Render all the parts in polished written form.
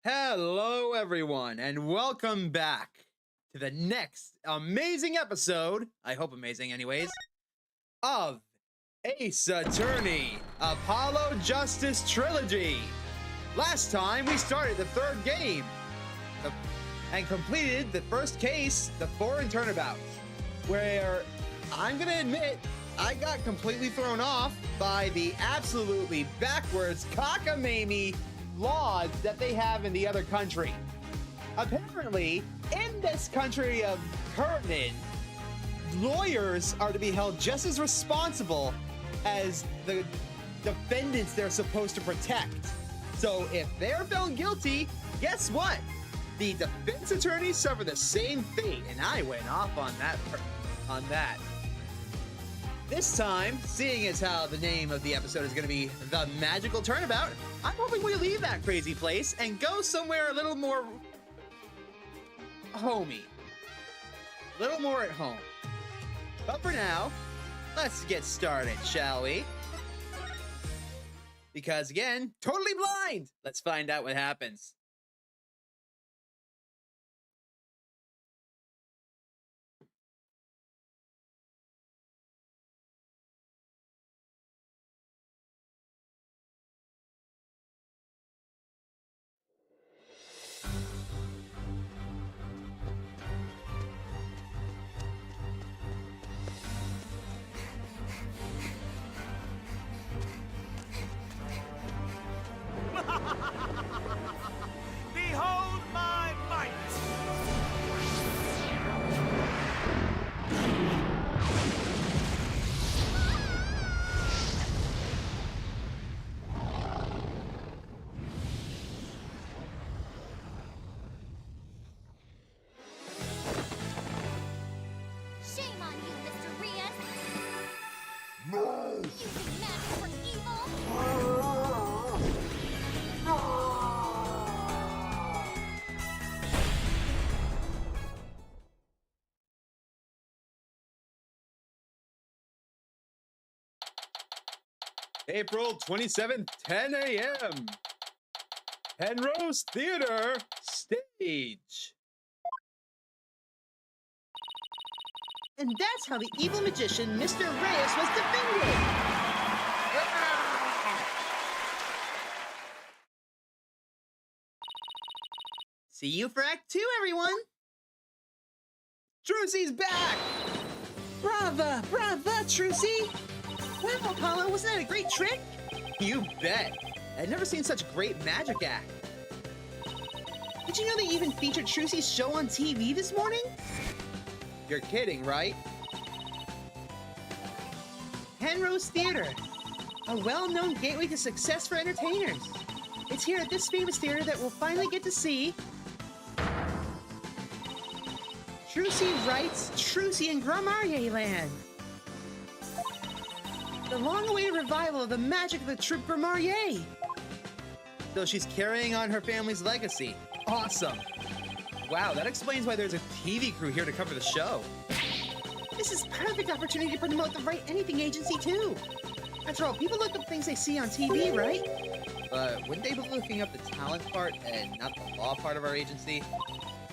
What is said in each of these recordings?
Hello, everyone, and welcome back to the next amazing episode, I hope amazing anyways, of Ace Attorney, Apollo Justice Trilogy. Last time, we started the third game and completed the first case, the foreign turnabout, where I'm gonna admit I got completely thrown off by the absolutely backwards cockamamie laws that they have in the other country. Apparently, in this country of Curtin, lawyers are to be held just as responsible as the defendants they're supposed to protect. So if they're found guilty, guess what? The defense attorneys suffer the same fate, and I went off on that. This time, seeing as how the name of the episode is going to be The Magical Turnabout, I'm hoping we leave that crazy place and go somewhere a little more homey. A little more at home. But for now, let's get started, shall we? Because again, totally blind! Let's find out what happens. Behold my might! Shame on you, Mr. Rias! No! Using magic for evil! April 27th, 10 a.m. Penrose Theater stage. And that's how the evil magician, Mr. Reyes, was defeated! See you for Act 2, everyone! Trucy's back! Brava! Brava, Trucy! Wow, Apollo, wasn't that a great trick? You bet! I'd never seen such great magic act. Did you know they even featured Trucy's show on TV this morning? You're kidding, right? Penrose Theater, a well-known gateway to success for entertainers. It's here at this famous theater that we'll finally get to see Trucy writes Trucy in Gramarye Land. The long-awaited revival of the magic of the troupe Gramarye. So she's carrying on her family's legacy. Awesome! Wow, that explains why there's a TV crew here to cover the show. This is perfect opportunity to promote the Write Anything agency too. After all, people look up things they see on TV, right? But wouldn't they be looking up the talent part and not the law part of our agency?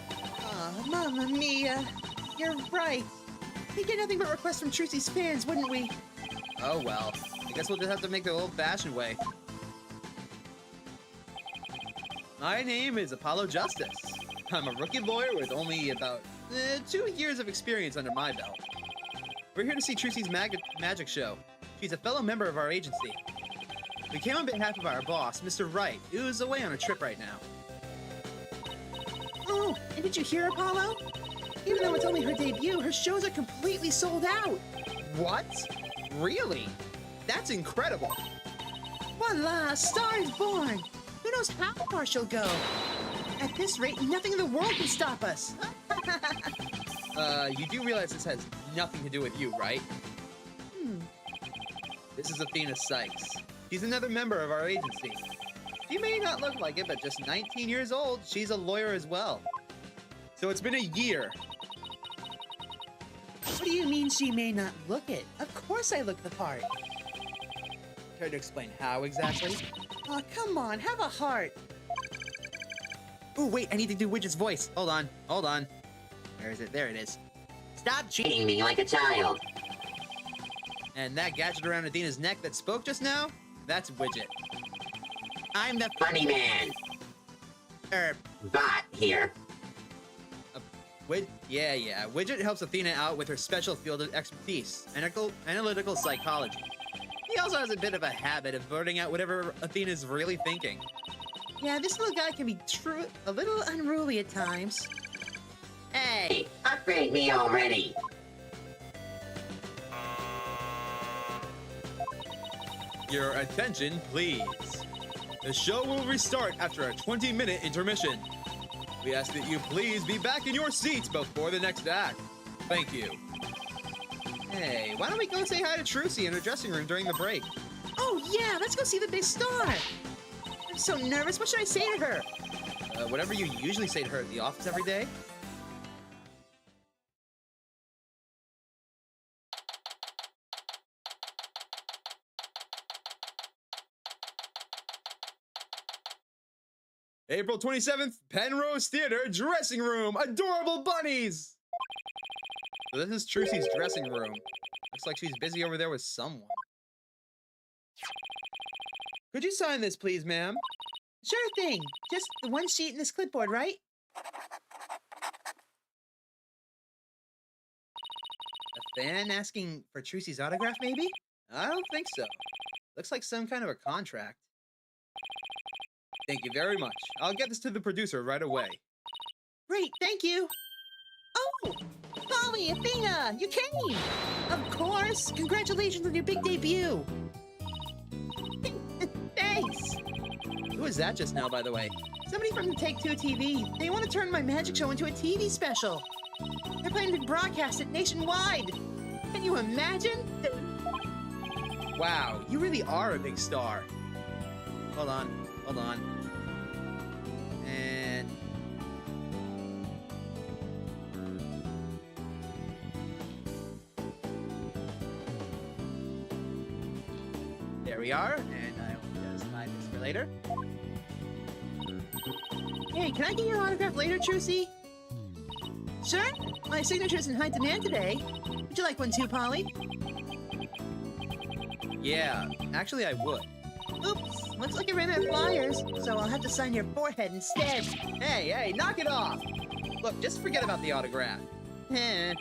Oh, Mamma Mia. You're right. We'd get nothing but requests from Trucy's fans, wouldn't we? Oh well, I guess we'll just have to make the old-fashioned way. My name is Apollo Justice. I'm a rookie lawyer with only about 2 years of experience under my belt. We're here to see Trucy's magic show. She's a fellow member of our agency. We came on behalf of our boss, Mr. Wright, who's away on a trip right now. Oh, and did you hear, Apollo? Even though it's only her debut, her shows are completely sold out. What? Really? That's incredible. Voila, a star is born. Who knows how far she'll go? At this rate, nothing in the world can stop us. You do realize this has nothing to do with you, right? This is Athena Sykes. She's another member of our agency. She may not look like it, but just 19 years old, she's a lawyer as well. So it's been a year. What do you mean she may not look it? Of course I look the part. Care to explain how exactly? Oh, come on, have a heart. Ooh, wait, I need to do Widget's voice. Hold on, hold on. Where is it? There it is. Stop treating me like a child. And that gadget around Athena's neck that spoke just now, that's Widget. I'm the Funny man. Bot here. Yeah. Widget helps Athena out with her special field of expertise, analytical psychology. He also has a bit of a habit of blurting out whatever Athena's really thinking. Yeah, this little guy can be a little unruly at times. Hey, upgrade me already. Your attention, please. The show will restart after a 20-minute intermission. We ask that you please be back in your seats before the next act. Thank you. Hey, why don't we go say hi to Trucy in her dressing room during the break? Oh yeah, let's go see the big star. I'm so nervous. What should I say to her? Whatever you usually say to her at the office every day. April 27th, Penrose Theater dressing room. Adorable bunnies! So this is Trucy's dressing room. Looks like she's busy over there with someone. Could you sign this, please, ma'am? Sure thing. Just the one sheet in this clipboard, right? A fan asking for Trucy's autograph, maybe? I don't think so. Looks like some kind of a contract. Thank you very much. I'll get this to the producer right away. Great, thank you. Oh, Polly, Athena, you came. Of course. Congratulations on your big debut. Thanks. Who was that just now, by the way? Somebody from the Take-Two TV. They want to turn my magic show into a TV special. They're planning to broadcast it nationwide. Can you imagine? Wow, you really are a big star. Hold on. And... there we are, and I will just hide this for later. Hey, can I get your autograph later, Trucy? Sure. My signature's in high demand today. Would you like one too, Polly? Yeah, actually I would. Oops, looks like I ran out of flyers, so I'll have to sign your forehead instead. Hey, knock it off! Look, just forget about the autograph. Heh.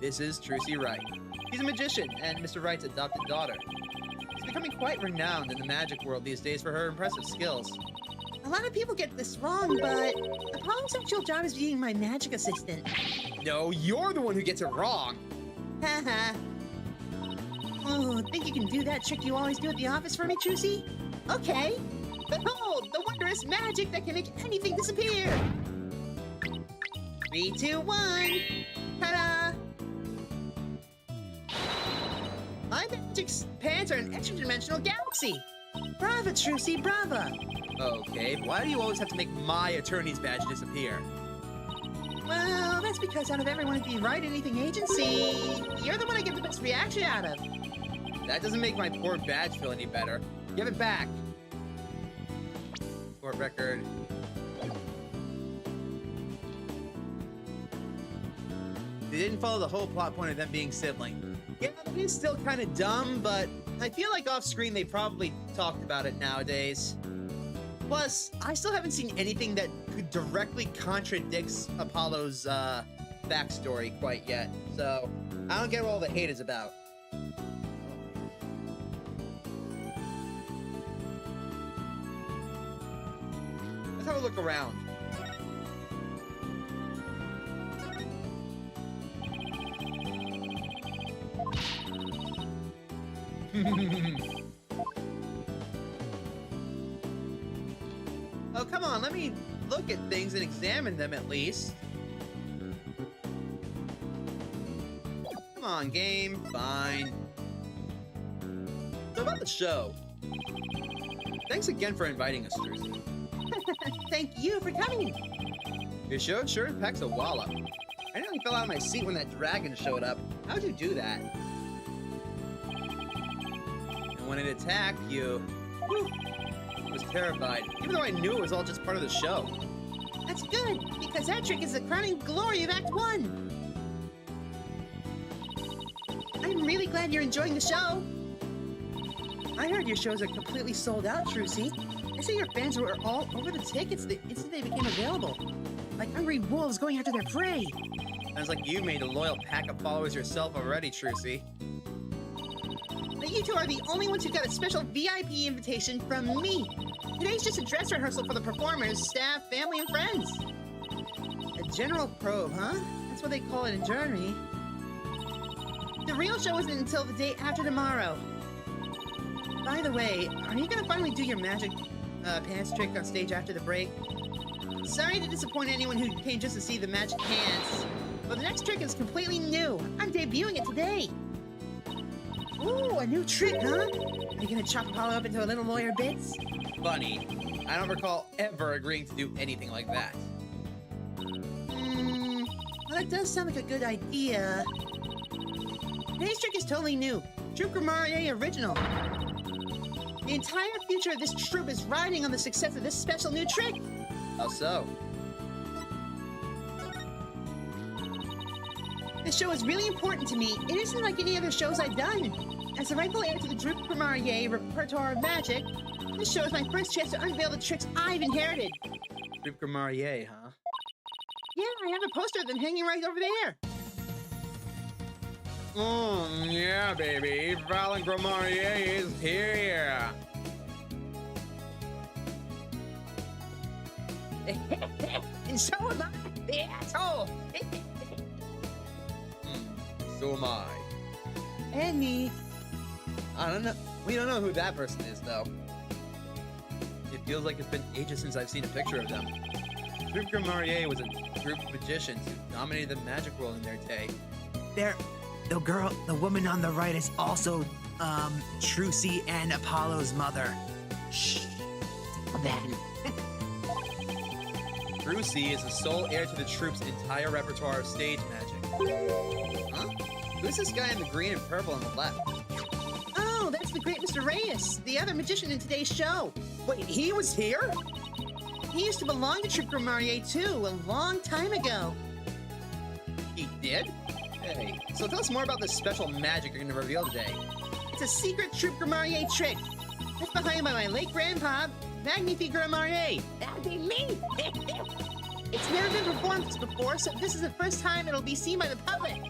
This is Trucy Wright. He's a magician and Mr. Wright's adopted daughter. She's becoming quite renowned in the magic world these days for her impressive skills. A lot of people get this wrong, but Apollo's actual job is being my magic assistant. No, you're the one who gets it wrong! Haha. Oh, think you can do that trick you always do at the office for me, Trucy? Okay. Behold, the wondrous magic that can make anything disappear! 3, 2, 1! Ta-da! My magic's pants are an extra-dimensional galaxy! Brava, Trucy, brava! Okay, why do you always have to make my attorney's badge disappear? Well, that's because out of everyone at the Write Anything agency, you're the one I get the best reaction out of. That doesn't make my poor badge feel any better. Give it back! Court record. They didn't follow the whole plot point of them being siblings. Yeah, that is still kind of dumb, but I feel like off-screen they probably talked about it nowadays. Plus, I still haven't seen anything that could directly contradicts Apollo's backstory quite yet, so I don't get what all the hate is about. Let's have a look around. Oh, come on, let me look at things and examine them at least. Come on, game. Fine. So about the show. Thanks again for inviting us, Trucy. Thank you for coming. Your show sure packs a wallop. I nearly fell out of my seat when that dragon showed up. How'd you do that? And when it attacked you, whew, I was terrified, even though I knew it was all just part of the show. That's good, because that trick is the crowning glory of Act 1. I'm really glad you're enjoying the show. I heard your shows are completely sold out, Trucy. I say your fans were all over the tickets the instant they became available. Like hungry wolves going after their prey. Sounds like you made a loyal pack of followers yourself already, Trucy. But you two are the only ones who got a special VIP invitation from me. Today's just a dress rehearsal for the performers, staff, family, and friends. A general probe, huh? That's what they call it in Germany. The real show isn't until the day after tomorrow. By the way, are you gonna finally do your magic pants trick on stage after the break? Sorry to disappoint anyone who came just to see the magic pants, but the next trick is completely new. I'm debuting it today. Ooh, a new trick, huh? Are you gonna chop Apollo up into a little lawyer bits? Funny. I don't recall ever agreeing to do anything like that. Well, that does sound like a good idea. Today's trick is totally new. Troupe Grammarier original. The entire future of this troupe is riding on the success of this special new trick. How so? This show is really important to me. It isn't like any other shows I've done. As the rightful heir to the Troupe Grammarier repertoire of magic, this show is my first chance to unveil the tricks I've inherited. Troupe Grammarier, huh? Yeah, I have a poster of them hanging right over there. Yeah, baby. Valen Grammarier is here. And so am I, the asshole. So am I. And me. I don't know. We don't know who that person is, though. It feels like it's been ages since I've seen a picture of them. Troupe Grammarier was a group of magicians who dominated the magic world in their day. The woman on the right is also, Trucy and Apollo's mother. Shh. That. Trucy is the sole heir to the troupe's entire repertoire of stage magic. Huh? Who's this guy in the green and purple on the left? Oh, that's the great Mr. Reyes, the other magician in today's show. Wait, he was here? He used to belong to Troupe Grammarier too, a long time ago. He did? Hey, so tell us more about this special magic you're going to reveal today. It's a secret Troupe Grammarier trick. Left behind by my late grandpa, Magnifique Grammarier. That'd be me. It's never been performed before, so this is the first time it'll be seen by the public.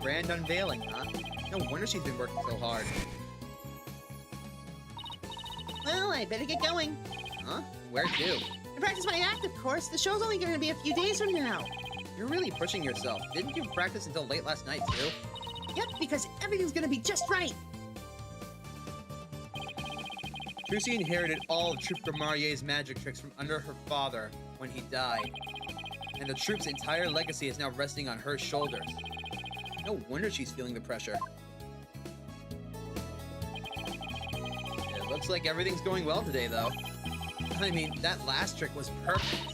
Grand unveiling, huh? No wonder she's been working so hard. Well, I better get going. Huh? Where to? I practice my act, of course. The show's only going to be a few days from now. You're really pushing yourself. Didn't you practice until late last night, too? Yep, because everything's going to be just right. Trucy inherited all of Troupe Grammarier's magic tricks from under her father when he died. And the troupe's entire legacy is now resting on her shoulders. No wonder she's feeling the pressure. It looks like everything's going well today, though. I mean, that last trick was perfect.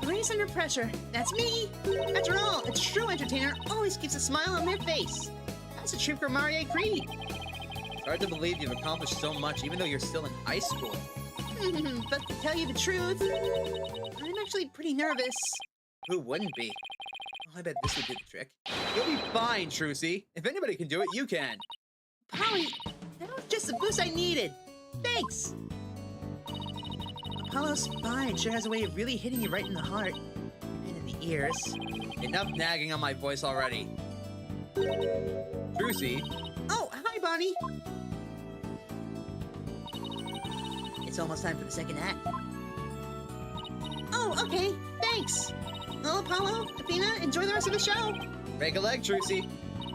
Grace under pressure. That's me. After all, a true entertainer always keeps a smile on their face. That's a Troupe Grammarier creed. It's hard to believe you've accomplished so much even though you're still in high school. But to tell you the truth, I'm actually pretty nervous. Who wouldn't be? Oh, I bet this would do the trick. You'll be fine, Trucy. If anybody can do it, you can. Polly, that was just the boost I needed. Thanks. Apollo's fine. Sure has a way of really hitting you right in the heart. And in the ears. Enough nagging on my voice already. Trucy? Oh, hi, Bonnie. It's almost time for the second act. Oh, okay. Thanks. Well, Apollo, Athena, enjoy the rest of the show. Break a leg, Trucy.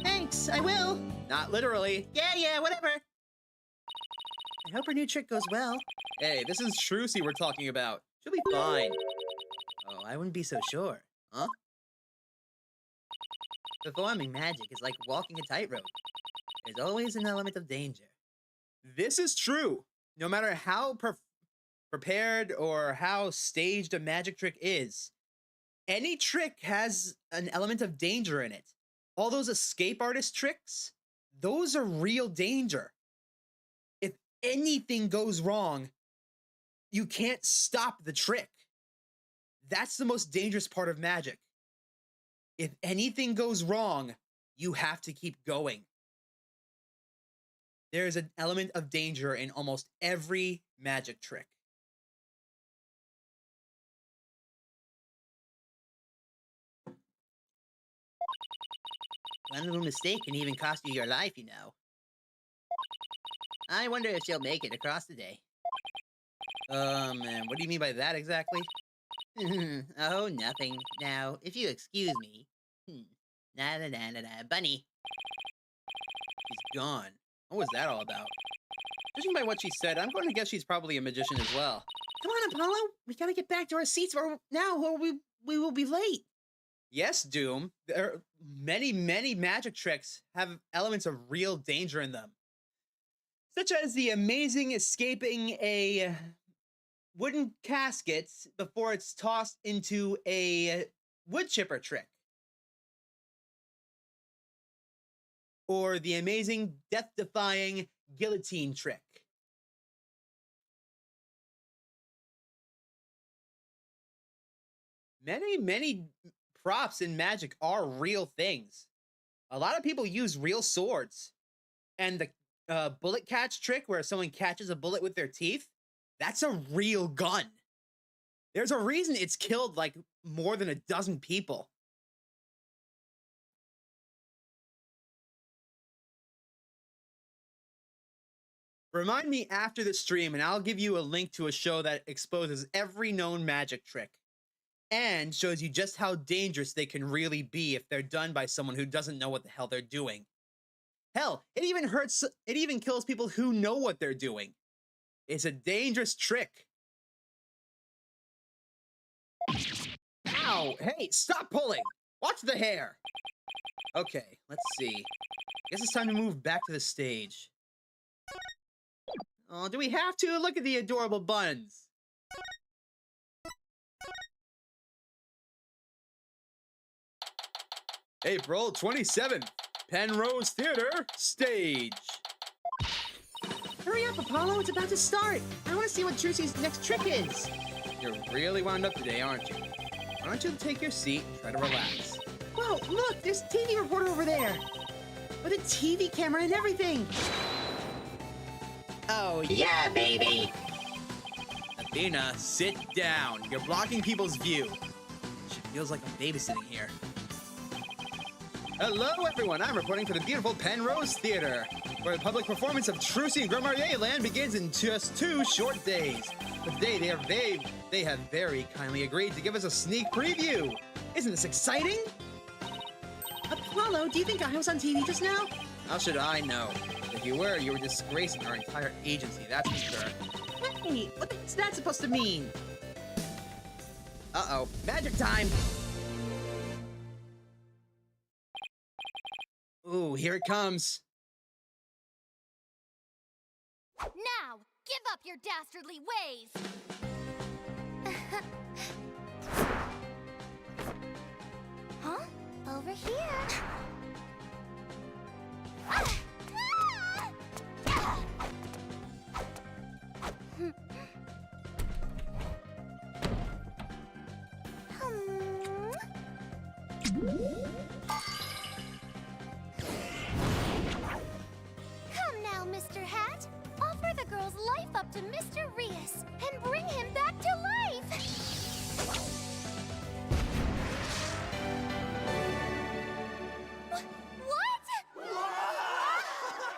Thanks, I will. Not literally. Yeah, whatever. I hope her new trick goes well. Hey, this is Trucy we're talking about. She'll be fine. Oh, I wouldn't be so sure. Huh? Performing magic is like walking a tightrope. There's always an element of danger. This is true. No matter how prepared or how staged a magic trick is, any trick has an element of danger in it. All those escape artist tricks, those are real danger. If anything goes wrong, you can't stop the trick. that's the most dangerous part of magic. If anything goes wrong, you have to keep going. There's an element of danger in almost every magic trick. One little mistake can even cost you your life, you know. I wonder if she'll make it across the day. Man, what do you mean by that exactly? Oh, nothing. Now, if you excuse me. Bunny. She's gone. What was that all about? Judging by what she said, I'm going to guess she's probably a magician as well. Come on, Apollo. We gotta get back to our seats or we will be late. Yes, Doom. There are many magic tricks have elements of real danger in them. Such as the amazing escaping a wooden casket before it's tossed into a wood chipper trick. Or the amazing death-defying guillotine trick. Many props in magic are real things. A lot of people use real swords. And the bullet catch trick where someone catches a bullet with their teeth, that's a real gun. There's a reason it's killed like more than a dozen people. Remind me after the stream and I'll give you a link to a show that exposes every known magic trick and shows you just how dangerous they can really be if they're done by someone who doesn't know what the hell they're doing. Hell, it even kills people who know what they're doing. It's a dangerous trick. Ow! Hey, stop pulling! Watch the hair! Okay, let's see. Guess it's time to move back to the stage. Oh, do we have to? Look at the adorable buns. April 27th, Penrose Theater, stage. Hurry up, Apollo. It's about to start. I want to see what Trucy's next trick is. You're really wound up today, aren't you? Why don't you take your seat and try to relax? Whoa, look, there's a TV reporter over there. With a TV camera and everything. Oh, Yeah, baby. Athena, sit down. You're blocking people's view. She feels like I'm babysitting here. Hello, everyone. I'm reporting for the beautiful Penrose Theater, where the public performance of Trucy and Grimoire Land begins in just 2 short days. But today, they have very kindly agreed to give us a sneak preview. Isn't this exciting? Apollo, do you think I was on TV just now? How should I know? If you were disgracing our entire agency, that's for sure. Hey, what is that supposed to mean? Uh-oh, magic time! Ooh, here it comes. Now, give up your dastardly ways! Huh? Over here. Ah! Ah! Come now, Mr. Hat. Offer the girl's life up to Mr. Rias and bring him back to life. What?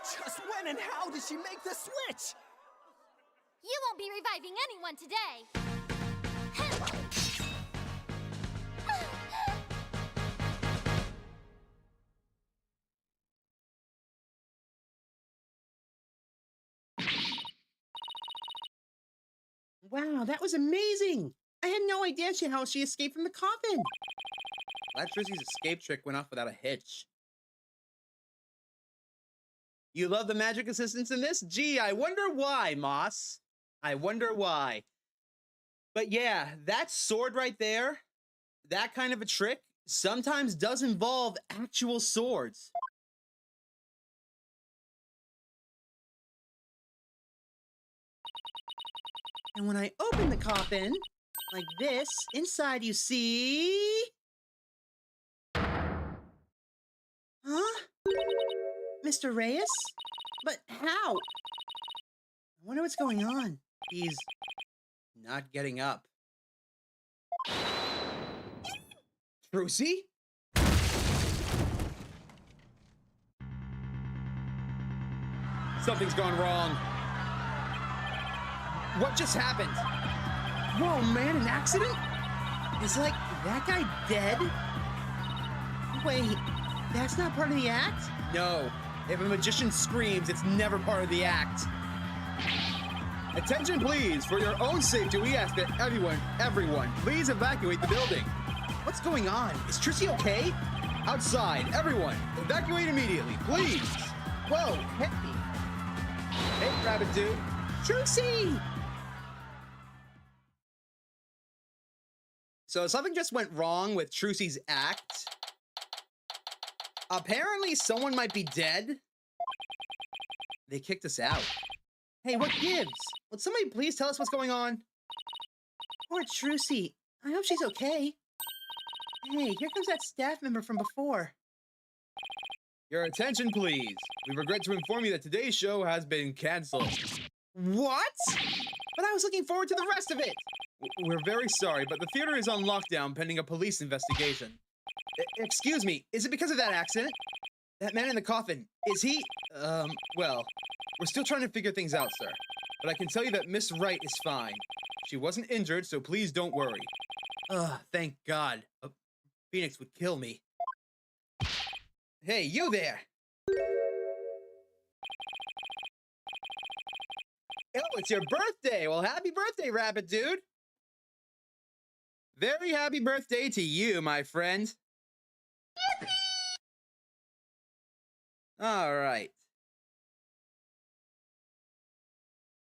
Just when and how did she make the switch? You won't be reviving anyone today. Wow, that was amazing. I had no idea how she escaped from the coffin. Glad Trucy's escape trick went off without a hitch. You love the magic assistance in this? Gee, I wonder why, Moss. I wonder why. But yeah, that sword right there, that kind of a trick, sometimes does involve actual swords. And when I opened the coffin, like this. Inside you see... Huh? Mr. Reyes? But how? I wonder what's going on. He's not getting up. Trucy? Something's gone wrong. What just happened? Whoa, man, an accident? Is, like, that guy dead? Wait, that's not part of the act? No. If a magician screams, it's never part of the act. Attention, please. For your own safety, we ask that everyone, please evacuate the building. What's going on? Is Trucy okay? Outside, everyone, evacuate immediately, please. Whoa, hey, Hey, rabbit dude. Trucy! So something just went wrong with Trucy's act. Apparently, someone might be dead. They kicked us out. Hey, what gives? Would somebody please tell us what's going on? Poor Trucy. I hope she's okay. Hey, here comes that staff member from before. Your attention, please. We regret to inform you that today's show has been canceled. What? But I was looking forward to the rest of it. We're very sorry, but the theater is on lockdown pending a police investigation. Excuse me, is it because of that accident? That man in the coffin, is he, well, we're still trying to figure things out, sir. But I can tell you that Miss Wright is fine. She wasn't injured, so please don't worry. Thank God. Phoenix would kill me. Hey, you there! Oh, it's your birthday! Well, happy birthday, Rabbit Dude! Very happy birthday to you, my friend. All right.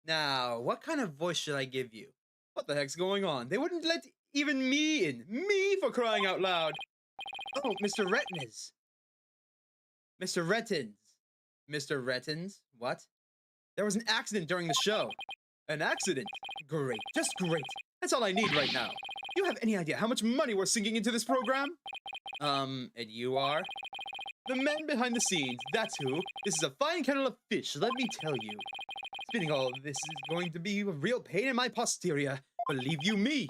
Now, what kind of voice should I give you? What the heck's going on? They wouldn't let even me in. Me, for crying out loud. Oh, Mr. Retins. Mr. Retins. Mr. Retins? What? There was an accident during the show. An accident? Great. Just great. That's all I need right now. Do you have any idea how much money we're sinking into this program? And you are? The man behind the scenes, that's who. This is a fine kettle of fish, let me tell you. Spinning all of this is going to be a real pain in my posterior, believe you me.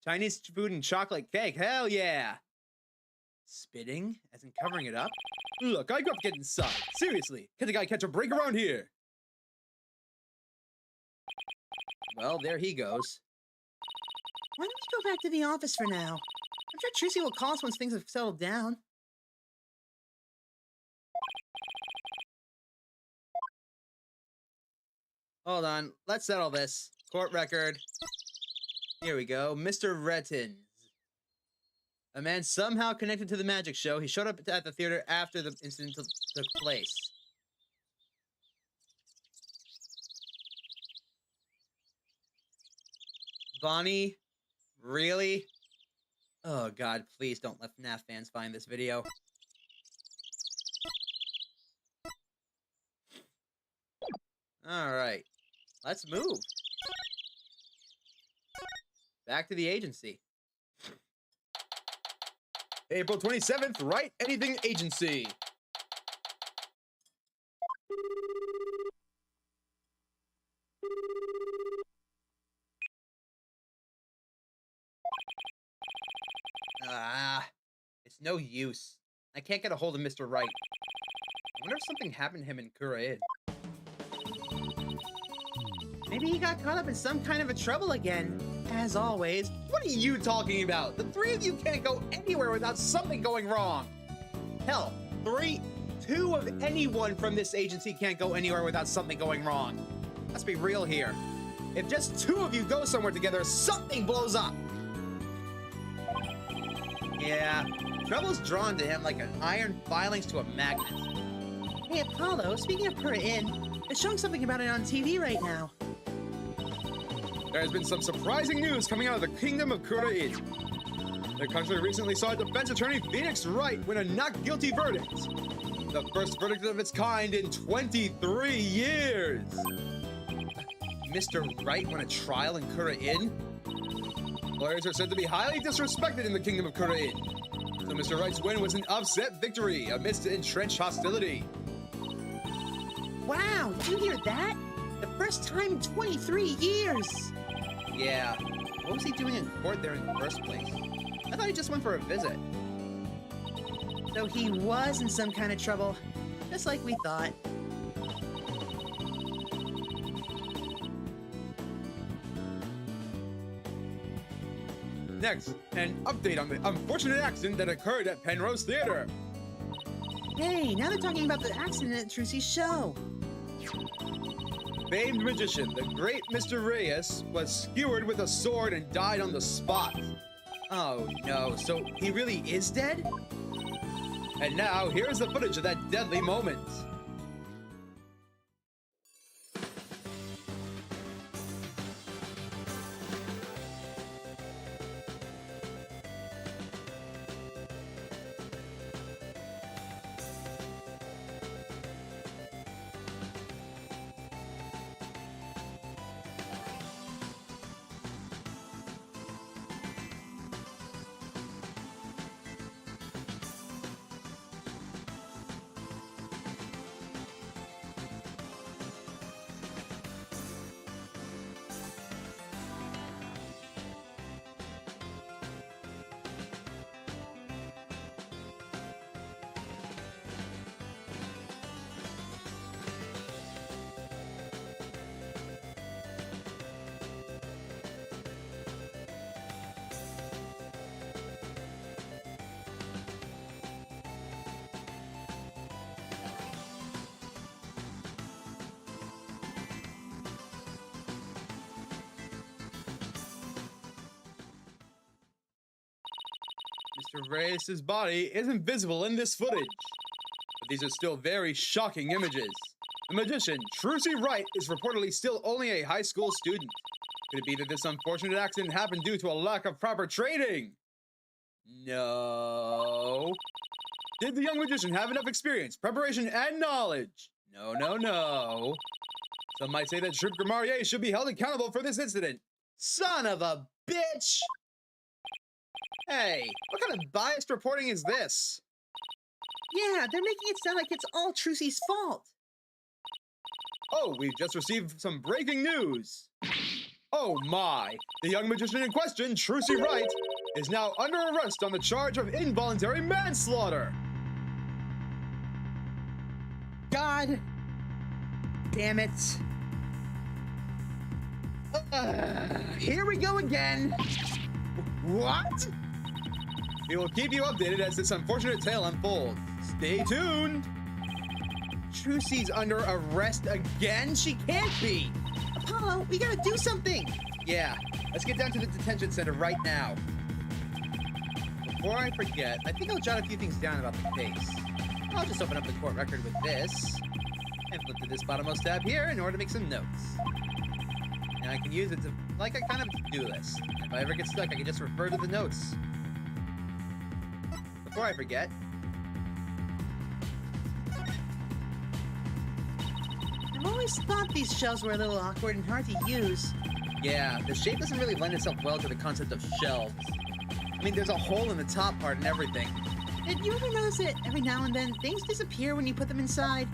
Chinese food and chocolate cake, hell yeah. Spitting, as in covering it up? Look, I grew up getting inside. Seriously, can the guy catch a break around here? Well, there he goes. Why don't we go back to the office for now? I'm sure Trucy will call us once things have settled down. Hold on, let's settle this. Court record. Here we go. Mr. Retins. A man somehow connected to the magic show. He showed up at the theater after the incident took place. Bonnie? Really? Oh god, please don't let FNAF fans find this video. Alright. Let's move. Back to the agency. April 27th, Write Anything Agency. It's no use. I can't get a hold of Mr. Wright. I wonder if something happened to him in Kura-id. Maybe he got caught up in some kind of a trouble again. As always. What are you talking about? The three of you can't go anywhere without something going wrong. Hell, two of anyone from this agency can't go anywhere without something going wrong. Let's be real here. If just two of you go somewhere together, something blows up. Yeah, trouble's drawn to him like an iron filings to a magnet. Hey, Apollo, speaking of Kura-id, it's showing something about it on TV right now. There's been some surprising news coming out of the Kingdom of Kura-id. The country recently saw defense attorney Phoenix Wright win a not guilty verdict. The first verdict of its kind in 23 years. Mr. Wright won a trial in Kura-In? Lawyers are said to be highly disrespected in the kingdom of Kura-In. So Mr. Wright's win was an upset victory amidst entrenched hostility. Wow, did you hear that? The first time in 23 years! Yeah, what was he doing in court there in the first place? I thought he just went for a visit. So he was in some kind of trouble, just like we thought. Next, an update on the unfortunate accident that occurred at Penrose Theater. Hey, now they're talking about the accident at Trucy's show. Famed magician, the great Mr. Reyes, was skewered with a sword and died on the spot. Oh no, so he really is dead? And now, here's the footage of that deadly moment. Mr. Reyes' body isn't visible in this footage, but these are still very shocking images. The magician, Trucy Wright, is reportedly still only a high school student. Could it be that this unfortunate accident happened due to a lack of proper training? No. Did the young magician have enough experience, preparation, and knowledge? No, no, no. Some might say that Troupe Grimarier should be held accountable for this incident. Son of a bitch! Hey, what kind of biased reporting is this? Yeah, they're making it sound like it's all Trucy's fault. Oh, we've just received some breaking news. Oh my, the young magician in question, Trucy Wright, is now under arrest on the charge of involuntary manslaughter. God damn it. Here we go again. What? We will keep you updated as this unfortunate tale unfolds. Stay tuned. Trucy's under arrest again? She can't be. Apollo, we gotta do something. Yeah, let's get down to the detention center right now. Before I forget, I think I'll jot a few things down about the case. I'll just open up the court record with this, and flip to this bottommost tab here in order to make some notes. And I can use it to, like a kind of to-do list. If I ever get stuck, I can just refer to the notes. Before I forget, I've always thought these shells were a little awkward and hard to use. yeah, the shape doesn't really lend itself well to the concept of shelves. I mean, there's a hole in the top part and everything. Did you ever notice that every now and then things disappear when you put them inside?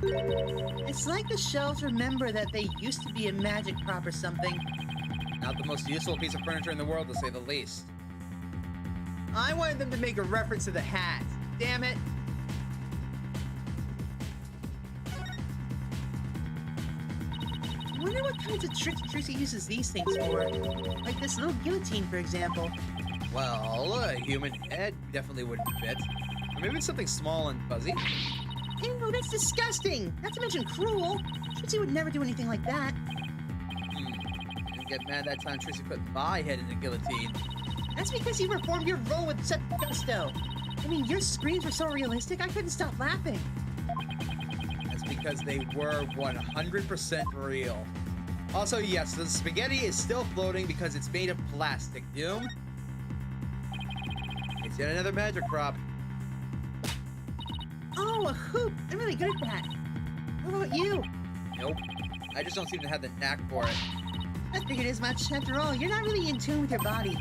It's like the shelves remember that they used to be a magic prop or something. Not the most useful piece of furniture in the world, to say the least. I wanted them to make a reference to the hat. Damn it. I wonder what kinds of tricks Trucy uses these things for. Like this little guillotine, for example. Well, a human head definitely wouldn't fit. Or maybe it's something small and fuzzy. Ew, that's disgusting! Not to mention cruel. Trucy would never do anything like that. Didn't get mad that time Trucy put my head in the guillotine. That's because you performed your role with such gusto. I mean, your screams were so realistic, I couldn't stop laughing. That's because they were 100% real. Also, yes, the spaghetti is still floating because it's made of plastic. Doom? It's yet another magic prop. Oh, a hoop! I'm really good at that. What about you? Nope. I just don't seem to have the knack for it. I figured as much. After all, you're not really in tune with your body.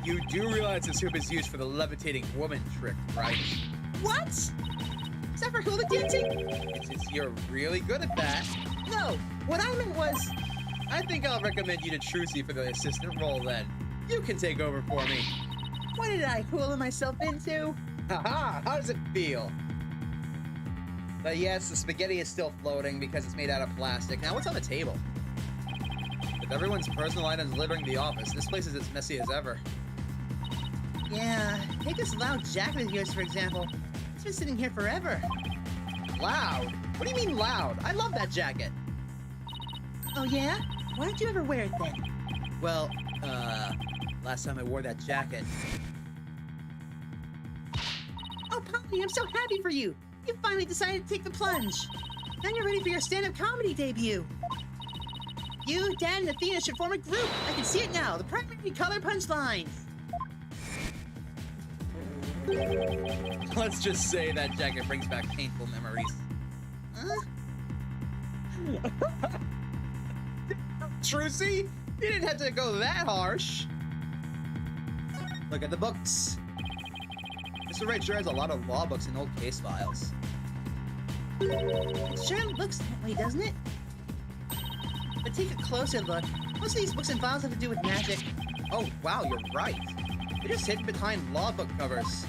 You do realize this hoop is used for the levitating woman trick, right? What? Is that for hula dancing? Since you're really good at that, No, what I meant was... I think I'll recommend you to Trucy for the assistant role then. You can take over for me. What did I hula myself into? Haha, how does it feel? But yes, the spaghetti is still floating because it's made out of plastic. Now, what's on the table? With everyone's personal items littering the office, this place is as messy as ever. Yeah, take this loud jacket of yours, for example. It's been sitting here forever. Loud? What do you mean loud? I love that jacket. Oh, yeah? Why don't you ever wear it then? Well, last time I wore that jacket. Oh, Polly, I'm so happy for you. You finally decided to take the plunge. Now you're ready for your stand-up comedy debut. You, Dad, and Athena should form a group. I can see it now. The primary color punchlines. Let's just say that jacket brings back painful memories. Huh? Trucy, you didn't have to go that harsh. Look at the books. Mr. Ray sure has a lot of law books and old case files. It sure looks that way, doesn't it? But take a closer look. Most of these books and files have to do with magic. Oh, wow, you're right. They're just hidden behind law book covers.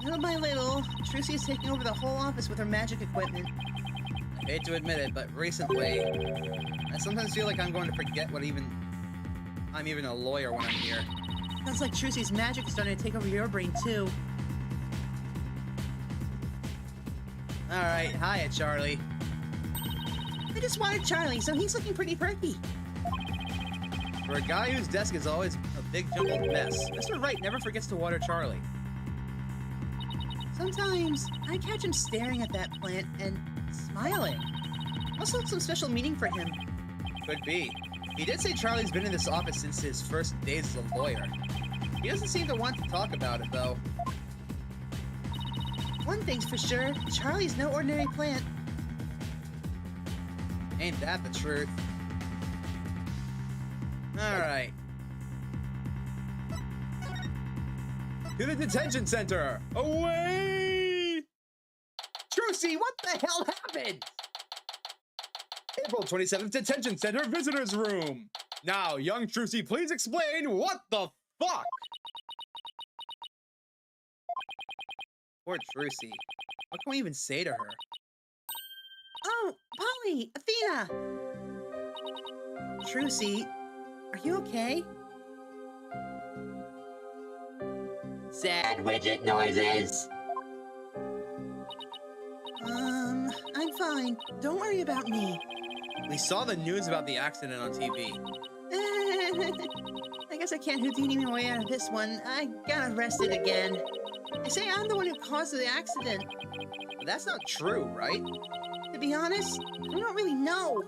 Little by little, Trucy is taking over the whole office with her magic equipment. I hate to admit it, but recently, I sometimes feel like I'm going to forget I'm even a lawyer when I'm here. Sounds like Trucy's magic is starting to take over your brain, too. Alright, hiya, Charlie. I just wanted Charlie, so he's looking pretty perky. For a guy whose desk is always a big jumbled mess, Mr. Wright never forgets to water Charlie. Sometimes, I catch him staring at that plant and smiling. Must hold some special meaning for him. Could be. He did say Charlie's been in this office since his first days as a lawyer. He doesn't seem to want to talk about it, though. One thing's for sure, Charlie's no ordinary plant. Ain't that the truth? Alright. To the detention center! Away! Trucy, what the hell happened? April 27th Detention Center Visitors Room! Now, young Trucy, please explain what the fuck? Poor Trucy. What can we even say to her? Oh, Polly! Athena! Trucy, are you okay? Sad widget noises. I'm fine. Don't worry about me. We saw the news about the accident on TV. I guess I can't Houdini my way out of this one. I got arrested again. They say I'm the one who caused the accident. But that's not true, right? To be honest, I don't really know.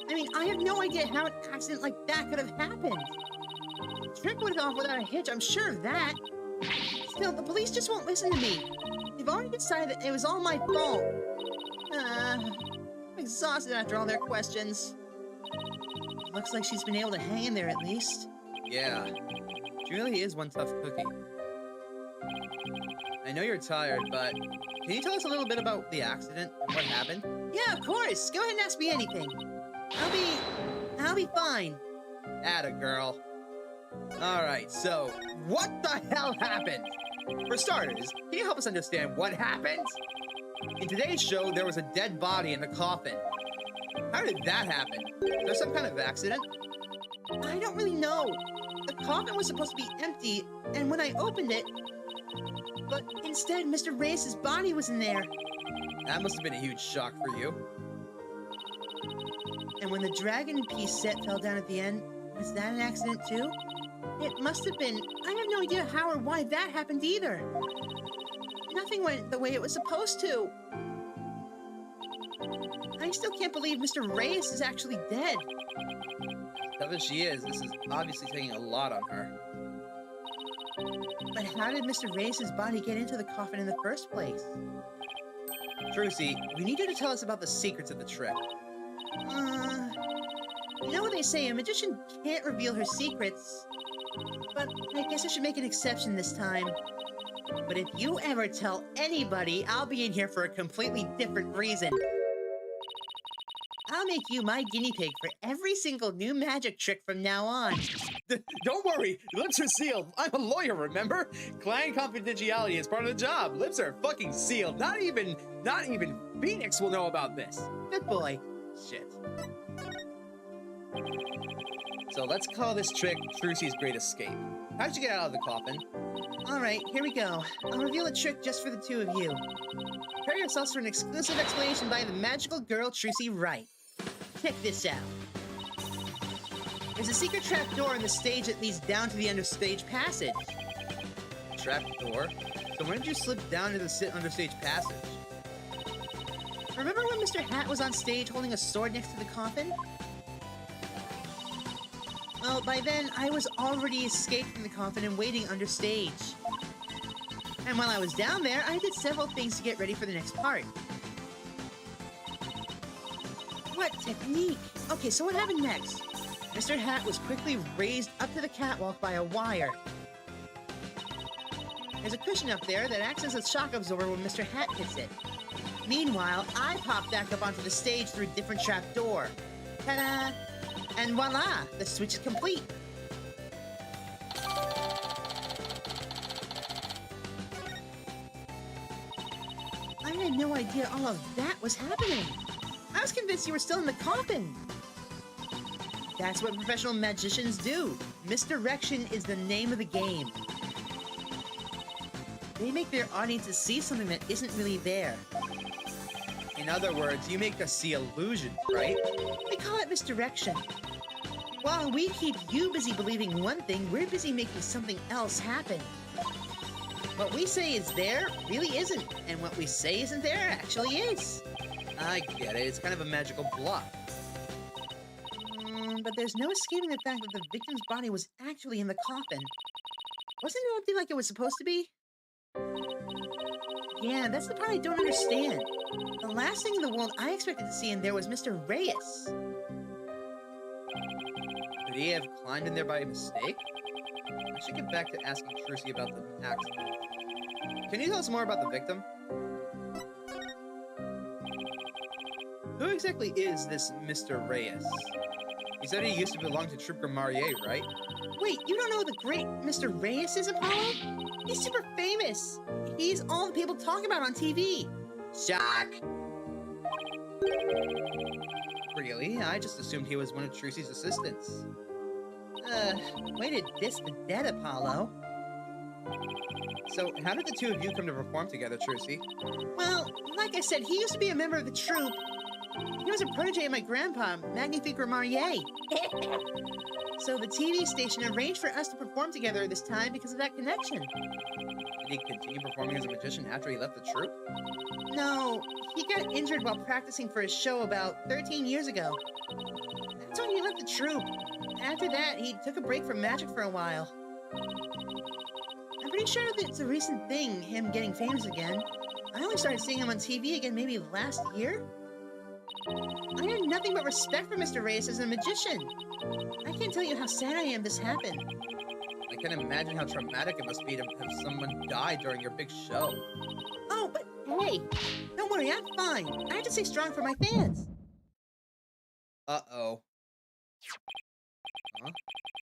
I mean, I have no idea how an accident like that could have happened. The trick went off without a hitch, I'm sure of that. Still, the police just won't listen to me. They've already decided that it was all my fault. I'm exhausted after all their questions. Looks like she's been able to hang in there at least. Yeah. She really is one tough cookie. I know you're tired, but can you tell us a little bit about the accident and what happened? Yeah, of course. Go ahead and ask me anything. I'll be fine. Atta girl. Alright, so what the hell happened? For starters, can you help us understand what happened? In today's show, there was a dead body in the coffin. How did that happen? Was there some kind of accident? I don't really know. The coffin was supposed to be empty, and when I opened it, but instead, Mr. Reyes' body was in there. That must have been a huge shock for you. And when the dragon piece set fell down at the end, was that an accident too? It must have been. I have no idea how or why that happened either. Nothing went the way it was supposed to. I still can't believe Mr. Reyes is actually dead. Tough as she is, this is obviously taking a lot on her. But how did Mr. Reyes' body get into the coffin in the first place? Trucy, we need you to tell us about the secrets of the trick. You know what they say, a magician can't reveal her secrets. But I guess I should make an exception this time. But if you ever tell anybody, I'll be in here for a completely different reason. I'll make you my guinea pig for every single new magic trick from now on. Don't worry, lips are sealed. I'm a lawyer, remember? Client confidentiality is part of the job. Lips are fucking sealed. Not even Phoenix will know about this. Good boy. Shit. So let's call this trick Trucy's Great Escape. How'd you get out of the coffin? Alright, here we go. I'll reveal a trick just for the two of you. Prepare yourselves for an exclusive explanation by the magical girl Trucy Wright. Check this out. There's a secret trap door on the stage that leads down to the understage passage. Trap door? So when did you slip down into the understage passage? Remember when Mr. Hat was on stage holding a sword next to the coffin? Well, by then, I was already escaped from the coffin and waiting under stage. And while I was down there, I did several things to get ready for the next part. What technique? Okay, so what happened next? Mr. Hat was quickly raised up to the catwalk by a wire. There's a cushion up there that acts as a shock absorber when Mr. Hat hits it. Meanwhile, I pop back up onto the stage through a different trap door. Ta-da! And voila! The switch is complete! I had no idea all of that was happening! I was convinced you were still in the coffin! That's what professional magicians do! Misdirection is the name of the game. They make their audiences see something that isn't really there. In other words, you make us see illusions, right? We call it misdirection. While we keep you busy believing one thing, we're busy making something else happen. What we say is there really isn't, and what we say isn't there actually is. I get it. It's kind of a magical bluff. But there's no escaping the fact that the victim's body was actually in the coffin. Wasn't it empty like it was supposed to be? Yeah, that's the part I don't understand. The last thing in the world I expected to see in there was Mr. Reyes. Could he have climbed in there by mistake? I should get back to asking Trucy about the accident. Can you tell us more about the victim? Who exactly is this Mr. Reyes? He said he used to belong to Troupe Marier, right? Wait, you don't know who the great Mr. Reyes is, Apollo? He's super famous. He's all the people talk about on TV. Shock! Really? I just assumed he was one of Trucy's assistants. Way to diss the dead, Apollo. So, how did the two of you come to perform together, Trucy? Well, like I said, he used to be a member of the troupe. He was a protege of my grandpa, Magnifique Marier. So the TV station arranged for us to perform together this time because of that connection. Did he continue performing as a magician after he left the troupe? No, he got injured while practicing for his show about 13 years ago. That's when he left the troupe. After that, he took a break from magic for a while. I'm pretty sure that it's a recent thing, him getting famous again. I only started seeing him on TV again maybe last year. I had nothing but respect for Mr. Reyes as a magician. I can't tell you how sad I am this happened. I can imagine how traumatic it must be to have someone die during your big show. Oh, but hey, don't worry, I'm fine. I have to stay strong for my fans. Uh-oh. Huh?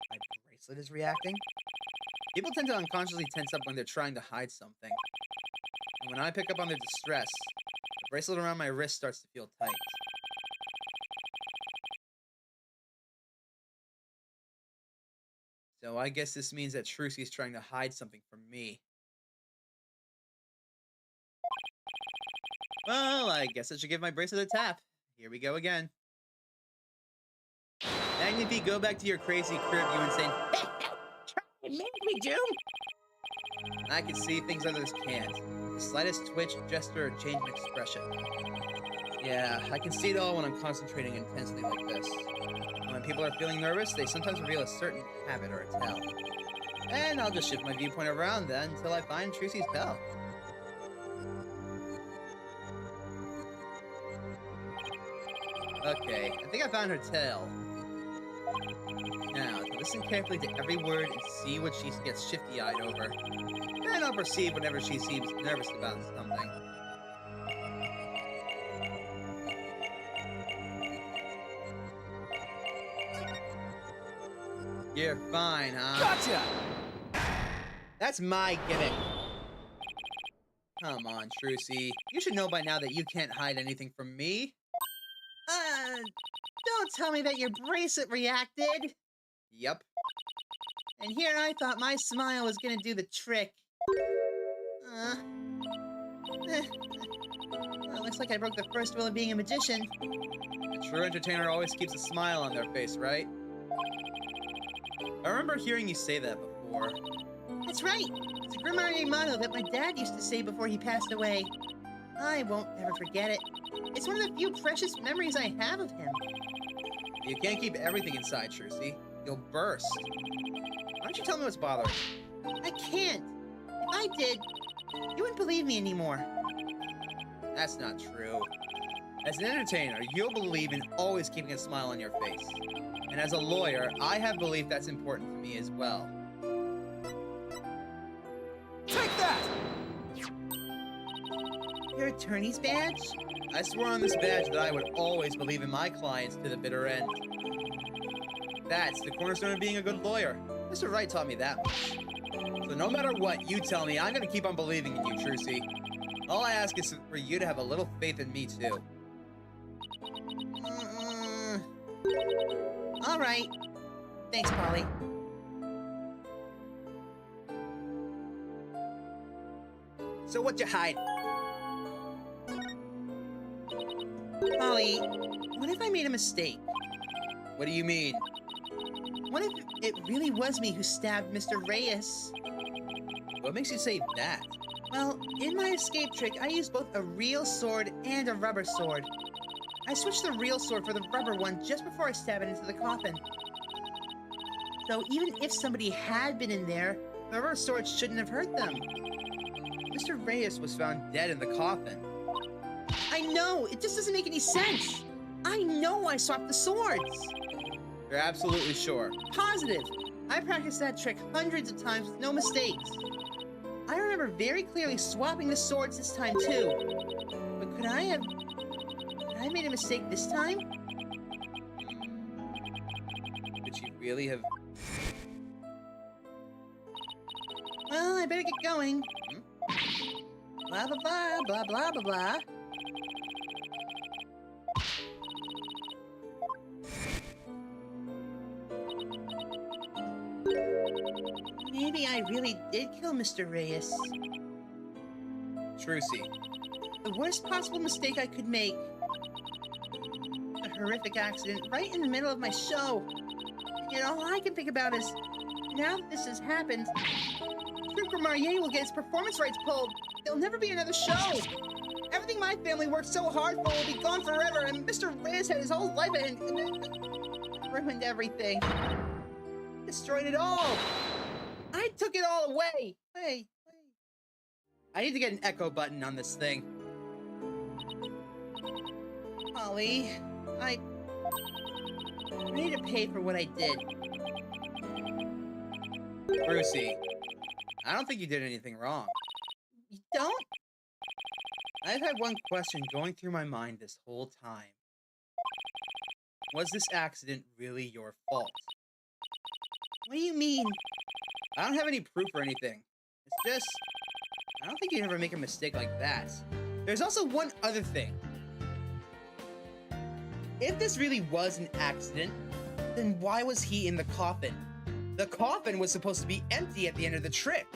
My bracelet is reacting? People tend to unconsciously tense up when they're trying to hide something. And when I pick up on their distress, the bracelet around my wrist starts to feel tight. So I guess this means that Trucy's trying to hide something from me. Well, I guess I should give my bracelet a tap. Here we go again. Magnifique, go back to your crazy crib, you insane. It made me do. I can see things others can't. The slightest twitch, gesture, or change in expression. Yeah, I can see it all when I'm concentrating intensely like this. When people are feeling nervous, they sometimes reveal a certain habit or a tell. And I'll just shift my viewpoint around then until I find Trucy's bell. Okay, I think I found her tail. Now, listen carefully to every word and see what she gets shifty-eyed over. And I'll proceed whenever she seems nervous about something. You're fine, huh? Gotcha! That's my gimmick. Come on, Trucy. You should know by now that you can't hide anything from me. Don't tell me that your bracelet reacted. Yep. And here I thought my smile was gonna do the trick. Well, looks like I broke the first rule of being a magician. A true entertainer always keeps a smile on their face, right? I remember hearing you say that before. That's right. It's a Grimmarier motto that my dad used to say before he passed away. I won't ever forget it. It's one of the few precious memories I have of him. You can't keep everything inside, Trucy. You'll burst. Why don't you tell me what's bothering you? I can't. If I did, you wouldn't believe me anymore. That's not true. As an entertainer, you'll believe in always keeping a smile on your face. And as a lawyer, I have belief that's important to me as well. Take that! Your attorney's badge? I swore on this badge that I would always believe in my clients to the bitter end. That's the cornerstone of being a good lawyer. Mr. Wright taught me that much. So no matter what you tell me, I'm gonna keep on believing in you, Trucy. All I ask is for you to have a little faith in me, too. All right. Thanks, Polly. So what you hide? Polly, what if I made a mistake? What do you mean? What if it really was me who stabbed Mr. Reyes? What makes you say that? Well, in my escape trick, I used both a real sword and a rubber sword. I switched the real sword for the rubber one just before I stabbed it into the coffin. So even if somebody had been in there, the rubber sword shouldn't have hurt them. Mr. Reyes was found dead in the coffin. I know! It just doesn't make any sense! I know I swapped the swords! You're absolutely sure. Positive! I practiced that trick hundreds of times with no mistakes. I remember very clearly swapping the swords this time too. But could I made a mistake this time? Could she really have... Well, I better get going. Blah blah blah blah blah blah blah. Maybe I really did kill Mr. Reyes. Trucy. The worst possible mistake I could make. A horrific accident right in the middle of my show. And all I can think about is, now that this has happened, Troupe Grimmarier will get its performance rights pulled. There'll never be another show. Everything my family worked so hard for will be gone forever, and Mr. Reyes had his whole life and ruined everything. Destroyed it all. I took it all away. Hey. I need to get an echo button on this thing. Polly, I need to pay for what I did. Trucy, I don't think you did anything wrong. You don't? I've had one question going through my mind this whole time. Was this accident really your fault? What do you mean? I don't have any proof or anything. It's just, I don't think you'd ever make a mistake like that. There's also one other thing. If this really was an accident, then why was he in the coffin? The coffin was supposed to be empty at the end of the trick.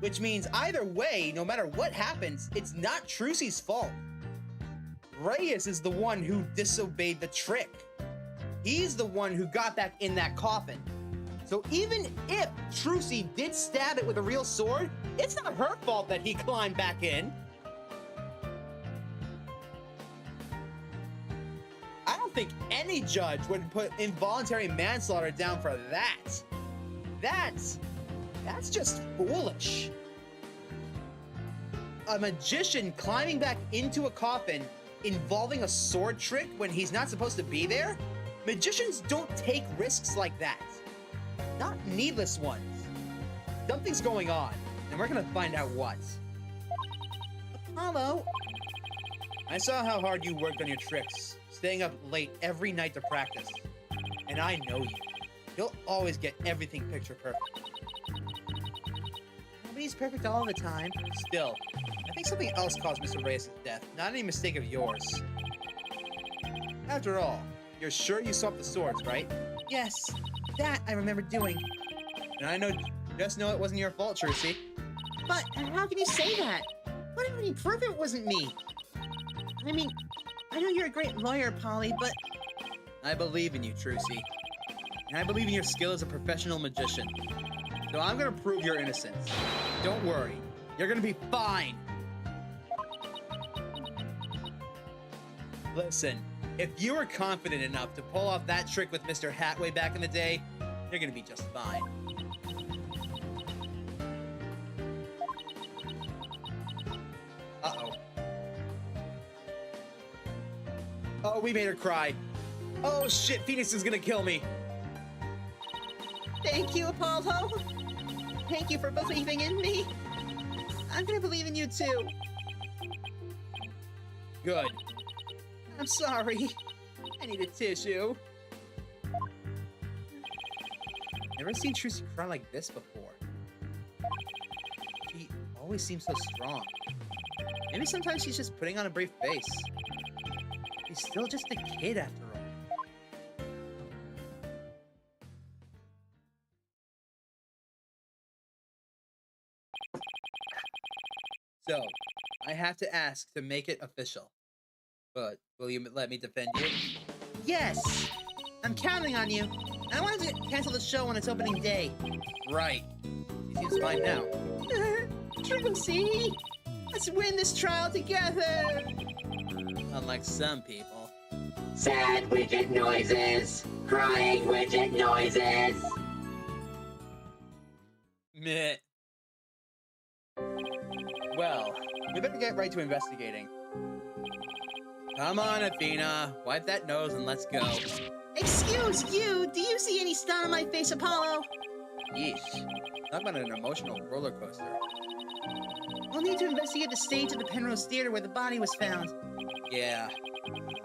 Which means either way, no matter what happens, it's not Trucy's fault. Reyes is the one who disobeyed the trick. He's the one who got back in that coffin. So even if Trucy did stab it with a real sword, it's not her fault that he climbed back in. I don't think any judge would put involuntary manslaughter down for that. That's just foolish. A magician climbing back into a coffin involving a sword trick when he's not supposed to be there? Magicians don't take risks like that. Not needless ones. Something's going on, and we're gonna find out what. Apollo, I saw how hard you worked on your tricks, staying up late every night to practice. And I know you. You'll always get everything picture perfect. nobody's perfect all the time. Still, I think something else caused Mr. Reyes' death, not any mistake of yours. After all, you're sure you swapped the swords, right? Yes, that I remember doing. And I just know it wasn't your fault, Trucy. But how can you say that? What do you mean prove it wasn't me? I mean, I know you're a great lawyer, Polly, but I believe in you, Trucy. And I believe in your skill as a professional magician. So I'm gonna prove your innocence. Don't worry. You're gonna be fine. Listen, if you were confident enough to pull off that trick with Mr. Hatway back in the day, you're gonna be just fine. Uh-oh. Oh, we made her cry. Oh shit, Phoenix is gonna kill me. thank you, Apollo. Thank you for believing in me. I'm gonna believe in you too. Good. I'm sorry. I need a tissue. Never seen Trucy cry like this before. She always seems so strong. Maybe sometimes she's just putting on a brave face. She's still just a kid after all. So, I have to ask to make it official. But will you let me defend you? Yes, I'm counting on you. I wanted to cancel the show on its opening day. Right. She seems fine now. Trucy, let's win this trial together. Unlike some people. Sad widget noises. Crying widget noises. Meh. Well, we better get right to investigating. Come on, Athena. Wipe that nose and let's go. Excuse you, do you see any stun on my face, Apollo? Yeesh. Talk about an emotional roller coaster. We'll need to investigate the stage of the Penrose Theater where the body was found. Yeah.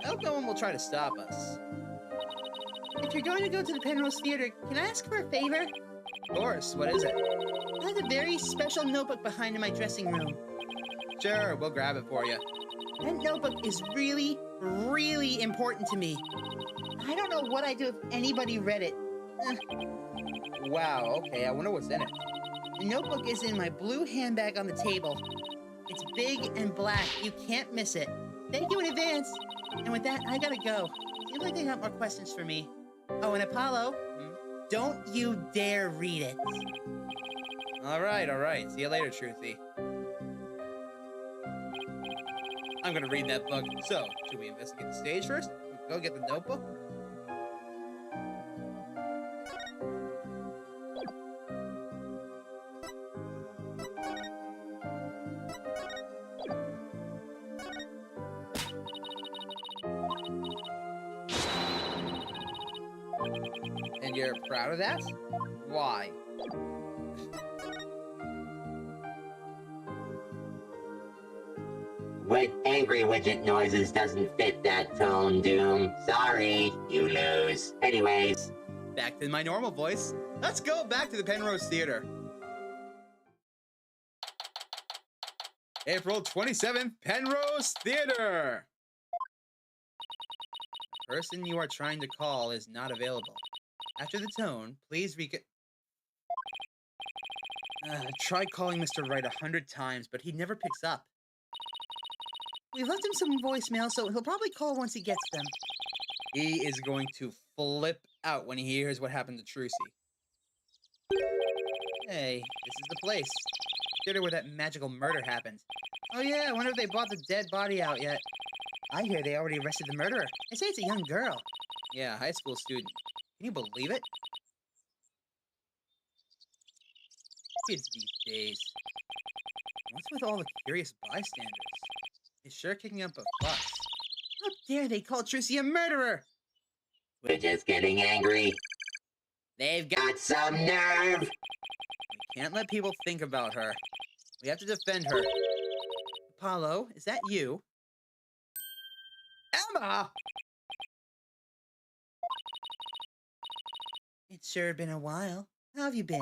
I hope no one will try to stop us. If you're going to go to the Penrose Theater, can I ask for a favor? Of course, what is it? I have a very special notebook behind in my dressing room. Sure, we'll grab it for you. That notebook is really, really important to me. I don't know what I'd do if anybody read it. Wow, okay, I wonder what's in it. The notebook is in my blue handbag on the table. It's big and black. You can't miss it. Thank you in advance. And with that, I gotta go. Seems like they got more questions for me. Oh, and Apollo, don't you dare read it. All right. See you later, Trucy. I'm gonna read that book. So, should we investigate the stage first? Go get the notebook? And you're proud of that? Why? With angry widget noises doesn't fit that tone, Doom. Sorry, you lose. Anyways, Back to my normal voice. Let's go back to the Penrose Theater. April 27th, Penrose Theater! Person you are trying to call is not available. After the tone, please tried calling Mr. Wright 100 times, but he never picks up. We left him some voicemail, so he'll probably call once he gets them. He is going to flip out when he hears what happened to Trucy. Hey, this is the place. Theater where that magical murder happened. Oh yeah, I wonder if they brought the dead body out yet. I hear they already arrested the murderer. They say it's a young girl. Yeah, high school student. Can you believe it? Kids these days. What's with all the curious bystanders? He's sure kicking up a fuss. dare they call Trucy a murderer? We're just getting angry. They've Got some nerve. We can't let people think about her. We have to defend her. Apollo, is that you? Emma! It's sure been a while. How have you been?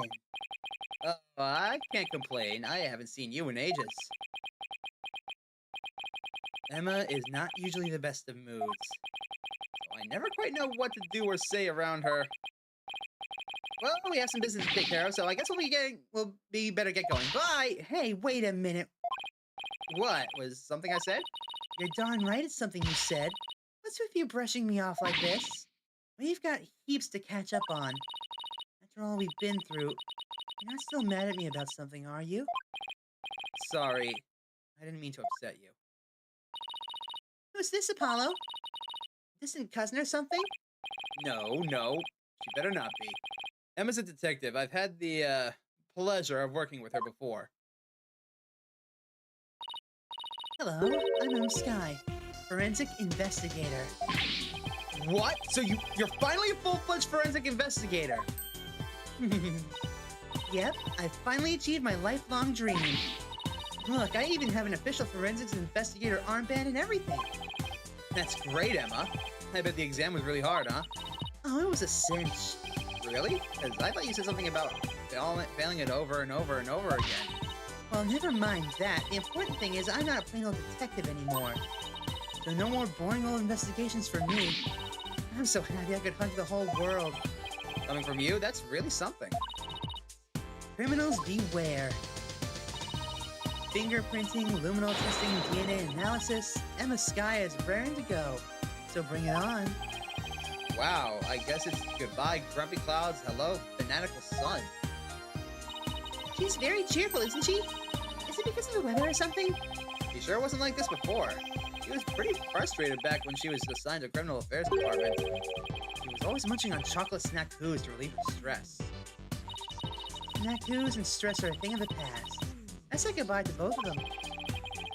I can't complain. I haven't seen you in ages. Emma is not usually the best of moods. So I never quite know what to do or say around her. Well, we have some business to take care of, so I guess we'll be better get going. Bye! Hey, wait a minute. What? Was something I said? You're darn right it's something you said. What's with you brushing me off like this? We've got heaps to catch up on. After all we've been through, you're not still mad at me about something, are you? Sorry. I didn't mean to upset you. Who's this, Apollo? Distant cousin or something? No. She better not be. Emma's a detective. I've had the, pleasure of working with her before. Hello, I'm Sky, forensic investigator. What? So you're finally a full-fledged forensic investigator? Yep, I finally achieved my lifelong dream. Look, I even have an official forensics investigator armband and everything. That's great, Emma. I bet the exam was really hard, huh? Oh, it was a cinch. Really? Because I thought you said something about failing it over and over and over again. Well, never mind that. The important thing is I'm not a plain old detective anymore. So no more boring old investigations for me. I'm so happy I could hunt the whole world. Coming from you, that's really something. Criminals beware. Fingerprinting, luminol testing, DNA analysis, Emma Sky is raring to go. So bring it on. Wow, I guess it's goodbye, grumpy clouds, hello, fanatical sun. She's very cheerful, isn't she? Is it because of the weather or something? She sure wasn't like this before. She was pretty frustrated back when she was assigned to criminal affairs department. She was always munching on chocolate snackoos to relieve her stress. Snackoos and stress are a thing of the past. I said goodbye to both of them.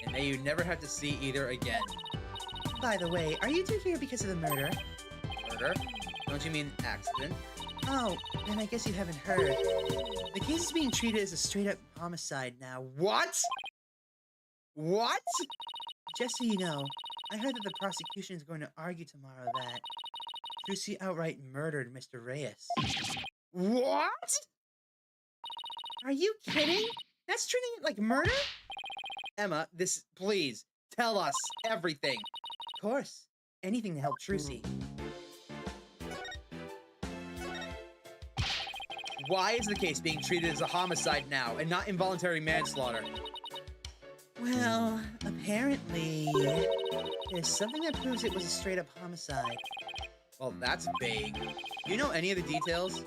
And may you never have to see either again. By the way, are you two here because of the murder? Murder? Don't you mean accident? Oh, then I guess you haven't heard. The case is being treated as a straight-up homicide now. What? What? Just so you know, I heard that the prosecution is going to argue tomorrow that Trucy outright murdered Mr. Reyes. What? Are you kidding? That's treating it like murder? Emma, please, tell us everything. Of course. Anything to help Trucy. Why is the case being treated as a homicide now and not involuntary manslaughter? Well, apparently, there's something that proves it was a straight-up homicide. Well, that's vague. Do you know any of the details?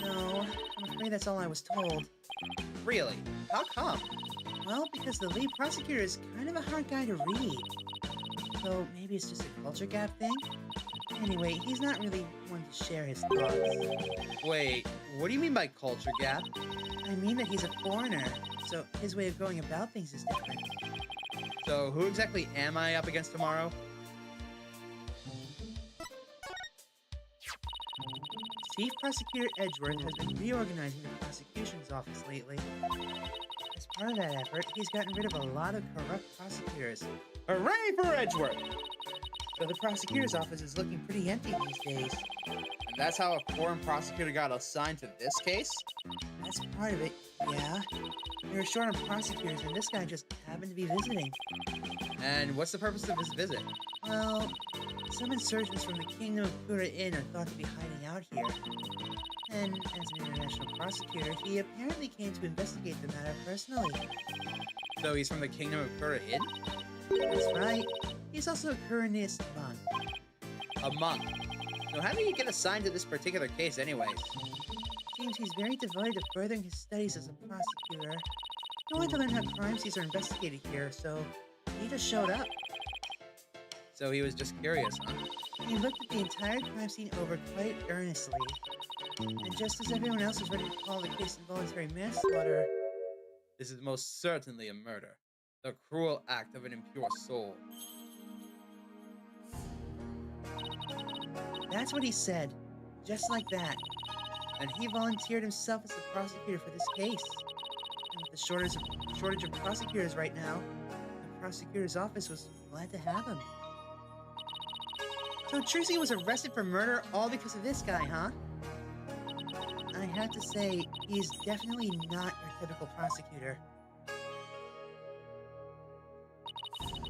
No, I'm afraid that's all I was told. Really? How come? Well, because the lead prosecutor is kind of a hard guy to read. So maybe it's just a culture gap thing? Anyway, he's not really one to share his thoughts. Wait, what do you mean by culture gap? I mean that he's a foreigner, so his way of going about things is different. So who exactly am I up against tomorrow? Chief Prosecutor Edgeworth has been reorganizing the prosecution's office lately. As part of that effort, he's gotten rid of a lot of corrupt prosecutors. Hooray for Edgeworth! So the prosecutor's office is looking pretty empty these days. And that's how a foreign prosecutor got assigned to this case? That's part of it, yeah. They were short on prosecutors, and this guy just happened to be visiting. And what's the purpose of his visit? Well, some insurgents from the Kingdom of Kura Inn are thought to be hiding out here. And as an international prosecutor, he apparently came to investigate the matter personally. So he's from the Kingdom of Kura Inn? That's right. He's also a Kuranist monk. A monk. So how did he get assigned to this particular case anyways? Seems he's very devoted to furthering his studies as a prosecutor. He wanted to learn how crime scenes are investigated here, so he just showed up. So he was just curious, huh? He looked at the entire crime scene over quite earnestly. And just as everyone else is ready to call the case involuntary manslaughter... This is most certainly a murder. The cruel act of an impure soul. That's what he said. Just like that. And he volunteered himself as the prosecutor for this case. And with the shortage of prosecutors right now, the prosecutor's office was glad to have him. So Trucy was arrested for murder all because of this guy, huh? I have to say, he's definitely not your typical prosecutor.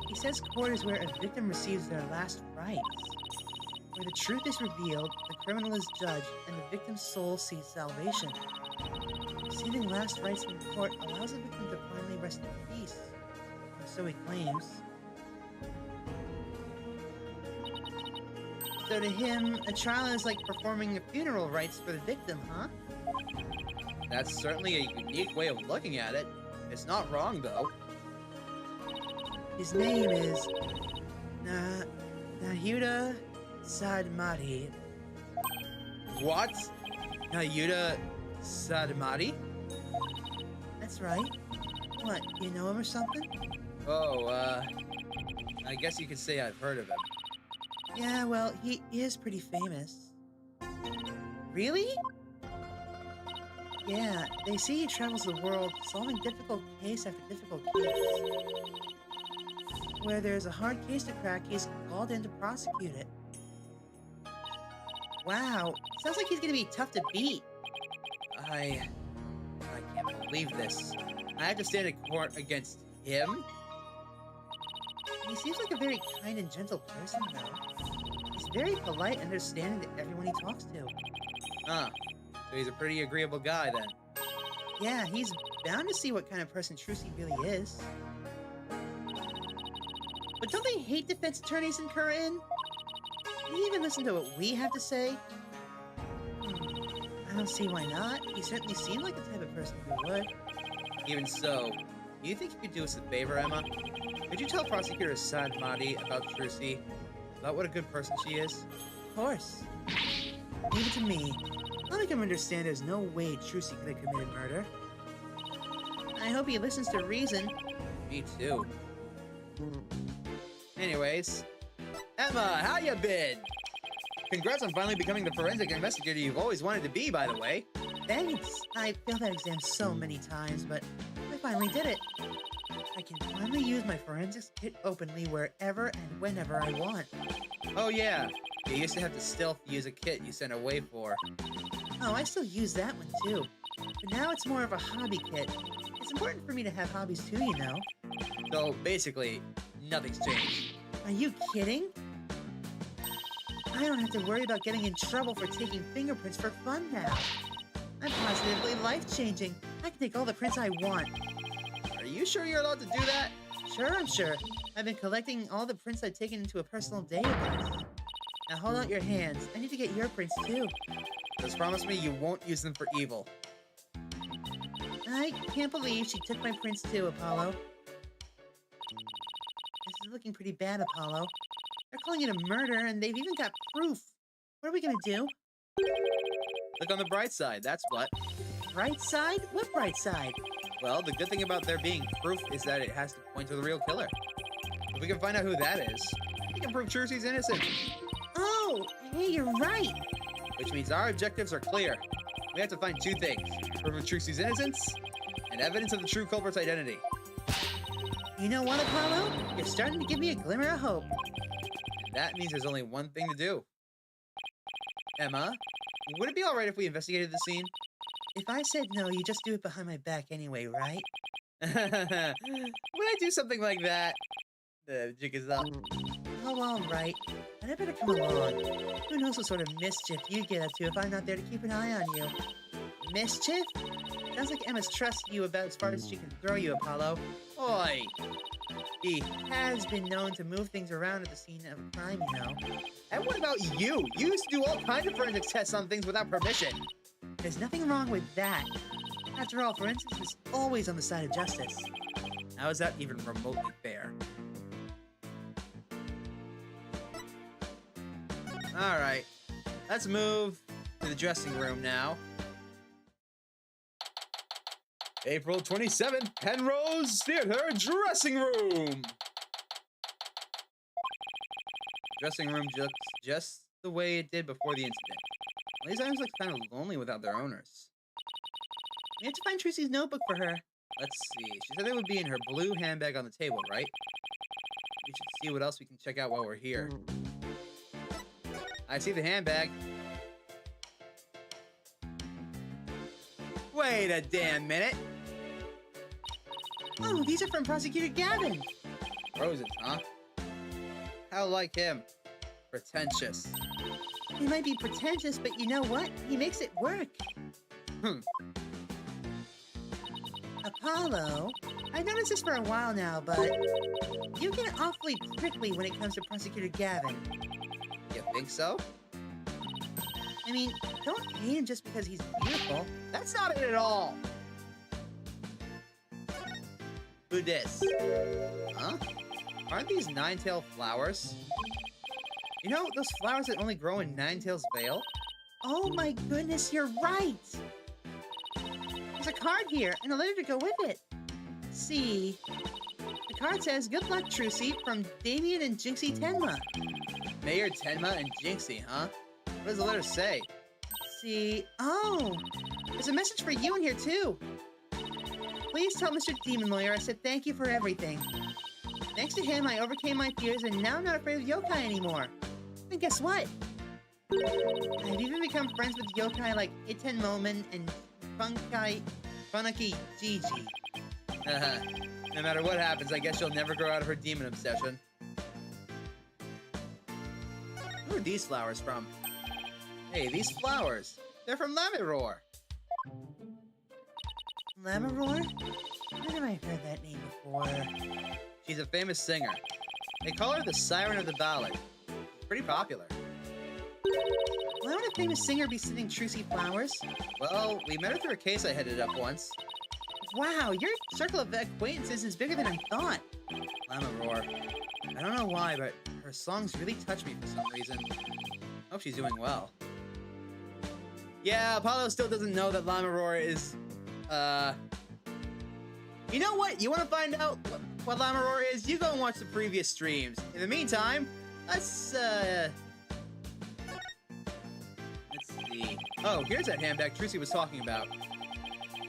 He says court is where a victim receives their last rites. Where the truth is revealed, the criminal is judged, and the victim's soul sees salvation. Receiving last rites in court allows the victim to finally rest in peace. Or so he claims. So to him, a trial is like performing a funeral rites for the victim, huh? That's certainly a unique way of looking at it. It's not wrong, though. His name is Nahuda Sadmati. What? Nayuda Sadamati? That's right. What, you know him or something? Oh, I guess you could say I've heard of him. Yeah, well, he is pretty famous. Really? Yeah, they say he travels the world solving difficult case after difficult case. Where there's a hard case to crack, he's called in to prosecute it. Wow, sounds like he's gonna be tough to beat. I can't believe this. I have to stand in court against him? He seems like a very kind and gentle person, though. He's very polite and understanding to everyone he talks to. Huh. So he's a pretty agreeable guy, then. Yeah, he's bound to see what kind of person Trucy really is. But don't they hate defense attorneys in Corinne? Do you even listen to what we have to say? I don't see why not. He certainly seemed like the type of person who would. Even so, do you think you could do us a favor, Emma? Could you tell Prosecutor Sadmati about Trucy? About what a good person she is? Of course. Leave it to me. I'll make him understand there's no way Trucy could have committed murder. I hope he listens to reason. Me too. Anyways, Emma, how you been? Congrats on finally becoming the forensic investigator you've always wanted to be, by the way. Thanks. I failed that exam so many times, but I finally did it. I can finally use my forensics kit openly wherever and whenever I want. Oh yeah, you used to have to stealth use a kit you sent away for. Oh, I still use that one too. But now it's more of a hobby kit. It's important for me to have hobbies too, you know. So basically, nothing's changed. Are you kidding? I don't have to worry about getting in trouble for taking fingerprints for fun now. I'm positively life-changing. I can take all the prints I want. Are you sure you're allowed to do that? Sure, I'm sure. I've been collecting all the prints I've taken into a personal database. Now hold out your hands. I need to get your prints too. Just promise me you won't use them for evil. I can't believe she took my prints too, Apollo. This is looking pretty bad, Apollo. They're calling it a murder, and they've even got proof. What are we gonna do? Look on the bright side, that's what. Bright side? What bright side? Well, the good thing about there being proof is that it has to point to the real killer. If we can find out who that is, we can prove Trucy's innocent. Oh, hey, you're right. Which means our objectives are clear. We have to find two things: proof of Trucy's innocence and evidence of the true culprit's identity. You know what, Apollo? You're starting to give me a glimmer of hope. And that means there's only one thing to do. Emma, would it be alright if we investigated the scene? If I said no, you just do it behind my back anyway, right? Would I do something like that? The jig is up. Oh, all right. But I better come along. Who knows what sort of mischief you get up to if I'm not there to keep an eye on you. Mischief? Sounds like Emma's trusted you about as far as she can throw you, Apollo. Oi! He has been known to move things around at the scene of a crime, you know. And what about you? You used to do all kinds of forensics tests on things without permission. There's nothing wrong with that. After all, forensics is always on the side of justice. How is that even remotely fair? Alright, let's move to the dressing room now. April 27th, Penrose Theater dressing room! Dressing room looks just the way it did before the incident. Well, these items look kind of lonely without their owners. We have to find Trucy's notebook for her. Let's see. She said it would be in her blue handbag on the table, right? We should see what else we can check out while we're here. I see the handbag. Wait a damn minute. Oh, these are from Prosecutor Gavin. Roses, huh? How like him. Pretentious. He might be pretentious, but you know what? He makes it work. Apollo, I've noticed this for a while now, but you get awfully prickly when it comes to Prosecutor Gavin. You think so? I mean, don't hate him just because he's beautiful. That's not it at all. Who dis? Huh? Aren't these nine-tailed flowers? You know, those flowers that only grow in Ninetail's Vale? Oh my goodness, you're right! There's a card here, and a letter to go with it. Let's see. The card says, "Good luck, Trucy," from Damien and Jinxie Tenma. Mayor Tenma and Jinxie, huh? What does the letter say? Let's see. Oh! There's a message for you in here, too. Please tell Mr. Demon Lawyer I said thank you for everything. Thanks to him, I overcame my fears, and now I'm not afraid of yokai anymore. And guess what? I've even become friends with yokai like Iten Momen and Funaki Gigi. No matter what happens, I guess she'll never grow out of her demon obsession. Who are these flowers from? Hey, these flowers. They're from Lamiror. Lamiror? Where have I heard that name before? She's a famous singer. They call her the Siren of the Ballad. Pretty popular. Why would a famous singer be sending Trucy flowers? Well, we met her through a case I headed up once. Wow, your circle of acquaintances is bigger than I thought. Lamiror. I don't know why, but her songs really touch me for some reason. Hope she's doing well. Yeah, Apollo still doesn't know that Lamiror is, You know what? You want to find out what Lamiror is? You go and watch the previous streams. In the meantime, let's see. Oh, here's that handbag Trucy was talking about.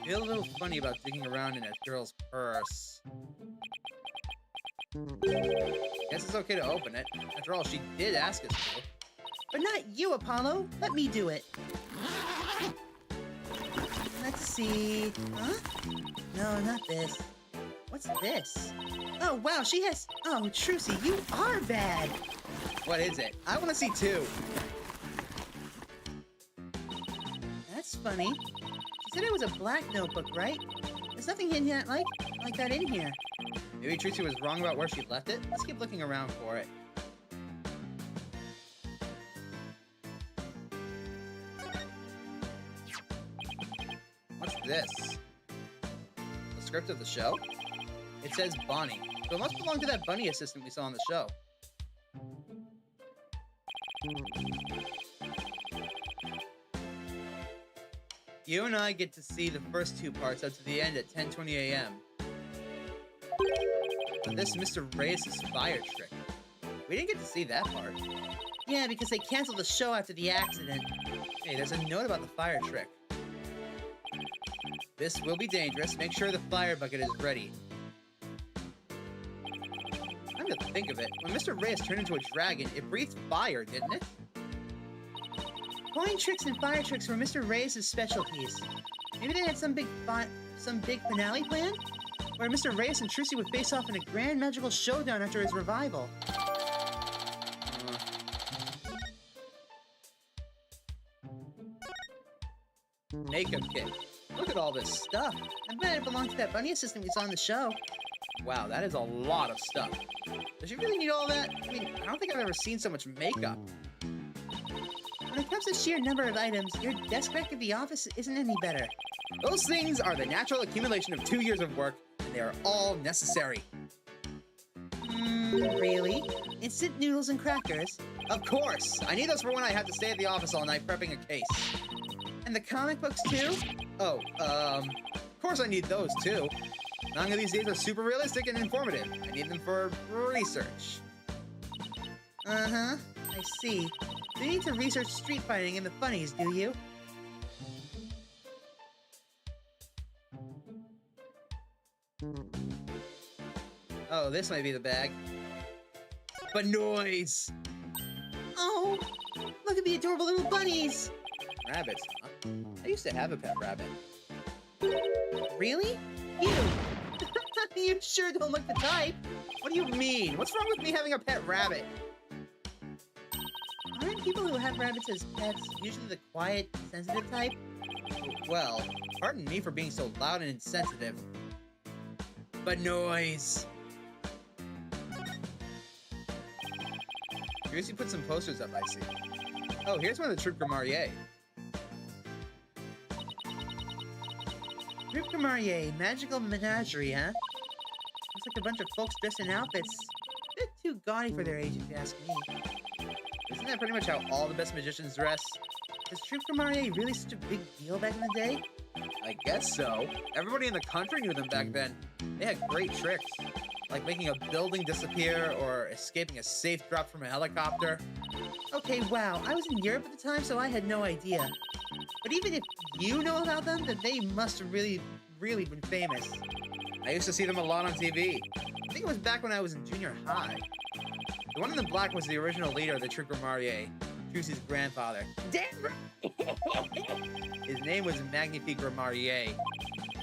Feel a little funny about digging around in that girl's purse. Guess it's okay to open it. After all, she did ask us to. But not you, Apollo. Let me do it. Let's see. Huh? No, not this. What's this? Oh, wow, she has... Oh, Trucy, you are bad. What is it? I want to see too. That's funny. She said it was a black notebook, right? There's nothing in here like that in here. Maybe Trucy was wrong about where she left it. Let's keep looking around for it. What's this? The script of the show? It says Bonnie, so it must belong to that bunny assistant we saw on the show. You and I get to see the first two parts up to the end at 10:20 a.m. But this Mr. Reyes' fire trick. We didn't get to see that part. Yeah, because they canceled the show after the accident. Hey, there's a note about the fire trick. This will be dangerous. Make sure the fire bucket is ready. Come to think of it, when Mr. Reyes turned into a dragon, it breathed fire, didn't it? Coin tricks and fire tricks were Mr. Reyes' specialties. Maybe they had some big finale plan? Where Mr. Reyes and Trucy would face off in a grand magical showdown after his revival. Makeup kit. Look at all this stuff. I bet it belonged to that bunny assistant we saw on the show. Wow, that is a lot of stuff. Does she really need all that? I mean, I don't think I've ever seen so much makeup. When it comes to sheer number of items, your desk rack at the office isn't any better. Those things are the natural accumulation of 2 years of work, and they are all necessary. Really? Instant noodles and crackers? Of course! I need those for when I have to stay at the office all night prepping a case. And the comic books too? Oh, of course I need those too. Manga these days are super realistic and informative. I need them for research. Uh-huh. I I see. You need to research street fighting in the funnies, do you? Oh, this might be the bag. But noise! Oh, look at the adorable little bunnies! Rabbits, huh? I used to have a pet rabbit. Really? You? You sure don't look the type. What do you mean? What's wrong with me having a pet rabbit? Aren't people who have rabbits as pets usually the quiet, sensitive type? Well, pardon me for being so loud and insensitive. But noise! Trucy put some posters up, I see. Oh, here's one of the Troupe Gramarye. Troupe Gramarye, magical menagerie, huh? Looks like a bunch of folks dressed in outfits. A bit too gaudy for their age, if you ask me. Isn't that pretty much how all the best magicians dress? Was Troupe Gramarye really such a big deal back in the day? I guess so. Everybody in the country knew them back then. They had great tricks, like making a building disappear or escaping a safe drop from a helicopter. Okay, wow, I was in Europe at the time, so I had no idea. But even if you know about them, then they must have really been famous. I used to see them a lot on TV. I think it was back when I was in junior high. The one in the black was the original leader of the Troupe Gramarye, Trucy's grandfather. Damn right! His name was Magnifique Gramarye.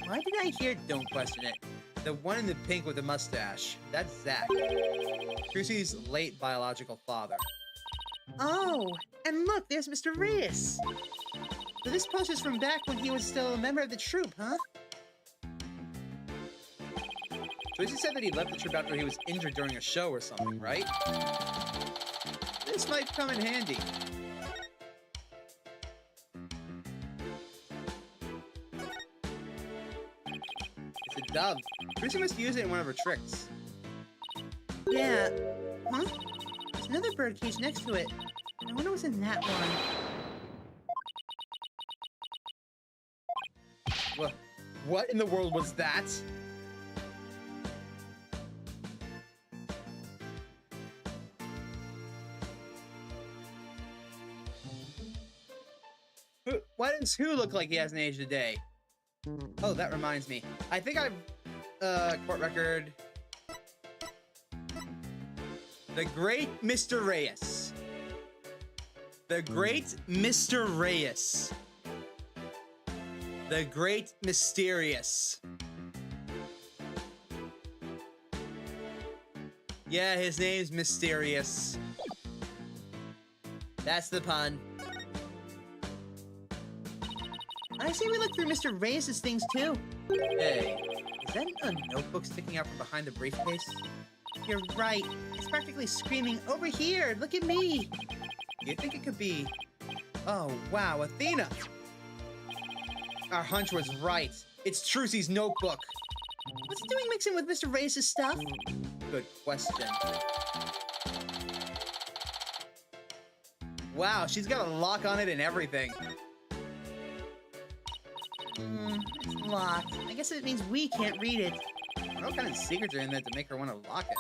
Why did I hear... Don't question it. The one in the pink with the mustache, that's Zach. Trucy's late biological father. Oh, and look, there's Mr. Reyes. So this poster's from back when he was still a member of the troupe, huh? Trucy said that he left the troupe after he was injured during a show or something, right? This might come in handy. It's a dove. Trucy must use it in one of her tricks. Yeah. Huh? There's another bird cage next to it. I wonder what's in that one. What in the world was that? Why does who look like he hasn't aged a day? Oh, that reminds me. I think I've, court record. The great Mr. Reyes. The great Mr. Reyes. The great mysterious. Yeah, his name's Mysterious. That's the pun. I see we look through Mr. Reyes' things too. Hey, is that a notebook sticking out from behind the briefcase? You're right. It's practically screaming, over here, look at me. Do you think it could be... Oh, wow, Athena! Our hunch was right. It's Trucy's notebook. What's it doing mixing with Mr. Reyes' stuff? Good question. Wow, she's got a lock on it and everything. It's locked. I guess it means we can't read it. What kind of secrets are in there to make her want to lock it?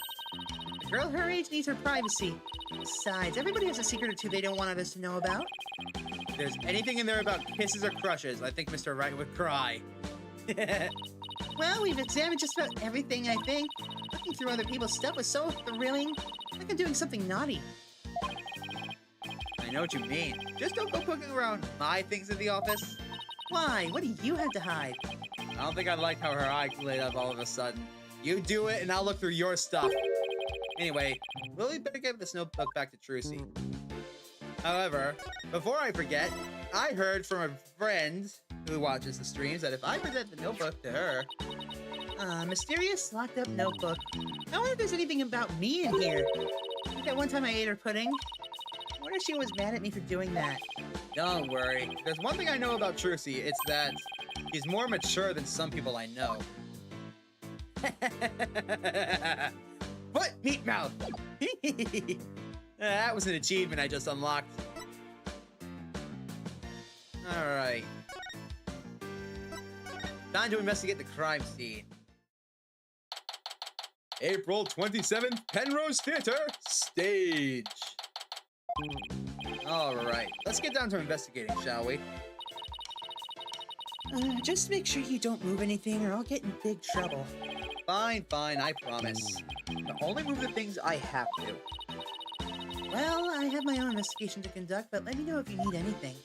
A girl her age needs her privacy. Besides, everybody has a secret or two they don't want others to know about. If there's anything in there about kisses or crushes, I think Mr. Wright would cry. Well, we've examined just about everything, I think. Looking through other people's stuff was so thrilling. Like I'm doing something naughty. I know what you mean. Just don't go poking around my things in the office. Why? What do you have to hide? I don't think I like how her eye lit up all of a sudden. You do it, and I'll look through your stuff. Anyway, Lily better give this notebook back to Trucy. However, before I forget, I heard from a friend who watches the streams that if I present the notebook to her... Mysterious locked up notebook. I wonder if there's anything about me in here. Like that one time I ate her pudding. I wonder if she was mad at me for doing that. Don't worry. There's one thing I know about Trucy. It's that he's more mature than some people I know. Foot meat mouth! That was an achievement I just unlocked. Alright. Time to investigate the crime scene. April 27th, Penrose Theater, stage. Alright, let's get down to investigating, shall we? Just make sure you don't move anything or I'll get in big trouble. Fine, I promise. I'll only move the things I have to. Well, I have my own investigation to conduct, but let me know if you need anything.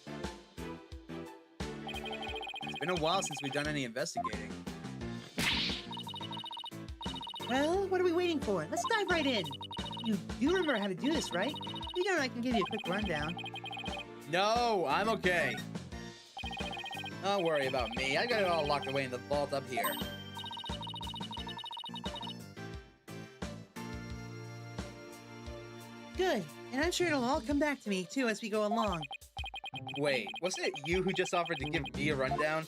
It's been a while since we've done any investigating. Well, what are we waiting for? Let's dive right in. You do remember how to do this, right? You know I can give you a quick rundown. No, I'm okay. Don't worry about me. I got it all locked away in the vault up here. Good, and I'm sure it'll all come back to me, too, as we go along. Wait, wasn't it you who just offered to give me a rundown?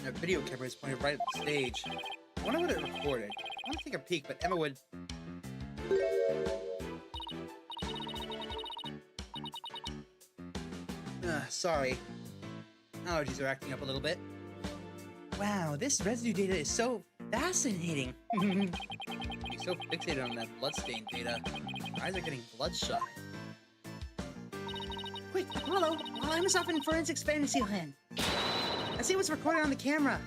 A video camera is pointed right at the stage. I wonder what it recorded. I want to take a peek, but Emma would... Sorry. Allergies are acting up a little bit. Wow, this residue data is so fascinating. You're so fixated on that bloodstain data. Your eyes are getting bloodshot. Quick, Apollo, while I'm off in forensics fantasy land. Let's see what's recorded on the camera.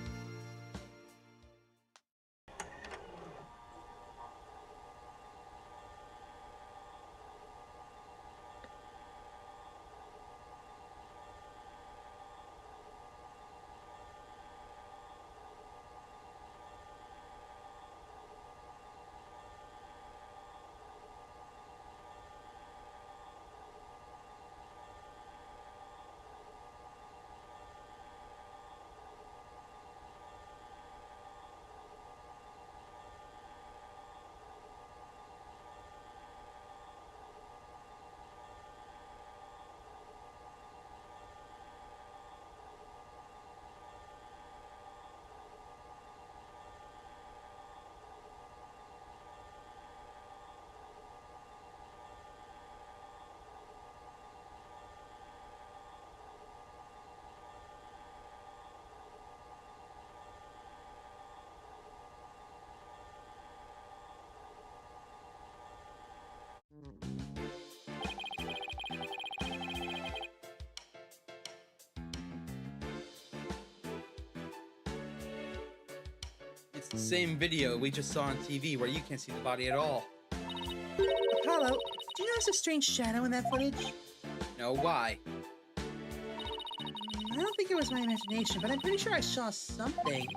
It's the same video we just saw on TV where you can't see the body at all. Apollo, do you notice a strange shadow in that footage? No, why? I don't think it was my imagination, but I'm pretty sure I saw something.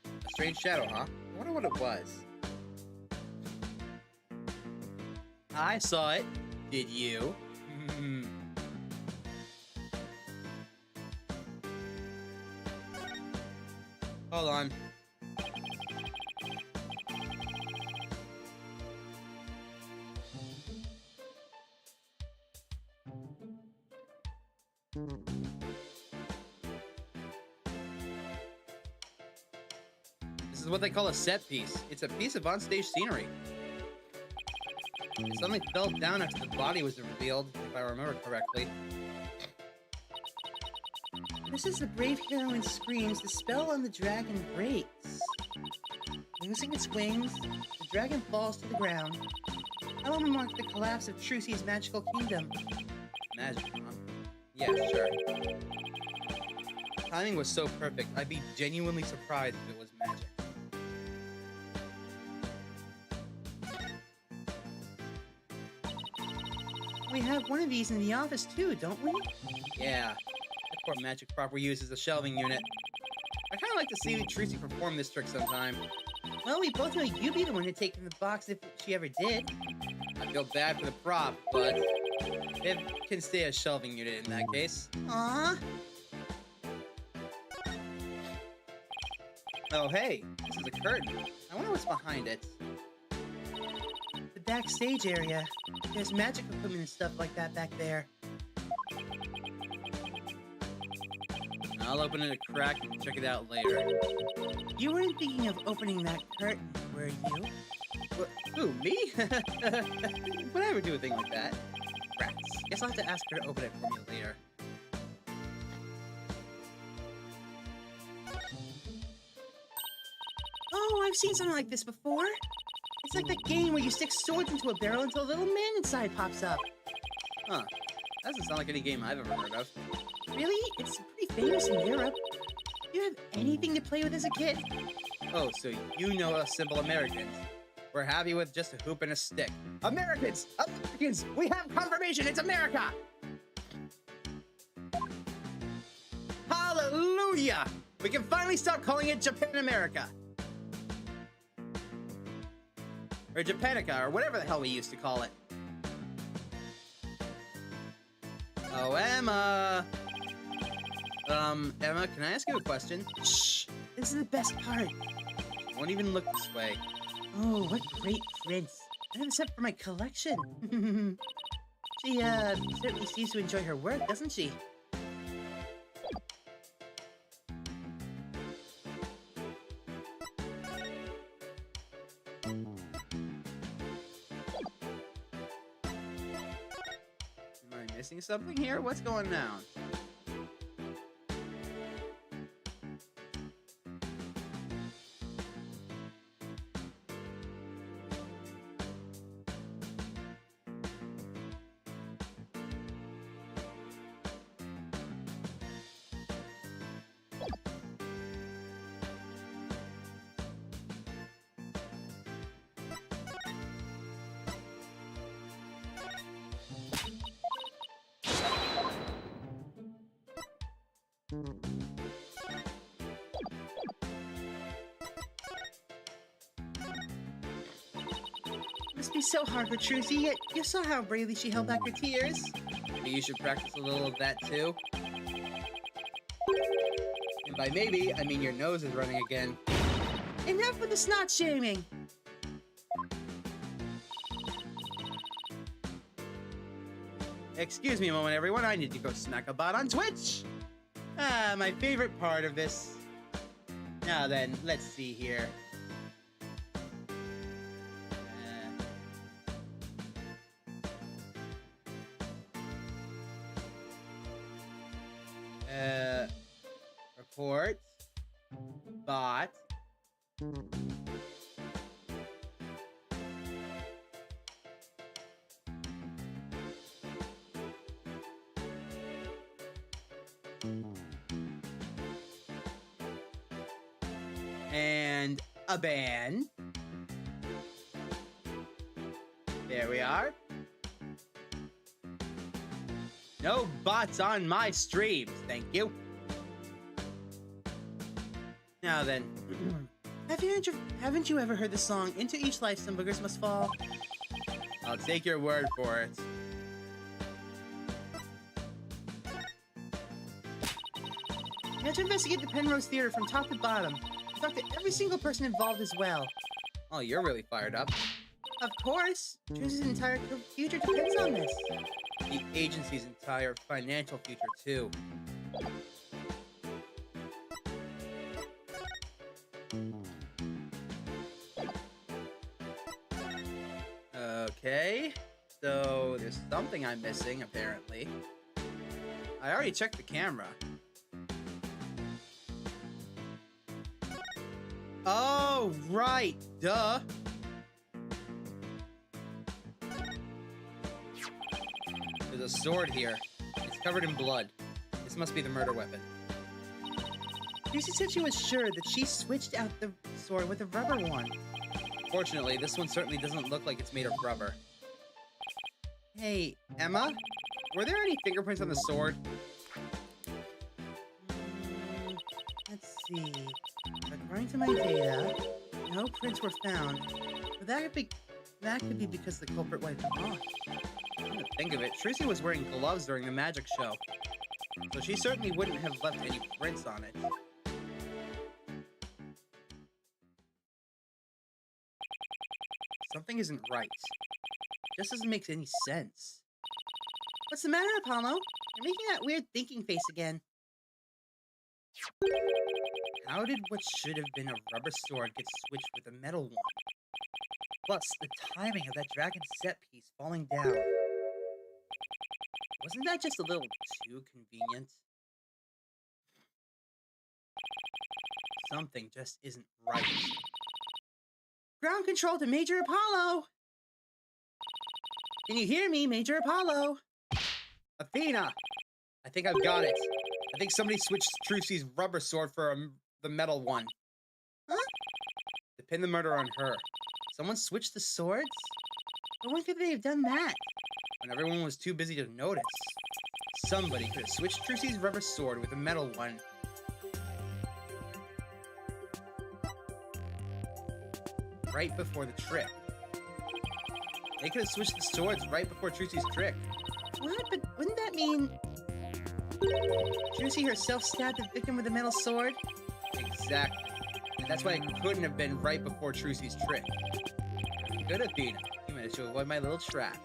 A strange shadow, huh? I wonder what it was. I saw it. Did you? Hold on. This is what they call a set piece. It's a piece of onstage scenery. It suddenly fell down after the body was revealed, if I remember correctly. This is the brave heroine screams, the spell on the dragon breaks. Losing its wings, the dragon falls to the ground. That will mark the collapse of Trucy's magical kingdom. Magic, huh? Yeah, sure. Timing was so perfect, I'd be genuinely surprised if it was magic. We have one of these in the office too, don't we? Yeah. That poor magic prop we use as a shelving unit. I'd kinda like to see Trucy perform this trick sometime. Well, we both know you'd be the one to take in the box if she ever did. I feel bad for the prop, but it can stay a shelving unit in that case. Aww. Oh, hey, this is a curtain. I wonder what's behind it. The backstage area. There's magic equipment and stuff like that back there. I'll open it a crack and check it out later. You weren't thinking of opening that curtain, were you? What? Who, me? Would I ever do a thing like that? Rats. Guess I'll have to ask her to open it for me later. I've seen something like this before. It's like that game where you stick swords into a barrel until a little man inside pops up. Huh. That doesn't sound like any game I've ever heard of. Really? It's pretty famous in Europe. Do you have anything to play with as a kid? Oh, so you know us simple Americans. We're happy with just a hoop and a stick. Americans! Americans! We have confirmation! It's America! Hallelujah! We can finally stop calling it Japan America. Or Japanica, or whatever the hell we used to call it. Oh, Emma! Emma, can I ask you a question? Shh! This is the best part. Won't even look this way. Oh, what great prints. I have a set for my collection. She, certainly seems to enjoy her work, doesn't she? Am I missing something here? What's going on? Must be so hard for Trucy, yet you saw how bravely she held back her tears. Maybe you should practice a little of that too. And by maybe, I mean your nose is running again. Enough with the snot shaming! Excuse me a moment, everyone. I need to go smack a bot on Twitch. Ah, my favorite part of this. Now then, let's see here. Report. Bot. And a ban. There we are. No bots on my streams, thank you. Now then. Haven't you ever heard the song "Into Each Life Some Boogers Must Fall"? I'll take your word for it. You have to investigate the Penrose Theater from top to bottom. Talk to every single person involved as well. Oh, you're really fired up. Of course. Trucy's entire future depends on this. The agency's entire financial future, too. Okay. So, there's something I'm missing, apparently. I already checked the camera. Oh, right. Duh. There's a sword here. It's covered in blood. This must be the murder weapon. Trucy said she was sure that she switched out the sword with a rubber one. Fortunately, this one certainly doesn't look like it's made of rubber. Hey, Emma? Were there any fingerprints on the sword? Let's see. According to my data, no prints were found. But that could be because the culprit wiped them off. Come to think of it, Trucy was wearing gloves during the magic show. So she certainly wouldn't have left any prints on it. Something isn't right. Just doesn't make any sense. What's the matter, Apollo? You're making that weird thinking face again. How did what should have been a rubber sword get switched with a metal one? Plus, the timing of that dragon set piece falling down. Wasn't that just a little too convenient? Something just isn't right. Ground control to Major Apollo! Can you hear me, Major Apollo? Athena! I think I've got it. I think somebody switched Trucy's rubber sword for the metal one. Huh? To pin the murder on her. Someone switched the swords? But when could they have done that? When everyone was too busy to notice. Somebody could have switched Trucy's rubber sword with a metal one. Right before the trick. They could have switched the swords right before Trucy's trick. What? But wouldn't that mean... Trucy herself stabbed the victim with a metal sword? Exactly. And that's why it couldn't have been right before Trucy's trick. Good, Athena. You managed to avoid my little trap.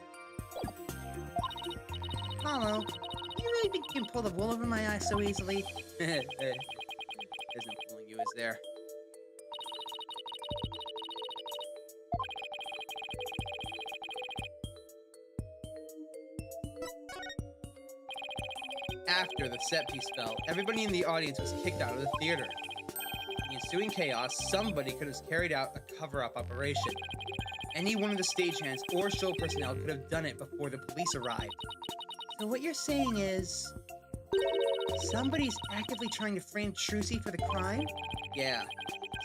Apollo, do you really think you can pull the wool over my eyes so easily? There's no fooling you, is there? After the set piece fell, everybody in the audience was kicked out of the theater. In the ensuing chaos, somebody could have carried out a cover-up operation. Any one of the stagehands or show personnel could have done it before the police arrived. So what you're saying is... somebody's actively trying to frame Trucy for the crime? Yeah,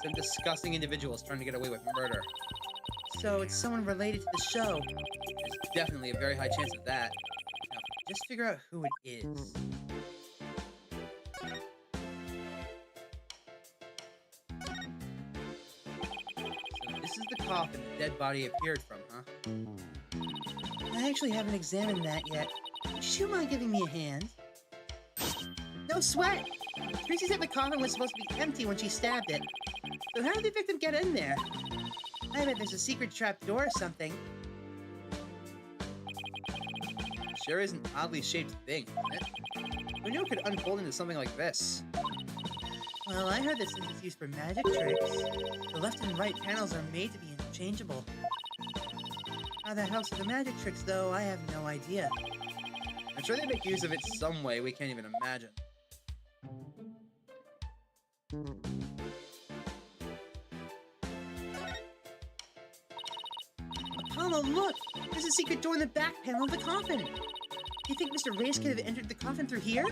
some disgusting individuals trying to get away with murder. So it's someone related to the show. There's definitely a very high chance of that. Now, just figure out who it is. So this is the coffin the dead body appeared from, huh? I actually haven't examined that yet. Would you mind giving me a hand? No sweat! Trucy's at the coffin was supposed to be empty when she stabbed it. So how did the victim get in there? I bet there's a secret trap door or something. Sure is an oddly shaped thing, isn't it? Who knew it could unfold into something like this? Well, I heard this is used for magic tricks. The left and right panels are made to be interchangeable. How the hell are the magic tricks, though, I have no idea. I'm sure they make use of it some way we can't even imagine. Apollo, look! There's a secret door in the back panel of the coffin! Do you think Mr. Reyes could have entered the coffin through here?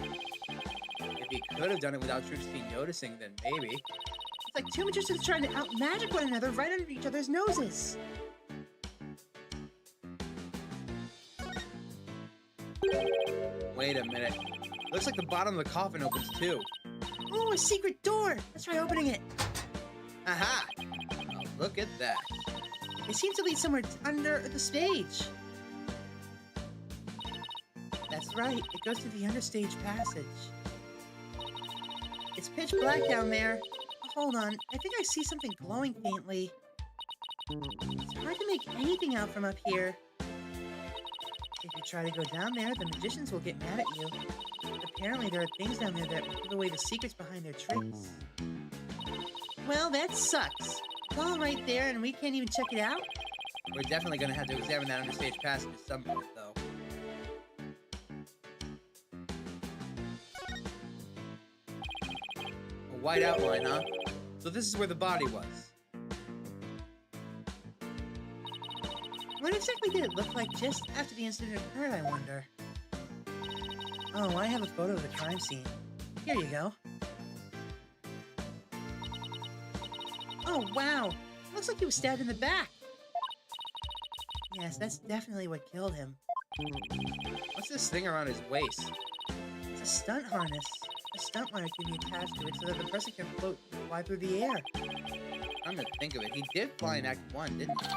If he could have done it without Trucy noticing, then maybe. It's like two magicians trying to out-magic one another right under each other's noses! Wait a minute. Looks like the bottom of the coffin opens too. Oh, a secret door! Let's try opening it! Aha! Oh, look at that. It seems to lead somewhere under the stage. That's right, it goes to the understage passage. It's pitch black down there. Oh, hold on, I think I see something glowing faintly. It's hard to make anything out from up here. If you try to go down there, the magicians will get mad at you. Apparently there are things down there that will give away the secrets behind their tricks. Well, that sucks. It's all right there and we can't even check it out? We're definitely gonna have to examine that understage passage at some point, though. A white outline, huh? So this is where the body was. What exactly did it look like just after the incident occurred, I wonder? Oh, I have a photo of the crime scene. Here you go. Oh, wow! Looks like he was stabbed in the back! Yes, that's definitely what killed him. What's this thing around his waist? It's a stunt harness. A stunt wire can be attached to it so that the person can float and fly through the air. Come to think of it, he did fly in Act 1, didn't he?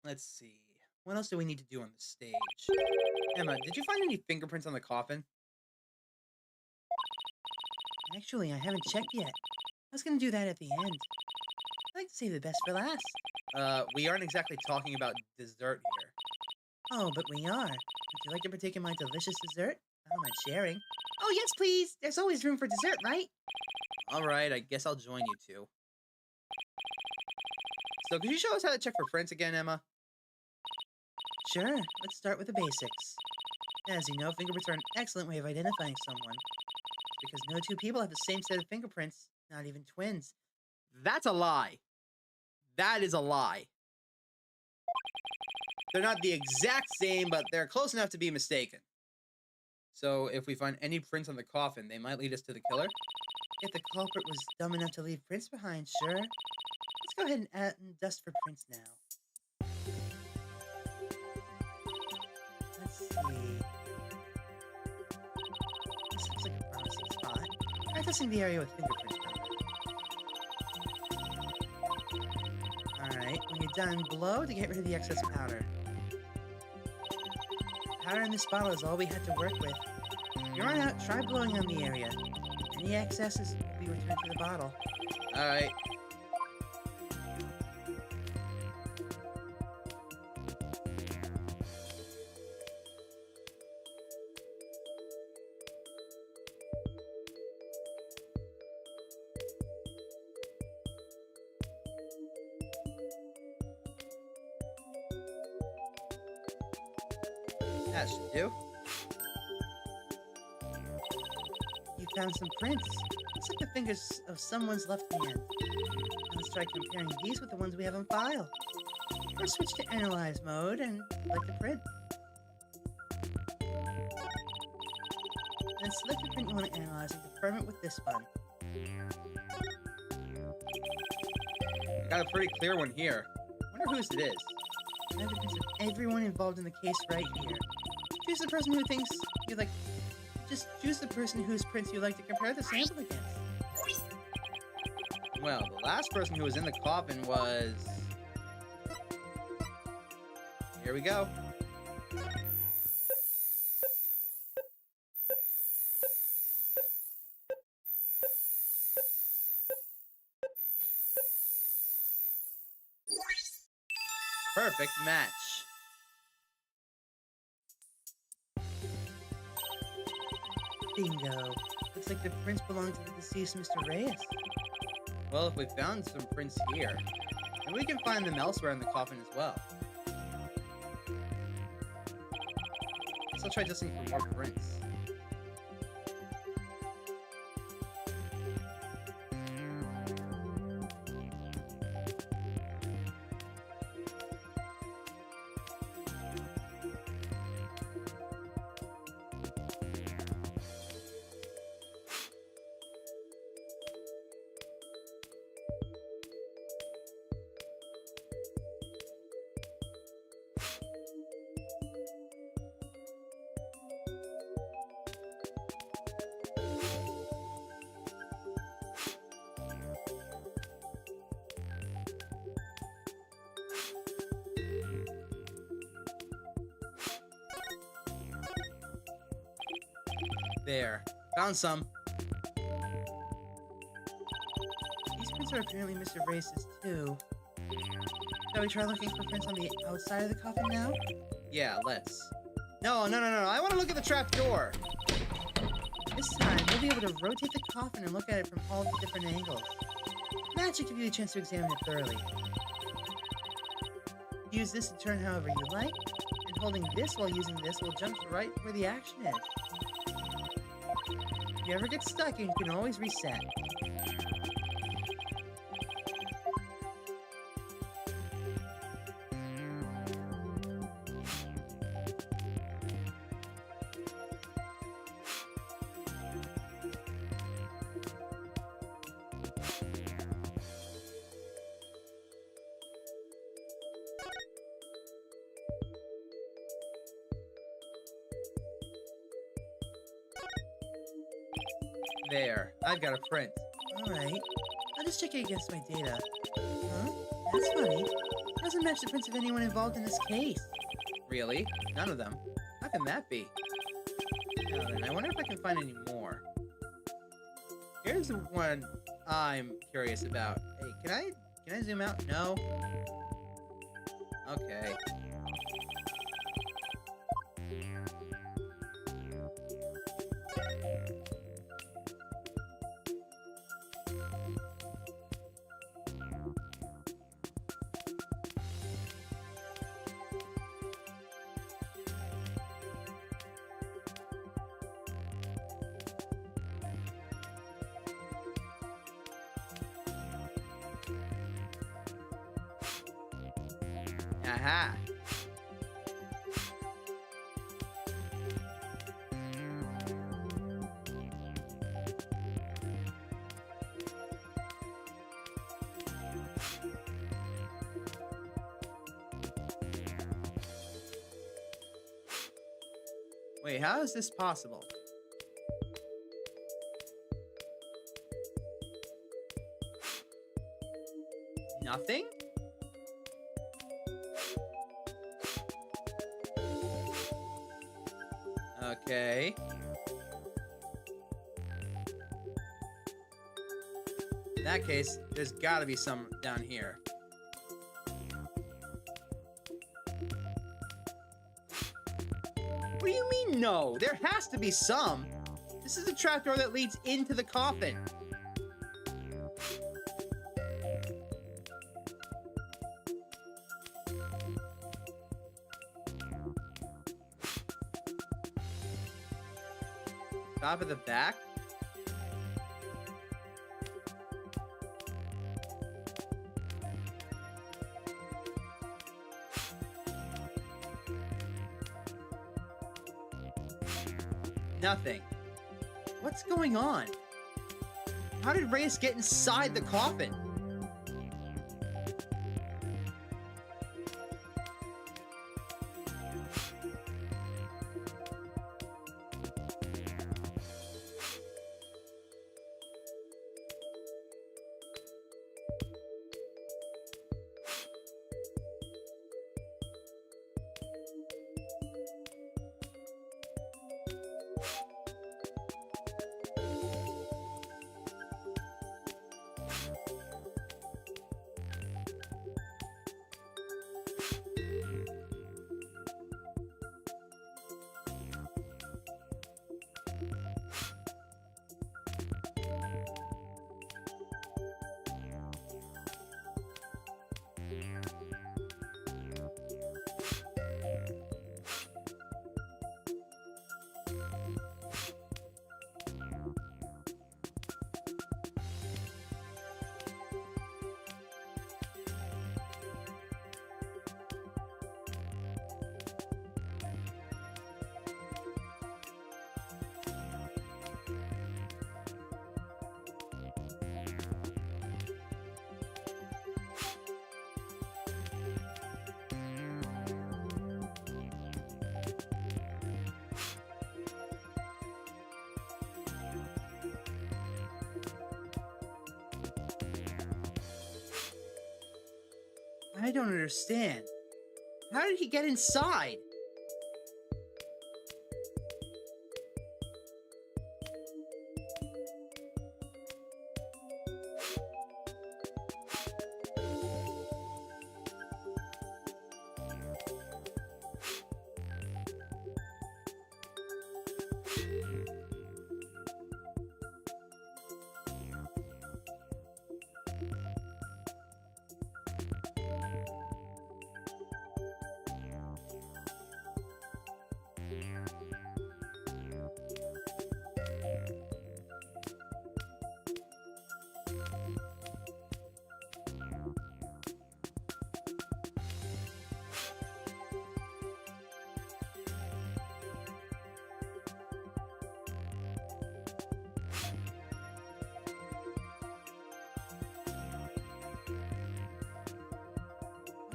Let's see. What else do we need to do on the stage? Emma, did you find any fingerprints on the coffin? Actually, I haven't checked yet. I was gonna do that at the end. I like to save the best for last. We aren't exactly talking about dessert here. Oh, but we are. Would you like to partake in my delicious dessert? I don't mind sharing. Oh, yes, please! There's always room for dessert, right? Alright, I guess I'll join you two. So, could you show us how to check for prints again, Emma? Sure, let's start with the basics. As you know, fingerprints are an excellent way of identifying someone. Because no two people have the same set of fingerprints, not even twins. That's a lie. That is a lie. They're not the exact same, but they're close enough to be mistaken. So if we find any prints on the coffin, they might lead us to the killer? If the culprit was dumb enough to leave prints behind, sure. Let's go ahead and dust for prints now. Let's see. This looks like a promising spot. Try dusting the area with fingerprint powder. Alright, when you're done, blow to get rid of the excess powder. Powder in this bottle is all we had to work with. If you run out, try blowing on the area. Any excesses will be returned to the bottle. Alright. That should do. You found some prints. Looks like the fingers of someone's left hand. Now let's try comparing these with the ones we have on file. Or switch to analyze mode and select the print. Then select the print you want to analyze and confirm it with this button. Got a pretty clear one here. Wonder whose it is. I have the prints of everyone involved in the case right here. Choose the person who thinks you like. Just choose the person whose prints you like to compare the sample against. Well, the last person who was in the coffin was... Here we go. Perfect match. Bingo. Looks like the prints belong to the deceased Mr. Reyes. Well, if we found some prints here, then we can find them elsewhere in the coffin as well. Guess I'll try dusting for more prints. There. Found some. These prints are apparently Mr. Reyes's too. Shall we try looking for prints on the outside of the coffin now? Yeah, let's. No. I want to look at the trap door. This time, we'll be able to rotate the coffin and look at it from all the different angles. Magic give you a chance to examine it thoroughly. Use this to turn however you like, and holding this while using this will jump right where the action is. If you ever get stuck, you can always reset. There. I've got a print. Alright, I'll just check it against my data. Huh? That's funny. It doesn't match the prints of anyone involved in this case. Really? None of them. How can that be? Now then, I wonder if I can find any more. Here's the one I'm curious about. Hey, can I zoom out? No? Okay. Aha. Wait, how is this possible? Nothing? Okay. In that case, there's gotta be some down here. What do you mean, no? There has to be some. This is the trapdoor that leads into the coffin. Top of the back? Nothing. What's going on? How did Reyes get inside the coffin? I don't understand. How did he get inside?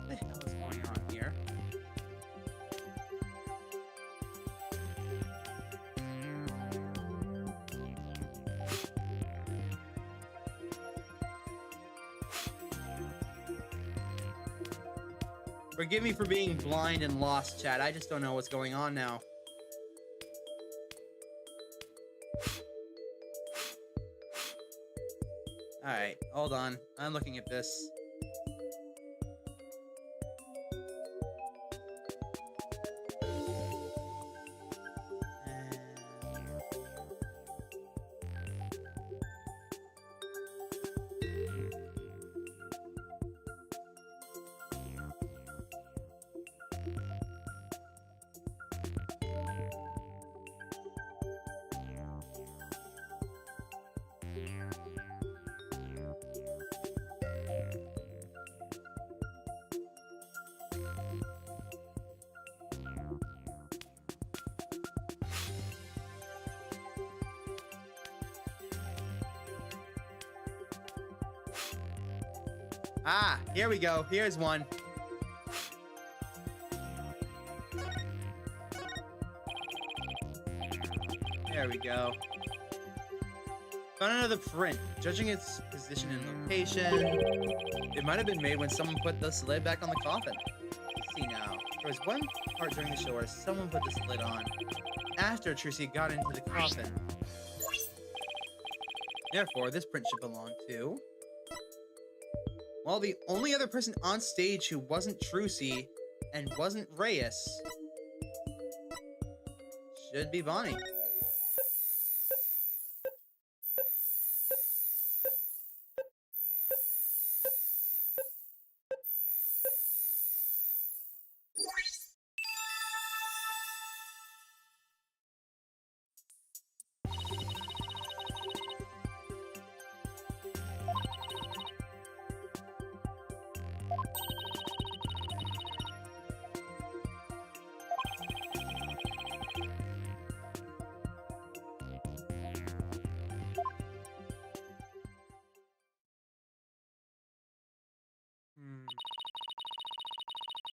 What the hell is going on here? Forgive me for being blind and lost, chat. I just don't know what's going on now. Alright, hold on. I'm looking at this. Ah, here we go. Here's one. There we go. Found another print. Judging its position and location, it might have been made when someone put the lid back on the coffin. Let's see now. There was one part during the show where someone put this lid on after Trucy got into the coffin. Therefore, this print should belong to... Well, the only other person on stage who wasn't Trucy and wasn't Reyes should be Bonnie.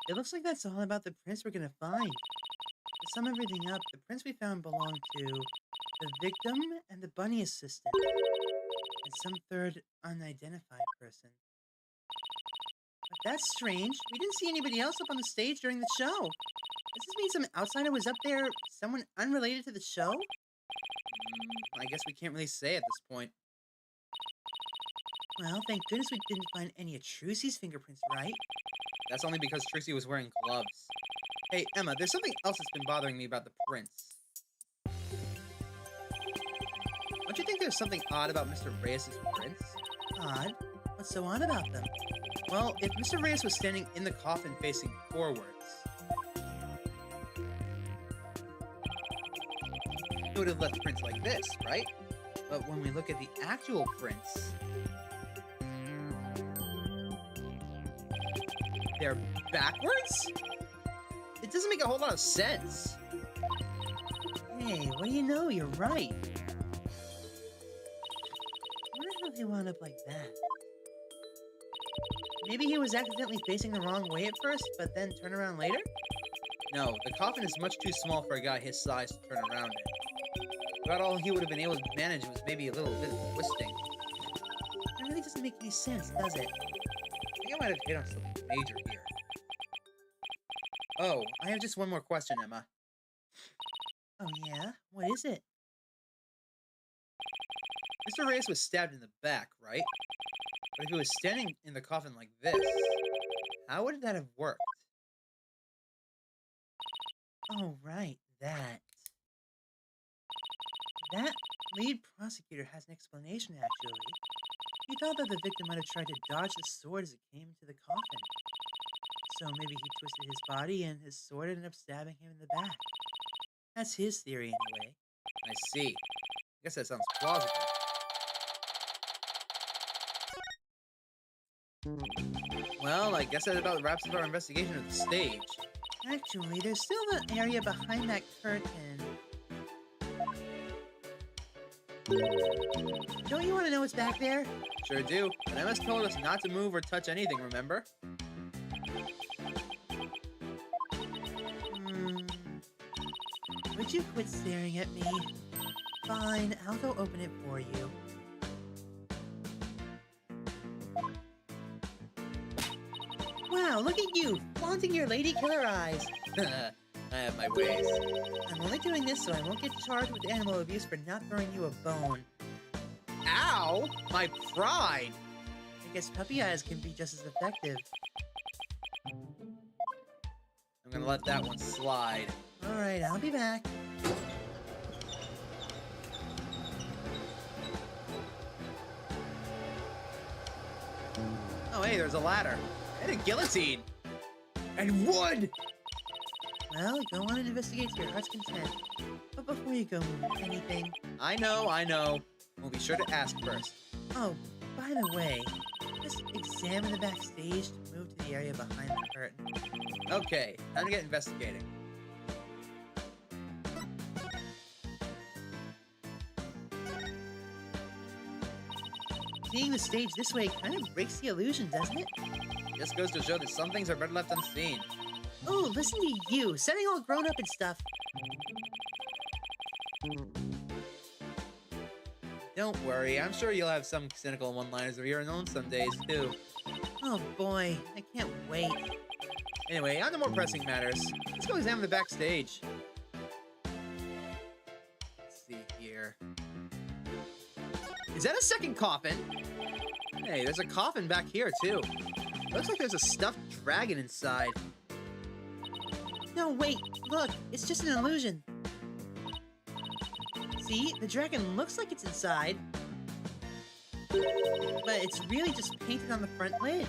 It looks like that's all about the prints we're gonna find. To sum everything up, the prints we found belong to the victim and the bunny assistant, and some third unidentified person. But that's strange. We didn't see anybody else up on the stage during the show. Does this mean some outsider was up there, someone unrelated to the show? I guess we can't really say at this point. Well, thank goodness we didn't find any of Trucy's fingerprints, right? That's only because Trucy was wearing gloves. Hey, Emma, there's something else that's been bothering me about the prints. Don't you think there's something odd about Mr. Reyes' prints? Odd? What's so odd about them? Well, if Mr. Reyes was standing in the coffin facing forwards, it would have left prints like this, right? But when we look at the actual prints, they're backwards? It doesn't make a whole lot of sense. Hey, what do you know? You're right. I wonder how they wound up like that. Maybe he was accidentally facing the wrong way at first, but then turn around later? No, the coffin is much too small for a guy his size to turn around in. About all he would have been able to manage was maybe a little bit of twisting. That really doesn't make any sense, does it? I think I might have hit on something major here. Oh, I have just one more question, Emma. Oh yeah? What is it? Mr. Reyes was stabbed in the back, right? But if he was standing in the coffin like this, how would that have worked? Oh, right, that. That lead prosecutor has an explanation, actually. He thought that the victim might have tried to dodge the sword as it came into the coffin. So maybe he twisted his body and his sword ended up stabbing him in the back. That's his theory, anyway. I see. I guess that sounds plausible. Well, I guess that about wraps up our investigation of the stage. Actually, there's still the area behind that curtain. Don't you want to know what's back there? Sure do. But Emma's told us not to move or touch anything, remember? Would you quit staring at me? Fine, I'll go open it for you. Wow, look at you, flaunting your lady killer eyes. I have my ways. I'm only doing this so I won't get charged with animal abuse for not throwing you a bone. Ow! My pride! I guess puppy eyes can be just as effective. I'm gonna let that one slide. Alright, I'll be back. Oh, hey, there's a ladder. And a guillotine. And wood! Well, go on and investigate to your heart's content. But before you go, anything? I know. We'll be sure to ask first. Oh, by the way, just examine the backstage to move to the area behind the curtain. Okay, time to get investigating. Seeing the stage this way kind of breaks the illusion, doesn't it? Just goes to show that some things are better left unseen. Oh, listen to you, sounding all grown up and stuff. Don't worry, I'm sure you'll have some cynical one-liners of your own some days, too. Oh boy, I can't wait. Anyway, on to more pressing matters. Let's go examine the backstage. Let's see here. Is that a second coffin? Hey, there's a coffin back here, too. Looks like there's a stuffed dragon inside. No, wait, look, it's just an illusion. See, the dragon looks like it's inside, but it's really just painted on the front lid.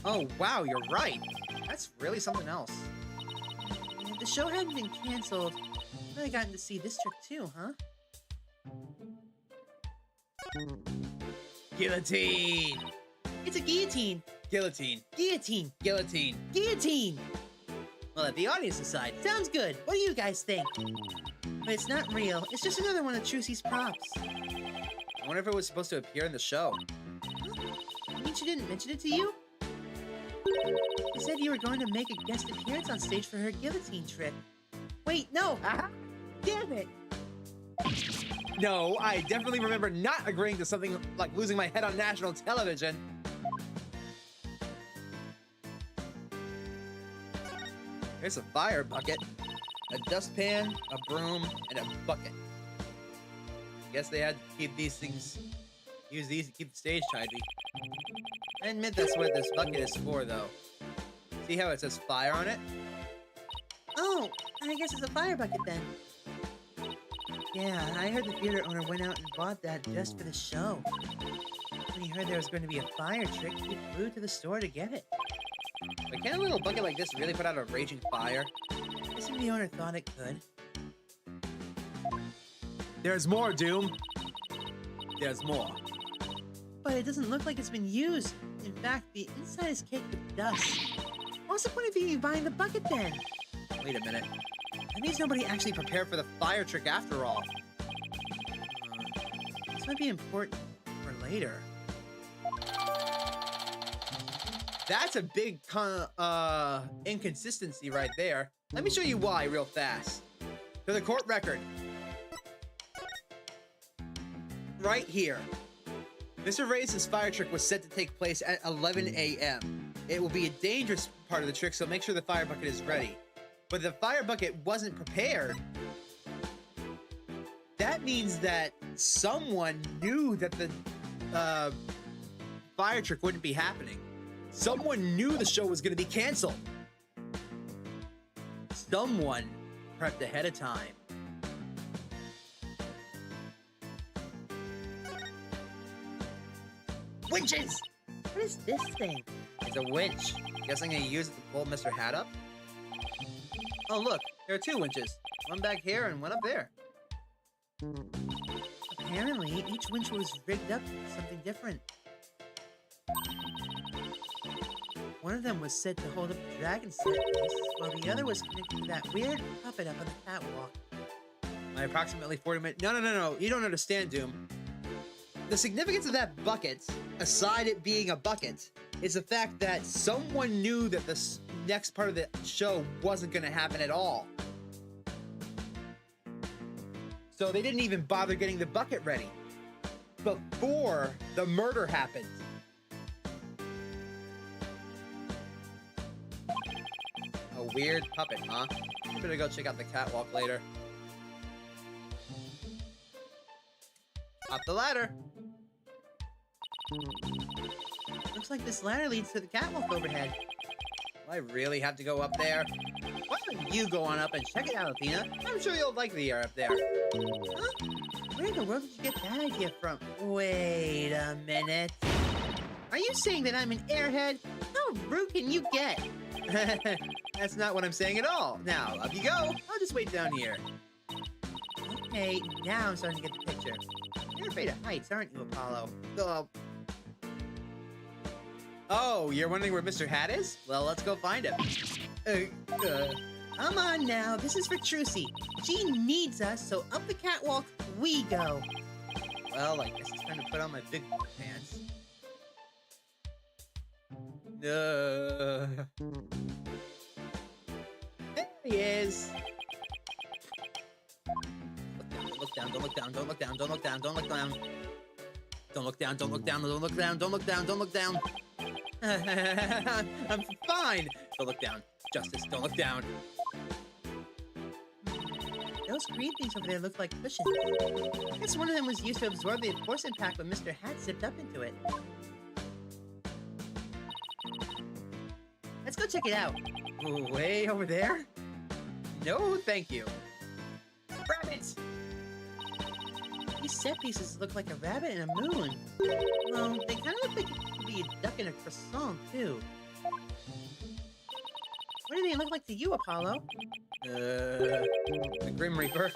Oh, wow, you're right. That's really something else. If the show hadn't been canceled, I'd really gotten to see this trick too, huh? Guillotine! It's a guillotine! Guillotine. Guillotine! Guillotine. Guillotine! Well, let the audience decide. Sounds good. What do you guys think? But it's not real. It's just another one of Trucy's props. I wonder if it was supposed to appear in the show. I mean, she didn't mention it to you? You said you were going to make a guest appearance on stage for her guillotine trick. Wait, no! Damn it! No, I definitely remember not agreeing to something like losing my head on national television. Here's a fire bucket, a dustpan, a broom, and a bucket. Guess they had to keep these things, use these to keep the stage tidy. I admit that's what this bucket is for, though. See how it says fire on it? Oh, I guess it's a fire bucket then. Yeah, I heard the theater owner went out and bought that just for the show. When he heard there was going to be a fire trick, he flew to the store to get it. But can a little bucket like this really put out a raging fire? I guess the owner thought it could. There's more, Doom. There's more. But it doesn't look like it's been used. In fact, the inside is caked with dust. What's the point of you buying the bucket then? Wait a minute. That means nobody actually prepared for the fire trick after all. This might be important for later. That's a big inconsistency right there. Let me show you why real fast. For the court record. Right here. Mr. Reyes' fire trick was set to take place at 11 a.m. It will be a dangerous part of the trick, so make sure the fire bucket is ready. But the fire bucket wasn't prepared. That means that someone knew that the fire trick wouldn't be happening. Someone knew the show was going to be canceled. Someone prepped ahead of time. Winches! What is this thing? It's a winch. Guessing they used it to pull Mr. Hat up? Oh look, there are two winches. One back here and one up there. Apparently, each winch was rigged up for something different. One of them was said to hold up the dragon staircase, while the other was connected to that weird puppet up on the catwalk. My approximately 40 minutes. No. You don't understand, Doom. The significance of that bucket, aside it being a bucket, is the fact that someone knew that this next part of the show wasn't going to happen at all. So they didn't even bother getting the bucket ready before the murder happened. A weird puppet, huh? I better go check out the catwalk later. Up the ladder. Looks like this ladder leads to the catwalk overhead. Do I really have to go up there? Why don't you go on up and check it out, Athena? I'm sure you'll like the air up there. Huh? Where in the world did you get that idea from? Wait a minute. Are you saying that I'm an airhead? How rude can you get? That's not what I'm saying at all. Now, up you go. I'll just wait down here. Okay, now I'm starting to get the picture. You're afraid of heights, aren't you, Apollo? Oh, you're wondering where Mr. Hat is? Well, let's go find him. Come on now, this is for Trucy. She needs us, so up the catwalk we go. Well, I guess it's time to put on my big boy pants. No. There he is. Don't look down, don't look down, don't look down, don't look down, don't look down. Don't look down, don't look down, don't look down, don't look down, don't look down. I'm fine. Don't look down. Justice, don't look down. Those green things over there look like cushions. I guess one of them was used to absorb the force impact when Mr. Hat zipped up into it. Let's go check it out. Way over there? No, thank you. Rabbits! These set pieces look like a rabbit and a moon. Well, they kind of look like it could be a duck and a croissant, too. What do they look like to you, Apollo? The Grim Reaper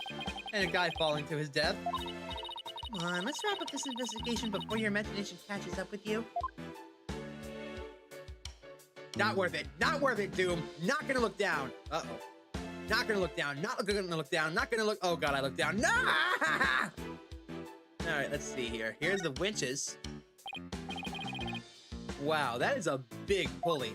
and a guy falling to his death. Come on, let's wrap up this investigation before your imagination catches up with you. Not worth it. Not worth it, Doom. Not gonna look down. Uh-oh. Not gonna look down. Not gonna look down. Not gonna look... Oh, God, I looked down. No! All right, let's see here. Here's the winches. Wow, that is a big pulley.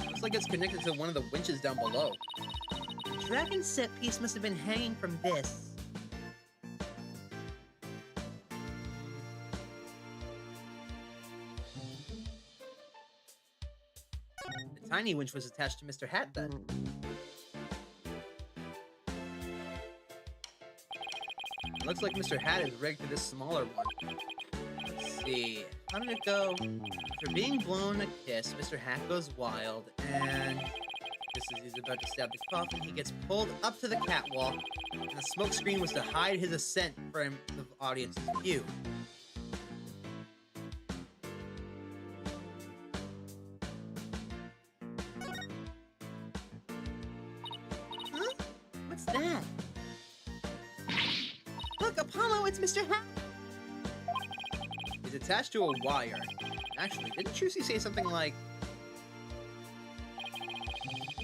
Looks like it's connected to one of the winches down below. The dragon set piece must have been hanging from this. The tiny winch was attached to Mr. Hat then. It looks like Mr. Hat is rigged to this smaller one. Let's see. How did it go? After being blown a kiss, Mr. Hat goes wild, and just as he's about to stab the coffin, he gets pulled up to the catwalk, and the smoke screen was to hide his ascent from the audience's view. Huh? What's that? Look, Apollo, it's Mr. Hat! It's attached to a wire. Actually, didn't Trucy say something like...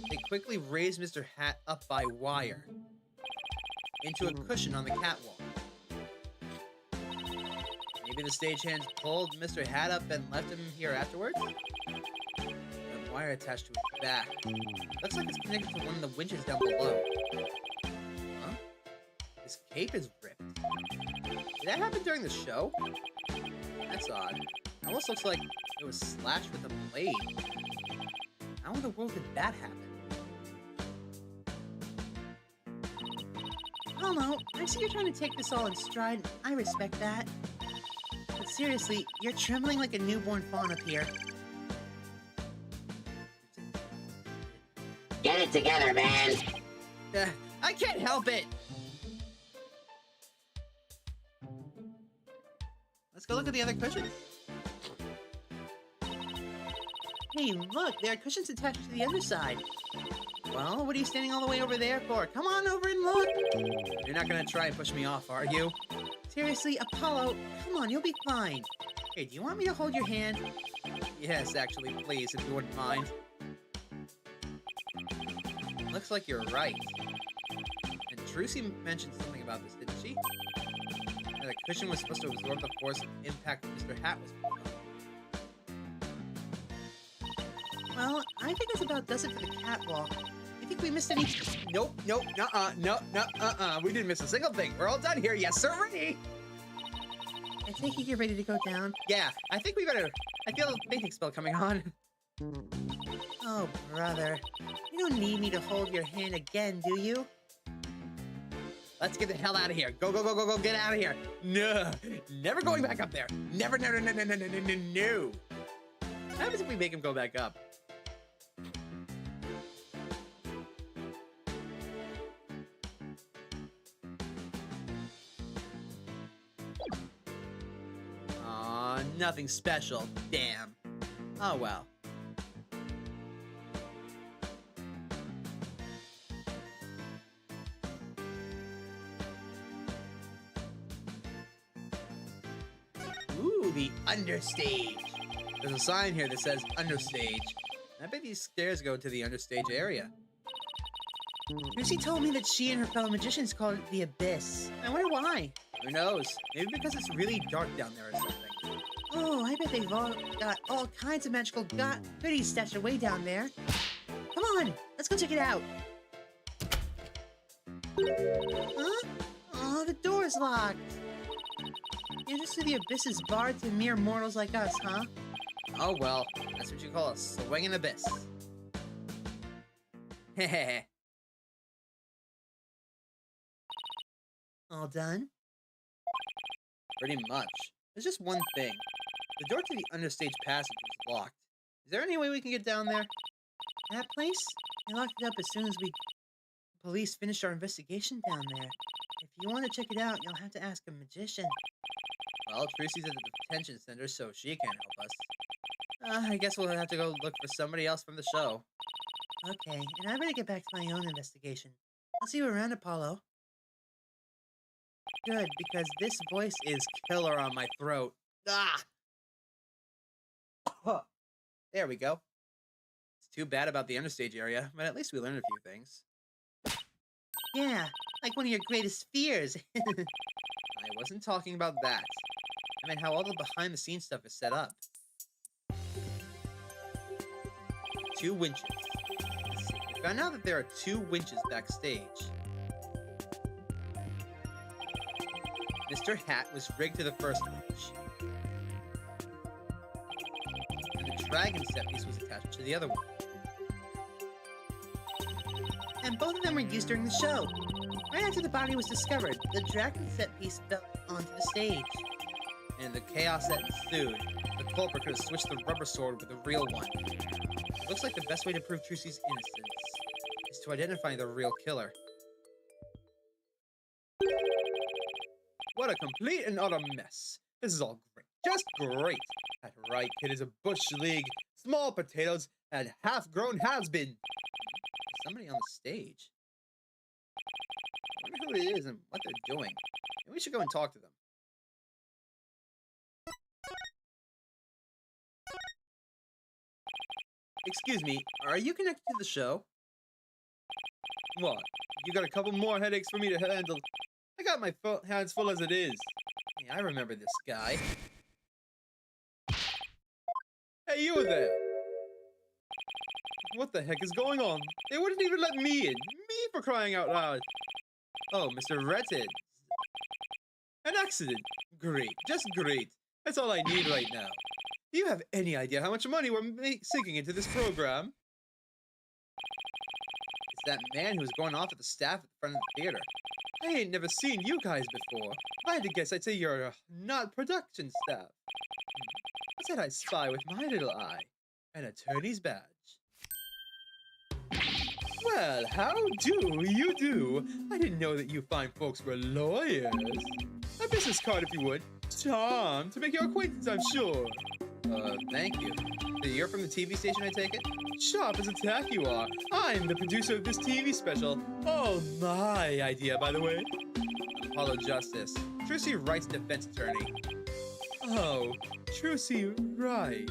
They quickly raised Mr. Hat up by wire into a cushion on the catwalk. Maybe the stagehands pulled Mr. Hat up and left him here afterwards? The wire attached to his back. Looks like it's connected to one of the winches down below. Huh? His cape is ripped. Did that happen during the show? That's odd. It almost looks like it was slashed with a blade. How in the world did that happen? Apollo, I see you're trying to take this all in stride. I respect that. But seriously, you're trembling like a newborn fawn up here. Get it together, man. I can't help it! Let's go look at the other cushions. Hey, look, there are cushions attached to the other side. Well, what are you standing all the way over there for? Come on over and look! You're not gonna try and push me off, are you? Seriously, Apollo, come on, you'll be fine. Hey, do you want me to hold your hand? Yes, actually, please, if you wouldn't mind. Looks like you're right. And Trucy mentioned something about this, didn't she? That the cushion was supposed to absorb the force of impact that Mr. Hat was put on. Well, I think that's about does it for the catwalk. You think we missed any? Nope, we didn't miss a single thing. We're all done here, yes sirree! I take it you're ready to go down. Yeah, I think we better... I feel a fainting spell coming on. Oh, brother. You don't need me to hold your hand again, do you? Let's get the hell out of here. Go, go, go, go, go, get out of here. No, never going back up there. Never, no, no, no, no, no, no, no, no. What happens if we make him go back up? Aw, nothing special. Damn. Oh, well. Ooh, the understage. There's a sign here that says understage. I bet these stairs go to the understage area. Trucy told me that she and her fellow magicians called it the Abyss. I wonder why. Who knows? Maybe because it's really dark down there or something. Oh, I bet they've all got all kinds of magical goodies stashed away down there. Come on, let's go check it out. Huh? Oh, the door's locked. Yeah, just so the Abyss is barred to mere mortals like us, huh? Oh well, that's what you call a swinging abyss. Hehehe. All done? Pretty much. There's just one thing. The door to the understage passage was locked. Is there any way we can get down there? That place? They locked it up as soon as police finished our investigation down there. If you want to check it out, you'll have to ask a magician. Well, Trucy's at the detention center, so she can't help us. I guess we'll have to go look for somebody else from the show. Okay, and I better get back to my own investigation. I'll see you around, Apollo. Good, because this voice is killer on my throat. Ah! There we go. It's too bad about the understage area, but at least we learned a few things. Yeah, like one of your greatest fears. I wasn't talking about that. I meant how all the behind-the-scenes stuff is set up. 2 winches. Let's see. We found out that there are 2 winches backstage. Mr. Hat was rigged to the first winch. And the dragon set piece was attached to the other one. And both of them were used during the show. Right after the body was discovered, the dragon set piece fell onto the stage. And the chaos that ensued, the culprit could have switched the rubber sword with the real one. It looks like the best way to prove Trucy's innocence is to identify the real killer. What a complete and utter mess. This is all great. Just great. That right, kid, is a bush league. Small potatoes and half-grown has-been. Somebody on the stage. I wonder who it is and what they're doing. Maybe we should go and talk to them. Excuse me, are you connected to the show? What? You got a couple more headaches for me to handle? I got my hands full as it is. Yeah, I remember this guy. Hey, you there! What the heck is going on? They wouldn't even let me in. Me for crying out loud. Oh, Mr. Retted. An accident. Great. Just great. That's all I need right now. Do you have any idea how much money we're sinking into this program? It's that man who was going off at the staff at the front of the theater. I ain't never seen you guys before. If I had to guess, I'd say you're not production staff. I said I spy with my little eye. An attorney's badge. Well, how do you do? I didn't know that you fine folks were lawyers. A business card, if you would. Charmed to make your acquaintance, I'm sure. Thank you. So you're from the TV station, I take it? Sharp as a tack you are. I'm the producer of this TV special. Oh, my idea, by the way. Apollo Justice. Trucy Wright's defense attorney. Oh, Trucy Wright.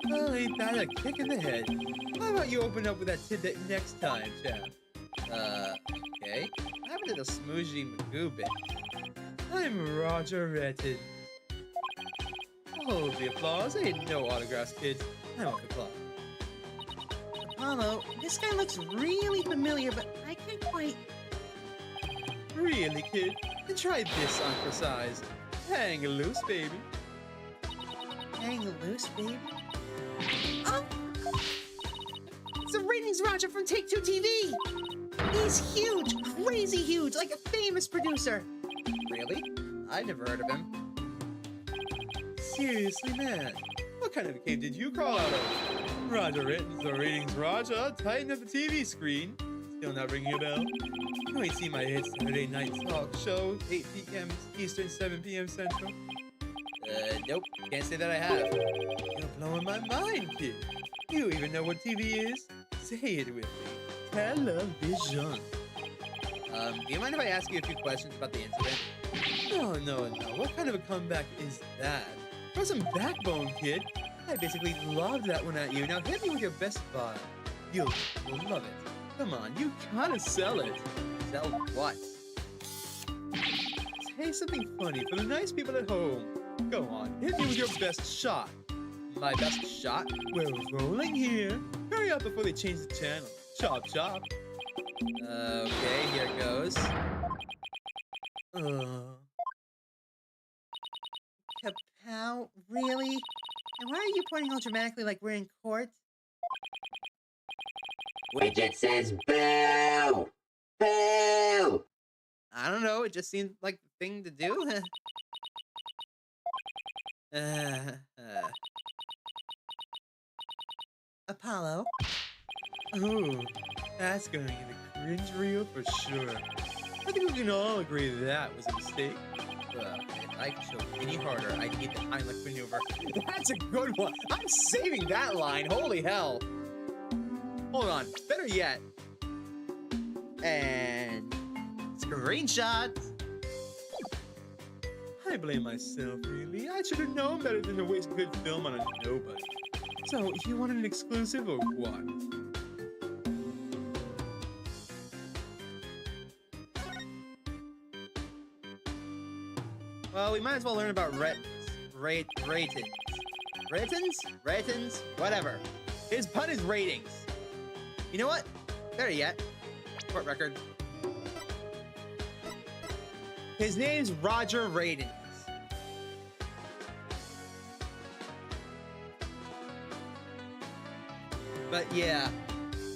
Well, ain't that a kick in the head? How about you open up with that tidbit next time, champ? Okay. What happened to the Smooshy Magoo bit? I'm Roger Retted. Hold the applause. Ain't no autographs, kids. I want the applause. Apollo, this guy looks really familiar, but I can't quite... Really, kid? Then try this on for size. Hang loose, baby. Hang loose, baby? Oh! It's the Ratings Roger from Take-Two TV! He's huge, crazy huge, like a famous producer. Really? I never heard of him. Seriously, man. What kind of a cave did you crawl out of? Roger Ritten's the Ratings Roger. Tighten up the TV screen. Still not ringing a bell? You ain't seen my hit Saturday night talk show, 8 p.m. Eastern, 7 p.m. Central? Nope. Can't say that I have. You're blowing my mind, kid. You even know what TV is? Say it with me. Television. Do you mind if I ask you a few questions about the incident? No. What kind of a comeback is that? Throw some backbone, kid. I basically lobbed that one at you. Now hit me with your best vibe. You'll love it. Come on, you gotta sell it. Sell what? Say something funny for the nice people at home. Go on, hit me with your best shot. My best shot? We're rolling here. Hurry up before they change the channel. Chop, chop. Okay, here goes. Kapow? Really? And why are you pointing all dramatically like we're in court? Widget says boo! Boo! I don't know, it just seemed like the thing to do. Apollo? Ooh, that's going in the cringe reel for sure. I think we can all agree that was a mistake. If I could show any harder, I'd need the Heimlich maneuver. That's a good one. I'm saving that line. Holy hell. Hold on. Better yet. And screenshot. I blame myself, really. I should have known better than to waste good film on a nobody. So, you wanted an exclusive or what? Well, we might as well learn about ratings. Ratings? Whatever. His pun is ratings. You know what? Better yet. Court record. His name's Roger Ratings. But yeah,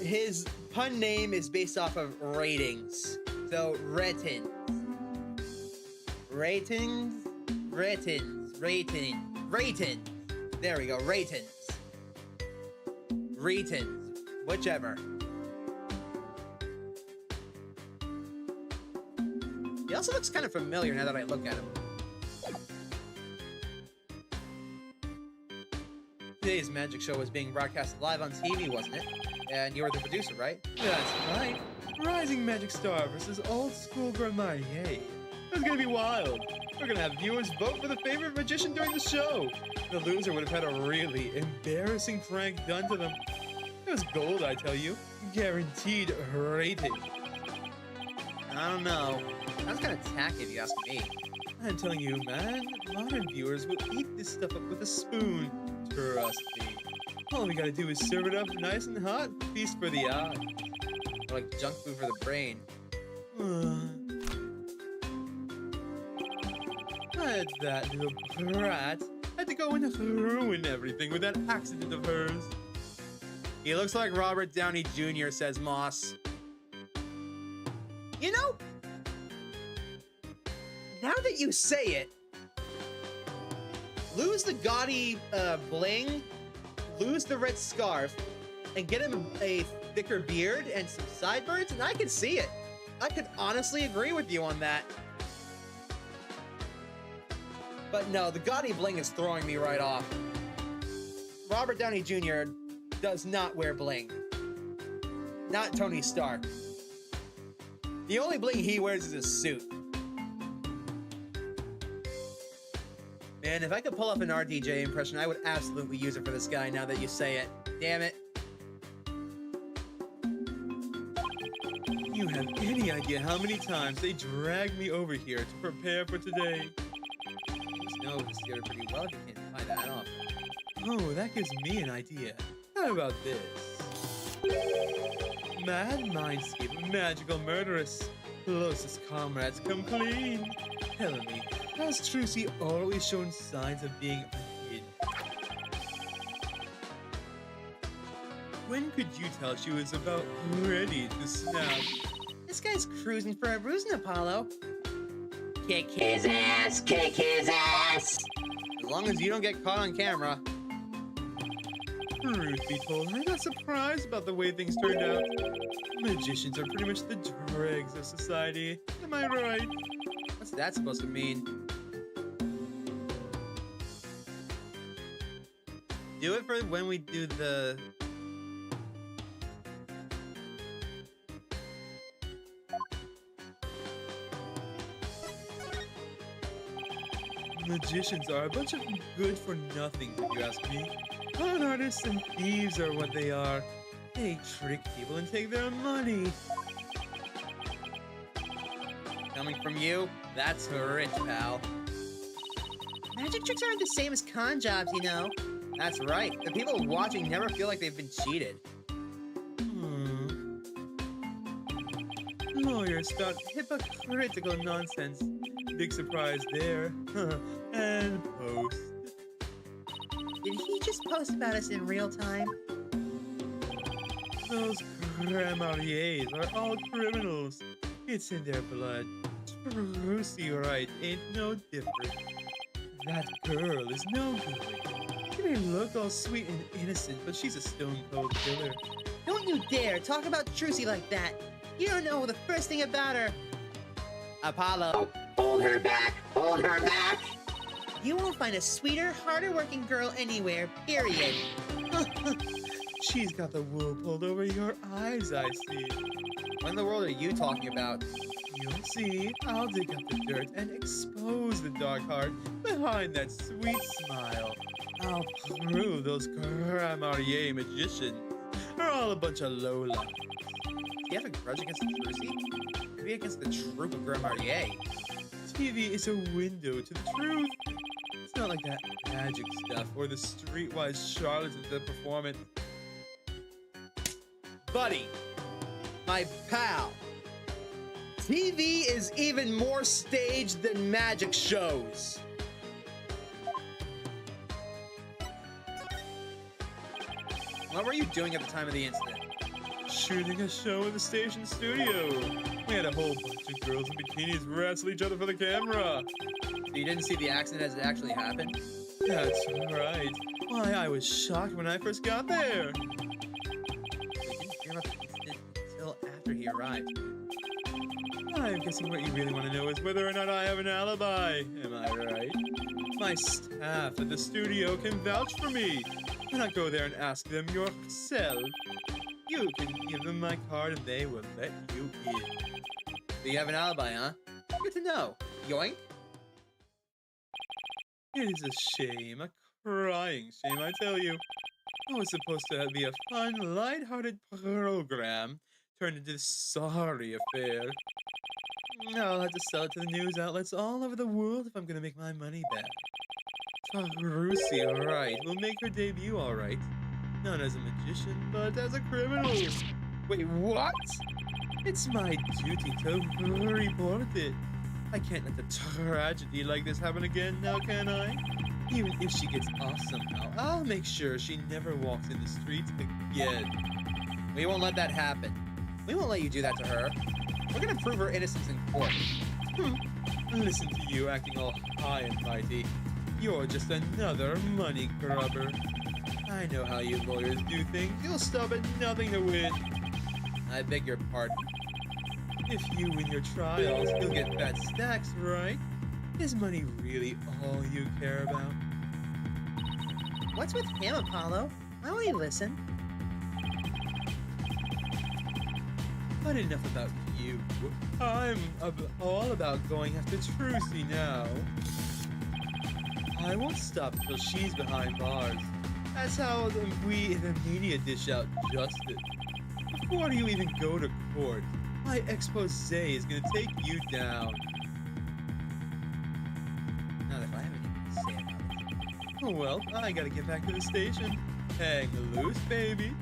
his pun name is based off of ratings. So, ratings. Ratings. There we go, ratings. Ratings. Whichever. He also looks kind of familiar now that I look at him. Today's magic show was being broadcast live on TV, wasn't it? And you were the producer, right? That's right. Rising Magic Star versus Old School Grandmarier. That's gonna be wild. We're gonna have viewers vote for the favorite magician during the show. The loser would have had a really embarrassing prank done to them. It was gold, I tell you. Guaranteed rating. I don't know. That's kind of tacky if you ask me. I'm telling you, man, modern viewers will eat this stuff up with a spoon. Trust me. All we gotta do is serve it up nice and hot. Feast for the eye. Or like junk food for the brain. That little brat had to go and ruin everything with that accident of hers. He looks like Robert Downey Jr., says Moss. You know, now that you say it, lose the gaudy bling, lose the red scarf, and get him a thicker beard and some sideburns, and I can see it. I could honestly agree with you on that. But no, the gaudy bling is throwing me right off. Robert Downey Jr. does not wear bling. Not Tony Stark. The only bling he wears is a suit. Man, if I could pull up an RDJ impression, I would absolutely use it for this guy now that you say it. Damn it. You have any idea how many times they dragged me over here to prepare for today? No, this theater pretty well if you can't find that off. Oh, that gives me an idea. How about this? Mad Mindscape, magical murderess. Closest comrades come clean. Tell me, has Trucy always shown signs of being unhidden? When could you tell she was about ready to snap? This guy's cruising for a bruising, Apollo. Kick his ass! Kick his ass! As long as you don't get caught on camera. Truth be told, I'm not surprised about the way things turned out. Magicians are pretty much the dregs of society. Am I right? What's that supposed to mean? Do it for when we do the... Magicians are a bunch of good-for-nothings, if you ask me. Con artists and thieves are what they are. They trick people and take their money. Coming from you, that's rich, pal. Magic tricks aren't the same as con jobs, you know. That's right. The people watching never feel like they've been cheated. Lawyers talk hypocritical nonsense. Big surprise there. And post. Did he just post about us in real time? Those grammariers are all criminals. It's in their blood. Trucy right ain't no different. That girl is no good. She may look all sweet and innocent, but she's a stone-cold killer. Don't you dare talk about Trucy like that. You don't know the first thing about her. Apollo. Hold her back! Hold her back! You won't find a sweeter, harder working girl anywhere, period. She's got the wool pulled over your eyes, I see. What in the world are you talking about? You'll see. I'll dig up the dirt and expose the dark heart behind that sweet smile. I'll prove those Grammarier magicians are all a bunch of lowlifes. Do you have a grudge against Trucy? Maybe against the troop of Grammarier. TV is a window to the truth. It's not like that magic stuff or the streetwise charlatans that perform it. Buddy, my pal, TV is even more staged than magic shows. What were you doing at the time of the incident? Shooting a show in the station studio. We had a whole bunch of girls in bikinis wrestle each other for the camera. So you didn't see the accident as it actually happened? That's right. Why, I was shocked when I first got there. We didn't hear about the incident until after he arrived. I'm guessing what you really want to know is whether or not I have an alibi. Am I right? My staff at the studio can vouch for me. Why not go there and ask them yourself? You can give them my card and they will let you in. So you have an alibi, huh? Good to know. Yoink. It is a shame, a crying shame, I tell you. I was supposed to be a fun, light-hearted program turned into this sorry affair. I'll have to sell it to the news outlets all over the world if I'm gonna make my money back. Trucy, alright, will make her debut alright. Not as a magician, but as a criminal. Wait, what? It's my duty to report it. I can't let a tragedy like this happen again now, can I? Even if she gets off somehow, I'll make sure she never walks in the streets again. We won't let that happen. We won't let you do that to her. We're gonna prove her innocence in court. Listen to you acting all high and mighty. You're just another money grubber. I know how you lawyers do things. You'll stop at nothing to win. I beg your pardon. If you win your trials, you'll get fat stacks, right? Is money really all you care about? What's with him, Apollo? Why won't he listen? But enough about you. I'm all about going after Trucy now. I won't stop until she's behind bars. That's how we in the media dish out justice. Before you even go to court, my expose is gonna take you down. Not if I have anything to say about it. Oh well, I gotta get back to the station. Hang loose, baby.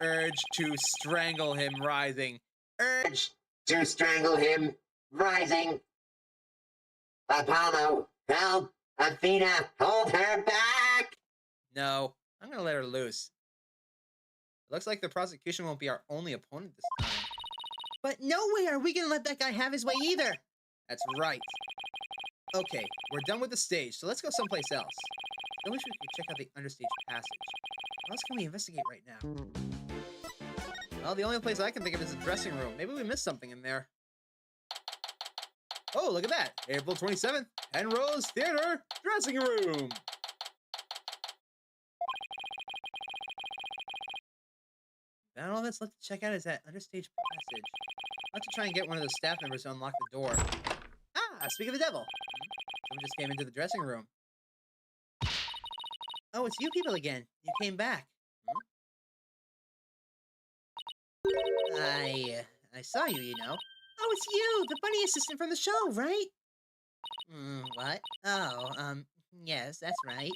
Urge to strangle him rising. Urge to strangle him, rising. Apollo, help! Athena, hold her back! No, I'm gonna let her loose. It looks like the prosecution won't be our only opponent this time. But no way are we gonna let that guy have his way either. That's right. Okay, we're done with the stage, so let's go someplace else. I wish we could check out the understage passage. What else can we investigate right now? Well, the only place I can think of is the dressing room. Maybe we missed something in there. Oh, look at that. April 27th, Penrose Theater dressing room. Now all that's left to check out is that understage passage. I'll have to try and get one of the staff members to unlock the door. Ah, speak of the devil. Someone just came into the dressing room. Oh, it's you people again. You came back. I saw you, you know. Oh, it's you, the bunny assistant from the show, right? What? Oh, yes, that's right.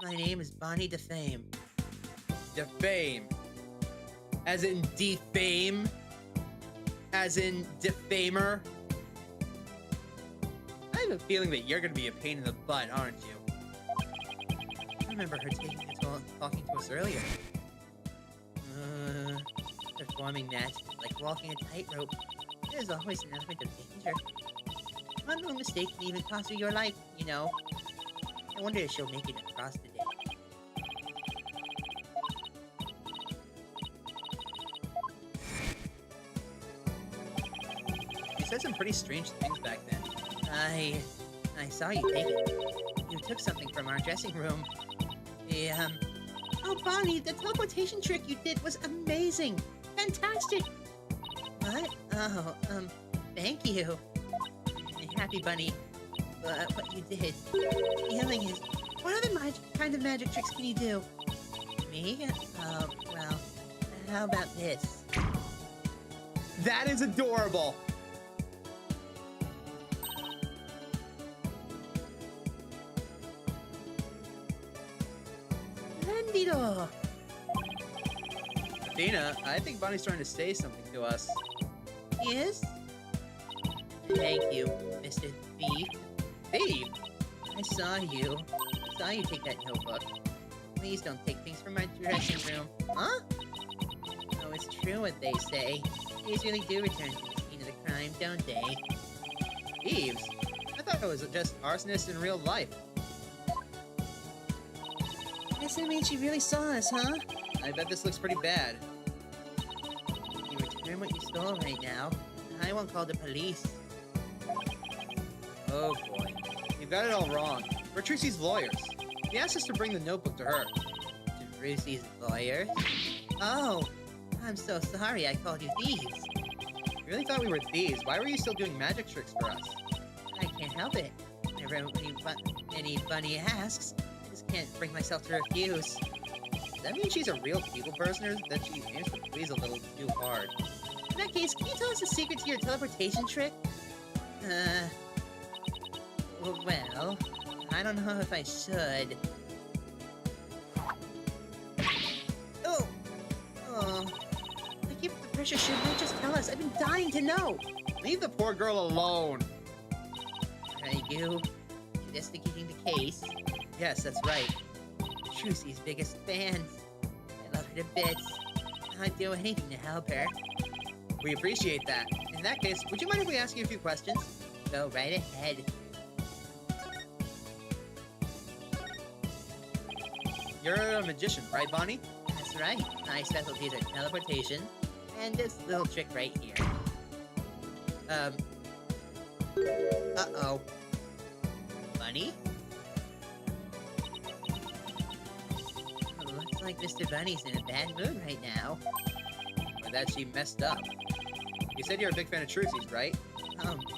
My name is Bonnie DeFame. Defame. As in defame? As in defamer? I have a feeling that you're gonna be a pain in the butt, aren't you? I remember her talking to us earlier. Performing magic, like walking a tightrope. There's always an element of danger. One little mistake can even cost you your life, you know. I wonder if she'll make it across today. You said some pretty strange things back then. I saw you take it. You took something from our dressing room. Oh, Bonnie, the teleportation trick you did was amazing. Fantastic. What? Oh, thank you. Happy Bunny. What you did. Healing is... What other kind of magic tricks can you do? Me? Well, how about this? That is adorable! Rendido. Athena, I think Bonnie's trying to say something to us. Yes? Thank you, Mr. Thief. Thief? I saw you take that notebook. Please don't take things from my dressing room. Huh? Oh, it's true what they say. Thieves really do return to the scene of the crime, don't they? Thieves? I thought it was just arsonists in real life. Guess that means she really saw us, huh? I bet this looks pretty bad. If you return what you stole right now, I won't call the police. Oh boy. You've got it all wrong. We're Trucy's lawyers. He asked us to bring the notebook to her. To Trucy's lawyers? Oh, I'm so sorry I called you thieves. You really thought we were thieves. Why were you still doing magic tricks for us? I can't help it. Whenever anybody asks, I just can't bring myself to refuse. Does that mean she's a real people person or that she aims to please a little too hard? In that case, can you tell us the secret to your teleportation trick? Well, I don't know if I should. Oh. Like if the pressure should might just tell us. I've been dying to know. Leave the poor girl alone. Are you investigating the case? Yes, that's right. Trucy's biggest fans. I love her to bits. I'd do anything to help her. We appreciate that. In that case, would you mind if we ask you a few questions? Go right ahead. You're a magician, right, Bonnie? That's right. My specialties are teleportation and this little trick right here. Uh-oh. Bunny? Looks like Mr. Bunny's in a bad mood right now. Or that she messed up. You said you're a big fan of Trucy's, right?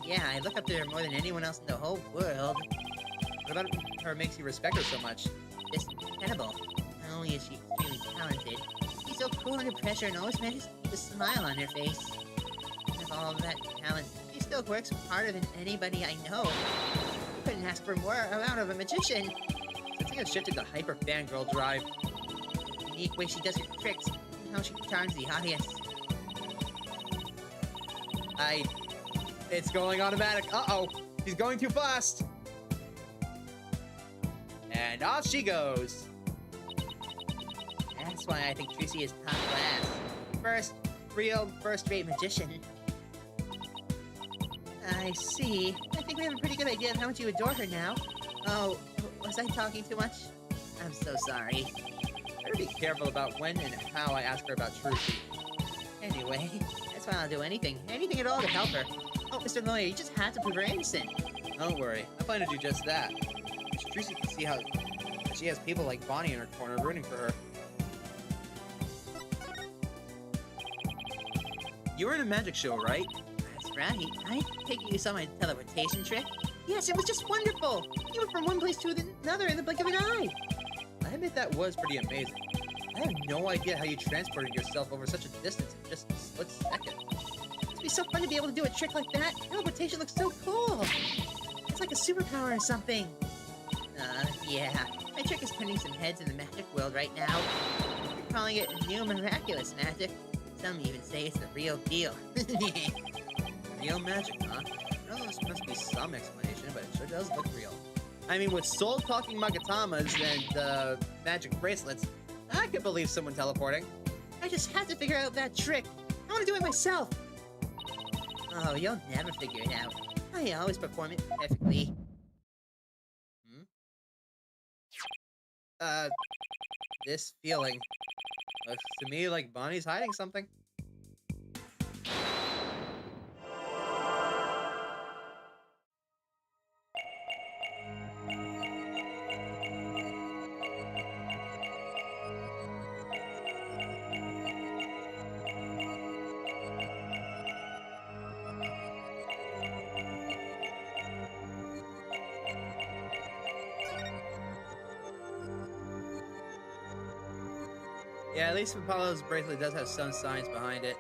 Yeah, I look up to her more than anyone else in the whole world. What about her makes you respect her so much? Just incredible. Not only is she extremely talented, she's so cool under pressure and always manages to keep a smile on her face. With all of that talent, she still works harder than anybody I know. I couldn't ask for more out of a magician. Since he has shifted to hyper fangirl drive. The unique way she does her tricks, and how she charms the audience. It's going automatic. Uh-oh. He's going too fast. And off she goes. That's why I think Trucy is top class. First-rate magician. I see. I think we have a pretty good idea of how much you adore her now. Oh, was I talking too much? I'm so sorry. Better be careful about when and how I ask her about Trucy. Anyway, that's why I'll do anything at all to help her. Oh, Mr. Lawyer, you just have to prove her innocent. Don't worry, I plan to do just that. Trucy can see how she has people like Bonnie in her corner rooting for her. You were in a magic show, right? That's right. I take it you saw my teleportation trick? Yes, it was just wonderful. You went from one place to another in the blink of an eye. I admit that was pretty amazing. I have no idea how you transported yourself over such a distance in just a split second. It'd be so fun to be able to do a trick like that. Teleportation looks so cool. It's like a superpower or something. Yeah. My trick is turning some heads in the magic world right now. You're calling it new miraculous magic. Some even say it's the real deal. Real magic, huh? I know there must be some explanation, but it sure does look real. I mean, with soul-talking Magatamas and magic bracelets, I could believe someone teleporting. I just have to figure out that trick. I want to do it myself. Oh, you'll never figure it out. I always perform it perfectly. This feeling looks to me like Bonnie's hiding something. Yeah, at least Apollo's bracelet does have some science behind it.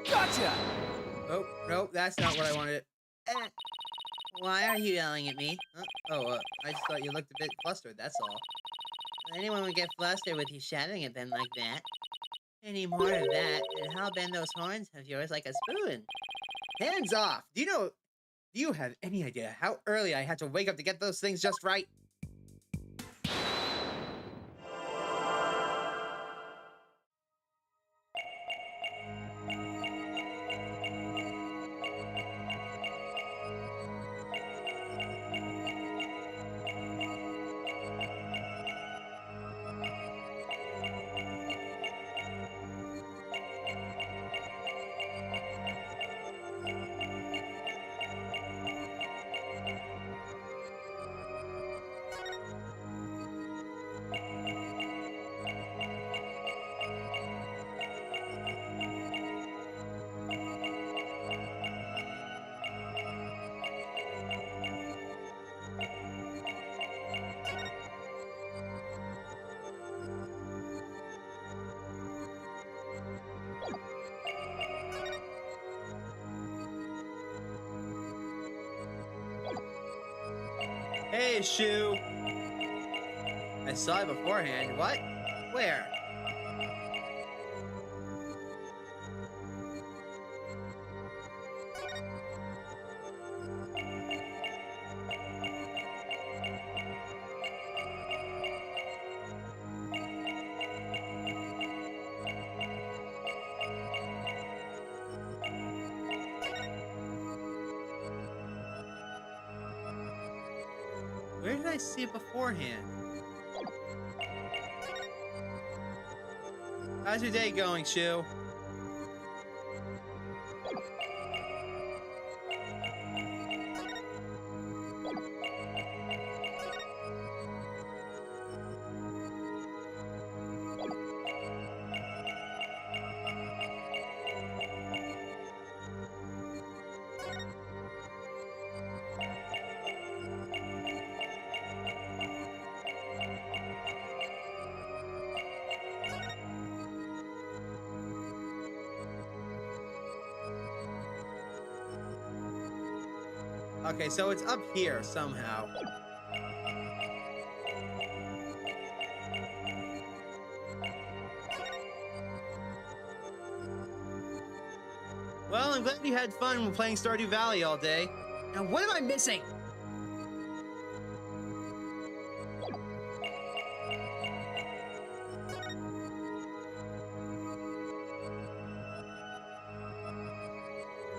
Gotcha! Oh, no, that's not what I wanted. Why are you yelling at me? I just thought you looked a bit flustered, that's all. Anyone would get flustered with you shouting at them like that. Any more of that, and I'll bend those horns of yours like a spoon. Hands off! Do you have any idea how early I had to wake up to get those things just right? Hey, Shu! I saw it beforehand. What? Where? Where did I see it beforehand? How's your day going, Shu? Okay, so it's up here somehow. Well, I'm glad you had fun playing Stardew Valley all day. Now, what am I missing?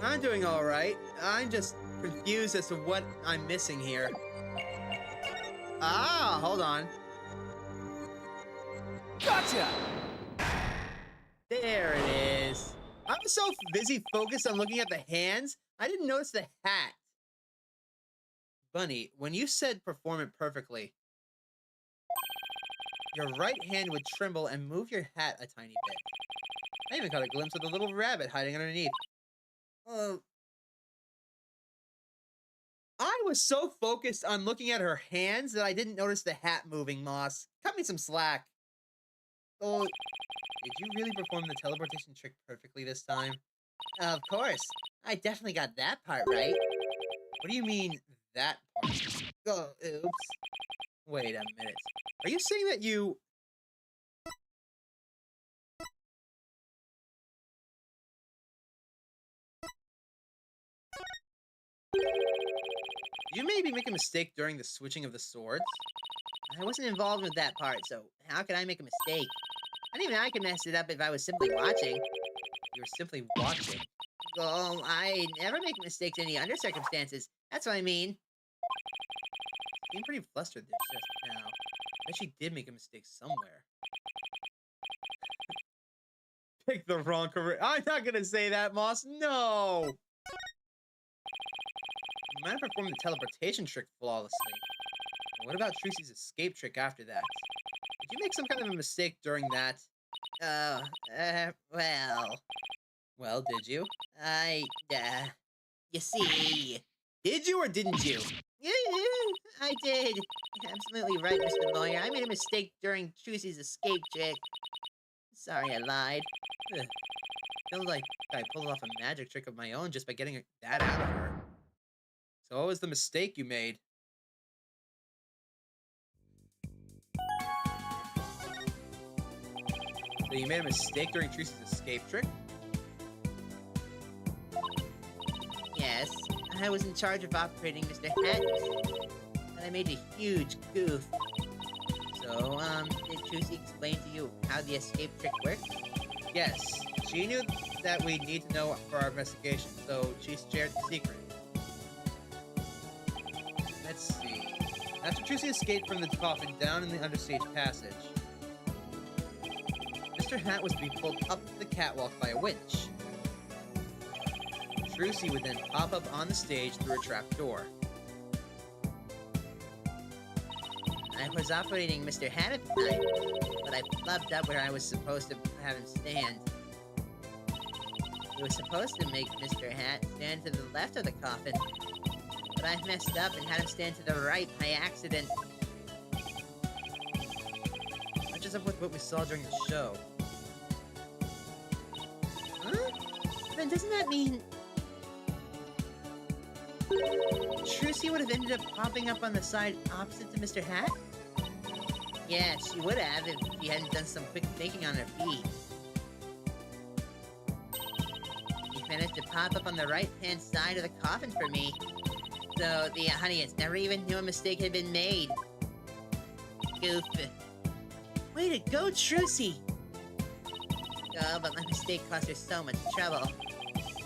I'm doing all right. I'm just confused as to what I'm missing here. Ah, hold on. Gotcha! There it is. I was so busy focused on looking at the hands, I didn't notice the hat. Bunny, when you said perform it perfectly, your right hand would tremble and move your hat a tiny bit. I even caught a glimpse of the little rabbit hiding underneath. I was so focused on looking at her hands that I didn't notice the hat moving, Moss. Cut me some slack. Oh, did you really perform the teleportation trick perfectly this time? Of course. I definitely got that part right. What do you mean, that part? Oh, oops. Wait a minute. Are you saying that you... You maybe make a mistake during the switching of the swords? I wasn't involved with that part, so how could I make a mistake? I didn't even I could mess it up if I was simply watching. You were simply watching. Oh, I never make mistakes in any under circumstances. That's what I mean. You seem pretty flustered there just now. I bet she did make a mistake somewhere. Pick the wrong career. I'm not gonna say that, Moss. No! You might have performed the teleportation trick flawlessly. But what about Trucy's escape trick after that? Did you make some kind of a mistake during that? Well... Well, did you? You see... Did you or didn't you? Yeah, I did. Absolutely right, Mr. Lawyer. I made a mistake during Trucy's escape trick. Sorry I lied. Feels like I pulled off a magic trick of my own just by getting that out of her. So what was the mistake you made? So you made a mistake during Trucy's escape trick? Yes, I was in charge of operating Mr. Hatton's, and I made a huge goof. So, did Trucy explain to you how the escape trick works? Yes. She knew that we'd need to know for our investigation, so she shared the secret. Let's see. After Trucy escaped from the coffin down in the understage passage, Mr. Hat was being pulled up the catwalk by a winch. Trucy would then pop up on the stage through a trapdoor. I was operating Mr. Hat at the time, but I flubbed up where I was supposed to have him stand. He was supposed to make Mr. Hat stand to the left of the coffin, but I messed up and had him stand to the right by accident. Matches up with what we saw during the show. Huh? Then doesn't that mean... Trucy would have ended up popping up on the side opposite to Mr. Hat? Yeah, she would have if she hadn't done some quick thinking on her feet. He managed to pop up on the right-hand side of the coffin for me. So the audience never even knew a mistake had been made. Goof. Way to go, Trucy! Oh, but my mistake cost her so much trouble.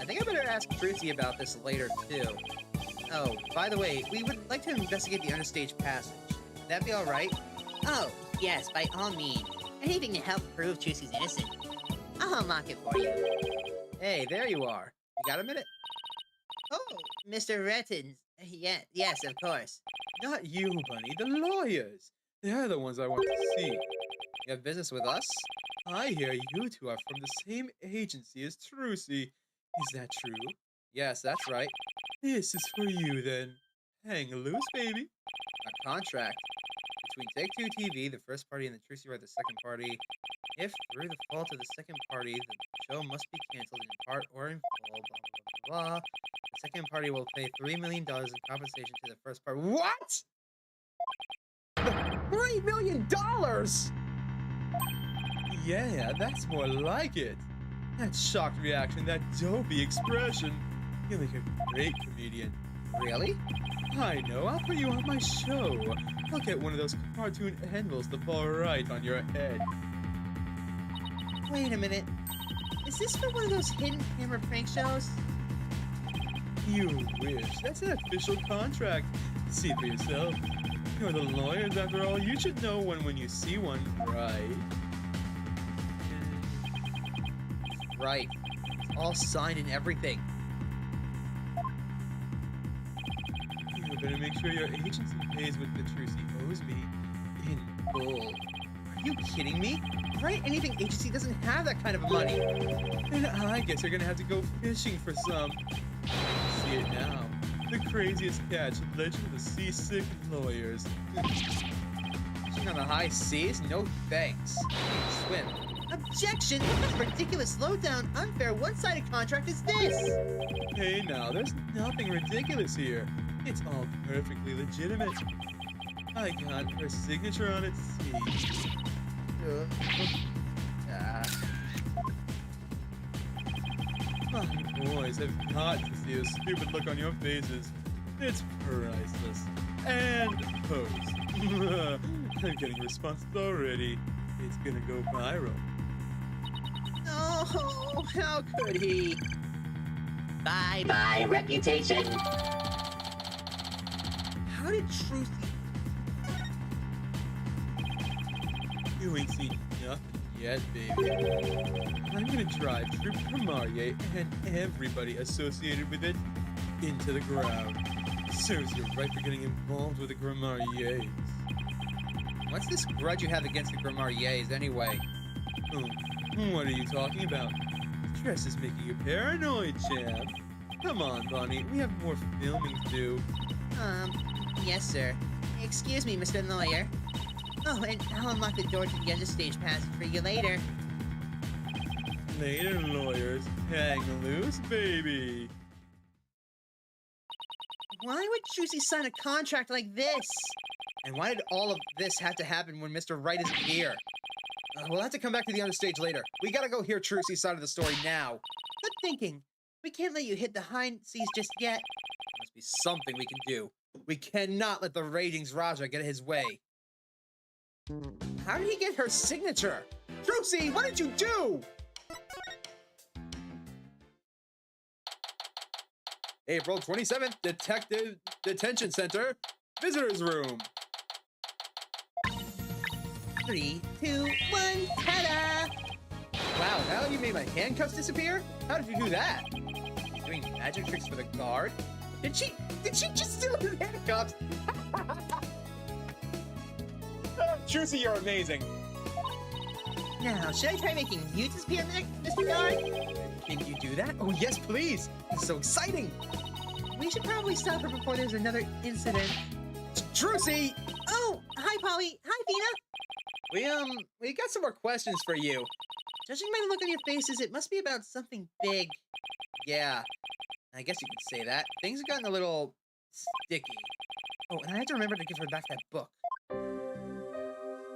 I think I better ask Trucy about this later, too. Oh, by the way, we would like to investigate the understage passage. Would that be alright? Oh, yes, by all means. Anything to help prove Trucy's innocent. I'll unlock it for you. Hey, there you are. You got a minute? Oh, Mr. Rettins. Yes, of course. Not you, Bunny. The lawyers. They're the ones I want to see. You have business with us? I hear you two are from the same agency as Trucy. Is that true? Yes, that's right. This is for you, then. Hang loose, baby. A contract. Between Take-Two TV, the first party, and the Trucy are the second party. If, through the fault of the second party, the show must be canceled in part or in full, blah, blah, blah, blah. The second party will pay $3 million in compensation to the first party. What?! $3 million?! Yeah, that's more like it. That shocked reaction, that dopey expression. You make a great comedian. Really? I know, I'll put you on my show. I'll get one of those cartoon anvils to fall right on your head. Wait a minute. Is this for one of those hidden camera prank shows? You wish. That's an official contract. See it for yourself. You're the lawyers, after all. You should know one when you see one, right? Right. It's all signed and everything. You better make sure your agency pays what the Trucy owes me in full. Are you kidding me? Right? Anything agency doesn't have that kind of money. And I guess you're gonna have to go fishing for some. See it now. The craziest catch, legend of the seasick lawyers. Fishing on the high seas? No thanks. I can't swim. Objection! What kind of ridiculous, low-down, unfair, one-sided contract is this? Hey now, there's nothing ridiculous here. It's all perfectly legitimate. I got her signature on it, see. My boys have got to see the stupid look on your faces. It's priceless. And post. I'm getting responses already. It's gonna go viral. Oh, how could he? Bye-bye, reputation. How did Trucy... You ain't seen nothing yet, baby. I'm gonna drive Troop Gramarye and everybody associated with it into the ground. Serves you right for getting involved with the Gramarye's. What's this grudge you have against the Gramarye's anyway? What are you talking about? Stress is making you paranoid, champ. Come on, Bonnie. We have more filming to do. Yes, sir. Excuse me, Mr. Lawyer. Oh, and I'll unlock the door to the understage passage for you later. Later, lawyers. Hang loose, baby. Why would Trucy sign a contract like this? And why did all of this have to happen when Mr. Wright isn't here? We'll have to come back to the understage later. We gotta go hear Trucy's side of the story now. Good thinking. We can't let you hit the high seas just yet. There must be something we can do. We cannot let the ratings Raja get his way. How did he get her signature? Trucy, what did you do? April 27th, Detective Detention Center, Visitors Room. 3, 2, 1, ta-da! Wow, now you made my handcuffs disappear? How did you do that? Doing magic tricks for the guard? Did she just steal his handcuffs? Trucy, you're amazing. Now, should I try making you disappear next, Mr. Guard? Can you do that? Oh, yes, please. It's so exciting. We should probably stop her before there's another incident. Trucy! Oh, hi, Polly. Hi, Vina. We got some more questions for you. Judging by the look on your faces, it must be about something big. Yeah, I guess you could say that. Things have gotten a little sticky. Oh, and I have to remember to give her back that book.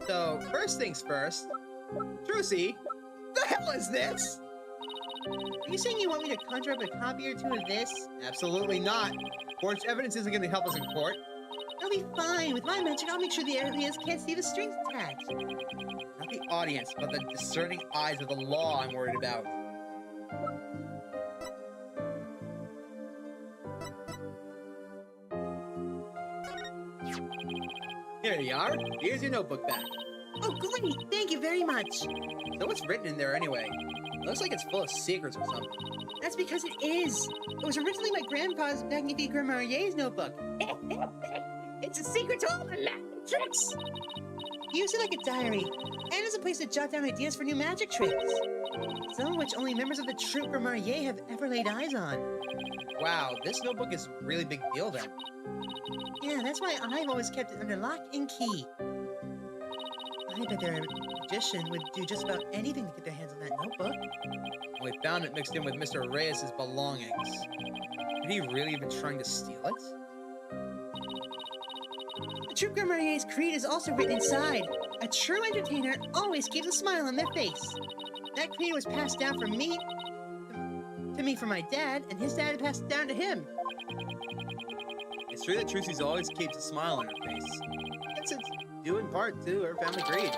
So, first things first. Trucy, the hell is this? Are you saying you want me to conjure up a copy or two of this? Absolutely not. Forged evidence isn't going to help us in court. I'll be fine. With my magic, I'll make sure the aliens can't see the strings attached. Not the audience, but the discerning eyes of the law I'm worried about. Here you are. Here's your notebook back. Oh, great. Thank you very much. So what's written in there anyway? It looks like it's full of secrets or something. That's because it is. It was originally my grandpa's Magnifique Gramarye's notebook. It's a secret to all the magic tricks. He used it like a diary, and as a place to jot down ideas for new magic tricks. Some of which only members of the Troupe Gramarye have ever laid eyes on. Wow, this notebook is a really big deal then. Yeah, that's why I've always kept it under lock and key. I bet their magician would do just about anything to get their hands on that notebook. We found it mixed in with Mr. Reyes' belongings. Could he really have been trying to steal it? The Troupe Gramarye's creed is also written inside. A true entertainer always keeps a smile on their face. That creed was passed down from me to me from my dad, and his dad passed it down to him. It's true that Trucy's always keeps a smile on her face. It's due in part to her family creed.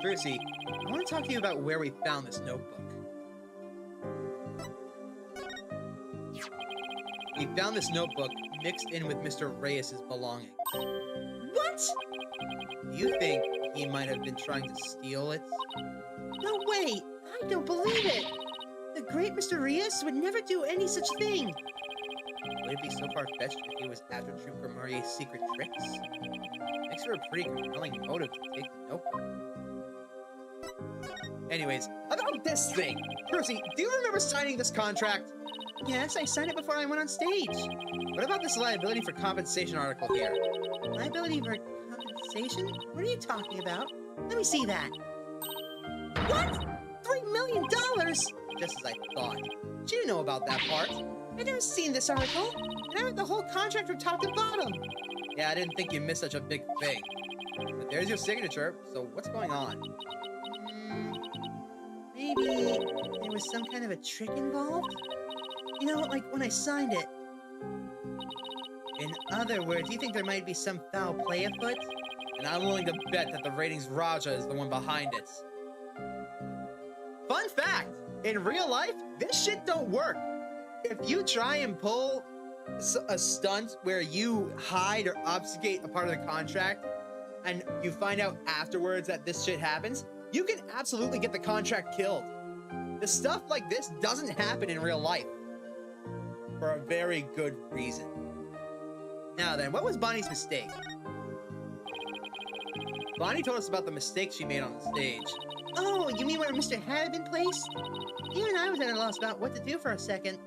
Trucy, I want to talk to you about where we found this notebook. he found this notebook mixed in with Mr. Reyes's belongings. What? Do you think he might have been trying to steal it? No way! I don't believe it! The great Mr. Reyes would never do any such thing! Would it be so far-fetched if he was after Trooper Murray's secret tricks? Makes for a pretty compelling motive to take the notebook. Anyways, about this thing! Trucy, do you remember signing this contract? Yes, I signed it before I went on stage. What about this liability for compensation article here? Liability for compensation? What are you talking about? Let me see that. What? $3 million? Just as I thought. She didn't know about that part. I've never seen this article, and I read the whole contract from top to bottom. Yeah, I didn't think you missed such a big thing. But there's your signature, so what's going on? Maybe there was some kind of a trick involved? You know, like when I signed it. In other words, you think there might be some foul play afoot? And I'm willing to bet that the ratings Raja is the one behind it. Fun fact! In real life, this shit don't work. If you try and pull a stunt where you hide or obfuscate a part of the contract, and you find out afterwards that this shit happens, you can absolutely get the contract killed. The stuff like this doesn't happen in real life. For a very good reason. Now then, what was Bonnie's mistake? Bonnie told us about the mistake she made on the stage. Oh, you mean where Mr. had been placed? Even I was at a loss about what to do for a second.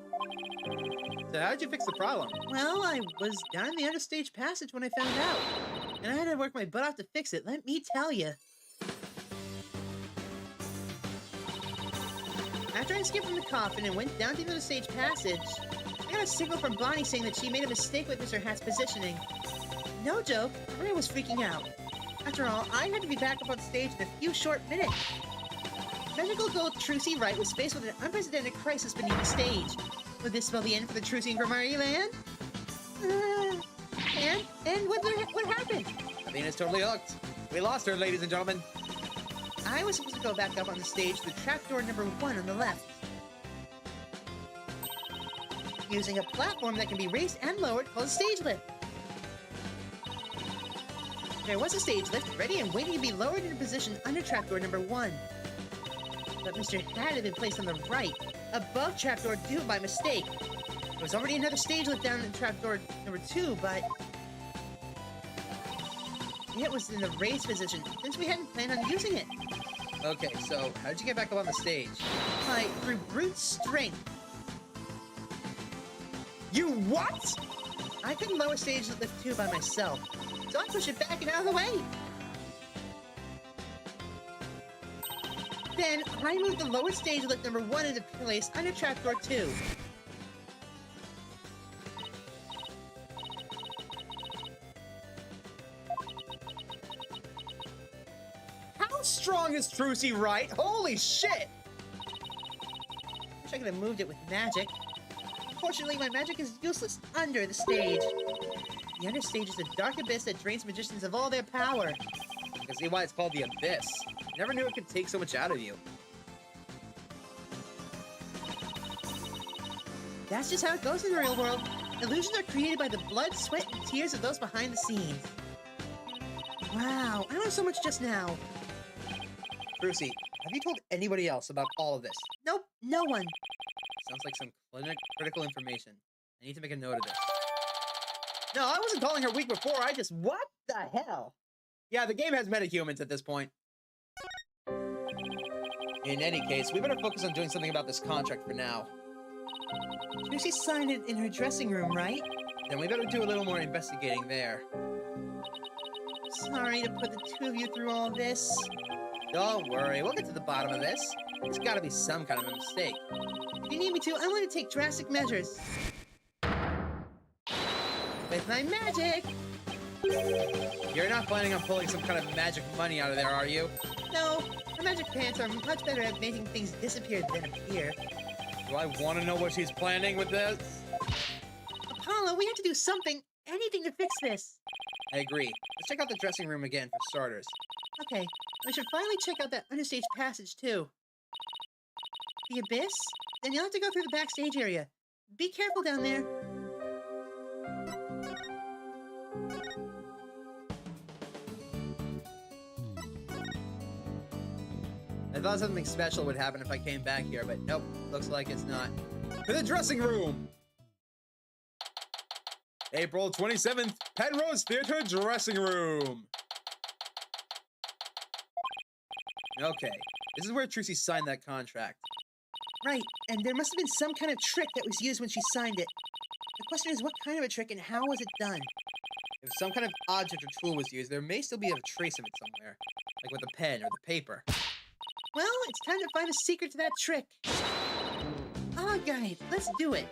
So how did you fix the problem? Well, I was down in the understage passage when I found out. And I had to work my butt off to fix it, let me tell you. After I escaped from the coffin and went down to the stage passage, I got a signal from Bonnie saying that she made a mistake with Mr. Hat's positioning. No joke, Maria was freaking out. After all, I had to be back up on stage in a few short minutes. Magical girl Trucy Wright was faced with an unprecedented crisis beneath the stage. Would this spell the end for the Trucy and Grammari land? And what happened? Athena's totally hooked. We lost her, ladies and gentlemen. I was supposed to go back up on the stage through trapdoor number 1 on the left. Using a platform that can be raised and lowered called a stage lift. There was a stage lift ready and waiting to be lowered into position under trapdoor number 1. But Mr. Hat had been placed on the right, above trapdoor 2 by mistake. There was already another stage lift down in trapdoor number 2, but it was in the raised position since we hadn't planned on using it. Okay, so how did you get back up on the stage? Through brute strength. You what? I couldn't lower stage lift 2 by myself, so I pushed it back and out of the way. Then I moved the lower stage lift number 1 into place under trapdoor 2. How strong is Trucy Wright? Holy shit! Wish I could have moved it with magic. Unfortunately, my magic is useless under the stage. The understage is a dark abyss that drains magicians of all their power. I can see why it's called the Abyss. Never knew it could take so much out of you. That's just how it goes in the real world. Illusions are created by the blood, sweat, and tears of those behind the scenes. Wow, I learned so much just now. Trucy, have you told anybody else about all of this? Nope, no one. Sounds like some critical information. I need to make a note of this. No, I wasn't calling her weak before, I just... What the hell? Yeah, the game has metahumans at this point. In any case, we better focus on doing something about this contract for now. Trucy signed it in her dressing room, right? Then we better do a little more investigating there. Sorry to put the two of you through all this. Don't worry, we'll get to the bottom of this. There's gotta be some kind of a mistake. If you need me to, I'm going to take drastic measures. With my magic! You're not planning on pulling some kind of magic money out of there, are you? No, my magic pants are much better at making things disappear than appear. Do I want to know what she's planning with this? Apollo, we have to do something, anything to fix this. I agree. Let's check out the dressing room again for starters. Okay, we should finally check out that understage passage too. The abyss? Then you'll have to go through the backstage area. Be careful down there. I thought something special would happen if I came back here, but nope, looks like it's not. To the dressing room! April 27th, Penrose Theater dressing room! Okay, this is where Trucy signed that contract. Right, and there must have been some kind of trick that was used when she signed it. The question is, what kind of a trick and how was it done? If some kind of object or tool was used, there may still be a trace of it somewhere, like with the pen or the paper. Well, it's time to find a secret to that trick. All right, let's do it.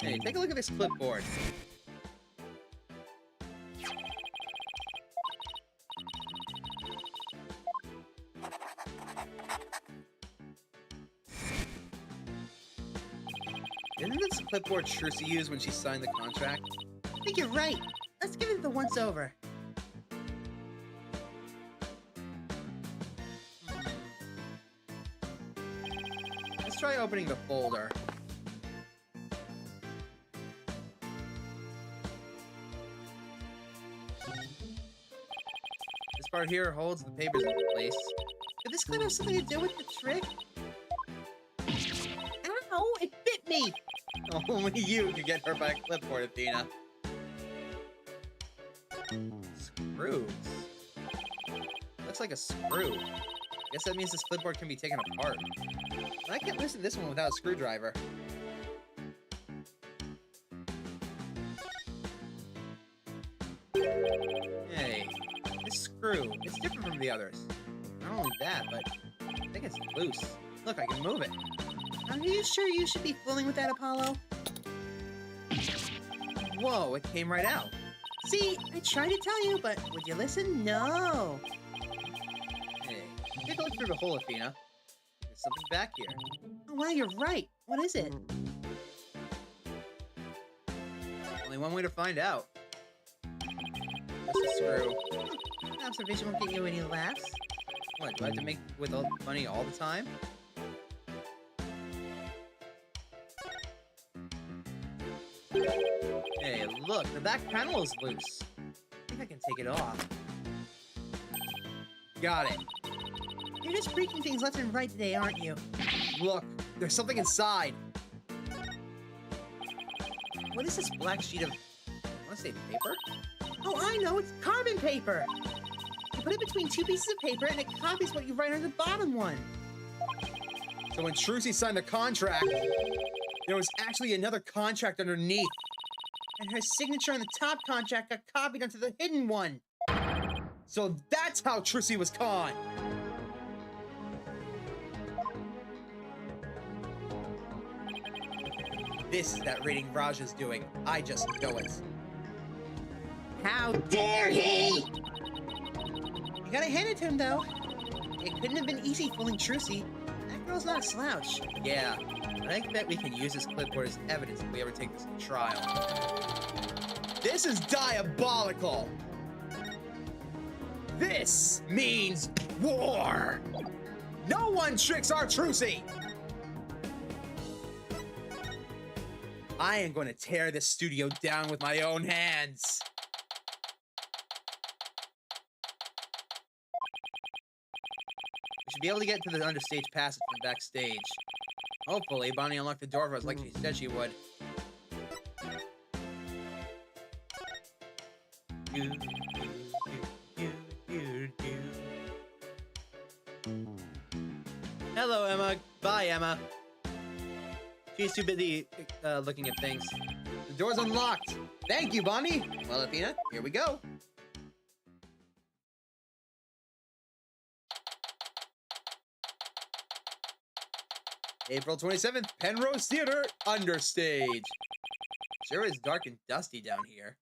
Hey, take a look at this clipboard. Isn't this the clipboard Trucy used when she signed the contract? I think you're right. Let's give it the once over. Let's try opening the folder. This part here holds the papers in place. Could this clip have something to do with the trick? Ow! It bit me! Only you can get hurt by a clipboard, Athena. Screws. Looks like a screw. Guess that means this clipboard can be taken apart. But I can't loosen this one without a screwdriver. Hey, this screw, it's different from the others. Not only that, but I think it's loose. Look, I can move it. Are you sure you should be fooling with that, Apollo? Whoa, it came right out. See, I tried to tell you, but would you listen? No. Hey, take a look through the hole, Athena. There's something back here. Oh, wow, you're right. What is it? Only one way to find out. That's a screw. Observation won't get you any laughs. What, do I have to make with money all the time? Hey, look, the back panel is loose. I think I can take it off. Got it. You're just breaking things left and right today, aren't you? Look, there's something inside. What is this black sheet of... I want to say paper? Oh, I know, it's carbon paper! You put it between two pieces of paper and it copies what you write on the bottom one. So when Trucy signed the contract, there was actually another contract underneath. And her signature on the top contract got copied onto the hidden one. So that's how Trucy was conned. This is that reading Raj is doing. I just know it. How Dare he? You gotta hand it to him, though. It couldn't have been easy fooling Trucy. That girl's not a slouch. Yeah, but I bet we can use this clipboard as evidence if we ever take this to trial. This is diabolical! This means war! No one tricks our Trucy! I am going to tear this studio down with my own hands! We should be able to get to the understage passage from backstage. Hopefully, Bonnie unlocked the door for us like she said she would. Hello, Emma. Bye, Emma. She's too busy looking at things. The door's unlocked. Thank you, Bonnie. Well, Athena, here we go. April 27th, Penrose Theater, Understage. Sure is dark and dusty down here.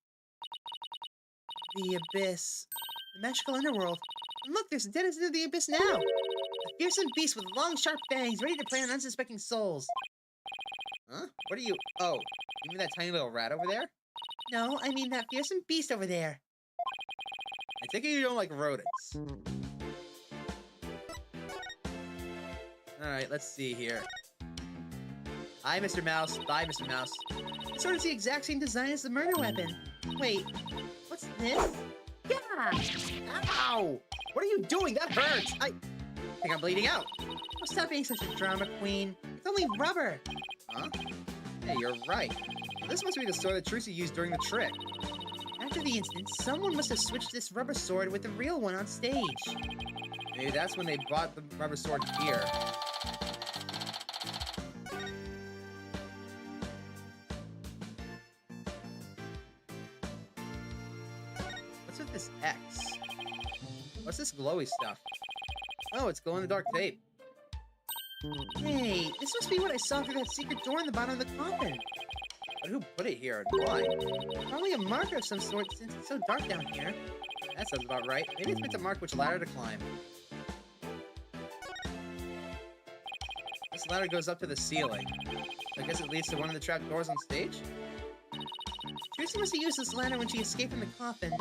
The abyss. The magical underworld. And look, there's a den into the abyss now. A fearsome beast with long, sharp fangs, ready to prey on unsuspecting souls. Huh? What are you? Oh, you mean that tiny little rat over there? No, I mean that fearsome beast over there. I take it you don't like rodents. Alright, let's see here. Hi, Mr. Mouse. Bye, Mr. Mouse. It's sort of the exact same design as the murder weapon. Wait, what's this? Yeah! Ow! What are you doing? That hurts! I think I'm bleeding out. Oh, stop being such a drama queen. It's only rubber. Huh? Hey, you're right. This must be the sword that Trucy used during the trick. After the incident, someone must have switched this rubber sword with the real one on stage. Maybe that's when they brought the rubber sword here. What's with this X? What's this glowy stuff? Oh, it's glow-in-the-dark tape. Hey, this must be what I saw through that secret door in the bottom of the coffin. But who put it here and why? Probably a marker of some sort since it's so dark down here. That sounds about right. Maybe it's meant to mark which ladder to climb. This ladder goes up to the ceiling. I guess it leads to one of the trap doors on stage? Trucy must have used this ladder when she escaped from the coffin.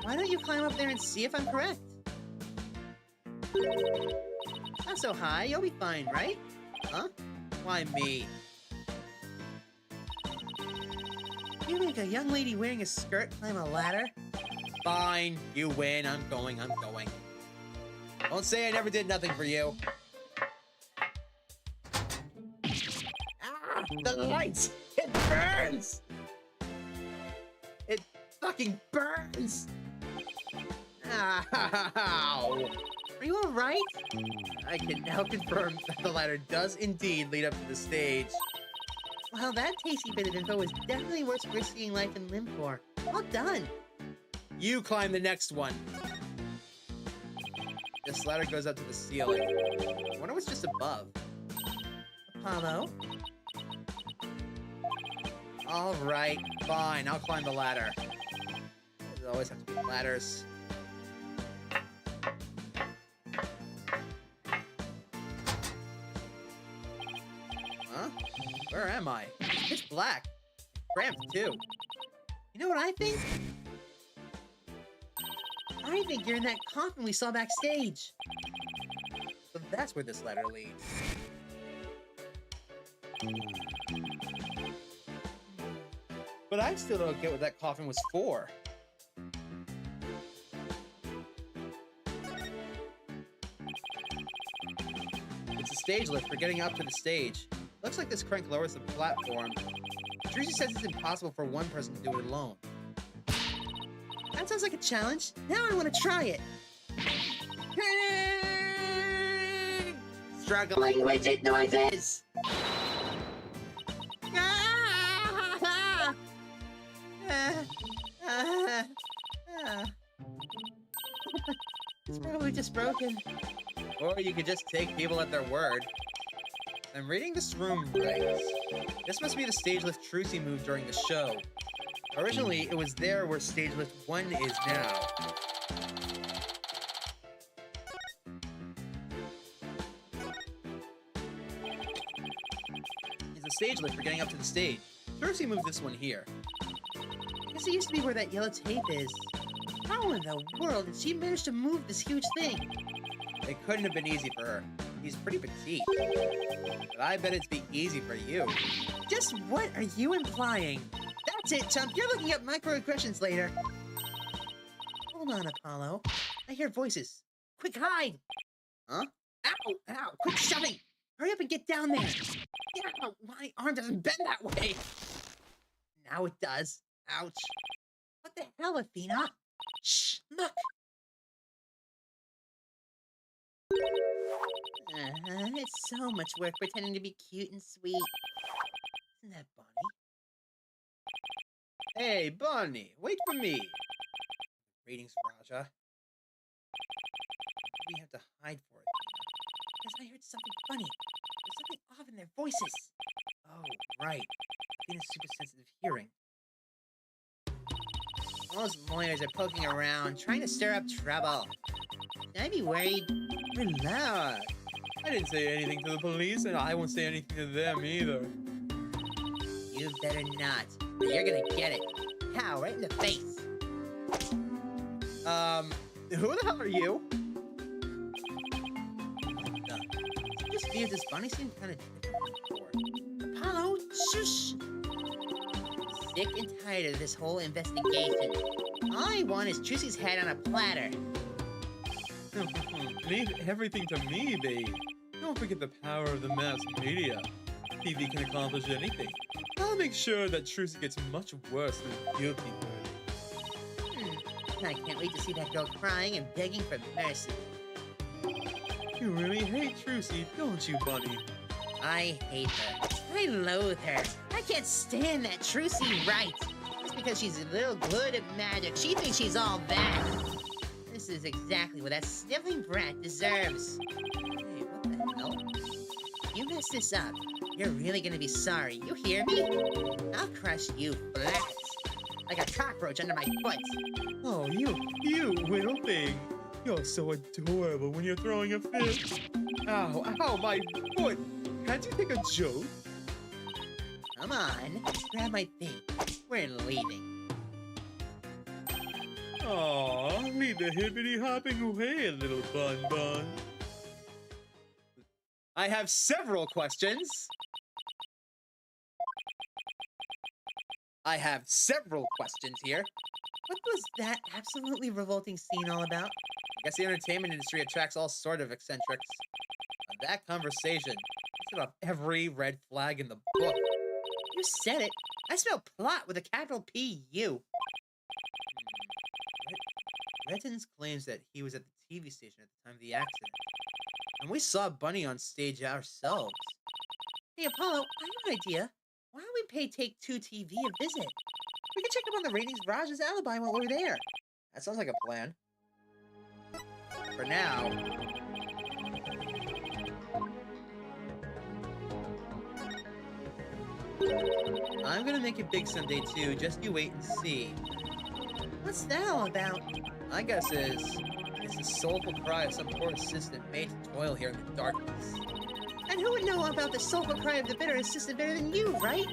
Why don't you climb up there and see if I'm correct? Not so high, you'll be fine, right? Huh? Why me? You make a young lady wearing a skirt climb a ladder? Fine, you win. I'm going. Don't say I never did nothing for you. Ah, the lights! It burns! It fucking burns! Ow! Are you alright? I can now confirm that the ladder does indeed lead up to the stage. Well, that tasty bit of info was definitely worth risking life and limb for. Well done! You climb the next one. This ladder goes up to the ceiling. I wonder what's just above. Apollo? Alright, fine, I'll climb the ladder. There always have to be ladders. Huh? Where am I? It's black. Cramped, too. You know what I think? I think you're in that coffin we saw backstage. So that's where this ladder leads. But I still don't get what that coffin was for. It's a stage lift for getting up to the stage. Looks like this crank lowers the platform. Trucy says it's impossible for one person to do it alone. That sounds like a challenge. Now I want to try it. Struggling widget noises. It's probably just broken. Or you could just take people at their word. I'm reading this room right. This must be the stage lift Trucy moved during the show. Originally, it was there where stage lift 1 is now. It's a stage lift for getting up to the stage. Trucy moved this one here. I guess it used to be where that yellow tape is. How in the world did she manage to move this huge thing? It couldn't have been easy for her. He's pretty petite. But I bet it'd be easy for you. Just what are you implying? That's it, chump. You're looking up microaggressions later. Hold on, Apollo. I hear voices. Quick, hide! Huh? Ow! Ow! Quit shoving! Hurry up and get down there! Yeah, my arm doesn't bend that way! Now it does. Ouch. What the hell, Athena? Shh! Look! It's so much work pretending to be cute and sweet. Isn't that Bonnie? Hey, Bonnie, wait for me. Greetings, Raja. What do we have to hide for it? Because I heard something funny. There's something off in their voices. Oh, right. Athena's super sensitive hearing. Those lawyers are poking around, trying to stir up trouble. Should I be worried? Relax. I didn't say anything to the police, and I won't say anything to them either. You better not. Or you're gonna get it. Pow, right in the face. Who the hell are you? Just see, does Bunny seem kind of different from before? Apollo, shush! Sick and tired of this whole investigation. All I want is Trucy's head on a platter. Leave everything to me, babe. Don't forget the power of the mass media. TV can accomplish anything. I'll make sure that Trucy gets much worse than you people. I can't wait to see that girl crying and begging for mercy. You really hate Trucy, don't you, Bunny? I hate her. I loathe her. I can't stand that Trucy right. Just because she's a little good at magic, she thinks she's all that. This is exactly what that sniveling brat deserves. Hey, what the hell? You mess this up, you're really gonna be sorry. You hear me? I'll crush you flat. Like a cockroach under my foot. Oh, you little thing. You're so adorable when you're throwing a fit. Ow, my foot. Can't you take a joke? Come on, grab my thing. We're leaving. Aw, leave the hippity hopping away, little bun. I have several questions. Here. What was that absolutely revolting scene all about? I guess the entertainment industry attracts all sort of eccentrics. That conversation should have every red flag in the book. You said it. I smell plot with a capital P-U. Rettins claims that he was at the TV station at the time of the accident. And we saw Bunny on stage ourselves. Hey, Apollo, I have an idea. Why don't we pay Take Two TV a visit? We can check up on the ratings Raj's alibi while we're there. That sounds like a plan. For now... I'm gonna make it big someday too, just you wait and see. What's that all about? My guess is, it's the soulful cry of some poor assistant made to toil here in the darkness. And who would know about the soulful cry of the bitter assistant better than you, right?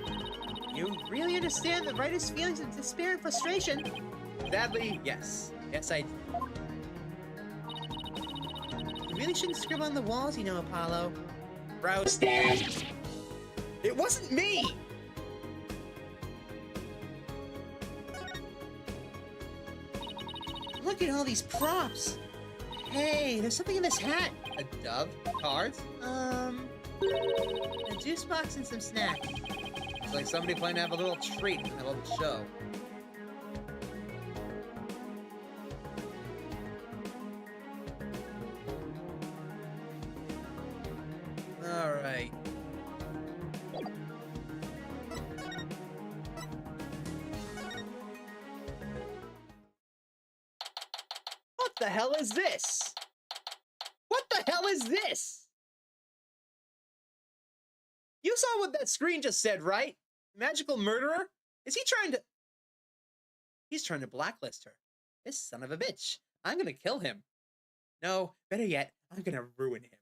You really understand the writer's feelings of despair and frustration. Sadly, yes. Yes, I do. You really shouldn't scribble on the walls, you know, Apollo. Browse. It wasn't me! Look at all these props. Hey, there's something in this hat. A dove? Cards? A juice box and some snacks. It's like somebody planning to have a little treat in the middle of the show. Alright. What the hell is this? What the hell is this? You saw what that screen just said, right? Magical murderer? Is he trying to... He's trying to blacklist her. This son of a bitch. I'm gonna kill him. No, better yet, I'm gonna ruin him.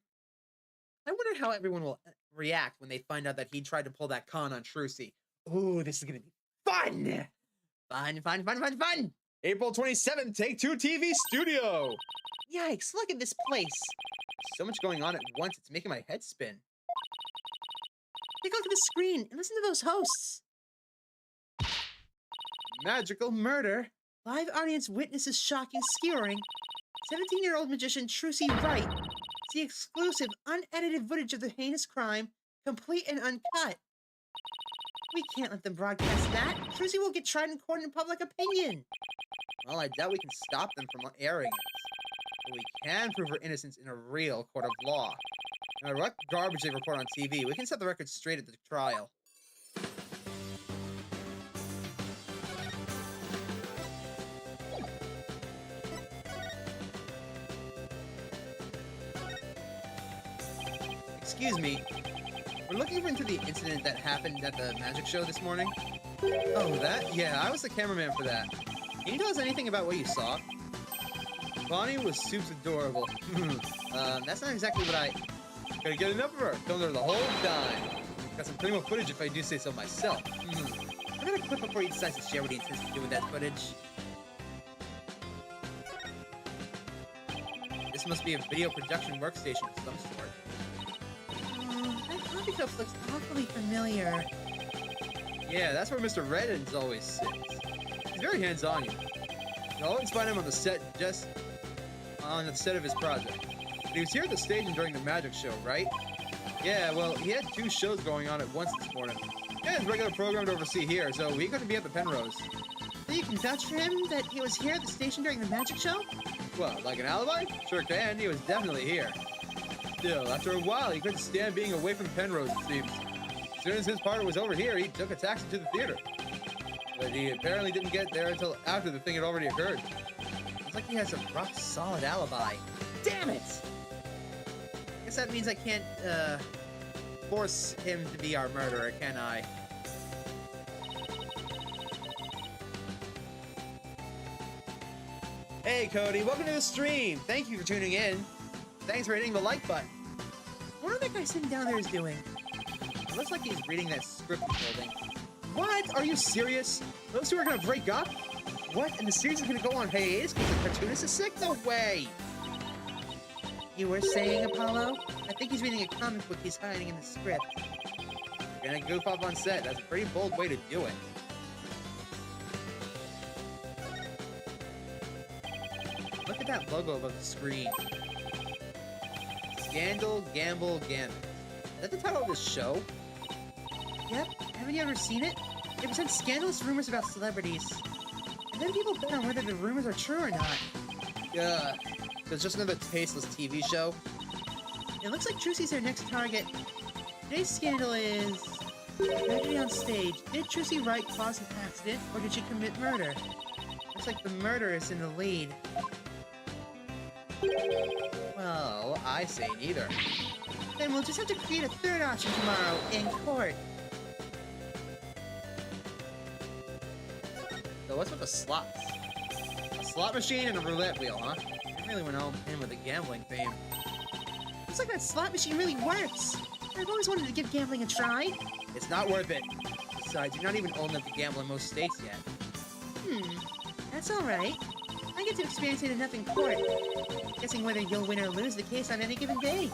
I wonder how everyone will react when they find out that he tried to pull that con on Trucy. Ooh, this is gonna be fun! Fun! April 27th, Take Two TV Studio! Yikes, look at this place. So much going on at once, it's making my head spin. Take a look at the screen and listen to those hosts. Magical murder. Live audience witnesses shocking skewering. 17-year-old magician Trucy Wright. See exclusive, unedited footage of the heinous crime, complete and uncut. We can't let them broadcast that. Trucy will get tried in court in public opinion. Well, I doubt we can stop them from airing it. But we can prove her innocence in a real court of law. No matter what garbage they report on TV, we can set the record straight at the trial. Excuse me. We're looking into the incident that happened at the magic show this morning. Oh, that? Yeah, I was the cameraman for that. Can you tell us anything about what you saw? Bonnie was super adorable. That's not exactly what I... Gotta get enough of her. Filmed her the whole time. Got some pretty more footage if I do say so myself. I'm gonna clip before he decides to share what he intends to do with that footage. This must be a video production workstation of some sort. coffee cup looks awfully familiar. Yeah, that's where Mr. Reddens always sits. He's very hands-on, you know. You always find him on the set, just on the set of his project. He was here at the station during the magic show, right? Yeah, well, he had 2 shows going on at once this morning. He had his regular program to oversee here, so he couldn't be at the Penrose. So you can vouch for him that he was here at the station during the magic show? Well, like an alibi? Sure can, he was definitely here. Still, after a while, he couldn't stand being away from the Penrose, it seems. As soon as his part was over here, he took a taxi to the theater. But he apparently didn't get there until after the thing had already occurred. It's like he has a rock-solid alibi. Damn it! Guess that means I can't, force him to be our murderer, can I? Hey, Cody, welcome to the stream. Thank you for tuning in. Thanks for hitting the like button. What are that guy sitting down there is doing? It looks like he's reading that script he's holding. What? Are you serious? Those 2 are gonna break up? What? And the series is gonna go on hiatus because the cartoonist is sick? No way! You were saying, Apollo? I think he's reading a comic book he's hiding in the script. You're gonna goof up on set. That's a pretty bold way to do it. Look at that logo above the screen. Scandal, Gamble, Gambit. Is that the title of this show? Yep. Haven't you ever seen it? It presents scandalous rumors about celebrities. And then people bet on whether the rumors are true or not. Yeah. It's just another tasteless TV show. It looks like Trucy's their next target. Today's scandal is... tragedy on stage. Did Trucy Wright cause an accident, or did she commit murder? Looks like the murder is in the lead. Well, I say neither. Then we'll just have to create a third option tomorrow in court. So what's with the slots? A slot machine and a roulette wheel, huh? I really went all in with the gambling theme. Looks like that slot machine really works. I've always wanted to give gambling a try. It's not worth it. Besides, you're not even old enough to gamble in most states yet. That's alright. I get to experience it enough in court. Guessing whether you'll win or lose the case on any given day.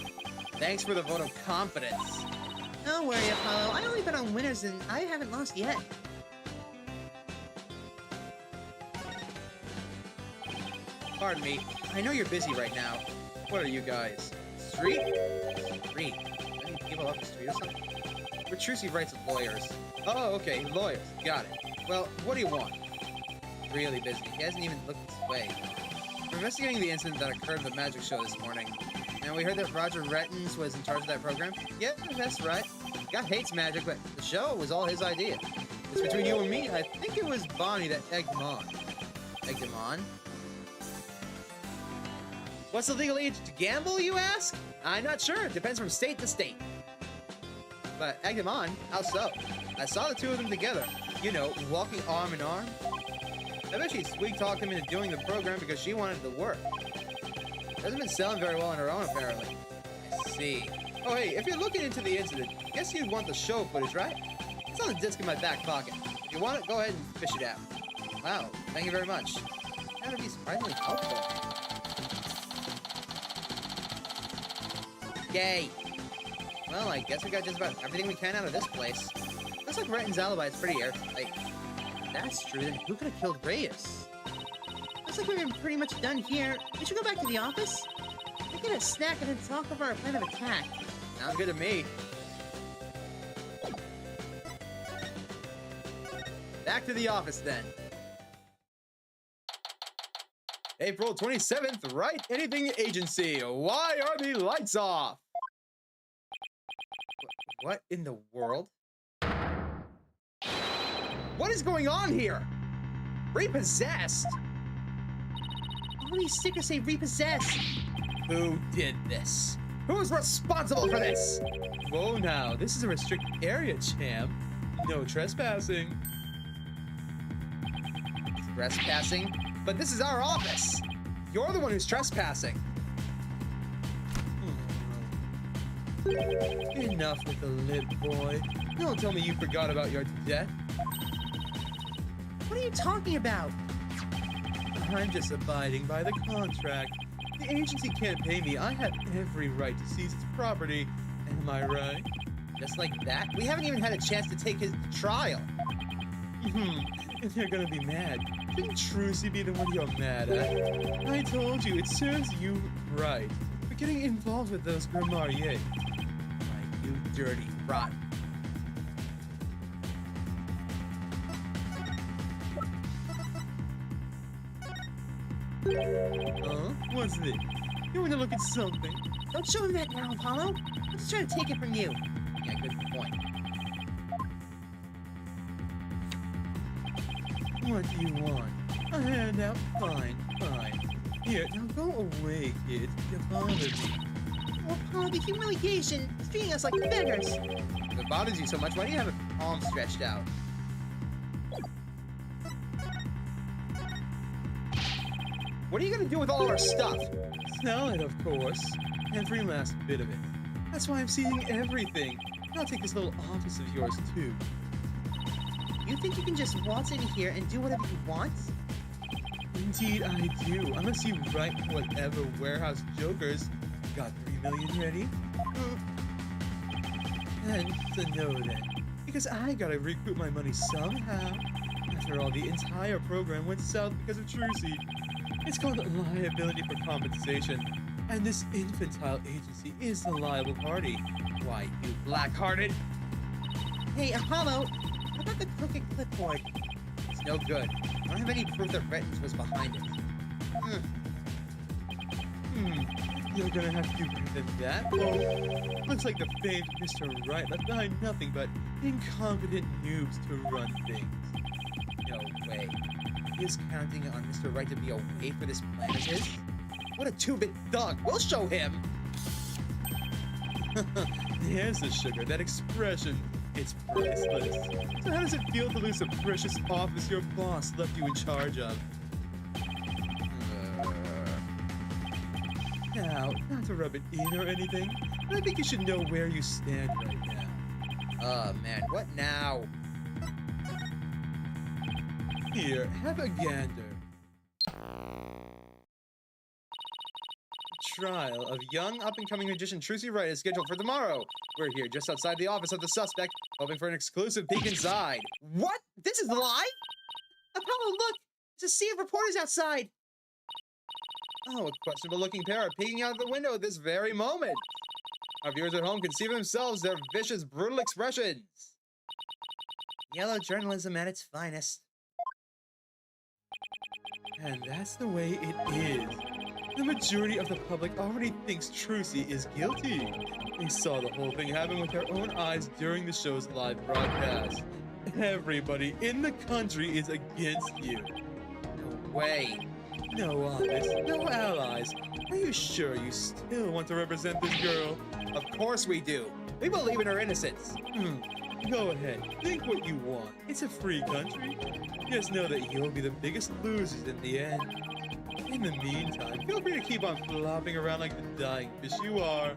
Thanks for the vote of confidence. Don't worry, Apollo. I only bet on winners and I haven't lost yet. Pardon me. I know you're busy right now. What are you guys? Street? Street? Any people off the street or something? We're Trucy Wright's lawyers. Oh, okay, lawyers. Got it. Well, what do you want? Really busy. He hasn't even looked this way. We're investigating the incident that occurred at the magic show this morning. And we heard that Roger Rettens was in charge of that program. Yep, that's right. Guy hates magic, but the show was all his idea. It's between you and me. I think it was Bonnie that egged him on. Egged him on? What's the legal age to gamble, you ask? I'm not sure. It depends from state to state. But egged him on? How so? I saw the 2 of them together. You know, walking arm in arm. I bet she sweet-talked him into doing the program because she wanted the work. Hasn't been selling very well on her own, apparently. I see. Oh, hey, if you're looking into the incident, guess you'd want the show footage, right? It's on the disc in my back pocket. If you want it, go ahead and fish it out. Wow, thank you very much. That would be surprisingly helpful. Yay! Well, I guess we got just about everything we can out of this place. Looks like Renton's alibi is pretty airtight. If that's true, then who could have killed Reyes? Looks like we're pretty much done here. We should go back to the office. We get a snack and then talk over our plan of attack. Sounds good to me. Back to the office then. April 27th, Right Anything Agency. Why are the lights off? What in the world? What is going on here? Repossessed? All these stickers say repossessed. Who did this? Who's responsible for this? Whoa now, this is a restricted area, champ. No trespassing. Trespassing? But this is our office. You're the one who's trespassing. Enough with the lip, boy. Don't tell me you forgot about your debt. What are you talking about? I'm just abiding by the contract. The agency can't pay me. I have every right to seize its property. Am I right? Just like that? We haven't even had a chance to take his trial. If you're gonna be mad, shouldn't Trucy be the one you're mad at? I told you, it serves you right for getting involved with those Grimarier. Like, you dirty rotten. What's this? You want to look at something? Don't show him that now, Apollo. I'm just trying to take it from you. Yeah, good point. What do you want? A handout? Fine, fine. Here, now go away, kid. You bother me. Oh, Apollo, the humiliation is treating us like beggars. If it bothers you so much, why do you have a palm stretched out? What are you gonna do with all our stuff? Sell it, of course. Every last bit of it. That's why I'm seeing everything. I'll take this little office of yours, too. You think you can just waltz in here and do whatever you want? Indeed, I do. Unless you write whatever warehouse jokers. Got 3 million ready? Then it's a no then. Because I gotta recoup my money somehow. After all, the entire program went south because of Trucy. It's called liability for compensation. And this infantile agency is the liable party. Why, you black-hearted? Hey, Apollo, how about the crooked clipboard? It's no good. I don't have any proof that Rettins was behind it. You're gonna have to do better than that, Bo. Looks like the famed Mr. Wright left behind nothing but incompetent noobs to run things. No way. He is counting on Mr. Wright to be away for this plan of his? What a two-bit thug! We'll show him! There's the sugar, that expression. It's priceless. So how does it feel to lose the precious office your boss left you in charge of? Now, not to rub it in or anything, but I think you should know where you stand right now. Oh, man, what now? Here, have a gander. Trial of young up-and-coming magician Trucy Wright is scheduled for tomorrow. We're here just outside the office of the suspect, hoping for an exclusive peek inside. What? This is live? Apollo, look! There's a sea of reporters outside. Oh, a questionable-looking pair are peeking out of the window at this very moment. Our viewers at home can see for themselves their vicious, brutal expressions. Yellow journalism at its finest. And that's the way it is. The majority of the public already thinks Trucy is guilty. They saw the whole thing happen with their own eyes during the show's live broadcast. Everybody in the country is against you. No way. No honest, no allies. Are you sure you still want to represent this girl? Of course we do. We believe in her innocence. Go ahead, think what you want. It's a free country. Just know that you'll be the biggest losers in the end. In the meantime, feel free to keep on flopping around like the dying fish you are.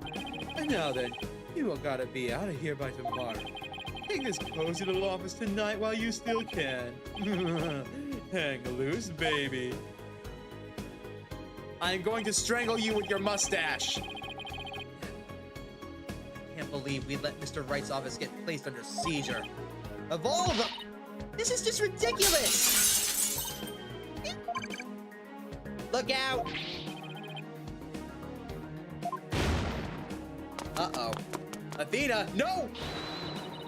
And now then, you all gotta be out of here by tomorrow. Take this cozy little office tonight while you still can. Hang loose, baby. I'm going to strangle you with your mustache. I can't believe we let Mr. Wright's office get placed under seizure. Of all of them, This is just ridiculous! look out! Uh-oh. Athena, no!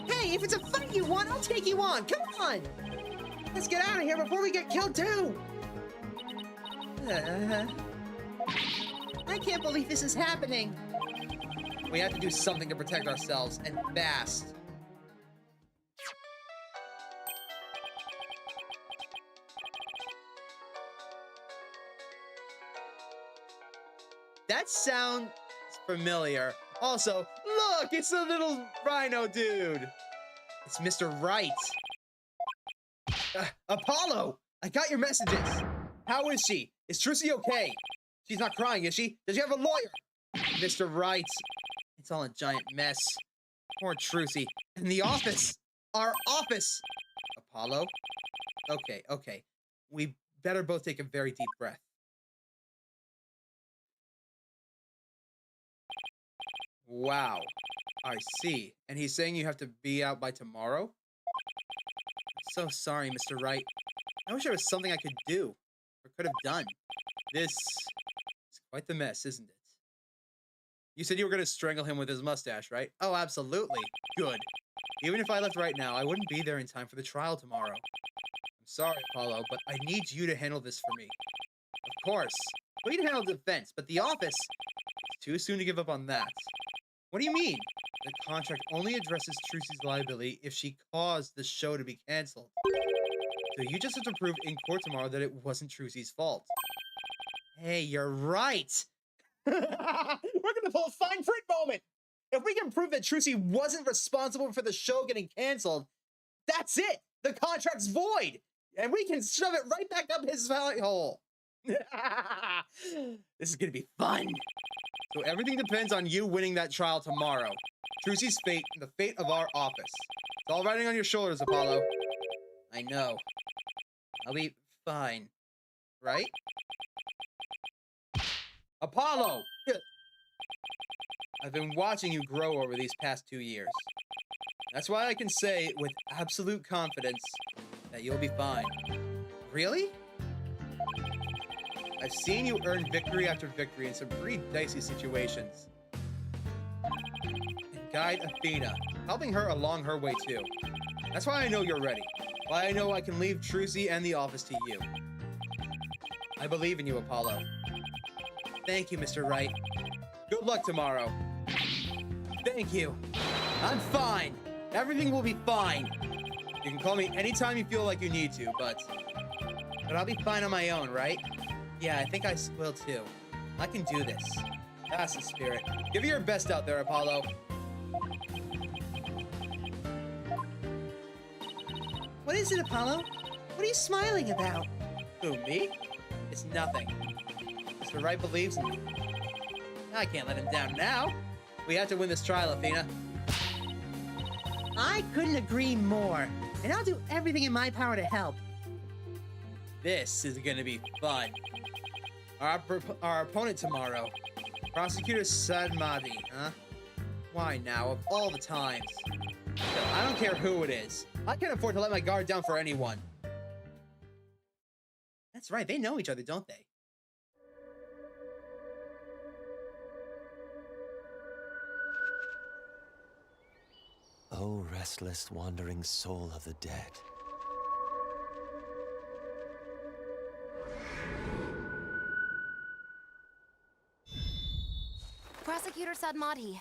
Hey, if it's a fight you want, I'll take you on. Come on! Let's get out of here before we get killed too! I can't believe this is happening. We have to do something to protect ourselves, and fast. That sounds familiar. Also, look, it's the little rhino dude. It's Mr. Wright. Apollo, I got your messages. How is she? Is Trucy okay? She's not crying, is she? Does she have a lawyer? Mr. Wright. It's all a giant mess. Poor Trucy. And the office. Our office. Apollo? Okay, okay. We better both take a very deep breath. Wow. I see. And he's saying you have to be out by tomorrow? I'm so sorry, Mr. Wright. I wish there was something I could do, or could have done. This is quite the mess, isn't it? You said you were going to strangle him with his mustache, right? Oh, absolutely. Good. Even if I left right now, I wouldn't be there in time for the trial tomorrow. I'm sorry, Apollo, but I need you to handle this for me. Of course. We can handle defense, but the office... It's too soon to give up on that. What do you mean? The contract only addresses Trucy's liability if she caused the show to be canceled. So you just have to prove in court tomorrow that it wasn't Trucy's fault. Hey, you're right! We're gonna pull a fine print moment! If we can prove that Trucy wasn't responsible for the show getting canceled, that's it! The contract's void! And we can shove it right back up his valley hole! This is gonna be fun! So everything depends on you winning that trial tomorrow. Trucy's fate and the fate of our office. It's all riding on your shoulders, Apollo. I know. I'll be fine. Right? Apollo! I've been watching you grow over these past 2 years. That's why I can say with absolute confidence that you'll be fine. Really? I've seen you earn victory after victory in some pretty dicey situations. And guide Athena, helping her along her way too. That's why I know you're ready. Why I know I can leave Trucy and the office to you. I believe in you, Apollo. Thank you, Mr. Wright. Good luck tomorrow. Thank you. I'm fine. Everything will be fine. You can call me anytime you feel like you need to, but I'll be fine on my own, right? Yeah, I think I will too. I can do this. That's the spirit. Give it your best out there, Apollo. What is it, Apollo? What are you smiling about? Who, me? It's nothing. Mr. Wright believes in me. I can't let him down now. We have to win this trial, Athena. I couldn't agree more. And I'll do everything in my power to help. This is gonna be fun. Our opponent tomorrow, Prosecutor Sadmati, huh? Why now, of all the times? I don't care who it is. I can't afford to let my guard down for anyone. That's right, they know each other, don't they? Oh, restless, wandering soul of the dead. Prosecutor Sadmati.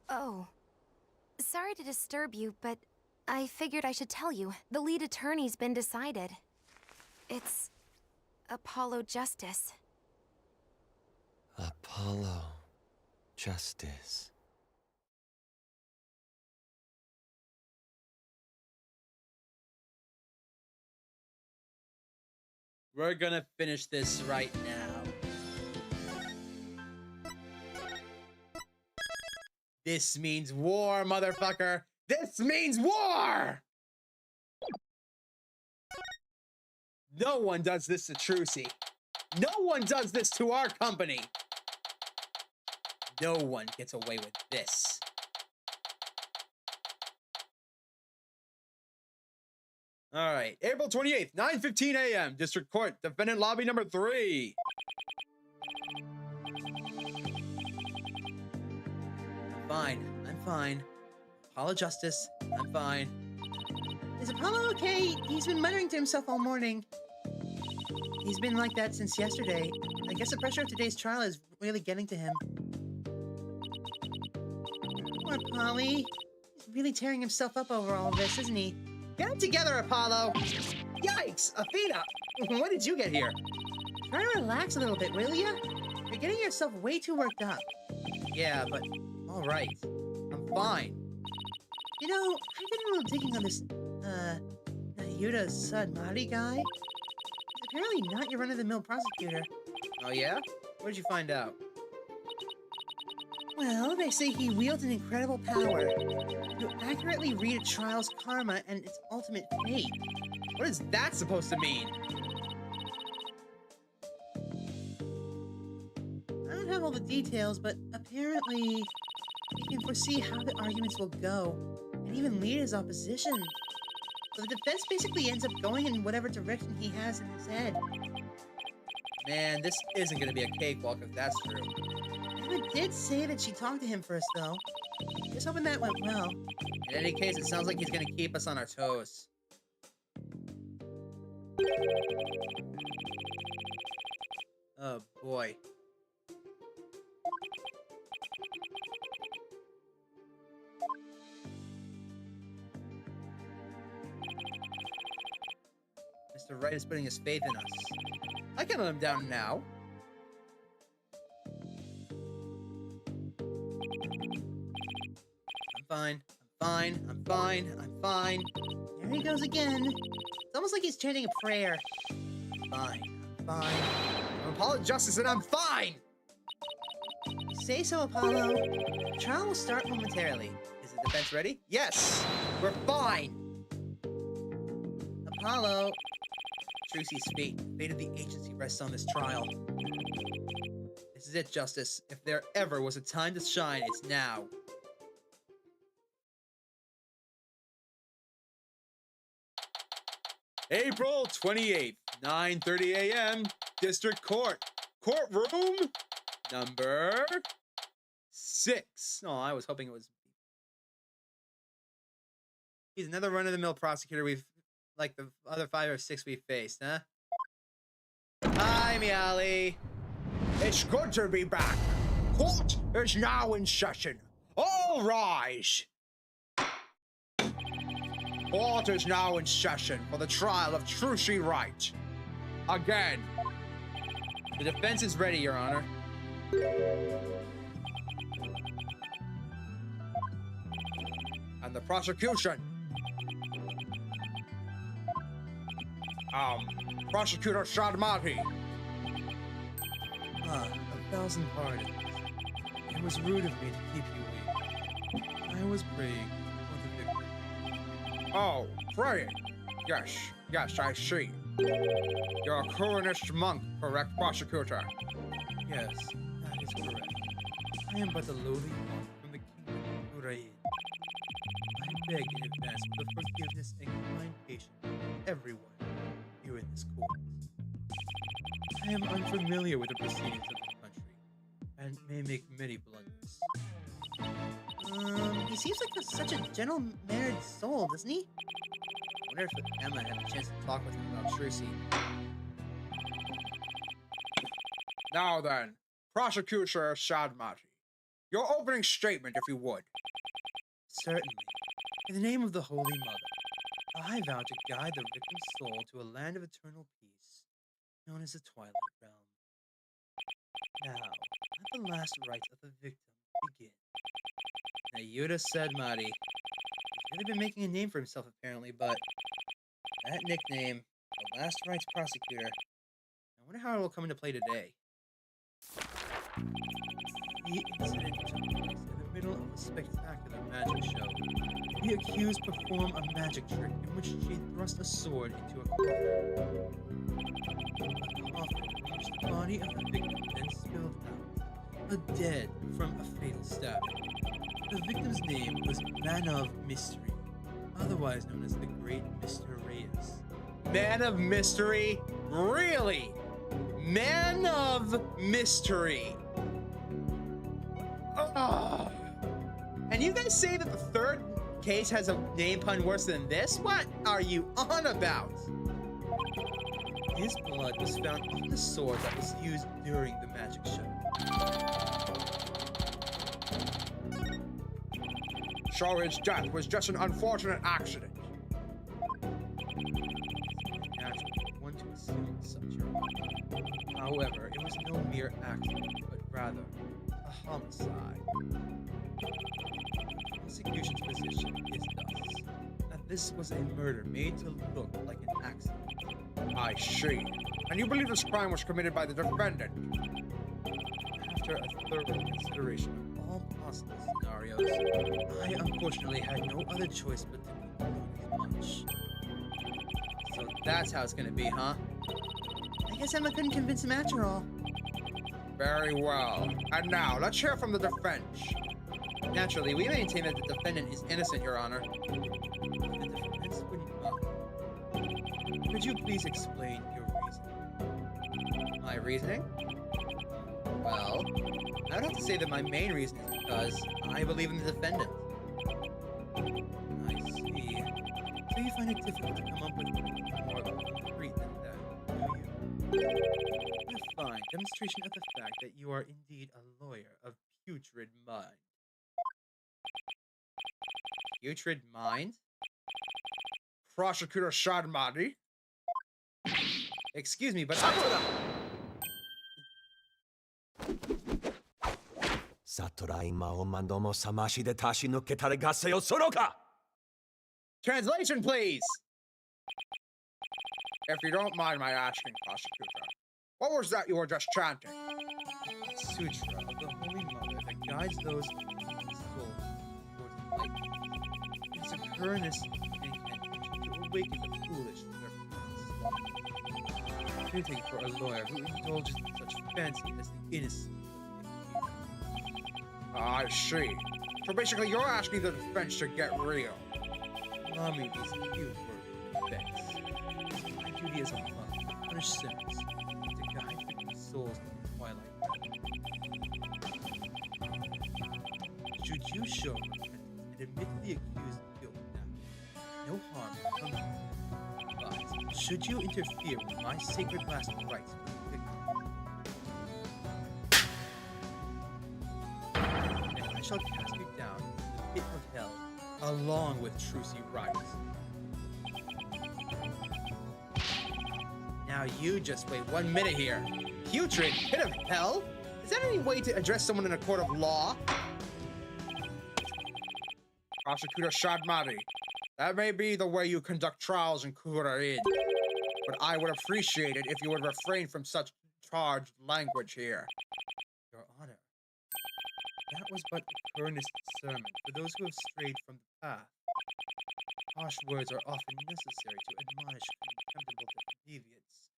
Oh. Sorry to disturb you, but I figured I should tell you. The lead attorney's been decided. It's Apollo Justice. Apollo Justice. We're gonna finish this right now. This means war, motherfucker! This means war! No one does this to Trucy. No one does this to our company. No one gets away with this. All right, April 28th, 9:15 a.m. District Court, Defendant Lobby number 3. I'm fine. Apollo Justice, I'm fine. Is Apollo okay? He's been muttering to himself all morning. He's been like that since yesterday. I guess the pressure of today's trial is really getting to him. Poor Polly. He's really tearing himself up over all of this, isn't he? Get it together, Apollo! Yikes! Athena! When did you get here? Try to relax a little bit, will ya? You're getting yourself way too worked up. Yeah, but alright. I'm fine. You know, I did a little digging on this, Yuta Sadmati guy. He's apparently not your run-of-the-mill prosecutor. Oh yeah? What did you find out? Well, they say he wields an incredible power to accurately read a trial's karma and its ultimate fate. What is that supposed to mean? I don't have all the details, but apparently He can foresee how the arguments will go, and even lead his opposition. So the defense basically ends up going in whatever direction he has in his head. Man, this isn't gonna be a cakewalk if that's true. Emma did say that she talked to him first, though. Just hoping that went well. In any case, it sounds like he's gonna keep us on our toes. Oh boy. Mr. Wright is putting his faith in us. I can let him down now. I'm fine. I'm fine. I'm fine. I'm fine. There he goes again. It's almost like he's chanting a prayer. Fine. I'm fine. I'm Apollo Justice and I'm fine! Say so, Apollo. The trial will start momentarily. Is the defense ready? Yes! We're fine! Apollo. Trucy's fate. The fate of the agency rests on this trial. This is it, Justice. If there ever was a time to shine, it's now. April 28th, 9:30 a.m. District Court. Courtroom number 6. Oh, I was hoping it was... He's another run-of-the-mill prosecutor we've... like the other 5 or 6 we've faced, huh? Hi, Miali. It's good to be back. Court is now in session. All rise. Court is now in session for the trial of Trucy Wright. Again. The defense is ready, Your Honor. And the prosecution. Prosecutor Shadmati. Ah, 1,000 pardons. It was rude of me to keep you waiting. I was praying for the victim. Oh, praying. Yes, I see. You're a Coranist monk, correct, prosecutor? Yes, that is correct. I am but a lowly monk from the kingdom of Uraid. I beg in advance for the forgiveness and kind patience of everyone here in this court. I am unfamiliar with the proceedings of the country, and may make many blunders. He seems like such a gentle-mannered soul, doesn't he? I wonder if Emma had a chance to talk with him about Trucy. Now then, Prosecutor Shadmati, your opening statement, if you would. Certainly. In the name of the Holy Mother, I vow to guide the victim's soul to a land of eternal peace, known as the Twilight Realm. Now, let the last rites of the victim begin. Nayuda Sedmati. He's really been making a name for himself, apparently, but that nickname, the Last Rites Prosecutor, I wonder how it will come into play today. The incident took place in the middle of a spectacular magic show. The accused performed a magic trick in which she thrust a sword into a coffin. A coffin in which the body of the victim then spilled out, a dead from a fatal stabbing. The victim's name was Man of Mystery, otherwise known as the Great Mr. Reyes. Man of Mystery? Really? Man of Mystery. Oh. And you guys say that the third case has a name pun worse than this? What are you on about? His blood was found on the sword that was used during the magic show. So his death was just an unfortunate accident. Natural for one to assume such. However, it was no mere accident, but rather a homicide. The prosecution's position is thus, that this was a murder made to look like an accident. I see. And you believe this crime was committed by the defendant? After a thorough consideration of all possible scenarios, I unfortunately had no other choice but to conclude as much. So that's how it's gonna be, huh? I guess Emma couldn't convince him after all. Very well. And now, let's hear from the defense. Naturally, we maintain that the defendant is innocent, Your Honor. The defense wouldn't mind. Could you please explain your reasoning? My reasoning? Well, I would have to say that my main reason is because I believe in the defendant. I see. So you find it difficult to come up with anything more concrete than that, do you? A fine demonstration of the fact that you are indeed a lawyer of putrid mind. Putrid mind? Prosecutor Sadmati? Excuse me, but Satura ima o mandomo samashi de tashi no ketare gase yo soroka! translation, please! If you don't mind my asking, prosecutor, what was that you were just chanting? Sutra of the Holy Mother that guides those in the soul towards enlightenment. It's a courteous incantation to awaken the foolish from their past. Fitting for a lawyer who indulges in such fancy as the innocent. I see. So basically, you're asking the defense to get real. Allow me these few words of defense. My duty as a monk to punish sinners, to guide the souls in the twilight. Should you show repentance and admit the accused guilt now, no harm will come to you. But should you interfere with my sacred last rites for the victim, then I shall cast you down into the pit of hell, along with Trucy rights. Now you just wait 1 minute here. Putrid pit of hell? Is that any way to address someone in a court of law? Prosecutor Sadmati, that may be the way you conduct trials in Kurain, but I would appreciate it if you would refrain from such charged language here. Your Honor, that was but a earnest sermon for those who have strayed from the path. Harsh words are often necessary to admonish contemptible deviants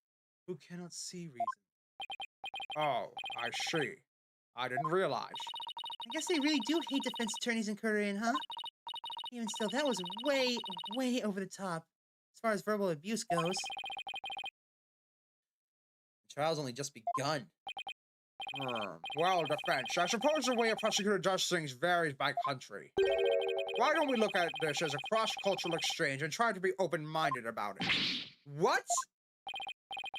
who cannot see reason. Oh, I see. I didn't realize. I guess they really do hate defense attorneys in Korean, huh? Even still, that was way, way over the top, as far as verbal abuse goes. The trial's only just begun. Well, defense, I suppose the way a prosecutor does things varies by country. Why don't we look at this as a cross-cultural exchange and try to be open-minded about it? What?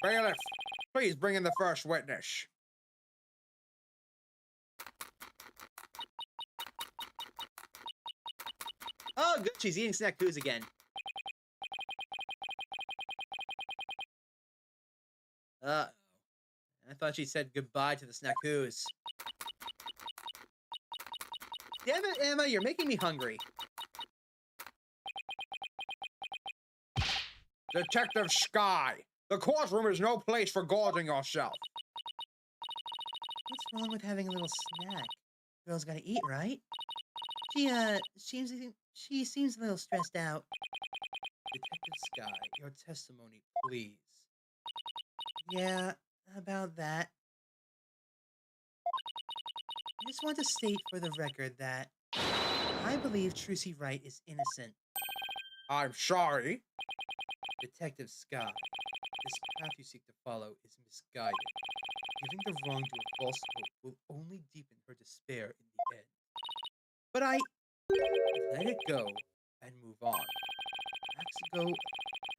Bailiff, please bring in the first witness. Oh, good. She's eating snackoos again. I thought she said goodbye to the snackoos. Damn it, Emma, you're making me hungry. Detective Sky, the courtroom is no place for gorging yourself. What's wrong with having a little snack? Girl's gotta eat, right? She seems a little stressed out. Detective Sky, your testimony, please. Yeah, about that. I just want to state for the record that I believe Trucy Wright is innocent. I'm sorry. Detective Sky, this path you seek to follow is misguided. Giving the wrongdoer false hope will only deepen her despair in the end. But let it go and move on.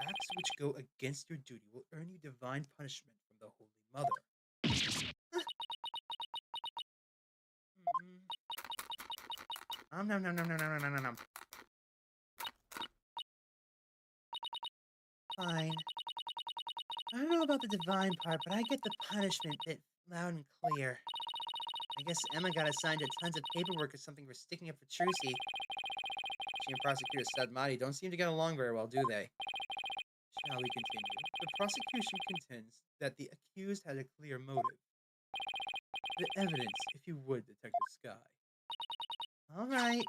Acts which go against your duty will earn you divine punishment from the Holy Mother. Nom. Fine. I don't know about the divine part, but I get the punishment bit loud and clear. I guess Emma got assigned to tons of paperwork or something for sticking up for Trucy. She and Prosecutor Sadmati don't seem to get along very well, do they? Shall we continue? The prosecution contends that the accused had a clear motive. The evidence, if you would, Detective Sky. All right.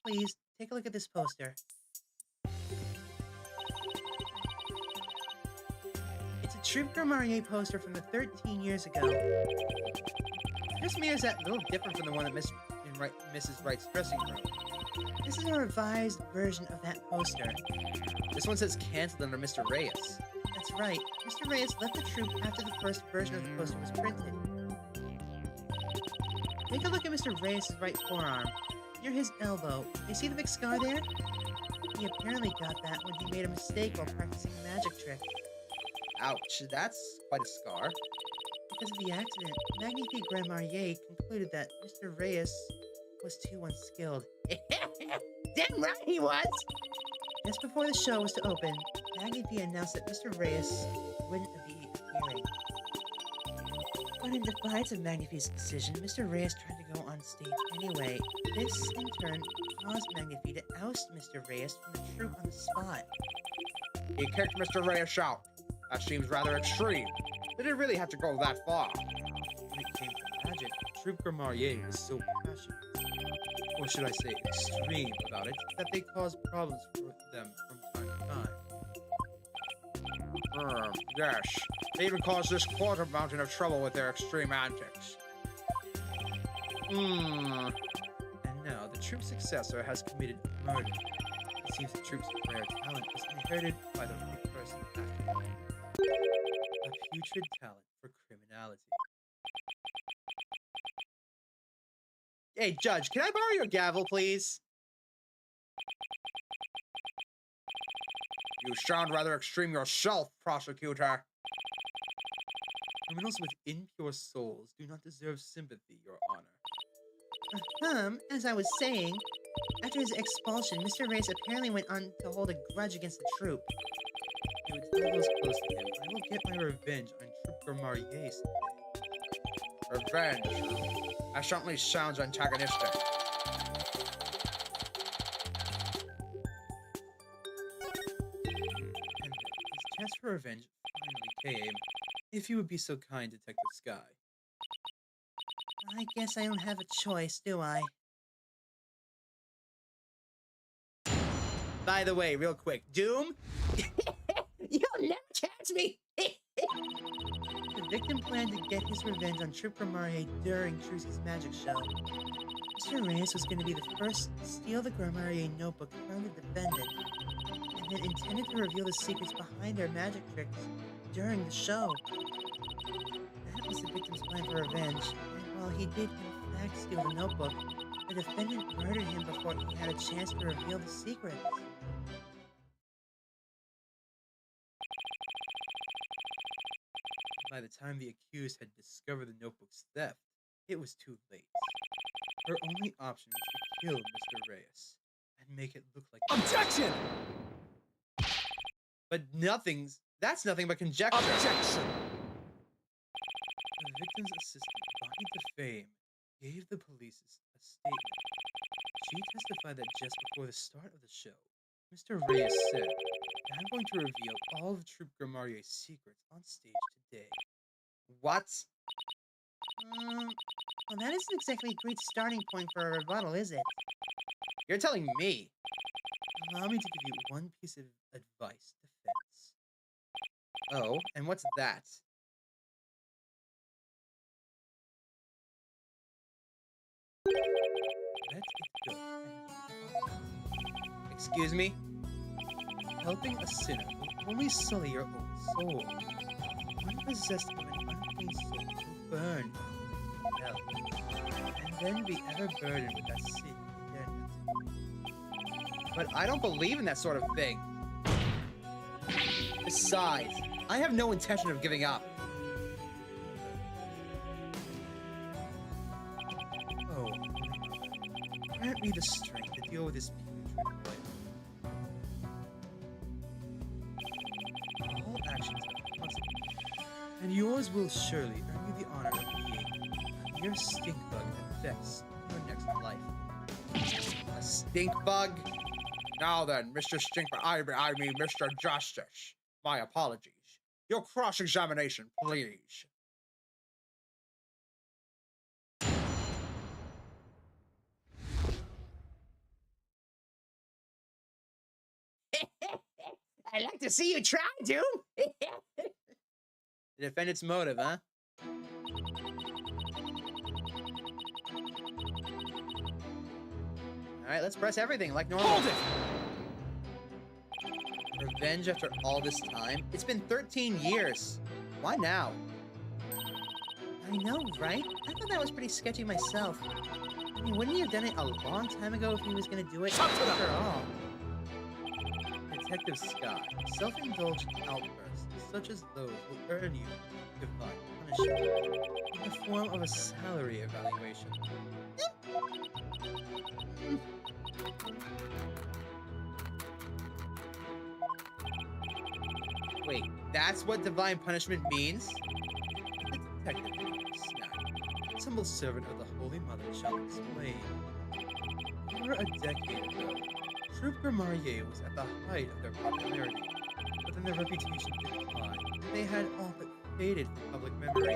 Please, take a look at this poster. It's a Trooper Marie poster from the 13 years ago. This mirror is a little different from the one that Miss Mrs. Wright's dressing room. This is a revised version of that poster. This one says canceled under Mr. Reyes. That's right. Mr. Reyes left the troupe after the first version of the poster was printed. Take a look at Mr. Reyes' right forearm. Near his elbow. You see the big scar there? He apparently got that when he made a mistake while practicing a magic trick. Ouch, that's quite a scar. Because of the accident, Magnifique Grandmarier concluded that Mr. Reyes was too unskilled. Damn right he was! Just before the show was to open, Magnifique announced that Mr. Reyes wouldn't be appearing. But in defiance of Magnifique's decision, Mr. Reyes tried to go on stage anyway. This, in turn, caused Magnifique to oust Mr. Reyes from the troupe on the spot. He kicked Mr. Reyes out. That seems rather extreme. Did it really have to go that far? When it came to magic, Troupe Grandmarier was so passionate, or should I say extreme about it, that they caused problems for them from time to time. Yes. They even caused this quarter mountain of trouble with their extreme antics. And now the troupe's successor has committed murder. It seems the troupe's rare talent was inherited by the right person after all. A putrid talent for criminality. Hey, Judge, can I borrow your gavel, please? You sound rather extreme yourself, prosecutor. Criminals with impure souls do not deserve sympathy, Your Honor. As I was saying, after his expulsion, Mr. Reyes apparently went on to hold a grudge against the troupe. I would tell those close to him I will get my revenge on Troupe Grandmarier someday. Revenge. That certainly sounds antagonistic. And his chance for revenge finally came. If you would be so kind, Detective Sky. I guess I don't have a choice, do I? By the way, real quick, Doom? You'll never catch me! The victim planned to get his revenge on Troupe Grandmarier during Trucy's magic show. Mr. Reyes was going to be the first to steal the Grandmarier notebook from the defendant, and then intended to reveal the secrets behind their magic tricks during the show. That was the victim's plan for revenge, and while he did in fact steal the notebook, the defendant murdered him before he had a chance to reveal the secrets. By the time the accused had discovered the notebook's theft, it was too late. Her only option was to kill Mr. Reyes and make it look like Objection! But that's nothing but conjecture. Objection! The victim's assistant, Bonnie DeFame, gave the police a statement. She testified that just before the start of the show, Mr. Reyes said, I'm going to reveal all of Troupe Grandmarier's secrets on stage today. What? Well, that isn't exactly a great starting point for a rebuttal, is it? You're telling me. Allow me to give you one piece of advice, defense. Oh, and what's that? Let it go. Excuse me? Helping a sinner will only sully your own soul. One possessed of an unclean soul will burn in hell, and then be ever burdened with that sin in eternity. But I don't believe in that sort of thing. Besides, I have no intention of giving up. Oh, grant me the strength to deal with this putrid player. All actions have consequences, and yours will surely earn you the honor of being a mere stink bug at best in your next life. A stink bug? Now then, Mr. Stinkbug, I mean Mr. Justice. My apologies. Your cross-examination, please. I'd like to see you try, Doom! The defendant's motive, huh? Alright, let's press everything like normal. Hold it! Revenge after all this time? It's been 13 years. Why now? I know, right? I thought that was pretty sketchy myself. I mean, wouldn't he have done it a long time ago if he was gonna do it after all? Detective Scott, self-indulgent outbursts such as those will earn you divine punishment in the form of a salary evaluation. Wait, that's what divine punishment means? The detective snapped. Simple servant of the Holy Mother shall explain. Over a decade ago, Troupe Gramarye was at the height of their popularity, but then their reputation declined, and they had all but faded from public memory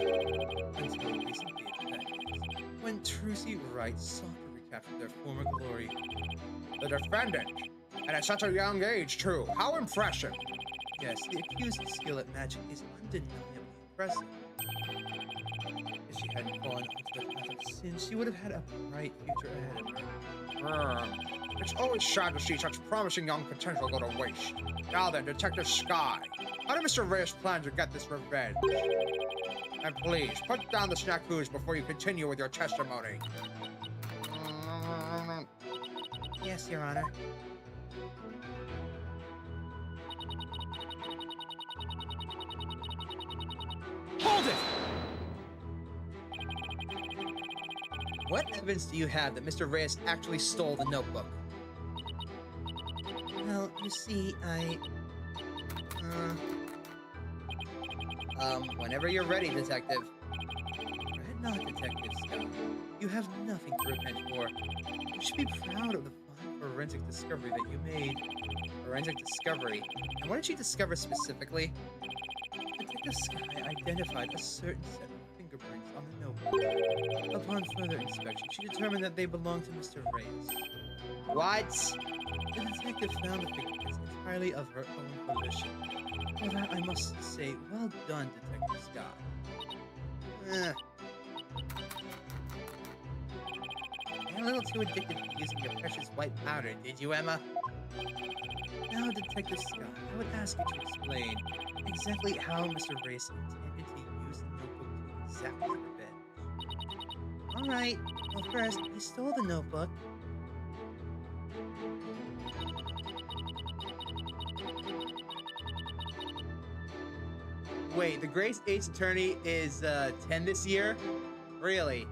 until recently, that is, when Trucy Wright sought to recapture their former glory. The defendant, and at such a young age, too. How impressive. Yes, the accused's skill at magic is undeniably impressive. If she hadn't fallen onto the path of sin, she would have had a bright future ahead of her. It's always sad to see such promising young potential go to waste. Now then, Detective Sky, how did Mr. Reyes plan to get this revenge? And please, put down the snackoos before you continue with your testimony. Yes, Your Honor. Hold it! What evidence do you have that Mr. Reyes actually stole the notebook? Well, you see, Whenever you're ready, Detective. Dread not, Detective Scott. You have nothing to repent for. You should be proud of the fine forensic discovery that you made. Forensic discovery? And what did you discover specifically? Detective Sky identified a certain set of fingerprints on the notebook. Upon further inspection, she determined that they belonged to Mr. Reyes. What? The detective found the fingerprints entirely of her own volition. For that, I must say, well done, Detective Scott. You're a little too addicted to using your precious white powder, did you, Emma? Now, Detective Scott, I would ask you to explain exactly how Mr. Reyes intended to use the notebook to exact his revenge. alright. Well, first, I stole the notebook. Wait, the Grace Ace Attorney is 10 this year? Really?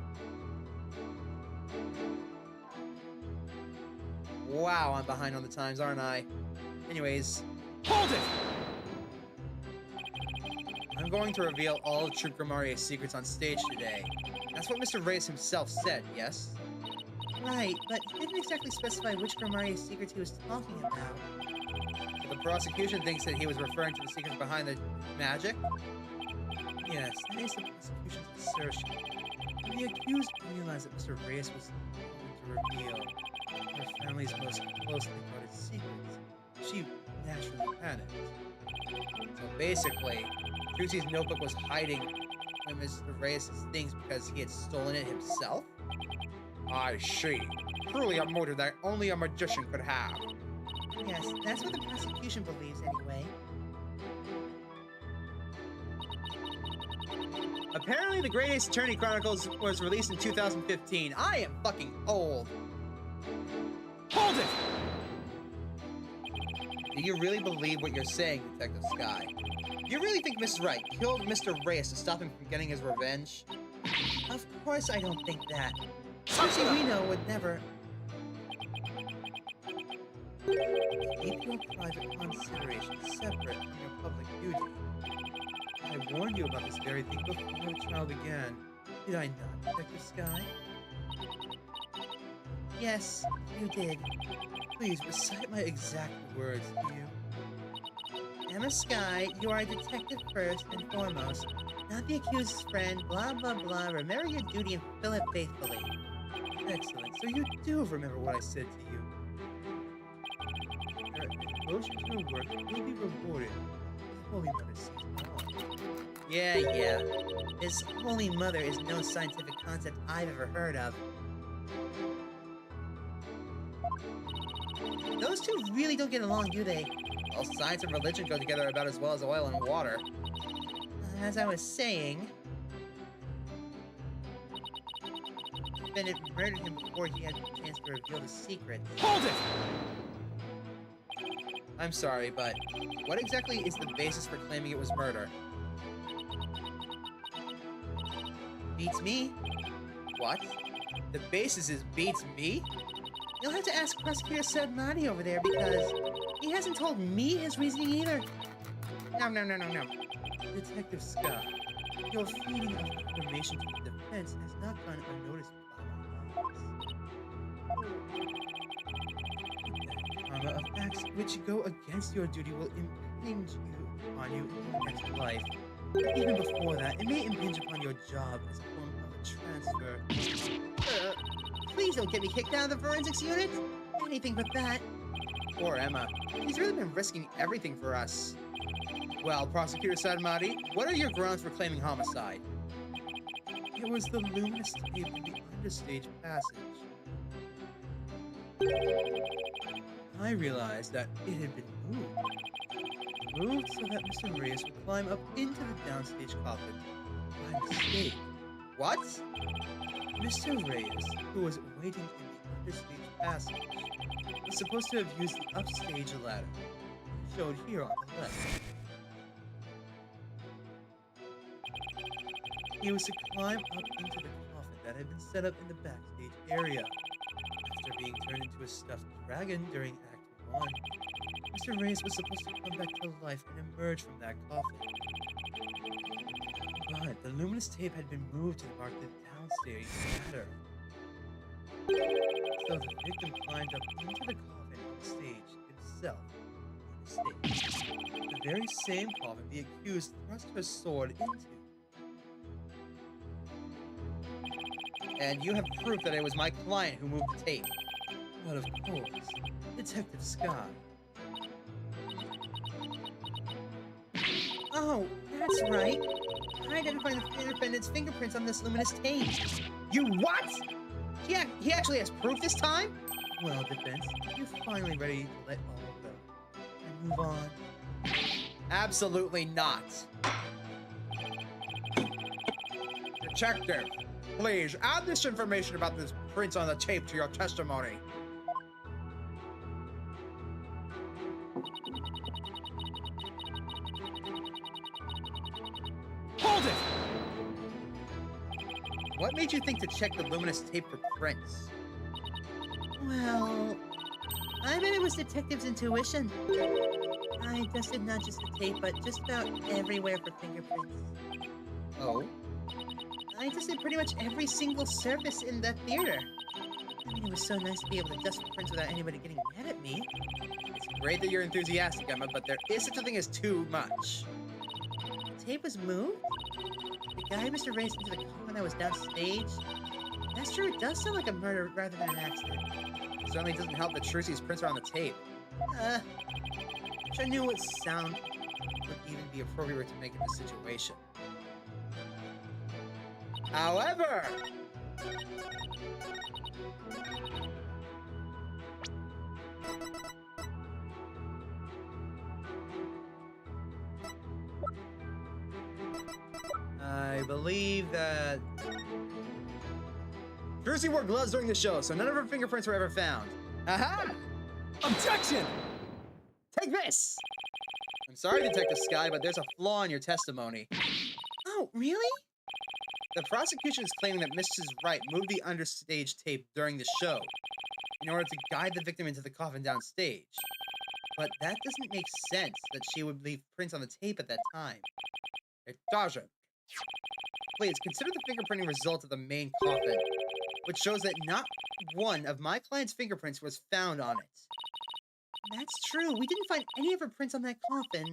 Wow, I'm behind on the times, aren't I? Anyways, Hold it! I'm going to reveal all of Troupe Gramarye's secrets on stage today. That's what Mr. Reyes himself said, yes? Right, but he didn't exactly specify which Gramarye secrets he was talking about. The prosecution thinks that he was referring to the secrets behind the magic? Yes, that is the prosecution's assertion. When the accused realized that Mr. Reyes was going to reveal her family's most closely guarded secrets, she naturally panicked. So basically, Trucy's notebook was hiding one of Mr. Reyes' things because he had stolen it himself? I see. Truly a motive that only a magician could have. Yes, that's what the prosecution believes anyway. Apparently, the Great Ace Attorney Chronicles was released in 2015. I am fucking old. Hold it! Do you really believe what you're saying, Detective Sky? Do you really think Mrs. Wright killed Mr. Reyes to stop him from getting his revenge? Of course I don't think that. Trucy Reno would never... Keep your private consideration separate from your public duty. I warned you about this very thing before the trial began. Did I not, Detective Sky? Yes, you did. Please recite my exact words to you. Emma Sky, you are a detective first and foremost, not the accused's friend, blah blah blah. Remember your duty and fulfill it faithfully. Excellent. So you do remember what I said to you. Your devotion to your work will be rewarded. The Holy Mother sees all. Yeah. This Holy Mother is no scientific concept I've ever heard of. two really don't get along, do they? Well, science and religion go together about as well as oil and water. As I was saying, Bennett murdered him before he had the chance to reveal the secret. Hold it! I'm sorry, but what exactly is the basis for claiming it was murder? Beats me. What? The basis is beats me? You'll have to ask Prosecutor Sadmati over there because he hasn't told me his reasoning either. No. Detective Scott, your feeding of information to the defense has not gone unnoticed by my eyes. Karma of acts which go against your duty will impinge upon you in your next life. Even before that, it may impinge upon your job as a form of a transfer. Please don't get me kicked out of the forensics unit. Anything but that. Poor Emma. He's really been risking everything for us. Well, Prosecutor Sadmati, what are your grounds for claiming homicide? It was the luminous tape in the understage passage. I realized that it had been moved. Moved so that Mr. Reyes would climb up into the downstage coffin by mistake. What? Mr. Reyes, who was waiting in the understage passage, was supposed to have used the upstage ladder, showed here on the left. He was to climb up into the coffin that had been set up in the backstage area. After being turned into a stuffed dragon during Act 1, Mr. Reyes was supposed to come back to life and emerge from that coffin. But the luminous tape had been moved to mark the downstage ladder. So the victim climbed up into the coffin on the stage himself on the stage. The very same coffin the accused thrust her sword into. And you have proof that it was my client who moved the tape. Well, of course, Detective Scott. Oh, that's right. I identified the defendant's fingerprints on this luminous tape. You what? He actually has proof this time? Well, defense, you're finally ready to let all go and move on. Absolutely not. Detective, please add this information about this prints on the tape to your testimony. Hold it! What made you think to check the luminous tape for prints? Well, I bet it was Detective's intuition. I dusted not just the tape, but just about everywhere for fingerprints. Oh? I dusted pretty much every single surface in that theater. I mean, it was so nice to be able to dust for prints without anybody getting mad at me. It's great that you're enthusiastic, Emma, but there is such a thing as too much. The tape was moved? The guy Mr. Reyes into the coffin that was downstage? That's true, it does sound like a murder rather than an accident. It certainly doesn't help that Trucy's prints are on the tape. Which I knew what sound Would even be appropriate to make in this situation. However, I believe that Trucy wore gloves during the show, so none of her fingerprints were ever found. Aha! Objection! Take this! I'm sorry, Detective Sky, but there's a flaw in your testimony. Oh, really? The prosecution is claiming that Mrs. Wright moved the understage tape during the show in order to guide the victim into the coffin downstage. But that doesn't make sense that she would leave prints on the tape at that time. It doesn't. Please, consider the fingerprinting result of the main coffin, which shows that not one of my client's fingerprints was found on it. That's true. We didn't find any of her prints on that coffin.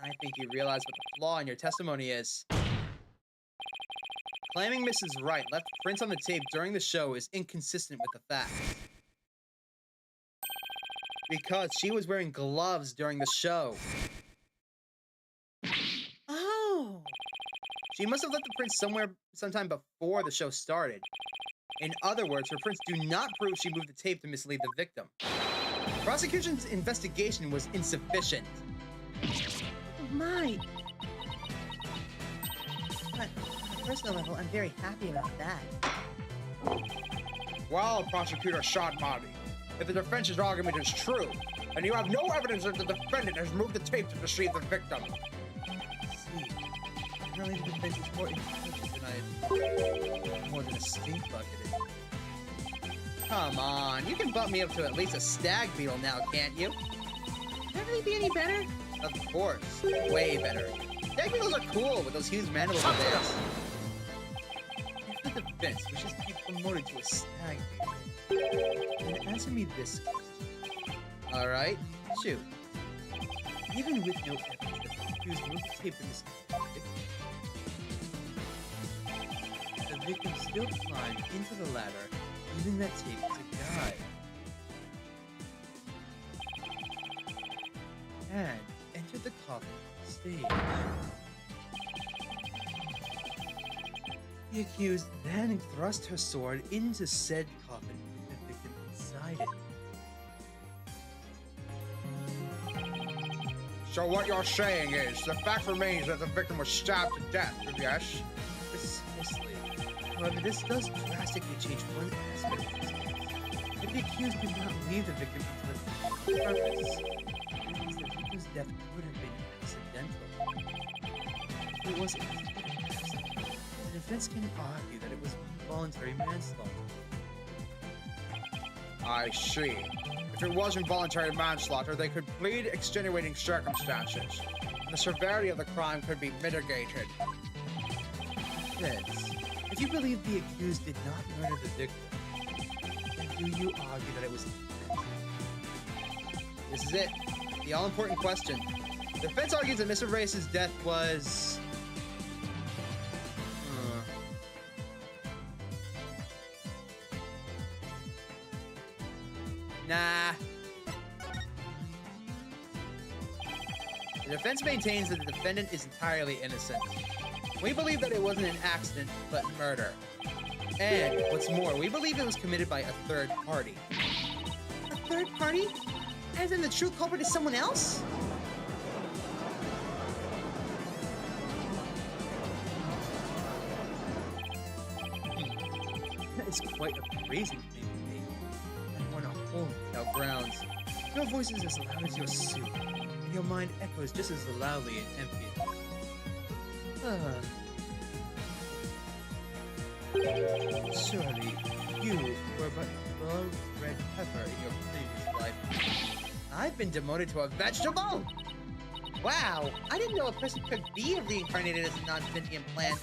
I think you realize what the flaw in your testimony is. Claiming Mrs. Wright left prints on the tape during the show is inconsistent with the facts. Because she was wearing gloves during the show. Oh! She must have left the prints somewhere sometime before the show started. In other words, her prints do not prove she moved the tape to mislead the victim. Prosecution's investigation was insufficient. Oh my! But on a personal level, I'm very happy about that. Well, Prosecutor Sean Marty, if the defense's argument is true, and you have no evidence that the defendant has moved the tape to deceive the victim. See, apparently the defense is more intelligent than I had. More than a stink bucket. Come on, you can bump me up to at least a stag beetle now, can't you? Can it really be any better? Of course, way better. Stag beetles are cool with those huge mandibles of theirs. If the defense wishes to be promoted to a stag beetle, then answer me this question. Alright, shoot. Even with no evidence that the accused moved the tape to this the victim still climbed into the ladder, using that tape as a guide. And entered the coffin on stage. The accused then thrust her sword into said coffin with the victim inside it. So what you're saying is, the fact remains that the victim was stabbed to death, yes? Precisely. However, this does drastically change one aspect of this case. If the accused did not leave the victim into the purpose, it means the victim's death could have been accidental. If it was an accident, the defense can argue that it was involuntary manslaughter. I see. If it was involuntary manslaughter, they could plead extenuating circumstances, and the severity of the crime could be mitigated. Defense, if you believe the accused did not murder the victim, then do you argue that it was intentional? This is it. The all-important question. The defense argues that Mr. Reyes' death was... Nah. The defense maintains that the defendant is entirely innocent. We believe that it wasn't an accident, but murder. And, what's more, we believe it was committed by a third party. A third party? As in the true culprit is someone else? That is quite a brazen thing to make. And one a hole without grounds. Your voice is as loud as your soup, and your mind echoes just as loudly in emptiness. Surely, you were but a low red pepper in your previous life. I've been demoted to a vegetable? Wow, I didn't know a person could be reincarnated as a non-sentient plant.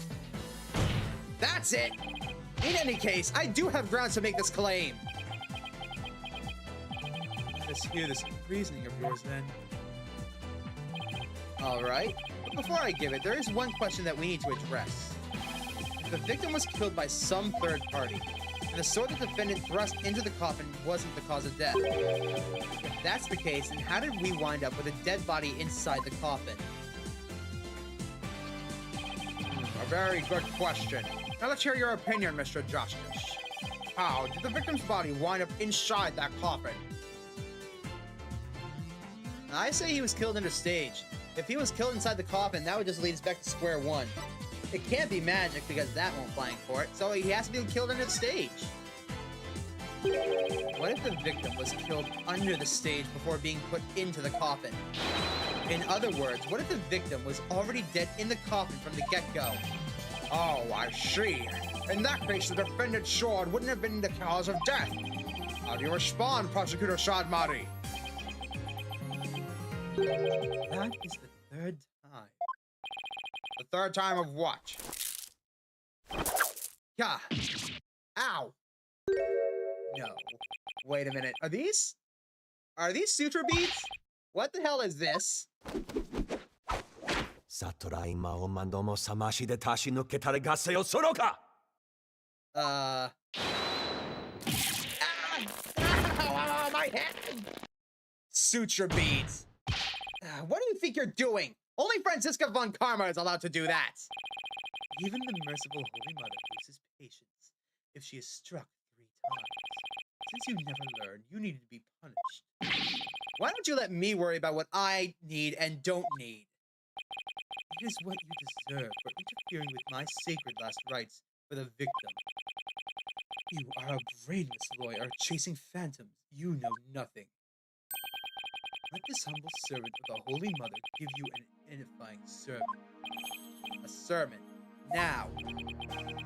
That's it! In any case, I do have grounds to make this claim. Let us hear this reasoning of yours, then. Alright, but before I give it, there is one question that we need to address. If the victim was killed by some third party, and the sword the defendant thrust into the coffin wasn't the cause of death, if that's the case, then how did we wind up with a dead body inside the coffin? A very good question. Now let's hear your opinion, Mr. Justice. How did the victim's body wind up inside that coffin? I say he was killed under stage. If he was killed inside the coffin, that would just lead us back to square one. It can't be magic because that won't fly in court, so he has to be killed under the stage. What if the victim was killed under the stage before being put into the coffin? In other words, what if the victim was already dead in the coffin from the get-go? Oh, I see. In that case, the defendant's sword wouldn't have been the cause of death. How do you respond, Prosecutor Sadmari? That is the third time. The third time of what? Gah! Ow! No. Wait a minute. Are these suture beads? What the hell is this? サトライマをマンドもさましで足し抜けたれガセよそろか Ah! My head! Suture beads. What do you think you're doing? Only Franziska von Karma is allowed to do that. Even the merciful Holy Mother loses patience if she is struck 3 times. Since you never learned, you need to be punished. Why don't you let me worry about what I need and don't need? It is what you deserve for interfering with my sacred last rites for the victim. You are a brainless lawyer chasing phantoms. You know nothing. Let this humble servant of the Holy Mother give you an edifying sermon. A sermon. Now.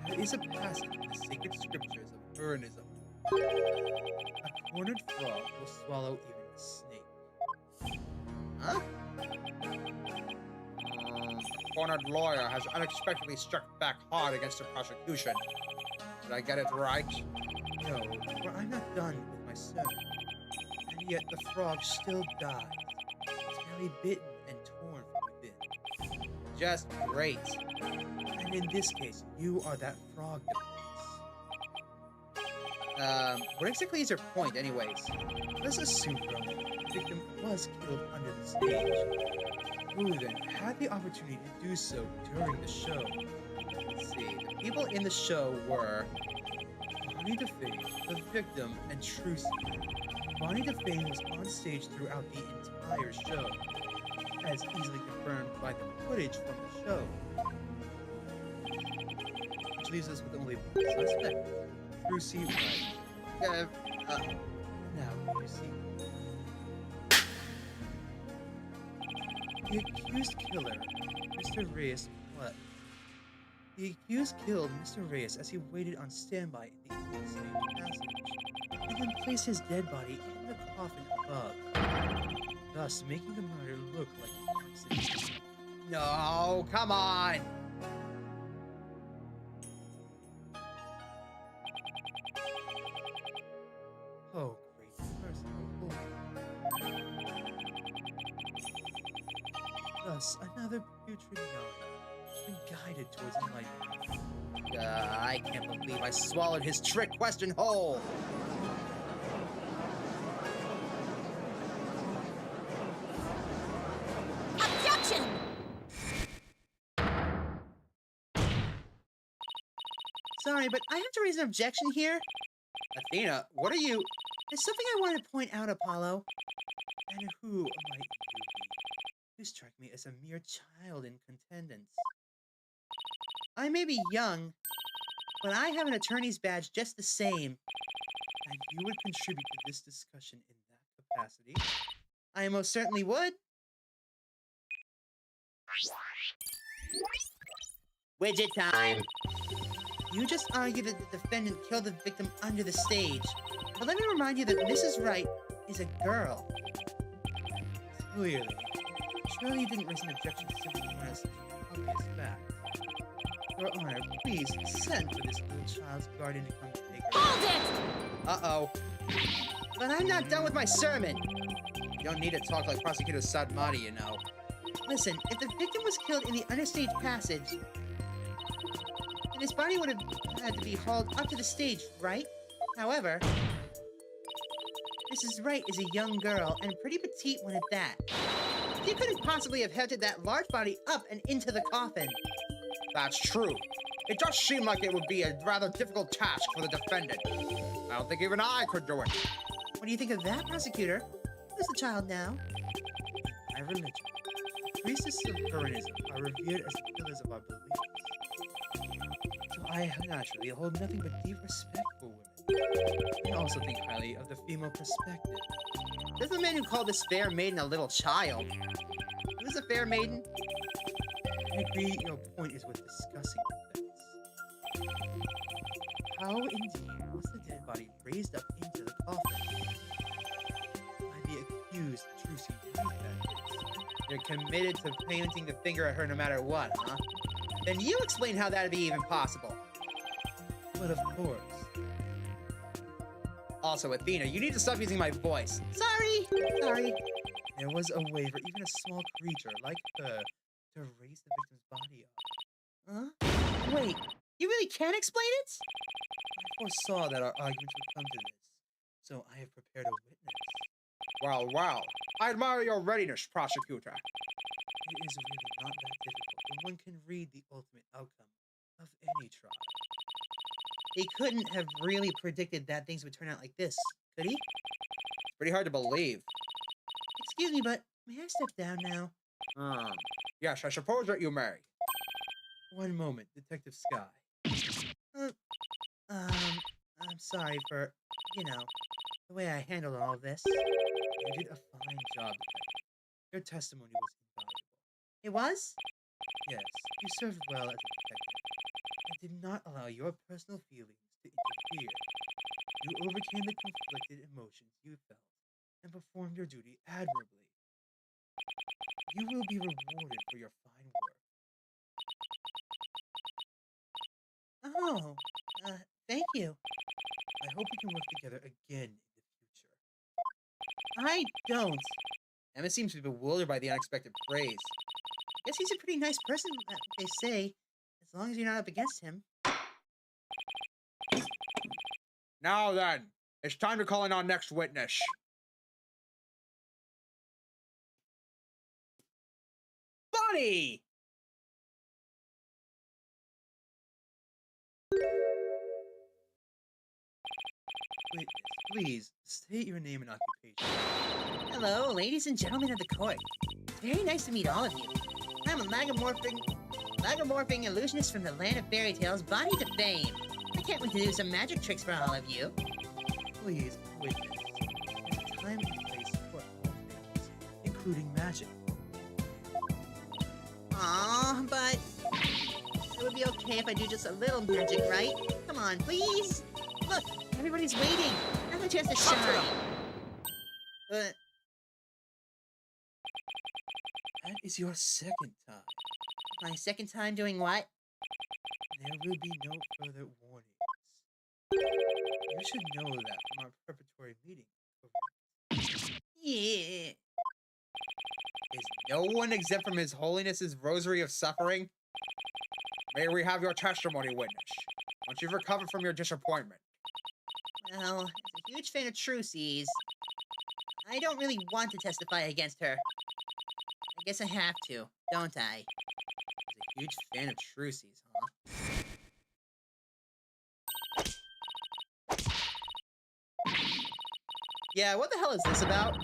There is a passage in the sacred scriptures of Uranism. A cornered frog will swallow even a snake. Huh? The cornered lawyer has unexpectedly struck back hard against the prosecution. Did I get it right? No, for I'm not done with my sermon. And yet the frog still dies. It's barely bitten and torn from within. Just great. And in this case, you are that frog defense. What exactly is your point, anyways? Let's assume for a moment the victim was killed under the stage. Who then had the opportunity to do so during the show? Let's see. The people in the show were Bonnie DeFane, the victim, and Trucy. Bonnie DeFane was on stage throughout the entire show, as easily confirmed by the footage from the show. Which leaves us with only one suspect, Trucy Wright. Now, you see. The accused killer, Mr. Reyes, what? The accused killed Mr. Reyes as he waited on standby in the stage passage, and then placed his dead body in the coffin above, thus making the murder look like an accident. No, come on. Oh, great mercy, oh Lord. Thus, another putrid knowledge has been guided towards enlightenment. I can't believe I swallowed his trick question whole. Objection! Sorry, but I have to raise an objection here. Athena, what are you? There's something I want to point out, Apollo. And who might you be? You strike me as a mere child in contendance. I may be young, but I have an attorney's badge just the same. And you would contribute to this discussion in that capacity? I most certainly would. Widget time. You just argued that the defendant killed the victim under the stage. But let me remind you that Mrs. Wright is a girl. Clearly. Surely you didn't raise an objection simply to point out such an obvious fact. Your Honor, please send for this little child's guardian to come take her. Hold it! Uh-oh. But I'm not done with my sermon. You don't need to talk like Prosecutor Sadmati, you know. Listen, if the victim was killed in the understage passage, then his body would have had to be hauled up to the stage, right? However, Mrs. Wright is a young girl, and a pretty petite one at that. She couldn't possibly have hefted that large body up and into the coffin. That's true. It does seem like it would be a rather difficult task for the defendant. I don't think even I could do it. What do you think of that, prosecutor? Who's the child now? My religion. The priests of Uranism are revered as the pillars of our beliefs. So I naturally hold nothing but deep respect for women. I also think highly of the female perspective. There's the man who called this fair maiden a little child. Who's a fair maiden? I agree your point is worth discussing with this. How indeed was the dead body raised up into the coffin? By the accused Trucy Wright, that is. You're committed to pointing the finger at her no matter what, huh? Then you explain how that'd be even possible. But of course. Also, Athena, you need to stop using my voice. Sorry. There was a way for even a small creature like her to raise the victim's body up. Huh? Wait, you really can't explain it? I foresaw that our arguments would come to this, so I have prepared a witness. Well, well. I admire your readiness, prosecutor. It is really not that difficult when one can read the ultimate outcome of any trial. He couldn't have really predicted that things would turn out like this, could he? It's pretty hard to believe. Excuse me, but may I step down now? Yes, I suppose that you may. One moment, Detective Sky. I'm sorry for, the way I handled all of this. You did a fine job, Detective. Your testimony was invaluable. It was? Yes, you served well as a detective. I did not allow your personal feelings to interfere. You overcame the conflicted emotions you felt and performed your duty admirably. You will be rewarded for your fine work. Oh, thank you. I hope we can work together again in the future. I don't. Emma seems to be bewildered by the unexpected praise. Guess he's a pretty nice person, they say, as long as you're not up against him. Now then, it's time to call in our next witness. Bunny! Witness, please state your name and occupation. Hello, ladies and gentlemen of the court. Very nice to meet all of you. I'm a lagomorphing illusionist from the land of fairy tales, body to fame. I can't wait to do some magic tricks for all of you. Please, witness. There's a time and place for all things, including magic. Aw, but it would be okay if I do just a little magic, right? Come on, please. Look, everybody's waiting. I have a chance to shine. That is your second time. My second time doing what? There will be no further warnings. You should know that from our preparatory meeting. Yeah. Is no one exempt from His Holiness's rosary of suffering? May we have your testimony, witness, once you've recovered from your disappointment. Well, as a huge fan of Trucy's, I don't really want to testify against her. I guess I have to, don't I? He's a huge fan of Trucy's, huh? Yeah, what the hell is this about?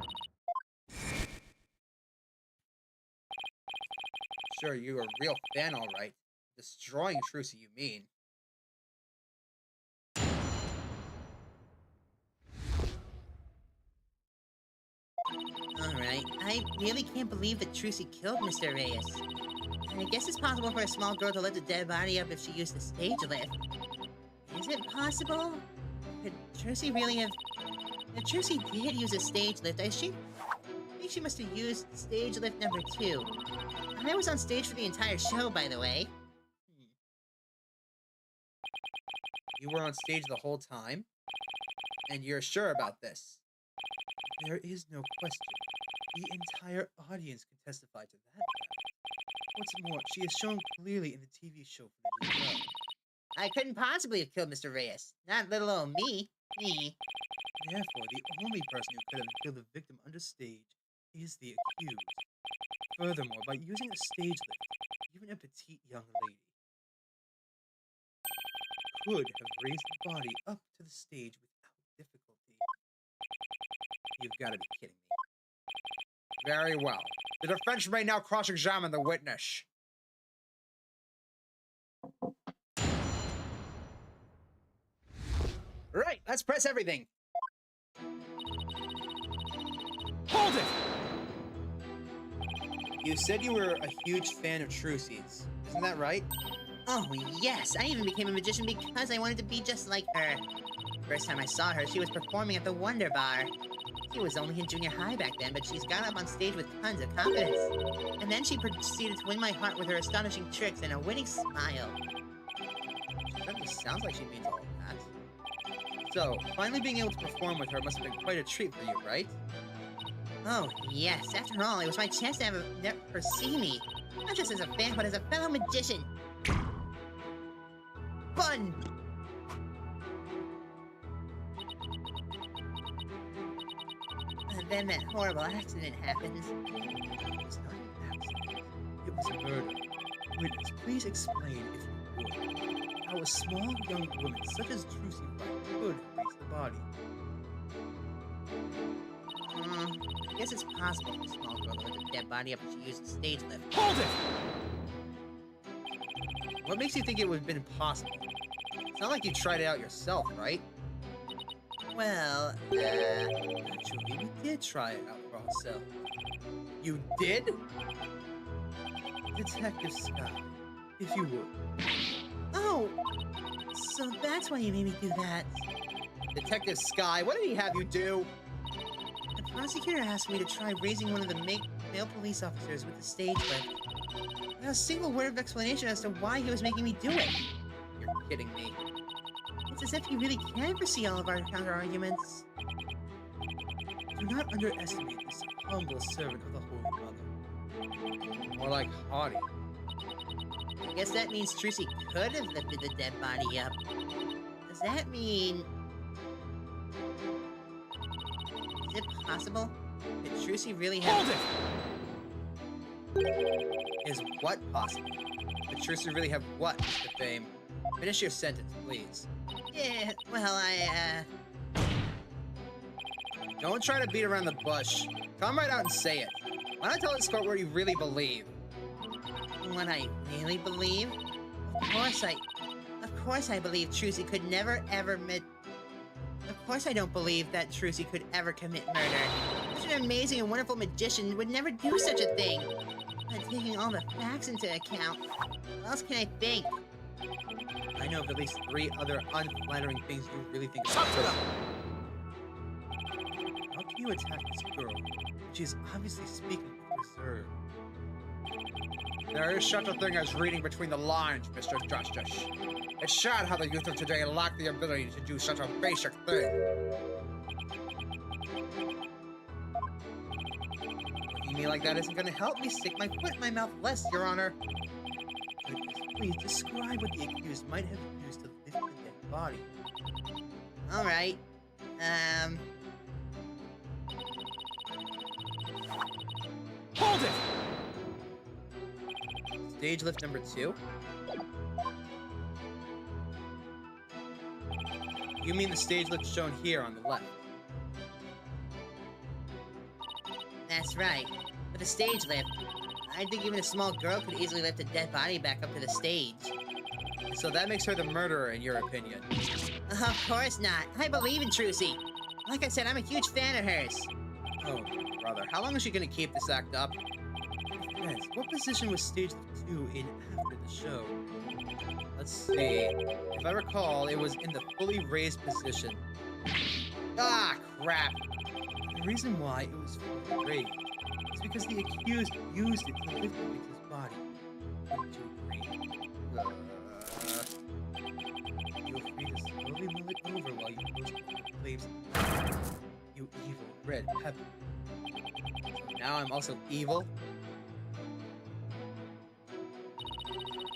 Sure, you're a real fan, all right. Destroying Trucy, you mean. Alright, I really can't believe that Trucy killed Mr. Reyes. I guess it's possible for a small girl to lift a dead body up if she used the stage lift. Is it possible? Could Trucy really have... If Trucy did use a stage lift, I think she must have used stage lift number 2. I was on stage for the entire show, by the way. You were on stage the whole time? And you're sure about this? There is no question. The entire audience can testify to that fact. What's more, she is shown clearly in the TV show footage as well. I couldn't possibly have killed Mr. Reyes. Not little old me. Therefore, the only person who could have killed the victim under stage is the accused. Furthermore, by using a stage lift, even a petite young lady could have raised the body up to the stage without difficulty. You've got to be kidding me. Very well. The defense may now cross-examine the witness. Right, let's press everything. Hold it! You said you were a huge fan of Trucy's. Isn't that right? Oh, yes. I even became a magician because I wanted to be just like her. First time I saw her, she was performing at the Wonder Bar. She was only in junior high back then, but she's got up on stage with tons of confidence. And then she proceeded to win my heart with her astonishing tricks and a winning smile. It certainly sounds like she means all of that. So, finally being able to perform with her must have been quite a treat for you, right? Oh, yes. After all, it was my chance to have her see me. Not just as a fan, but as a fellow magician. Fun! And then that horrible accident happens. It was not an accident. It was a murder. Witness, please explain, if you would, how a small young woman such as Trucy could raise the body. I guess it's possible for a small girl to lift a dead body up if she used a stage lift. Hold it! What makes you think it would have been possible? It's not like you tried it out yourself, right? Well, Actually, we did try it out for ourselves. You did? Detective Scott, if you would. oh, so that's why you made me do that. Detective Sky, what did he have you do? The prosecutor asked me to try raising one of the male police officers with the stage lift. Without a single word of explanation as to why he was making me do it. You're kidding me. It's as if he really can foresee all of our counter-arguments. Do not underestimate this humble servant of the Holy Mother. More like haughty. I guess that means Trucy could have lifted the dead body up. Does that mean... Is it possible? Could Trucy really have... Hold it! Is what possible? Did Trucy really have what, Mr. Fame? Finish your sentence, please. Yeah, well, Don't try to beat around the bush. Come right out and say it. Why not tell this court what you really believe? what I really believe? Of course I believe Trucy could never ever Of course I don't believe that Trucy could ever commit murder. Such an amazing and wonderful magician would never do such a thing. But taking all the facts into account, what else can I think? I know of at least 3 other unflattering things you really think Talk to them! How can you attack this girl? She is obviously speaking with reserve. There is such a thing as reading between the lines, Mr. Justice. It's sad how the youth of today lack the ability to do such a basic thing. Looking at me like that isn't gonna help me stick my foot in my mouth less, Your Honor. Please describe what the accused might have used to lift the dead body. Alright. Hold it! Stage lift number 2? You mean the stage lift shown here on the left? That's right. With a stage lift, I think even a small girl could easily lift a dead body back up to the stage. So that makes her the murderer, in your opinion. Of course not. I believe in Trucy. Like I said, I'm a huge fan of hers. Oh, brother. How long is she gonna keep this act up? Yes, what position was stage lift 2 in after the show? Let's see. If I recall, it was in the fully raised position. Ah, crap! The reason why it was fully raised is because the accused used it to lift the victim's body. Wouldn't you agree? Feel free to slowly mull it over while you post the claims. You evil red pepper. So now I'm also evil?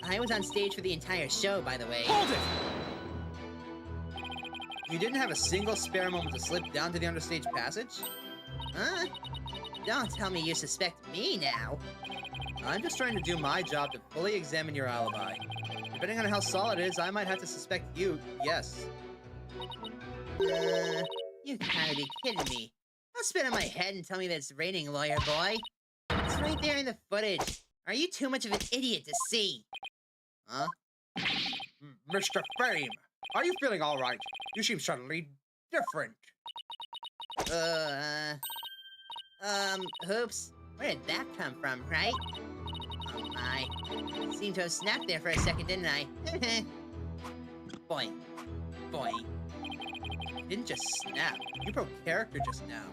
I was on stage for the entire show, by the way. Hold it! You didn't have a single spare moment to slip down to the understage passage? Huh? Don't tell me you suspect me now. I'm just trying to do my job to fully examine your alibi. Depending on how solid it is, I might have to suspect you, yes. You gotta be kidding me. Don't spit on my head and tell me that it's raining, lawyer boy. It's right there in the footage. Are you too much of an idiot to see? Huh? Mr. Fame, are you feeling all right? You seem suddenly different. Hoops. Where did that come from, right? Oh my. I seemed to have snapped there for a second, didn't I? Boing. Boing. You didn't just snap. You broke character just now.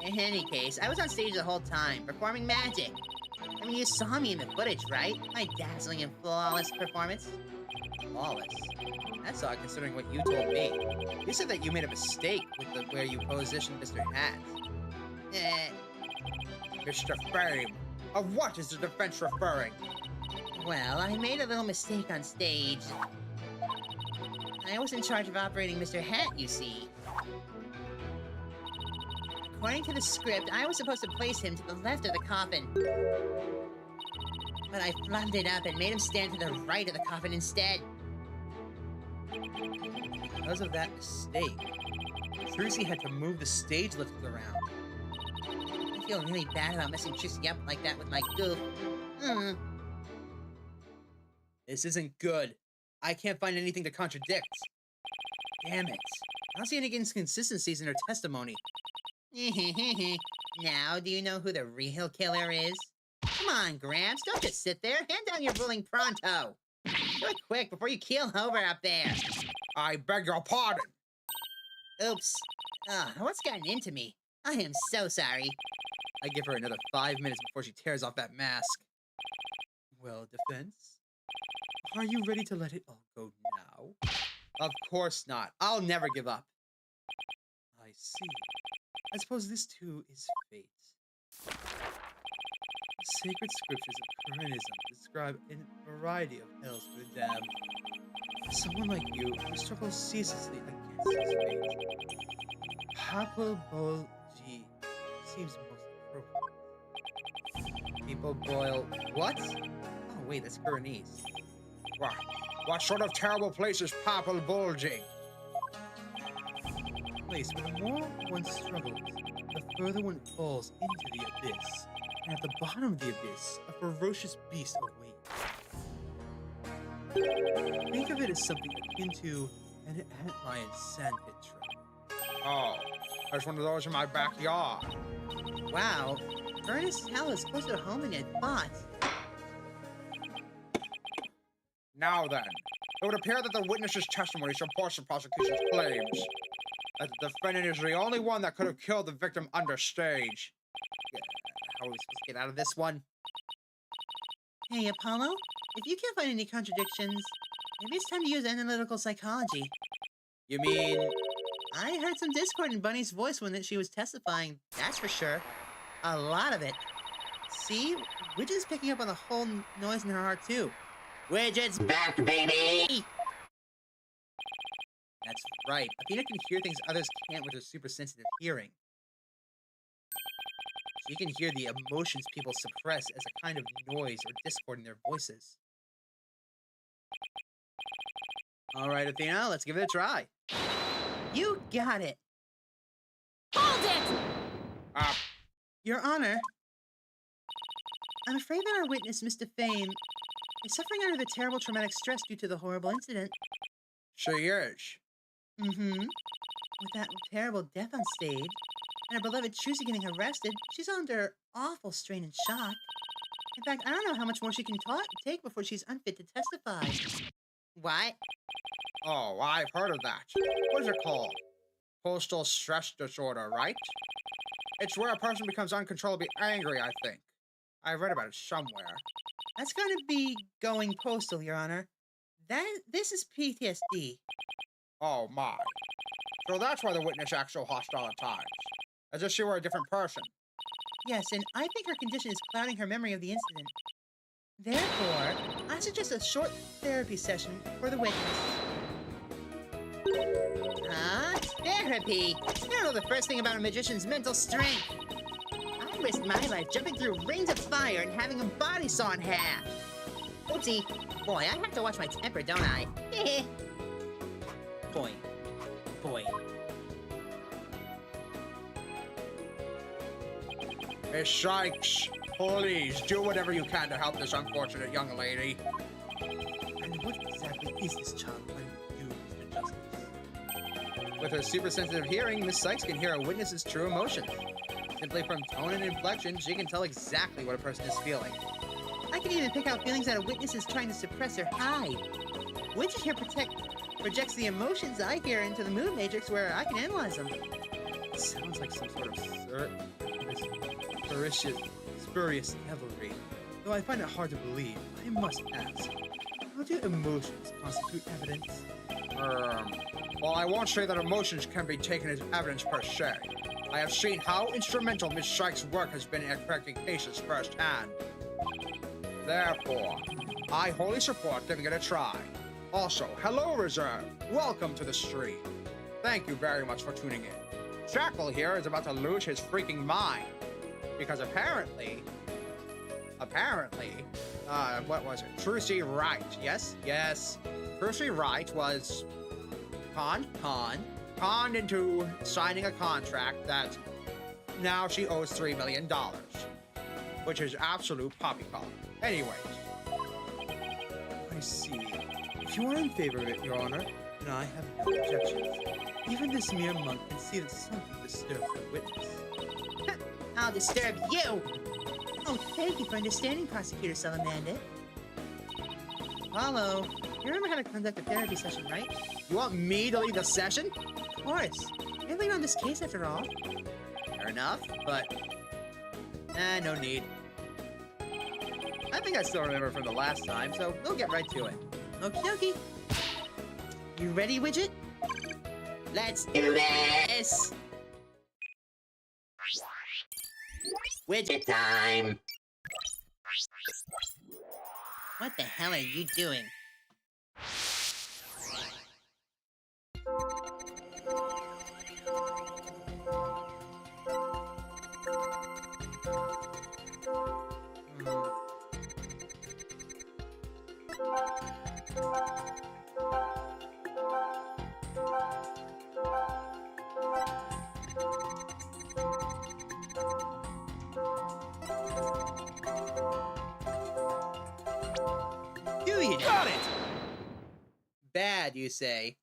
In any case, I was on stage the whole time, performing magic. I mean, you saw me in the footage, right? My dazzling and flawless performance. Flawless? That's odd considering what you told me. You said that you made a mistake with the where you positioned Mr. Hat. Mr. Fame, of what is the defense referring? Well, I made a little mistake on stage. I was in charge of operating Mr. Hat, you see. According to the script, I was supposed to place him to the left of the coffin. But I flubbed it up and made him stand to the right of the coffin instead. Because of that mistake, Trucy had to move the stage lift around. I feel really bad about messing Trucy up like that with my goof. This isn't good. I can't find anything to contradict. Damn it. I don't see any inconsistencies in her testimony. Now, do you know who the real killer is? Come on, Gramps, don't just sit there. Hand down your ruling pronto. Do it quick before you keel over up there. I beg your pardon. Oops. What's gotten into me? I am so sorry. I give her another 5 minutes before she tears off that mask. Well, defense? Are you ready to let it all go now? Of course not. I'll never give up. I see. I suppose this too is fate. The sacred scriptures of Koreanism describe a variety of hells for the damned. For someone like you who struggles ceaselessly against his fate, Papal G seems most appropriate. People boil what? Oh wait, that's Koreanese. What sort of terrible place is Papal Bulging? Place where the more one struggles, the further one falls into the abyss. And at the bottom of the abyss, a ferocious beast awaits. Think of it as something akin to an antlion sandpit trap. Oh, there's one of those in my backyard. Wow. Ernest Hell is closer to home than you thought. Now then, it would appear that the witness's testimony supports the prosecution's claims that the defendant is the only one that could have killed the victim understage. How are we supposed to get out of this one? Hey, Apollo, if you can't find any contradictions, maybe it's time to use analytical psychology. You mean... I heard some discord in Bunny's voice when she was testifying, that's for sure. A lot of it. See? Widget's picking up on the whole noise in her heart, too. Widget's Back, baby! That's right. Athena can hear things others can't with her super sensitive hearing. She can hear the emotions people suppress as a kind of noise or discord in their voices. All right, Athena, let's give it a try. You got it! Hold it! Your Honor, I'm afraid that our witness, Mr. Fame, is suffering under the terrible traumatic stress due to the horrible incident. She is. Mm-hmm. With that terrible death on stage, and her beloved Trucy getting arrested, she's under awful strain and shock. In fact, I don't know how much more she can take before she's unfit to testify. What? Oh, I've heard of that. What is it called? Postal stress disorder, right? It's where a person becomes uncontrollably angry, I think. I read about it somewhere. That's going to be going postal, Your Honor. This is PTSD. Oh my. So that's why the witness acts so hostile at times. As if she were a different person. Yes, and I think her condition is clouding her memory of the incident. Therefore, I suggest a short therapy session for the witness. Huh? Therapy? I don't know the first thing about a magician's mental strength. I risked my life jumping through rings of fire and having a body saw in half. Oopsie. Boy, I have to watch my temper, don't I? Boy. Miss Sykes, please do whatever you can to help this unfortunate young lady. And what exactly is this child going to do, Mr. Justice? With her super sensitive hearing, Miss Sykes can hear a witness's true emotions. Simply from tone and inflection, she can tell exactly what a person is feeling. I can even pick out feelings that a witness is trying to suppress or hide. Widget here projects the emotions I hear into the mood matrix where I can analyze them. It sounds like some sort of spurious devilry. Though I find it hard to believe, I must ask, how do emotions constitute evidence? Well, I won't say that emotions can be taken as evidence per se. I have seen how instrumental Miss Sykes' work has been in correcting cases firsthand. Therefore, I wholly support giving it a try. Also, hello, Reserve. Welcome to the stream. Thank you very much for tuning in. Jackal here is about to lose his freaking mind. Because apparently, what was it? Trucy Wright, yes? Yes. Trucy Wright was conned into signing a contract that now she owes $3 million, which is absolute poppycock. Anyways. I see. If you are in favor of it, Your Honor, then I have no objections. Even this mere monk can see that something disturbs the witness. I'll disturb you! Oh, thank you for understanding, Prosecutor Salamandit. Apollo, you remember how to conduct a therapy session, right? You want me to lead the session? Of course. You're lead on this case after all. Fair enough, but no need. I think I still remember from the last time, so we'll get right to it. Okie dokie. You ready, Widget? Let's do this! Widget time! What the hell are you doing? Got it! Bad, you say?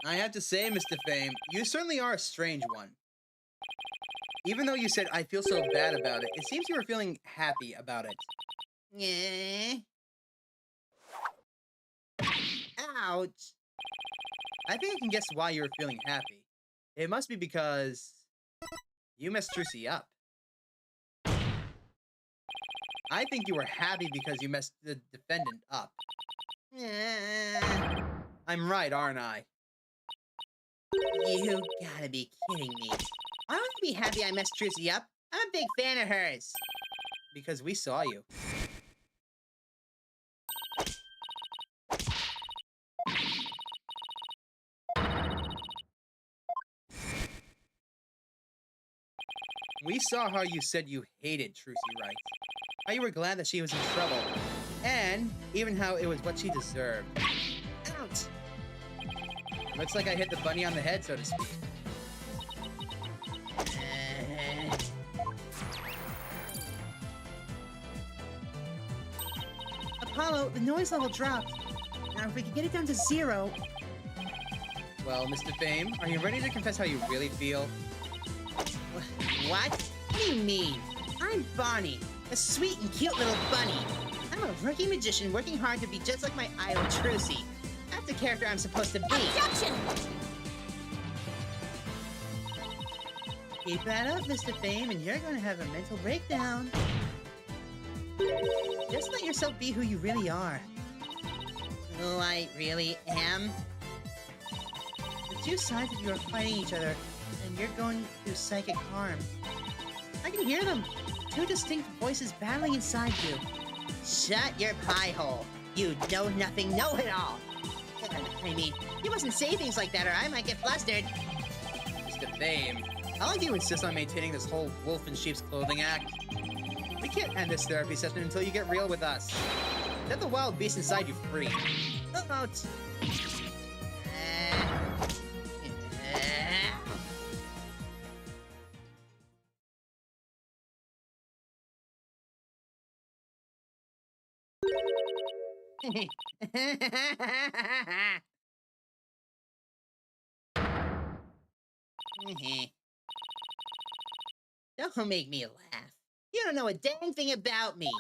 I have to say, Mr. Fame, you certainly are a strange one. Even though you said I feel so bad about it, it seems you were feeling happy about it. Yeah. Ouch! I think I can guess why you were feeling happy. It must be because you messed Trucy up. I think you were happy because you messed the defendant up. I'm right, aren't I? You gotta be kidding me. Why would I be happy I messed Trucy up? I'm a big fan of hers. Because we saw you. We saw how you said you hated Trucy, right? How you were glad that she was in trouble. And even how it was what she deserved. Ouch! Looks like I hit the bunny on the head, so to speak. Apollo, the noise level dropped. Now, if we could get it down to 0... Well, Mr. Fame, are you ready to confess how you really feel? What? What do you mean? I'm Bonnie, a sweet and cute little bunny. I'm a rookie magician working hard to be just like my idol, Trucy. That's the character I'm supposed to be. Objection! Keep that up, Mr. Fame, and you're going to have a mental breakdown. Just let yourself be who you really are. Who I really am? The two sides of you are fighting each other, and you're going through psychic harm. I can hear them. Two distinct voices battling inside you. Shut your pie hole. You know-nothing know-it-all. I mean, you mustn't say things like that or I might get flustered. Mr. Fame, how long do you insist on maintaining this whole wolf in sheep's clothing act? We can't end this therapy session until you get real with us. Let the wild beast inside you free. Look out. Don't make me laugh. You don't know a dang thing about me.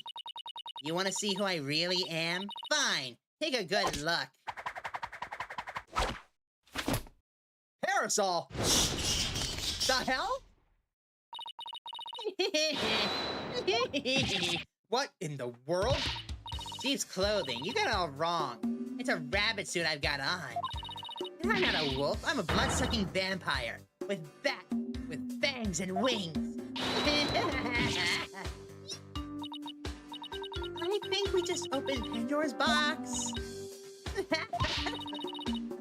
You want to see who I really am? Fine. Take a good look. Parasol! The hell? What in the world? She's clothing. You got it all wrong. It's a rabbit suit I've got on. And I'm not a wolf. I'm a blood-sucking vampire. With fangs and wings. I think we just opened Pandora's box.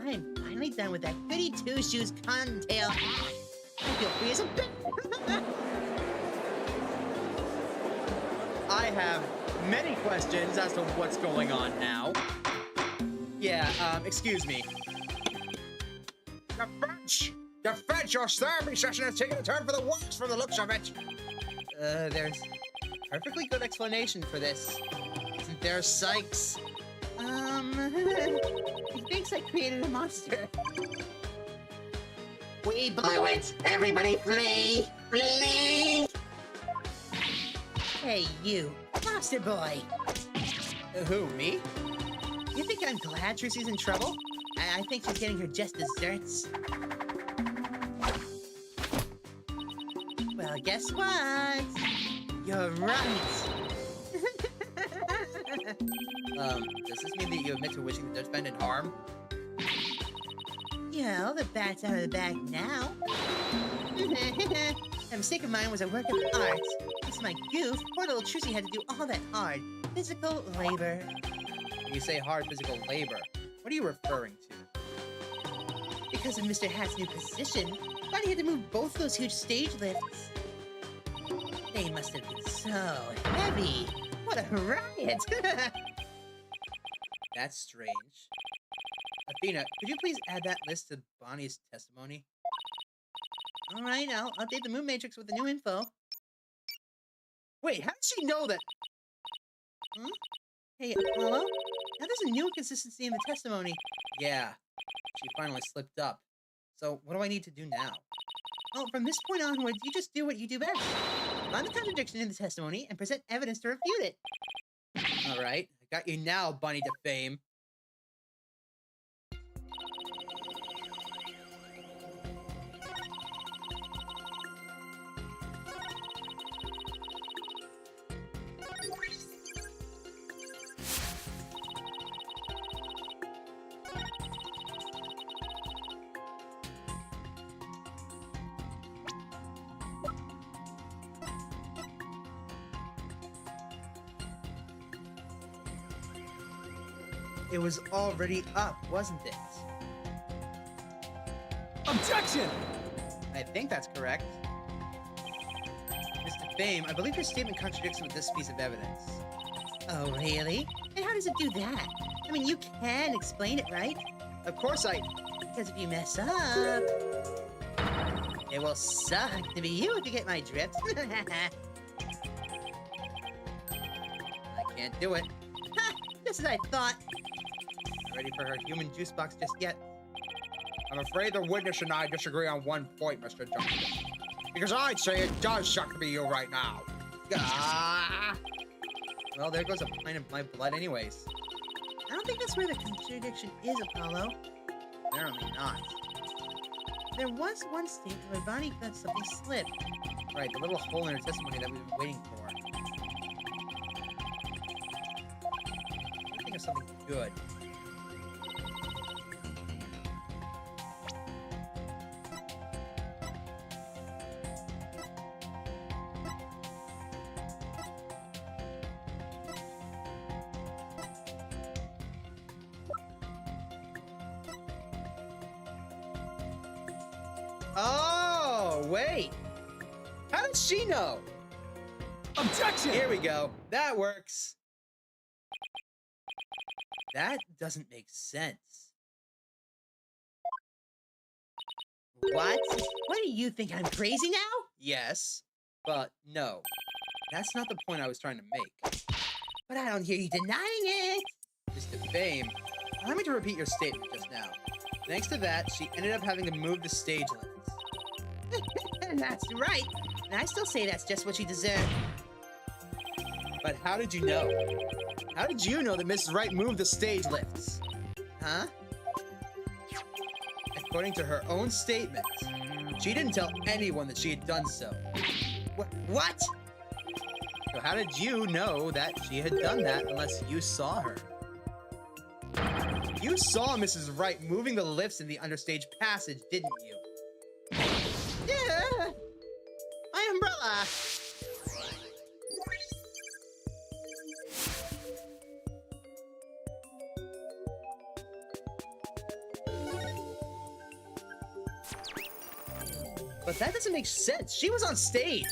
I am finally done with that goody two-shoes cottontail hat. I feel free as a bat. I have many questions as to what's going on now. Yeah, excuse me. Defense, your therapy session is taking a turn for the worse from the looks of it. There's a perfectly good explanation for this. Isn't there, Sykes? He thinks I created a monster. We blew it! Everybody flee! Flee! Hey, you, monster boy. Who, me? You think I'm glad Trucy's in trouble? I think she's getting her just desserts. Well, guess what? You're right. Does this mean that you admit to wishing the defendant harm? Yeah, the bat's out of the bag now. A mistake of mine was a work of art. It's my goof. Poor little Trucy had to do all that hard physical labor. When you say hard physical labor, what are you referring to? Because of Mr. Hat's new position, Bunny had to move both those huge stage lifts. They must have been so heavy. What a riot! That's strange. Athena, could you please add that list to Bonnie's testimony? All right, I'll update the moon matrix with the new info. Wait, how does she know that? Hey, Apollo? Now there's a new inconsistency in the testimony. Yeah, she finally slipped up. So what do I need to do now? Oh, from this point onwards, you just do what you do best. Find the contradiction in the testimony and present evidence to refute it. All right, I got you now, Bunny to fame. It was already up, wasn't it? Objection! I think that's correct. Mr. Fame, I believe your statement contradicts with this piece of evidence. Oh, really? And how does it do that? I mean, you can explain it, right? Of course Because if you mess up, it will suck to be you if you get my drift. I can't do it. Ha! Just as I thought. Not ready for her human juice box just yet. I'm afraid the witness and I disagree on one point, Mr. Justice. Because I'd say it does suck to be you right now. Ah! Well, there goes a pint of my blood anyways. I don't think that's where the contradiction is, Apollo. Apparently not. There was one statement where Bonnie let something slip. Right, the little hole in her testimony that we've been waiting for. I think of something good. Oh, wait. How did she know? Objection! Here we go. That works. That doesn't make sense. What? What do you think? I'm crazy now? Yes, but no. That's not the point I was trying to make. But I don't hear you denying it. Mr. Fame, allow me to repeat your statement just now. Thanks to that, she ended up having to move the stage lifts. That's right. And I still say that's just what she deserved. But how did you know? How did you know that Mrs. Wright moved the stage lifts? Huh? According to her own statement, she didn't tell anyone that she had done so. What? So how did you know that she had done that unless you saw her? You saw Mrs. Wright moving the lifts in the understage passage, didn't you? Yeah. My umbrella. But that doesn't make sense. She was on stage.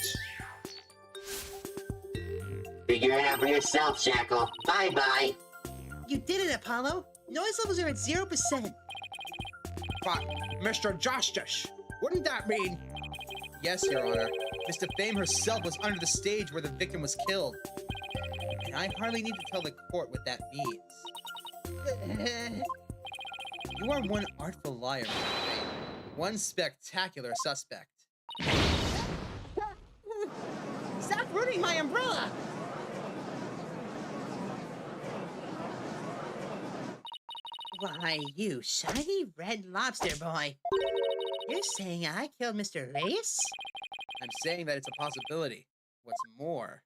Figure it out for yourself, Shackle. Bye-bye. You did it, Apollo. Noise levels are at 0%. But, Mr. Justice, Wouldn't that mean... Yes, Your Honor. Mr. Fame herself was under the stage where the victim was killed. And I hardly need to tell the court what that means. You are one artful liar, Mr. Fame. One spectacular suspect. Stop ruining my umbrella! Why, you shiny red lobster boy. You're saying I killed Mr. Lace? I'm saying that it's a possibility. What's more,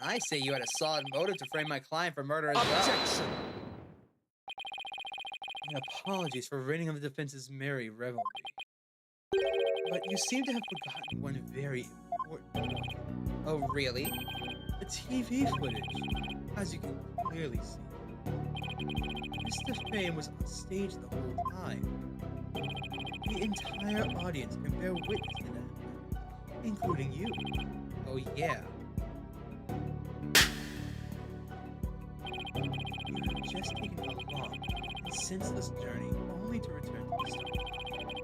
I say you had a solid motive to frame my client for murder as well. Objection! My apologies for raining on the defense's merry revelry. But you seem to have forgotten one very important point. Oh, really? The TV footage, as you can clearly see. Mr. Fame was on stage the whole time. The entire audience can bear witness to that, including you. Oh, yeah. You have just taken a long and senseless journey only to return to the start.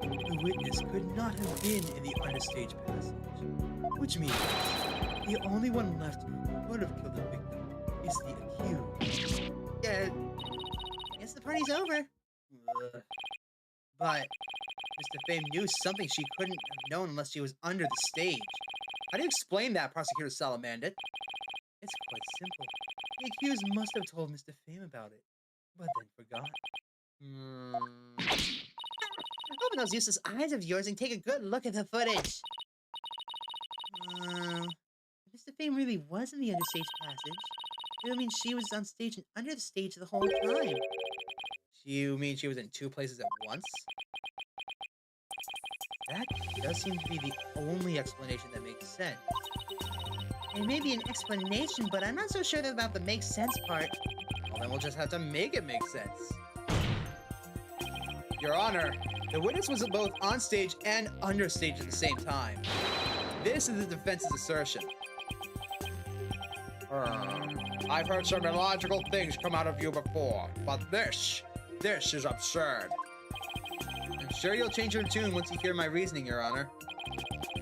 The witness could not have been in the understage passage, which means the only one left who could have killed the victim is the accused. Guess the party's over. But Mr. Fame knew something she couldn't have known unless she was under the stage. How do you explain that, Prosecutor Salamandit? It's quite simple. The accused must have told Mr. Fame about it, but then forgot. Open those useless eyes of yours and take a good look at the footage. If Mr. Fame really was in the understage passage, it would mean she was on stage and under the stage the whole time. You mean she was in two places at once? That does seem to be the only explanation that makes sense. It may be an explanation, but I'm not so sure about the makes sense part. Well, then we'll just have to make it make sense. Your Honor, the witness was both on stage and under stage at the same time. This is the defense's assertion. I've heard some illogical things come out of you before, but this is absurd. I'm sure you'll change your tune once you hear my reasoning, Your Honor.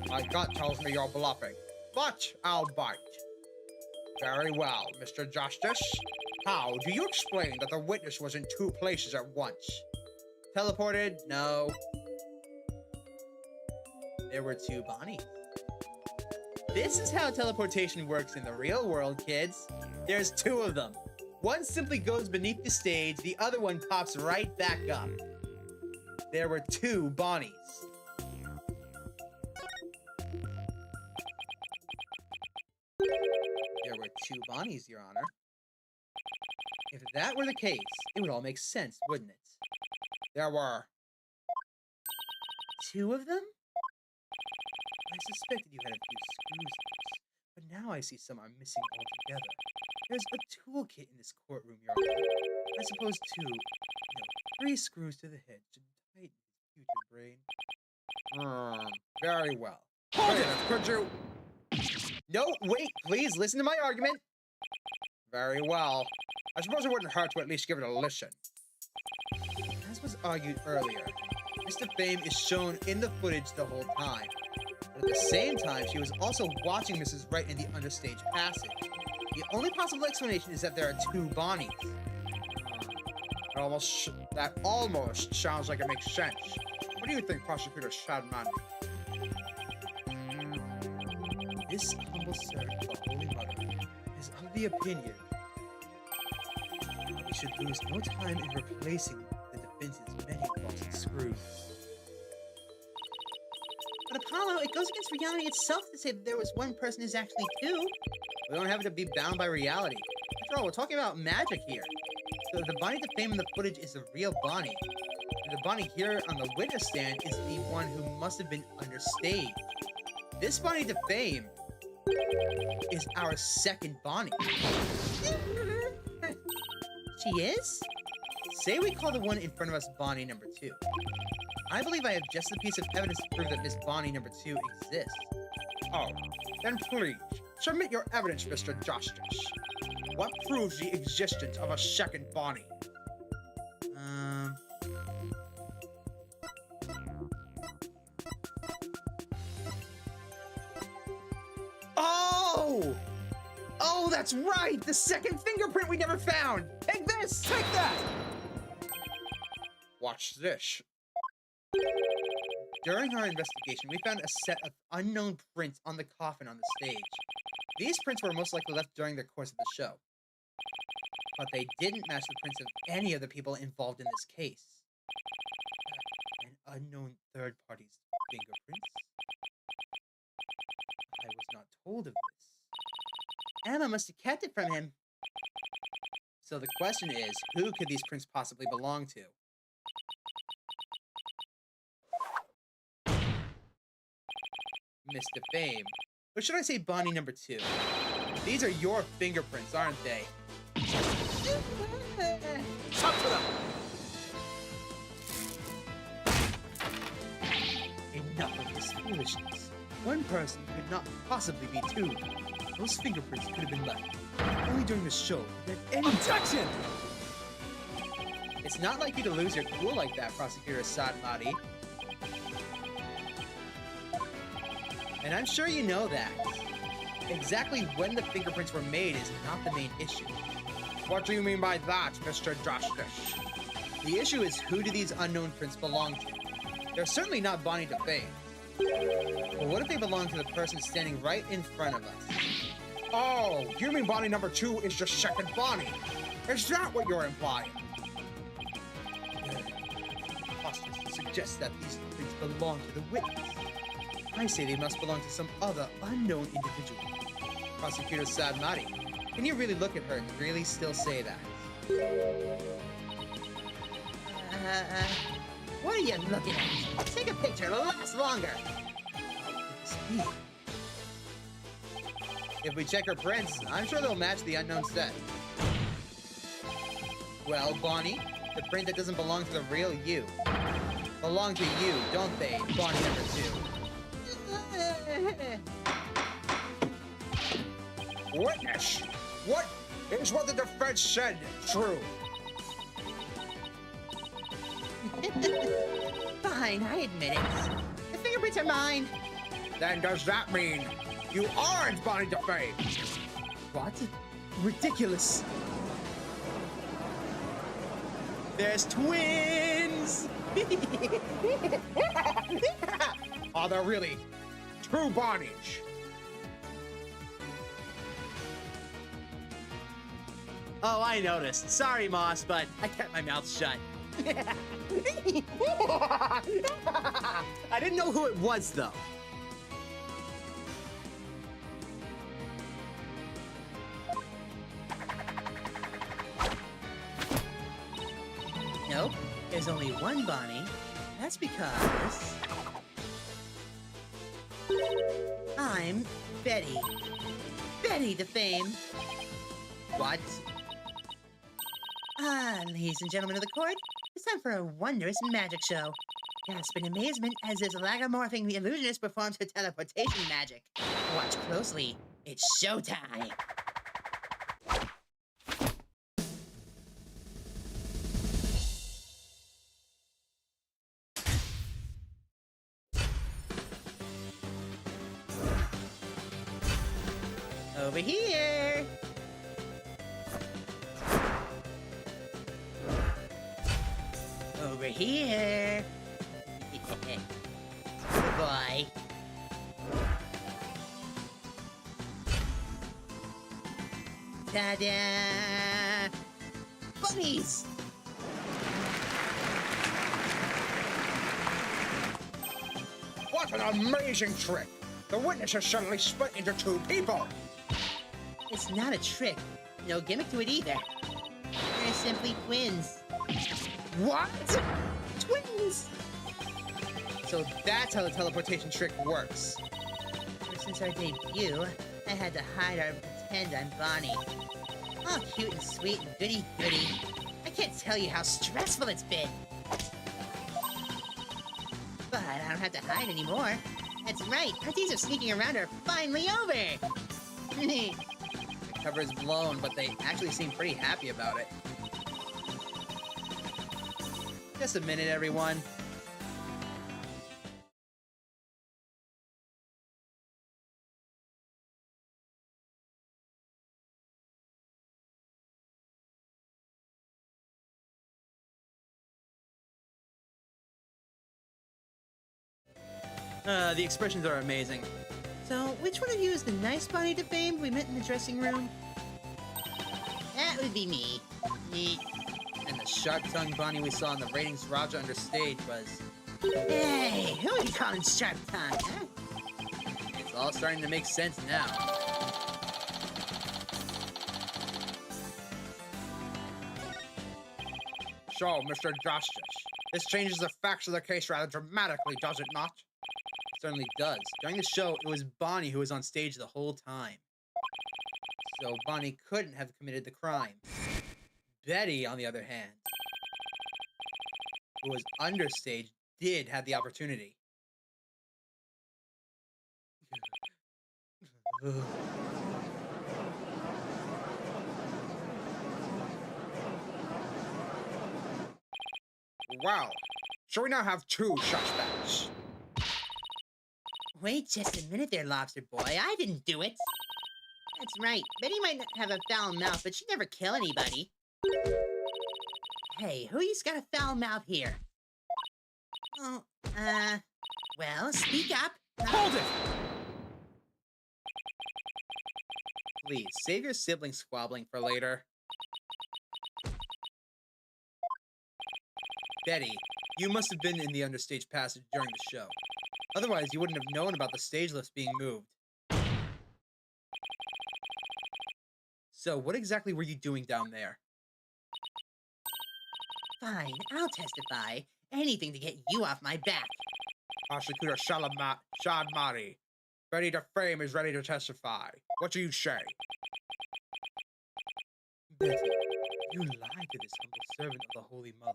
My gut tells me you're bluffing, but I'll bite. Very well, Mr. Justice. How do you explain that the witness was in two places at once? Teleported? No. There were two Bonnies. This is how teleportation works in the real world, kids. There's two of them. One simply goes beneath the stage, the other one pops right back up. There were two Bonnies. There were two Bonnies, Your Honor. If that were the case, it would all make sense, wouldn't it? There were. Two of them? I suspected you had a few screws loose, but now I see some are missing altogether. There's a toolkit in this courtroom, Your Honor. I suppose three screws to the head should tighten his future brain. Very well. Could you... No, wait, please listen to my argument. Very well. I suppose it wouldn't hurt to at least give it a listen. As was argued earlier, Mr. Fame is shown in the footage the whole time. But at the same time, she was also watching Mrs. Wright in the understage passage. The only possible explanation is that there are two Bonnies. That almost sounds like it makes sense. What do you think, Prosecutor Shadman? This humble servant of the Holy Mother is of the opinion that we should lose no time in replacing the defense's many false screws. But Apollo, it goes against reality itself to say that there was one person who's actually two. We don't have to be bound by reality. After all, we're talking about magic here. So if the Bonnie to Fame in the footage is the real Bonnie, then the Bonnie here on the witness stand is the one who must have been understage. This Bonnie to Fame is our second Bonnie. She is? Say we call the one in front of us Bonnie number 2. I believe I have just a piece of evidence to prove that Miss Bonnie number 2 exists. Oh, then please, submit your evidence, Mr. Justice. What proves the existence of a second Oh, that's right! The second fingerprint we never found! Take this! Take that! Watch this. During our investigation, we found a set of unknown prints on the coffin on the stage. These prints were most likely left during the course of the show, but they didn't match the prints of any of the people involved in this case. An unknown third party's fingerprints? I was not told of this. Emma must have kept it from him. So the question is, who could these prints possibly belong to? Mr. Fame. Or should I say Bonnie number 2? These are your fingerprints, aren't they? Up to them! Enough of this foolishness. One person could not possibly be two. Those fingerprints could have been left only during the show. At any Objection! It's not like you to lose your cool like that, Prosecutor Sadmati. And I'm sure you know that. Exactly when the fingerprints were made is not the main issue. What do you mean by that, Mr. Justice? The issue is, who do these unknown prints belong to? They're certainly not Bonnie DeFame. But what if they belong to the person standing right in front of us? Oh, you mean Bonnie number 2 is just second Bonnie? Is that what you're implying? Preposterous to suggest that these prints belong to the witness. I say they must belong to some other unknown individual. Prosecutor Sadmati, can you really look at her and really still say that? What are you looking at? Take a picture, it'll last longer. If we check her prints, I'm sure they'll match the unknown set. Well, Bonnie, the print that doesn't belong to the real you belong to you, don't they, Bonnie number 2? Witness! What is what the defense said true? Fine, I admit it. The fingerprints are mine. Then does that mean you aren't Bonnie DeFame? What? Ridiculous. There's twins! Are there really two Bonnies? Oh, I noticed. Sorry, Moss, but I kept my mouth shut. I didn't know who it was, though. Nope, there's only one Bonnie. That's because I'm Betty. Betty DeFame. What? Ladies and gentlemen of the court, it's time for a wondrous magic show. Gasp in amazement as this lagomorphing illusionist performs her teleportation magic. Watch closely. It's showtime. Over here. Over here. Good boy. Ta-da! Bunnies! What an amazing trick! The witness has suddenly split into two people! It's not a trick. No gimmick to it either. They're simply twins. What? Twins! So that's how the teleportation trick works. Ever since our debut, I had to hide or pretend I'm Bonnie. All cute and sweet and goody-goody. I can't tell you how stressful it's been. But I don't have to hide anymore. That's right, our days of sneaking around are finally over. The cover is blown, but they actually seem pretty happy about it. Just a minute, everyone. The expressions are amazing. So, which one of you is the nice Bonnie defamed we met in the dressing room? That would be me. Me. And the sharp-tongued Bonnie we saw in the ratings Raja under stage was... Hey, who are you calling sharp tongue, huh? It's all starting to make sense now. So, Mr. Justice, this changes the facts of the case rather dramatically, does it not? It certainly does. During the show, it was Bonnie who was on stage the whole time. So Bonnie couldn't have committed the crime. Betty, on the other hand, who was understage, did have the opportunity. Well, so we now have two suspects. Wait just a minute there, Lobster Boy. I didn't do it. That's right. Betty might not have a foul mouth, but she'd never kill anybody. Hey, who's got a foul mouth here? Oh, well, speak up. Hold it! Please, save your sibling squabbling for later. Betty, you must have been in the understage passage during the show. Otherwise, you wouldn't have known about the stage lifts being moved. So, what exactly were you doing down there? Fine, I'll testify. Anything to get you off my back. Prosecutor Shadmari. Betty DeFrame is ready to testify. What do you say? Betty, you lied to this humble servant of the Holy Mother.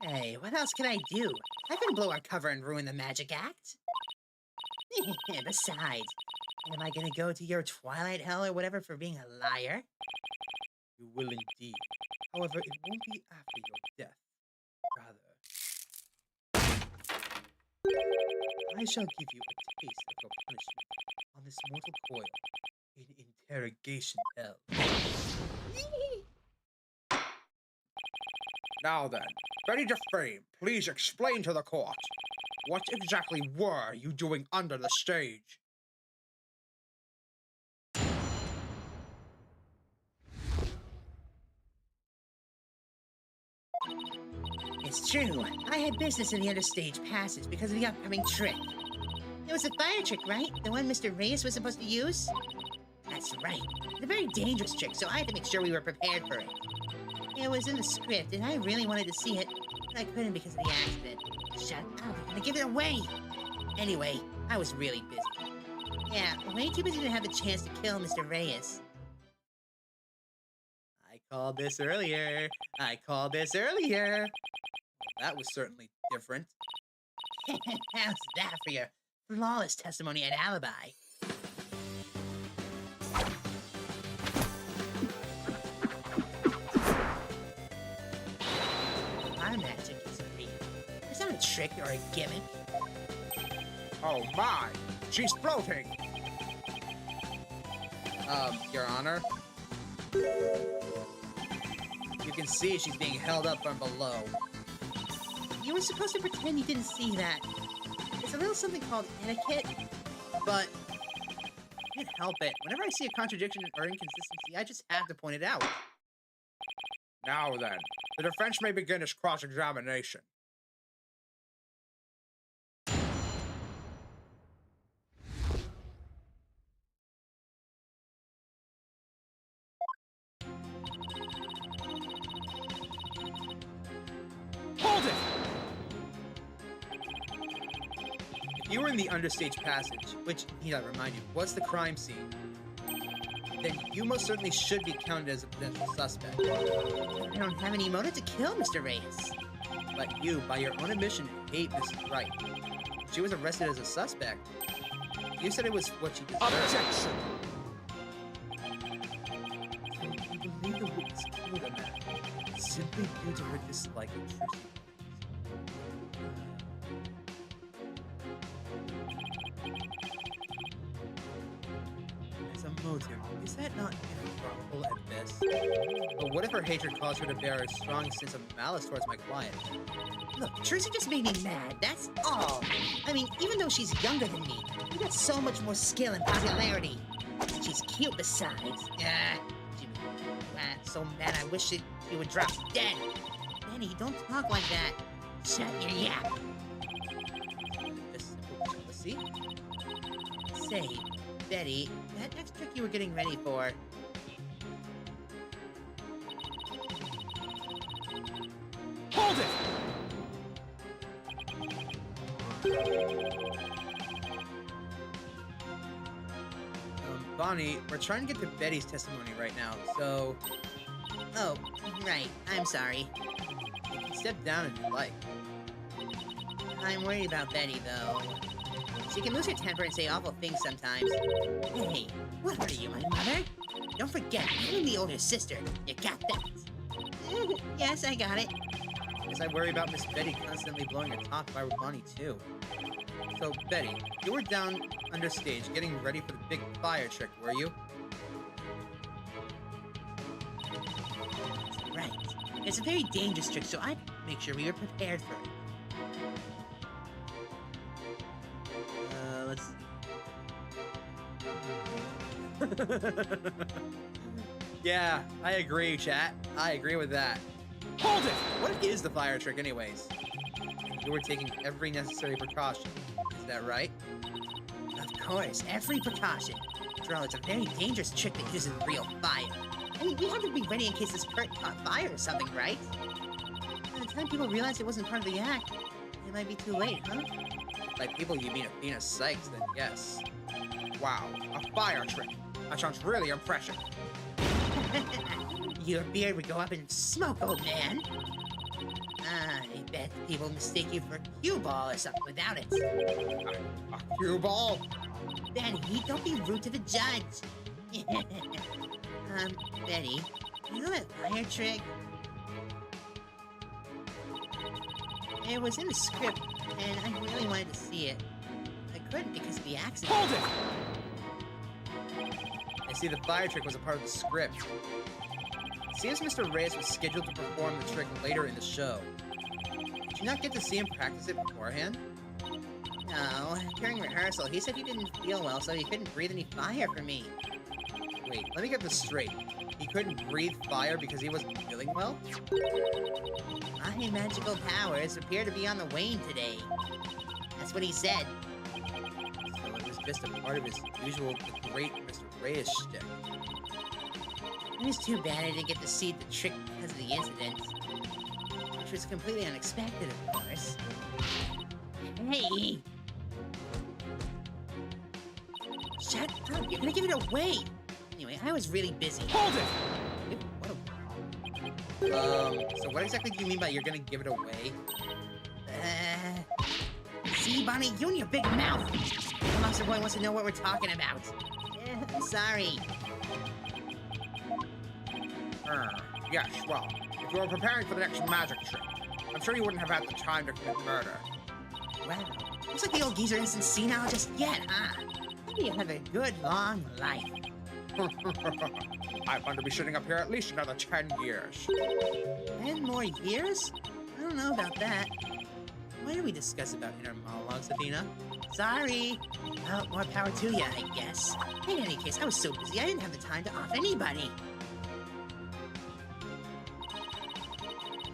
Hey, what else can I do? I can blow our cover and ruin the magic act. Besides, am I gonna go to your twilight hell or whatever for being a liar? You will indeed. However, it won't be after your death. Rather, I shall give you a taste of your punishment on this mortal coil in interrogation hell. Now then, Betty DeFrame, please explain to the court. What exactly were you doing under the stage? It's true. I had business in the understage passage because of the upcoming trick. It was a fire trick, right? The one Mr. Reyes was supposed to use? That's right. It's a very dangerous trick, so I had to make sure we were prepared for it. It was in the script, and I really wanted to see it, but I couldn't because of the accident. Shut up, I'm gonna give it away! Anyway, I was really busy. Yeah, way too busy to have the chance to kill Mr. Reyes. I called this earlier. I called this earlier. Well, that was certainly different. How's that for your flawless testimony and alibi? Our magic isn't real. It's not a trick or a gimmick. Oh my, she's floating! Your Honor? You can see she's being held up from below. You were supposed to pretend you didn't see that. It's a little something called etiquette, but I can't help it. Whenever I see a contradiction or inconsistency, I just have to point it out. Now then, the defense may begin its cross-examination. Hold it! If you were in the understage passage, which, need I remind you, was the crime scene, then you most certainly should be counted as a potential suspect. I don't have any motive to kill Mr. Reyes. But you, by your own admission, hate Mrs. Wright. She was arrested as a suspect. You said it was what she deserved. Objection! You believe the witness killed a man simply due to her dislike of Trucy. As a motive, is that not inherent? wrongful at best. But what if her hatred caused her to bear a strong sense of malice towards my client? Look, Trucy just made me mad, that's all. I mean, even though she's younger than me, we got so much more skill and popularity. She's cute besides. So mad I wish she would drop dead. Benny, don't talk like that. Shut your yap. See? Say, Betty, that next trick you were getting ready for... Hold it! Bonnie, we're trying to get to Betty's testimony right now, so... Oh, right. I'm sorry. You can step down if you'd like. I'm worried about Betty, though. She can lose her temper and say awful things sometimes. Hey, what are you, my mother? Don't forget, I'm the older sister. You got that? Yes, I got it. Because I worry about Miss Betty constantly blowing her top if I were Bonnie, too. So, Betty, you were down under stage getting ready for the big fire trick, were you? Right. It's a very dangerous trick, so I'd make sure we were prepared for it. Let's see. Yeah, I agree, chat. I agree with that. Hold it! What is the fire trick, anyways? You were taking every necessary precaution. Is that right? Of course, every precaution. After all, it's a very dangerous trick that uses real fire. I mean, we had to be ready in case this curtain caught fire or something, right? By the time people realized it wasn't part of the act, it might be too late, huh? By people, you mean Athena Sykes, then yes. Wow, a fire trick. That sounds really impressive. Your beard would go up in smoke, old man. I bet people mistake you for a cue ball or something without it. A cue ball? Betty, don't be rude to the judge. Betty, you know that fire trick? It was in the script, and I really wanted to see it. I couldn't because of the accident. Hold it! I see the fire trick was a part of the script. Seems Mr. Reyes was scheduled to perform the trick later in the show. Did you not get to see him practice it beforehand? No, during rehearsal, he said he didn't feel well, so he couldn't breathe any fire for me. Wait, let me get this straight. He couldn't breathe fire because he wasn't feeling well? My magical powers appear to be on the wane today. That's what he said. So it was just a part of his usual great Mr. Reyes shtick. It was too bad I didn't get to see the trick because of the incident. Which was completely unexpected, of course. Hey! Shut up, you're gonna give it away! Anyway, I was really busy. Hold it! So what exactly do you mean by you're gonna give it away? See, Bonnie, you and your big mouth! The monster boy wants to know what we're talking about. I'm sorry. Yes, well, if you were preparing for the next magic trick, I'm sure you wouldn't have had the time to commit murder. Wow, looks like the old geezer isn't senile just yet, huh? Maybe you'll have a good, long life. I'm going to be sitting up here at least another 10 years. 10 more years? I don't know about that. Why do we discuss about inner monologues, Athena? Sorry. Well, more power to you, I guess. In any case, I was so busy I didn't have the time to off anybody.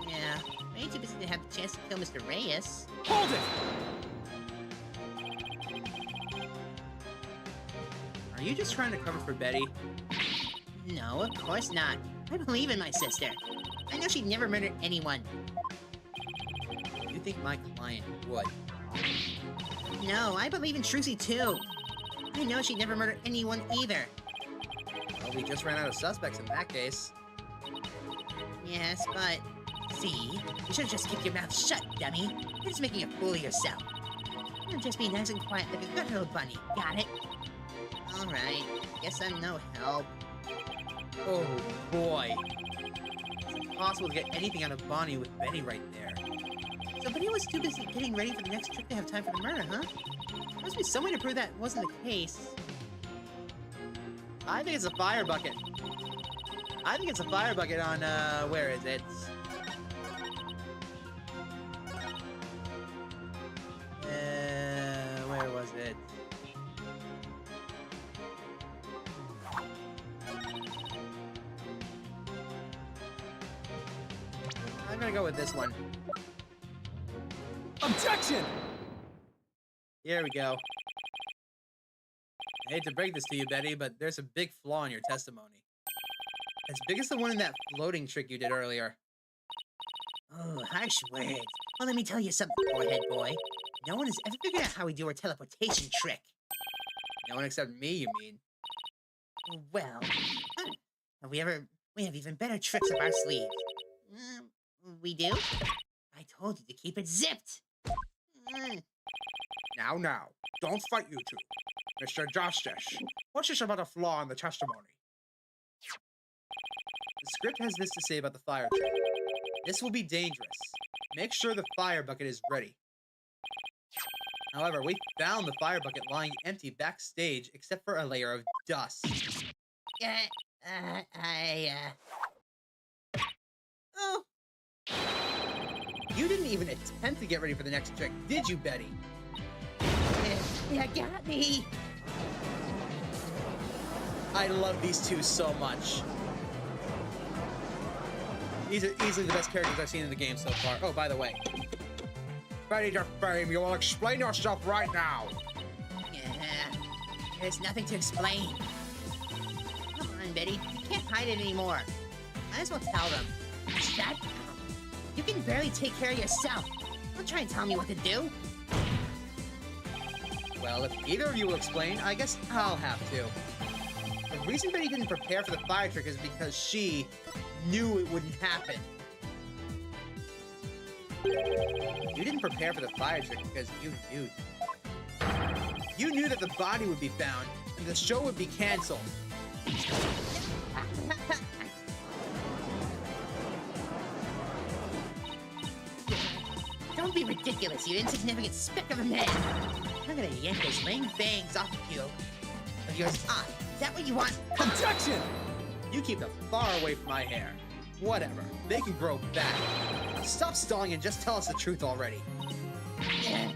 Yeah, way too busy to have the chance to kill Mr. Reyes. Hold it! Are you just trying to cover for Betty? No, of course not. I believe in my sister. I know she'd never murder anyone. You think my client would? No, I believe in Trucy too. I know she'd never murder anyone either. Well, we just ran out of suspects in that case. Yes, but... See? You should've just kept your mouth shut, dummy. You're just making a fool of yourself. You'll just be nice and quiet like a good little bunny. Got it? Alright. Guess I'm no help. Oh boy. It's impossible to get anything out of Bonnie with Betty right there. So Betty was too busy getting ready for the next trick to have time for the murder, huh? There must be some way to prove that wasn't the case. I think it's a fire bucket. I think it's a fire bucket on, where is it? Where was it? I'm gonna go with this one. Objection! Here we go. I hate to break this to you, Betty, but there's a big flaw in your testimony. As big as the one in that floating trick you did earlier. Oh, harsh words. Well, let me tell you something, forehead boy. No one has ever figured out how we do our teleportation trick. No one except me, you mean? Well, we have even better tricks up our sleeve. We do? I told you to keep it zipped. Now, don't fight, you two. Mr. Justice, what's this about a flaw in the testimony? The script has this to say about the fire trick. This will be dangerous. Make sure the fire bucket is ready. However, we found the fire bucket lying empty backstage except for a layer of dust. Oh. You didn't even attempt to get ready for the next trick, did you, Betty? You got me. I love these two so much. These are easily the best characters I've seen in the game so far. Oh, by the way. Ready to fame, you will explain yourself right now. There's nothing to explain. Come on, Betty. You can't hide it anymore. Might as well tell them. Shut up. You can barely take care of yourself. Don't try and tell me what to do. Well, if either of you will explain, I guess I'll have to. The reason Betty didn't prepare for the fire trick is because she knew it wouldn't happen. You didn't prepare for the fire trick because you knew. You knew that the body would be found and the show would be canceled. Don't be ridiculous, you insignificant speck of a man. I'm gonna yank those lame bangs off of you. Of yours off. Is that what you want? Objection! You keep them far away from my hair. Whatever. They can grow back. Now stop stalling and just tell us the truth already. Can't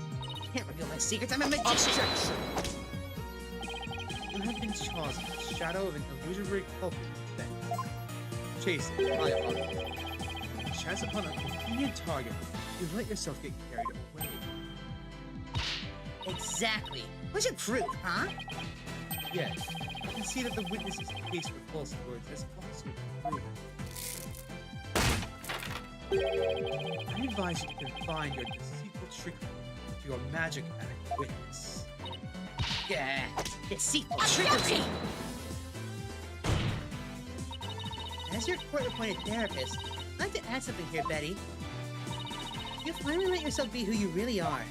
reveal my secrets. I'm a magician. Objection! You have been chosen in the shadow of an illusory culprit event. Chase it, my apologies. Chance upon a convenient target, you let yourself get carried away. Exactly. What's your proof, huh? Yes, you can see that the witness's case for false words has also been proven. I advise you to confine your deceitful trickery to your magic act witness. Yeah, deceitful trickery. As your court-appointed therapist, I'd like to add something here, Betty. You finally let yourself be who you really are.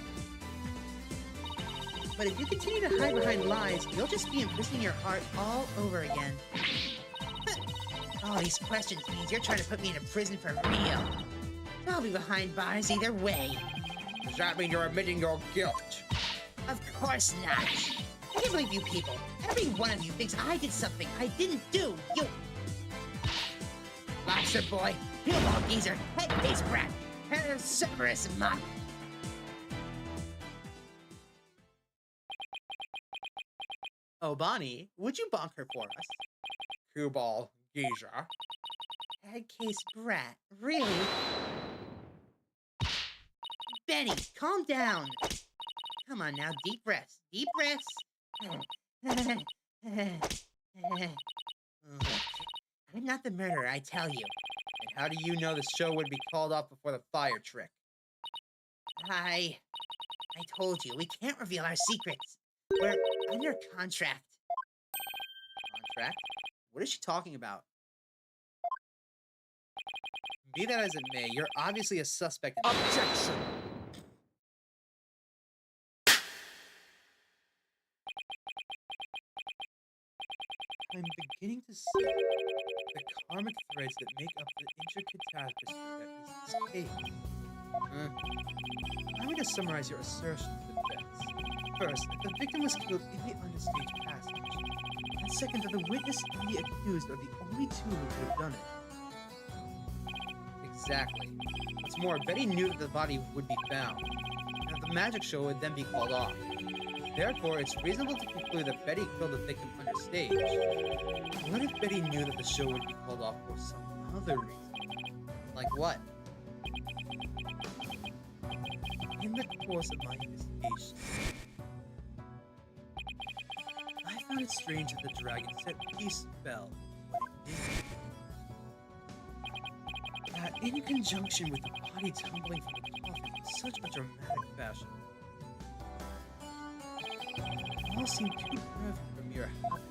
But if you continue to hide behind lies, you'll just be imprisoning your heart all over again. All these questions means you're trying to put me in a prison for real. I'll be behind bars either way. Does that mean you're admitting your guilt? Of course not. I can't believe you people. Every one of you thinks I did something I didn't do. You... Lobster boy, pillball geezer, head-case brat, Cerberus mutt. Oh, Bonnie, would you bonk her for us? Cue ball, geezer. Head-case brat, really? Benny, calm down. Come on now, deep breaths, deep breaths. I'm not the murderer, I tell you. And how do you know the show would be called off before the fire trick? I told you, we can't reveal our secrets. We're under contract. Contract? What is she talking about? Be that as it may, you're obviously a suspect in Objection! I'm beginning to see the karmic threads that make up the intricate tapestry that is this case. I'm going to summarize your assertions to the defense. First, that the victim was killed in the understage passage. second that the witness and the accused are the only two who could have done it. Exactly. What's more, Betty knew that the body would be found, and that the magic show would then be called off. Therefore, it's reasonable to conclude that Betty killed the victim under stage. What if Betty knew that the show would be called off for some other reason? Like what? In the course of my investigation, I found it strange that the dragon set piece fell when it did. That in conjunction with the body tumbling from the coffin in such a dramatic fashion, all seemed too perfect for mere happenstance.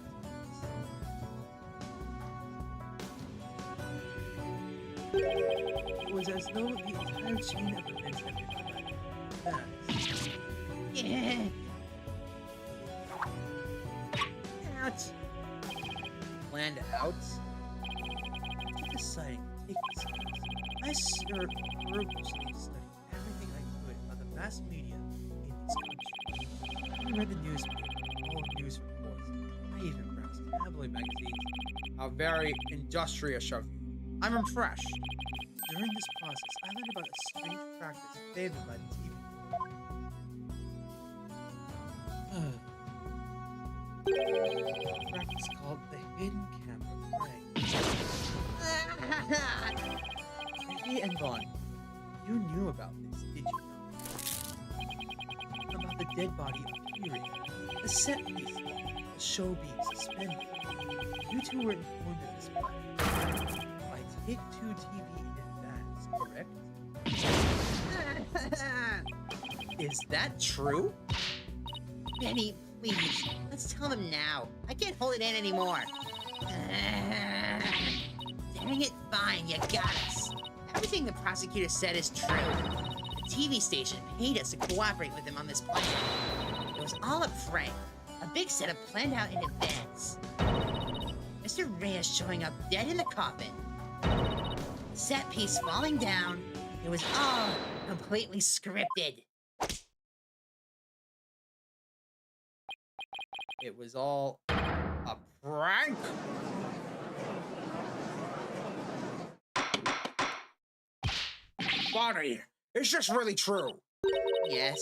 It was as though the entire chain of events had been planned. Yeah. Ouch. Planned out? After deciding to take this course, I fervently studied everything I could about the mass media in this country. I read the newspaper, all news reports. I even browsed tabloid magazines. How very industrious of you. I'm impressed. During this process, I learned about a strange practice favored by the TV. A practice called the hidden camera prank. Vicky and Bonnie, you knew about this, did you not? About the dead body of Fury, the set piece, the show being suspended. You two were informed of this plan by Take-Two TV in advance, correct? Is that true? Benny, please. Let's tell them now. I can't hold it in anymore. Dang it, fine. You got us. Everything the prosecutor said is true. The TV station paid us to cooperate with them on this plan. It was all a prank. A big setup planned out in advance. Mr. Reyes showing up dead in the coffin. Set piece falling down. It was all completely scripted. It was all a prank? Bonnie, is this really true? Yes.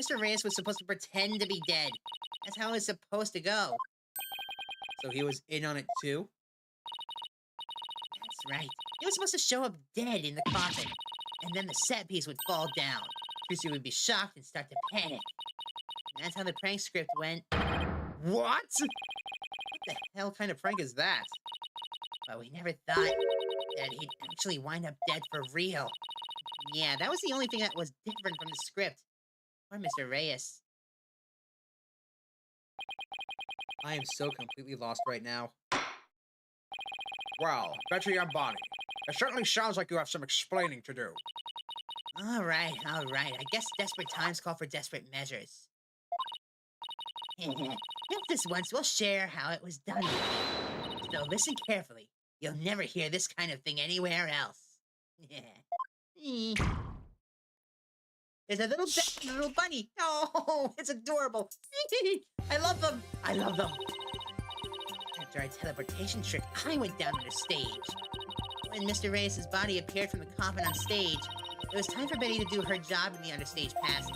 Mr. Reyes was supposed to pretend to be dead. That's how it was supposed to go. So he was in on it too? That's right. He was supposed to show up dead in the coffin. And then the set piece would fall down. Trucy would be shocked and start to panic. And that's how the prank script went. What? What the hell kind of prank is that? But we never thought that he'd actually wind up dead for real. Yeah, that was the only thing that was different from the script. Or Mr. Reyes. I am so completely lost right now. Well, Betty and Bonnie, it certainly sounds like you have some explaining to do. All right. I guess desperate times call for desperate measures. Just this once, we'll share how it was done. So listen carefully. You'll never hear this kind of thing anywhere else. There's a little bunny. Oh, it's adorable. I love them. After our teleportation trick, I went down on the stage. When Mr. Reyes' body appeared from the coffin on stage, it was time for Betty to do her job in the understage passage.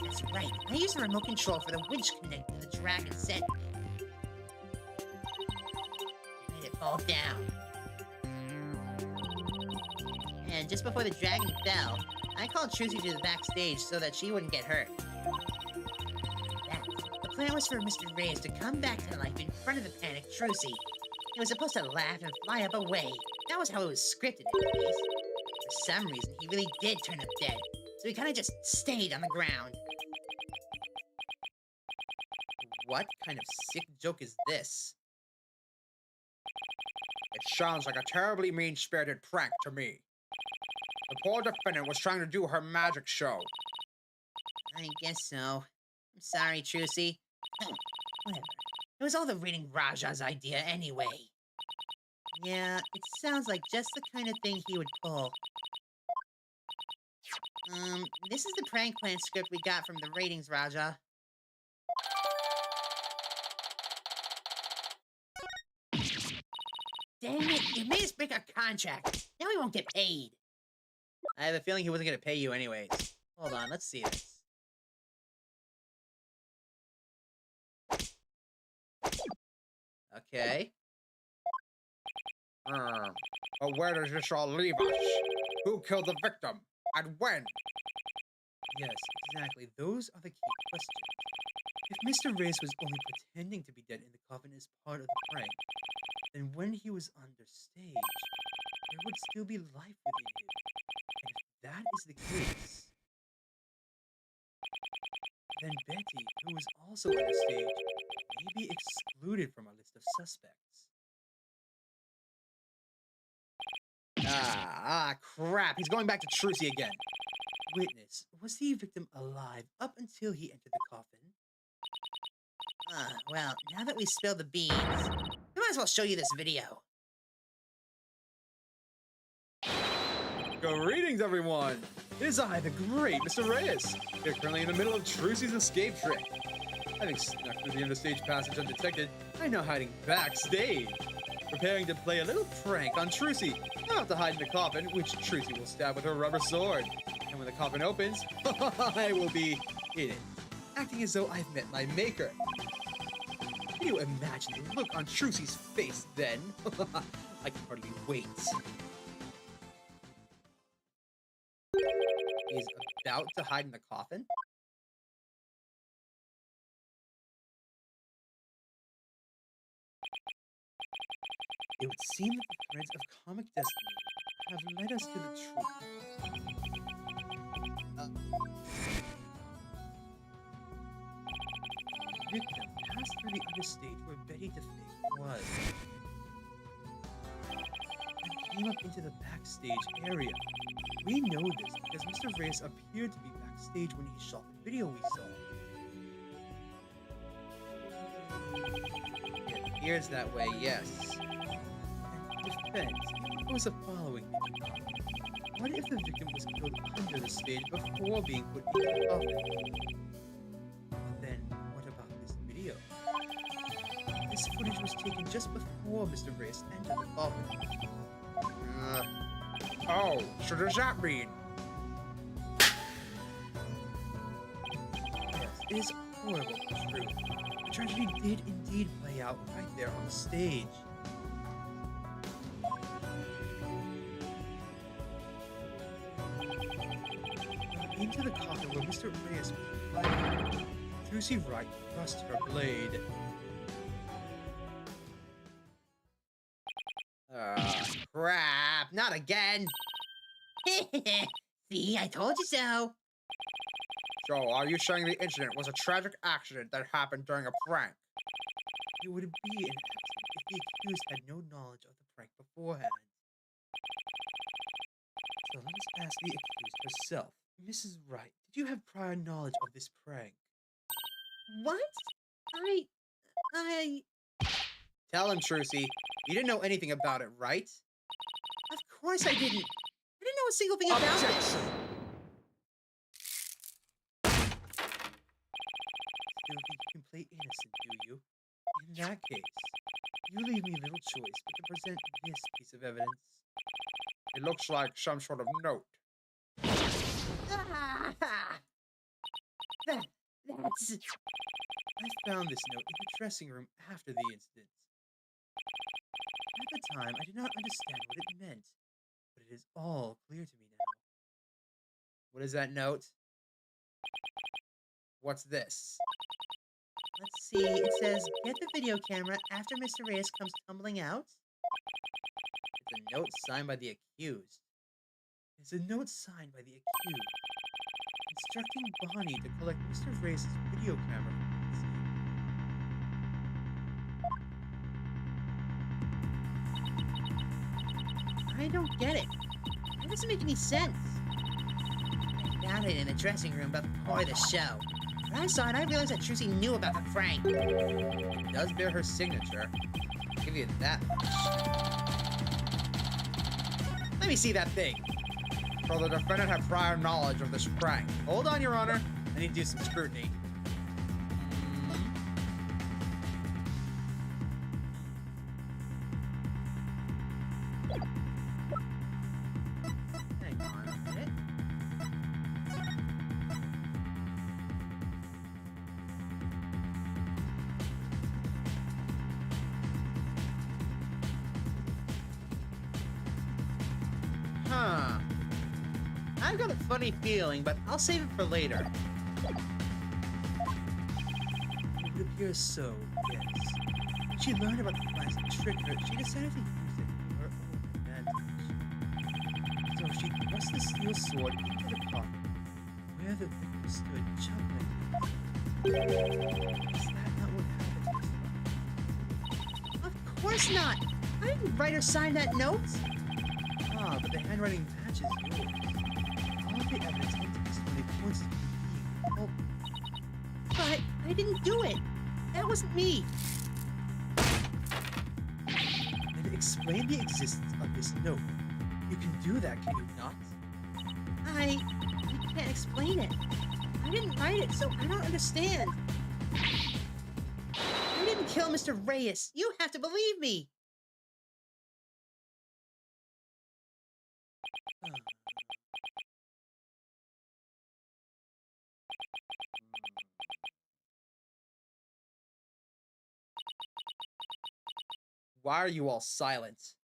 That's right. I used the remote control for the winch connected to the dragon set. I made it fall down. And just before the dragon fell, I called Trucy to the backstage so that she wouldn't get hurt. The plan was for Mr. Reyes to come back to life in front of the panicked Trucy. He was supposed to laugh and fly up away. That was how it was scripted, anyways. For some reason, he really did turn up dead, so he kind of just stayed on the ground. What kind of sick joke is this? It sounds like a terribly mean-spirited prank to me. The poor defendant was trying to do her magic show. I guess so. I'm sorry, Trucy. Whatever. It was all the reading Raja's idea anyway. Yeah, it sounds like just the kind of thing he would pull. This is the prank plan script we got from the ratings, Raja. You made us break our contract. Now we won't get paid. I have a feeling he wasn't going to pay you anyways. Hold on, let's see this. Okay. But where does this all leave us? Who killed the victim? And when? Yes, exactly. Those are the key questions. If Mr. Reyes was only pretending to be dead in the coffin as part of the prank, then when he was under stage, there would still be life within him. And if that is the case, then Betty, who was also under stage, may be excluded from our list of suspects. Crap. He's going back to Trucy again. Witness, was the victim alive up until he entered the coffin? Well, now that we spilled the beans, we might as well show you this video. Greetings, everyone! It is I, the great Mr. Reyes. We are currently in the middle of Trucy's escape trick. Having snuck through the end of stage passage undetected, I'm now hiding backstage, preparing to play a little prank on Trucy. I'll have to hide in the coffin, which Trucy will stab with her rubber sword. And when the coffin opens, I will be in it, acting as though I've met my maker. Can you imagine the look on Trucy's face then? I can hardly wait. He's about to hide in the coffin? It would seem that the threads of comic destiny have led us to the truth. Victim passed through the understage where Betty DeFake was, and came up into the backstage area. We know this because Mr. Reyes appeared to be backstage when he shot the video we saw. It appears that way, yes. And defense, what was the following? What if the victim was killed under the stage before being put into the coffin? Then, what about this video? This footage was taken just before Mr. Reyes entered the coffin. Oh, so does that mean? Yes, it is horrible but true. The tragedy did indeed play out right there on the stage. Into the coffin where Mr. Reyes was lying, Trucy Wright thrust her blade. Crap. Not again. See, I told you so. So, are you saying the incident was a tragic accident that happened during a prank? It would be an accident if the accused had no knowledge of the prank beforehand. So let us ask the accused herself. Mrs. Wright, did you have prior knowledge of this prank? What? I... Tell him, Trucy. You didn't know anything about it, right? Of course I didn't. I didn't know a single thing about this. Still think you can play innocent, do you? In that case, you leave me little choice but to present this piece of evidence. It looks like some sort of note. That's... I found this note in the dressing room after the incident. At the time, I did not understand what it meant, but it is all clear to me now. What is that note? What's this? Let's see, it says, get the video camera after Mr. Reyes comes tumbling out. It's a note signed by the accused. It's a note signed by the accused, instructing Bonnie to collect Mr. Reyes' video camera from the scene. I don't get it. That doesn't make any sense. I found it in the dressing room before the show. When I saw it, I realized that Trucy knew about the prank. It does bear her signature. I'll give you that much. Let me see that thing. So the defendant had prior knowledge of this prank. Hold on, Your Honor. I need to do some scrutiny. I've got a funny feeling, but I'll save it for later. It appears so, yes. When she learned about the plastic trigger, she decided to use it for her own advantage. So she thrust the steel sword into the coffin, where the victim stood chuckling. Is that not what happened? Of course not! I didn't write or sign that note! Ah, but the handwriting matches yours. All of the evidence indicates when it points to you being culpable. But I didn't do it! That wasn't me! Then explain the existence of this note. You can do that, can you not? I can't explain it. I didn't write it, so I don't understand. I didn't kill Mr. Reyes. You have to believe me. Why are you all silent?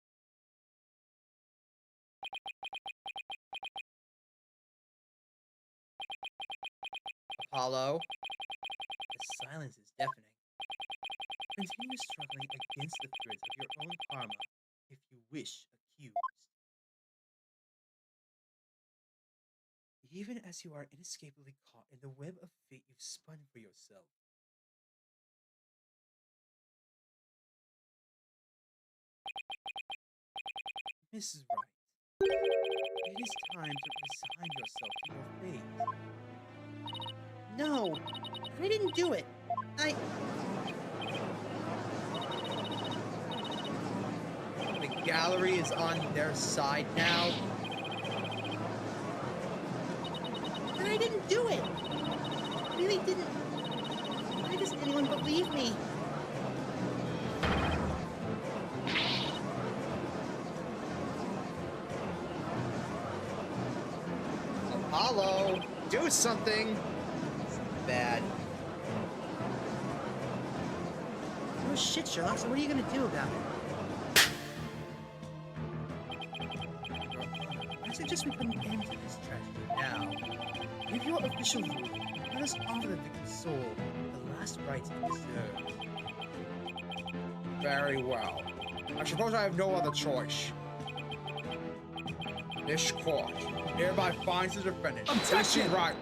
Apollo? The silence is deafening. Continue struggling against the threads of your own karma, if you wish, accused. Even as you are inescapably caught in the web of fate you've spun for yourself. Mrs. Wright, it is time to resign yourself to your fate. No, I didn't do it. The gallery is on their side now. But I didn't do it. I really didn't. Why doesn't anyone believe me? Apollo, do something. It's bad. Oh shit, Sherlock, so what are you gonna do about it? I suggest we put an end to this tragedy now. Give your official ruling. Let us offer the victim's soul the last rites it deserves. Very well. I suppose I have no other choice. This court hereby finds the defendant, Trucy Wright.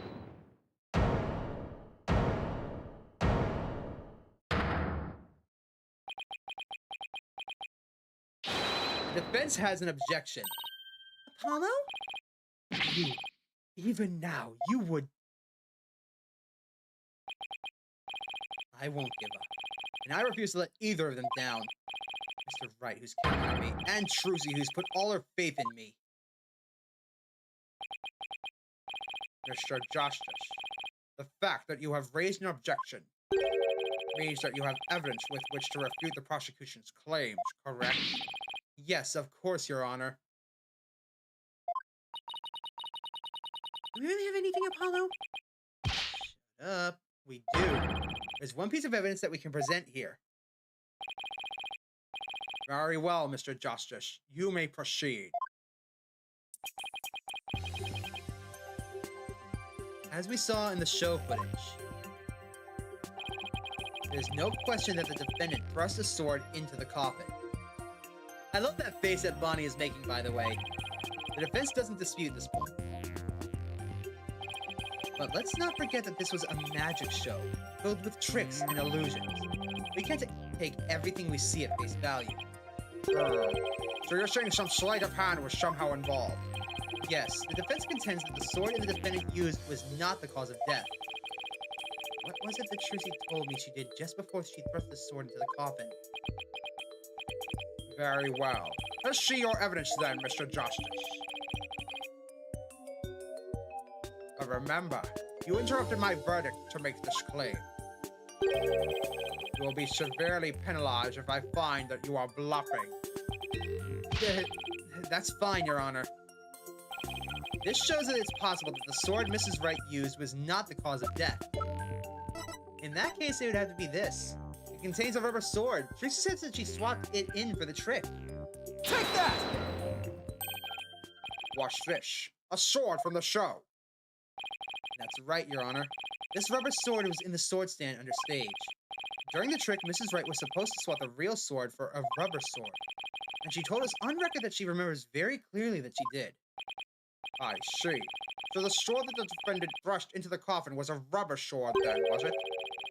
The defense has an objection. Apollo? You, even now, you would. I won't give up. And I refuse to let either of them down. Mr. Wright, who's counting on me, and Trucy, who's put all her faith in me. Mr. Justice, the fact that you have raised an objection means that you have evidence with which to refute the prosecution's claims, correct? Yes, of course, Your Honor. Do we really have anything, Apollo? Shut up. We do. There's one piece of evidence that we can present here. Very well, Mr. Justice. You may proceed. As we saw in the show footage, there's no question that the defendant thrust a sword into the coffin. I love that face that Bonnie is making, by the way. The defense doesn't dispute this point. But let's not forget that this was a magic show, filled with tricks and illusions. We can't take everything we see at face value. So you're saying some sleight of hand was somehow involved? Yes, the defense contends that the sword the defendant used was not the cause of death. What was it that Trucy told me she did just before she thrust the sword into the coffin? Very well. Let's see your evidence then, Mr. Justice. But remember, you interrupted my verdict to make this claim. You will be severely penalized if I find that you are bluffing. That's fine, Your Honor. This shows that it's possible that the sword Mrs. Wright used was not the cause of death. In that case, it would have to be this. It contains a rubber sword. Trucy says that she swapped it in for the trick. Take that! Watch this. A sword from the show. That's right, Your Honor. This rubber sword was in the sword stand under stage. During the trick, Mrs. Wright was supposed to swap a real sword for a rubber sword. And she told us on record that she remembers very clearly that she did. I see. So the sword that the defendant thrust into the coffin was a rubber sword then, was it?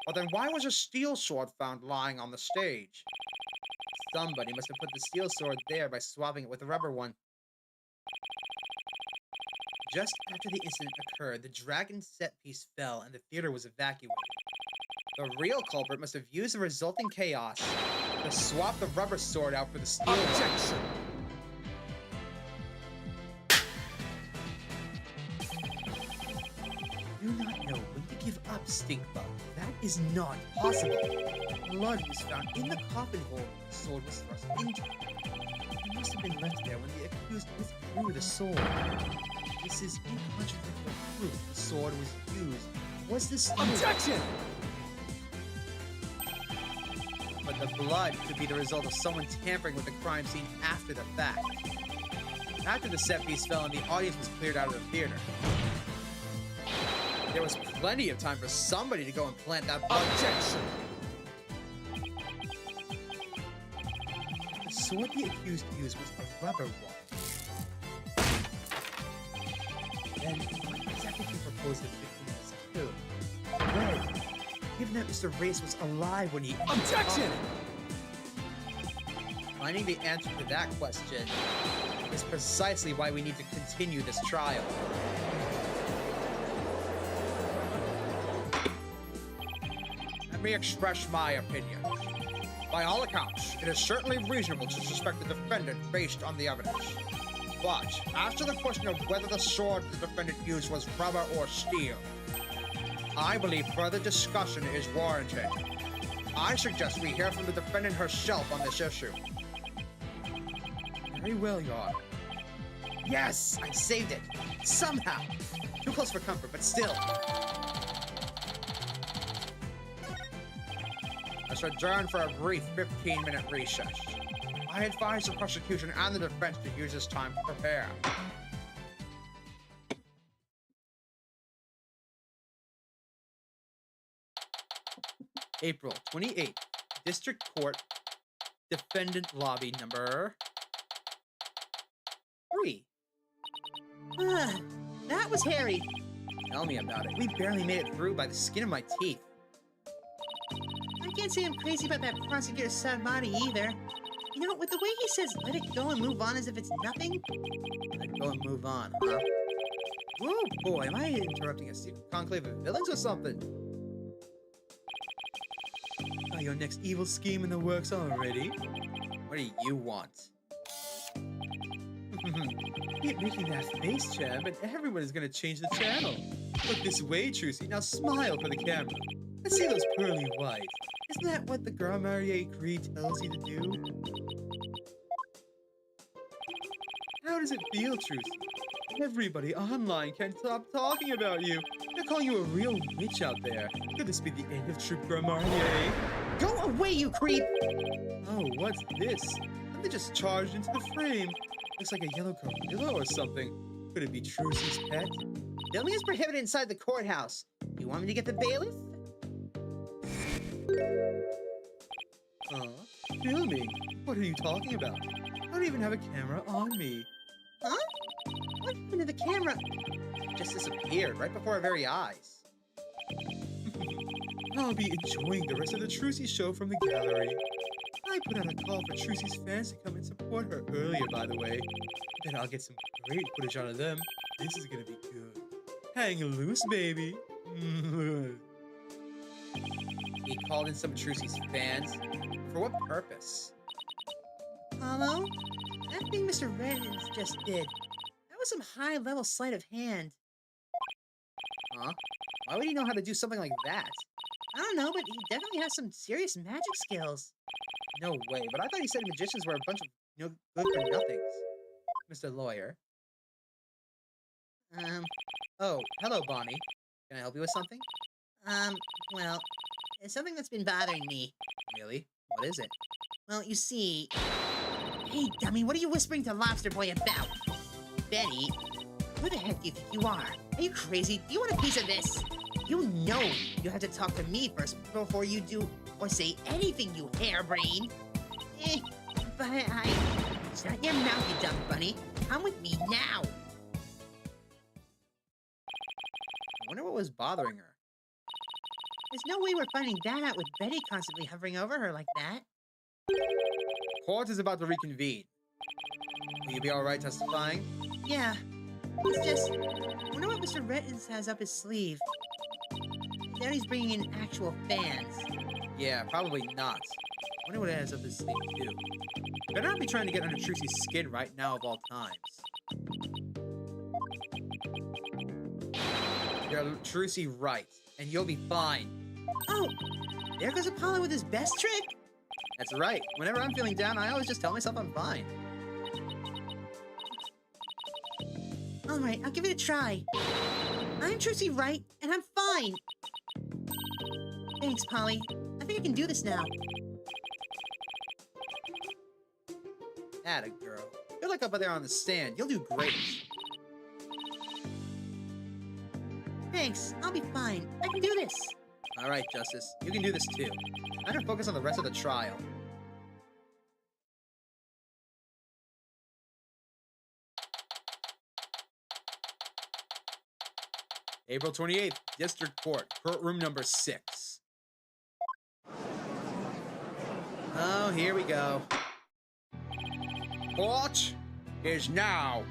Well then why was a steel sword found lying on the stage? Somebody must have put the steel sword there by swapping it with a rubber one. Just after the incident occurred, the dragon set piece fell and the theater was evacuated. The real culprit must have used the resulting chaos to swap the rubber sword out for the steel one. Objection! Do not know when to give up, Stinkbug. That is not possible. Blood was found in the coffin hole the sword was thrust into. It must have been left there when the accused withdrew the sword. This is incontrovertible proof the sword was used. Was the steel? Objection! But the blood could be the result of someone tampering with the crime scene after the fact. After the set piece fell and the audience was cleared out of the theater. There was plenty of time for somebody to go and plant that blood. Objection! The sword the accused used was a rubber one. Then, what exactly do you propose the victim was killed? Red. Given that Mr. Race was alive when he... Objection! Finding the answer to that question is precisely why we need to continue this trial. Let me express my opinion. By all accounts, it is certainly reasonable to suspect the defendant based on the evidence. But, as to the question of whether the sword the defendant used was rubber or steel, I believe further discussion is warranted. I suggest we hear from the defendant herself on this issue. Very well, Your Honor. Yes, I saved it. Somehow. Too close for comfort, but still. Let's adjourn for a brief 15-minute recess. I advise the prosecution and the defense to use this time to prepare. April 28th, District Court, Defendant Lobby number 3. That was hairy. Tell me about it. We barely made it through by the skin of my teeth. I can't say I'm crazy about that prosecutor Sadmati either. You know, with the way he says let it go and move on as if it's nothing. Let go and move on, huh? Whoa, boy, am I interrupting a secret conclave of villains or something? Got your next evil scheme in the works already? What do you want? Keep making that face, champ, and everyone is gonna change the channel. Look this way, Trucy. Now smile for the camera. Let's see those pearly whites. Isn't that what the Grand Marnier Creed tells you to do? How does it feel, Trucy? Everybody online can't stop talking about you. They're calling you a real witch out there. Could this be the end of Troop Grand Marnier? Go away, you creep! Oh, what's this? Something just charged into the frame. Looks like a yellow gorilla or something. Could it be Trucy's pet? Filming is prohibited inside the courthouse. You want me to get the bailiff? Filming? What are you talking about? I don't even have a camera on me. Huh? What happened to the camera? It just disappeared right before our very eyes. I'll be enjoying the rest of the Trucy show from the gallery. I put out a call for Trucy's fans to come and support her earlier, by the way. Bet I'll get some great footage out of them. This is gonna be good. Hang loose, baby. He called in some of Trucy's fans. For what purpose? Apollo? That thing Mr. Reddens just did. That was some high-level sleight of hand. Huh? Why would he know how to do something like that? I don't know, but he definitely has some serious magic skills. No way, but I thought he said magicians were a bunch of no good for nothings. Mr. Lawyer. Oh, hello, Bonnie. Can I help you with something? Well, it's something that's been bothering me. Really? What is it? Well, you see... Hey, dummy, what are you whispering to Lobster Boy about? Betty, Who the heck do you think you are? Are you crazy? Do you want a piece of this? You know you have to talk to me first before you do or say anything, you harebrain. But it's not your mouth, you dumb bunny. Come with me now. I wonder what was bothering her. There's no way we're finding that out with Betty constantly hovering over her like that. Court is about to reconvene. Will you be alright testifying? Yeah. It's just, I wonder what Mr. Rettins has up his sleeve. Now he's bringing in actual fans. Yeah, probably not. I wonder what it has up his sleeve, too. Better not be trying to get under Trucy's skin right now of all times. You're Trucy right, and you'll be fine. Oh, there goes Apollo with his best trick. That's right. Whenever I'm feeling down, I always just tell myself I'm fine. All right, I'll give it a try. I'm Trucy right, and I'm fine. Thanks, Polly. I think I can do this now. Atta girl. Good luck up there on the stand. You'll do great. Thanks, I'll be fine. I can do this. All right, Justice. You can do this too. I'm gonna focus on the rest of the trial. April 28th, District Court, courtroom number 6. Oh, here we go. Court is now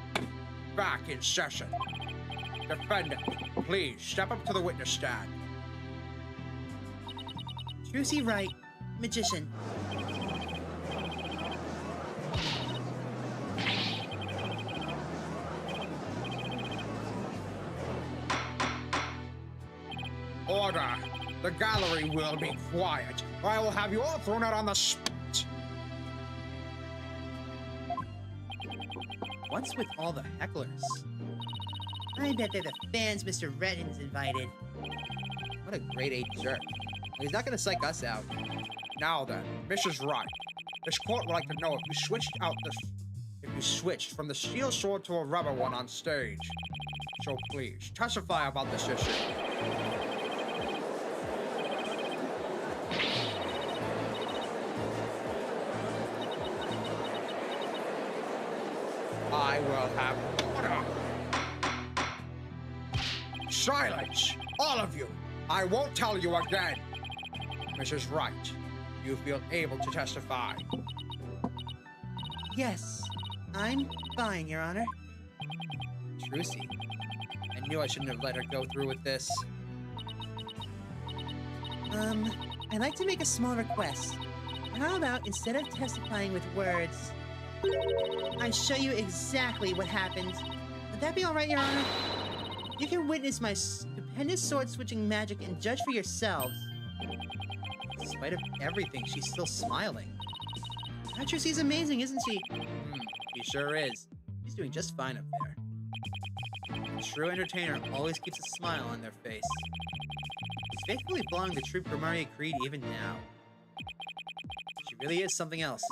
back in session. Defendant, please step up to the witness stand. Trucy Wright, magician. Order. The gallery will be quiet, or I will have you all thrown out on the spot. What's with all the hecklers? I bet they're the fans Mr. Reddins invited. What a grade A jerk. He's not gonna psych us out. Now then, Mrs. Wright, this court would like to know if you switched from the steel sword to a rubber one on stage. So please, testify about this issue. I will have order. Silence, all of you. I won't tell you again. Mrs. Wright, you feel able to testify? Yes, I'm fine, Your Honor. Trucy. I knew I shouldn't have let her go through with this. I'd like to make a small request. How about instead of testifying with words, I show you exactly what happened? Would that be all right, Your Honor? You can witness my stupendous sword-switching magic and judge for yourselves. In spite of everything, she's still smiling. Trucy's amazing, isn't she? She sure is. She's doing just fine up there. A true entertainer always keeps a smile on their face. She's faithfully following the true Primaria Creed even now. She really is something else.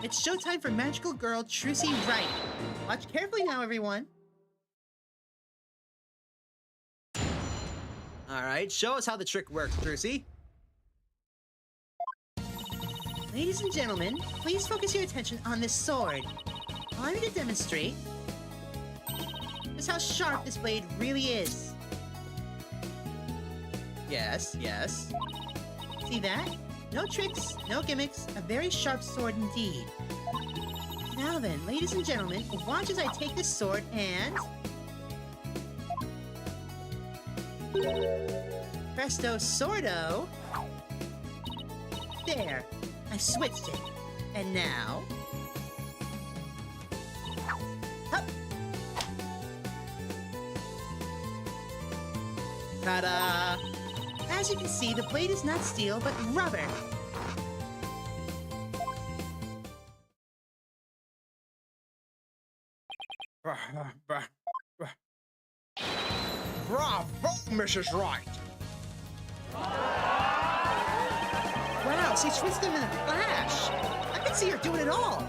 It's showtime for magical girl Trucy Wright. Watch carefully now, everyone. Alright, show us how the trick works, Trucy. Ladies and gentlemen, please focus your attention on this sword. Allow me to demonstrate just how sharp this blade really is. Yes, yes. See that? No tricks, no gimmicks, a very sharp sword indeed. Now then, ladies and gentlemen, watch as I take this sword and... Presto sordo! There, I switched it. And now... Hup! Ta-da! As you can see, the blade is not steel, but rubber. Bravo, Mrs. Wright! Wow, she switched them in a flash. I can see her doing it all.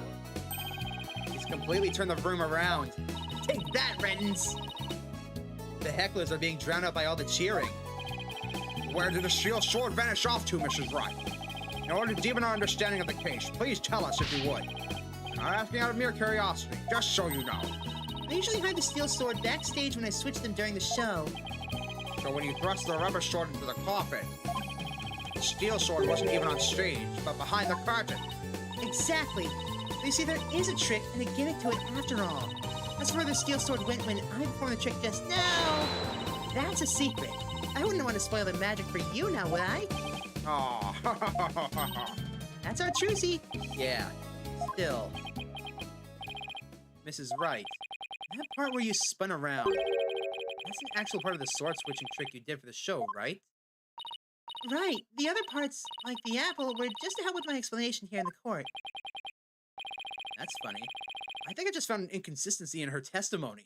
He's completely turned the room around. Take that, Rettins! The hecklers are being drowned out by all the cheering. Where did the steel sword vanish off to, Mrs. Wright? In order to deepen our understanding of the case, please tell us if you would. I'm not asking out of mere curiosity, just so you know. I usually hide the steel sword backstage when I switch them during the show. So when you thrust the rubber sword into the coffin, the steel sword wasn't even on stage, but behind the curtain. Exactly. But you see, there is a trick and a gimmick to it after all. That's where the steel sword went when I performed the trick just now. That's a secret. I wouldn't want to spoil the magic for you now, would I? Oh, That's our Trucy. Yeah, still. Mrs. Wright, that part where you spun around, that's an actual part of the sword switching trick you did for the show, right? Right. The other parts, like the apple, were just to help with my explanation here in the court. That's funny. I think I just found an inconsistency in her testimony.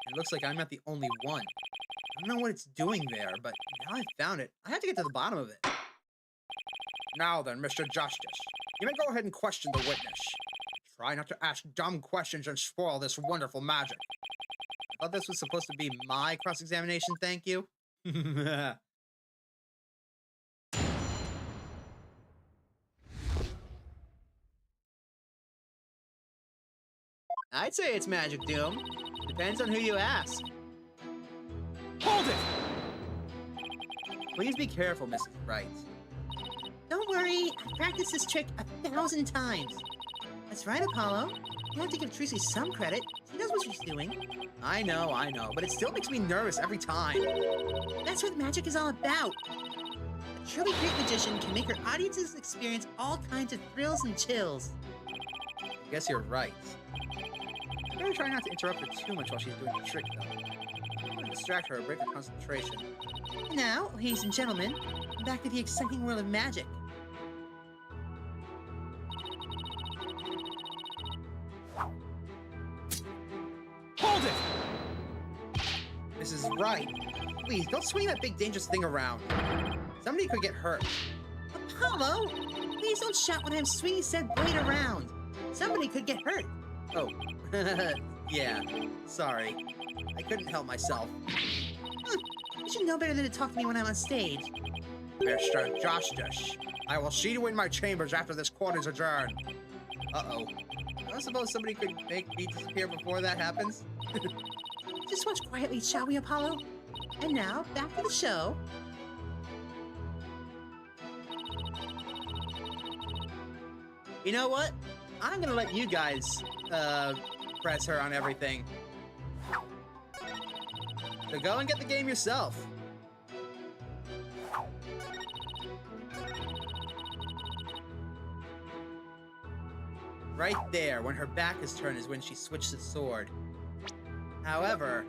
It looks like I'm not the only one. I don't know what it's doing there, but now I've found it. I have to get to the bottom of it. now then, Mr. Justice, you may go ahead and question the witness. Try not to ask dumb questions and spoil this wonderful magic. I thought this was supposed to be my cross-examination, thank you. I'd say it's magic, Doom. Depends on who you ask. Hold it! Please be careful, Mrs. Wright. Don't worry, I've practiced this trick 1,000 times. That's right, Apollo. You have to give Trucy some credit. She knows what she's doing. I know, but it still makes me nervous every time. That's what magic is all about. A truly great magician can make her audiences experience all kinds of thrills and chills. I guess you're right. I better try not to interrupt her too much while she's doing the trick, though. I don't want to distract her or break her concentration. Now, ladies and gentlemen, back to the exciting world of magic. Hold it! Mrs. Wright, please don't swing that big dangerous thing around. Somebody could get hurt. Apollo, please don't shout when I'm swinging said blade around. Somebody could get hurt. Oh, yeah, sorry. I couldn't help myself. You should know better than to talk to me when I'm on stage. Mr. Justice, I will see you in my chambers after this court is adjourned. Uh-oh. I don't suppose somebody could make me disappear before that happens? Just watch quietly, shall we, Apollo? And now, back to the show. You know what? I'm gonna let you guys, press her on everything. So go and get the game yourself. Right there, when her back is turned, is when she switched the sword. However...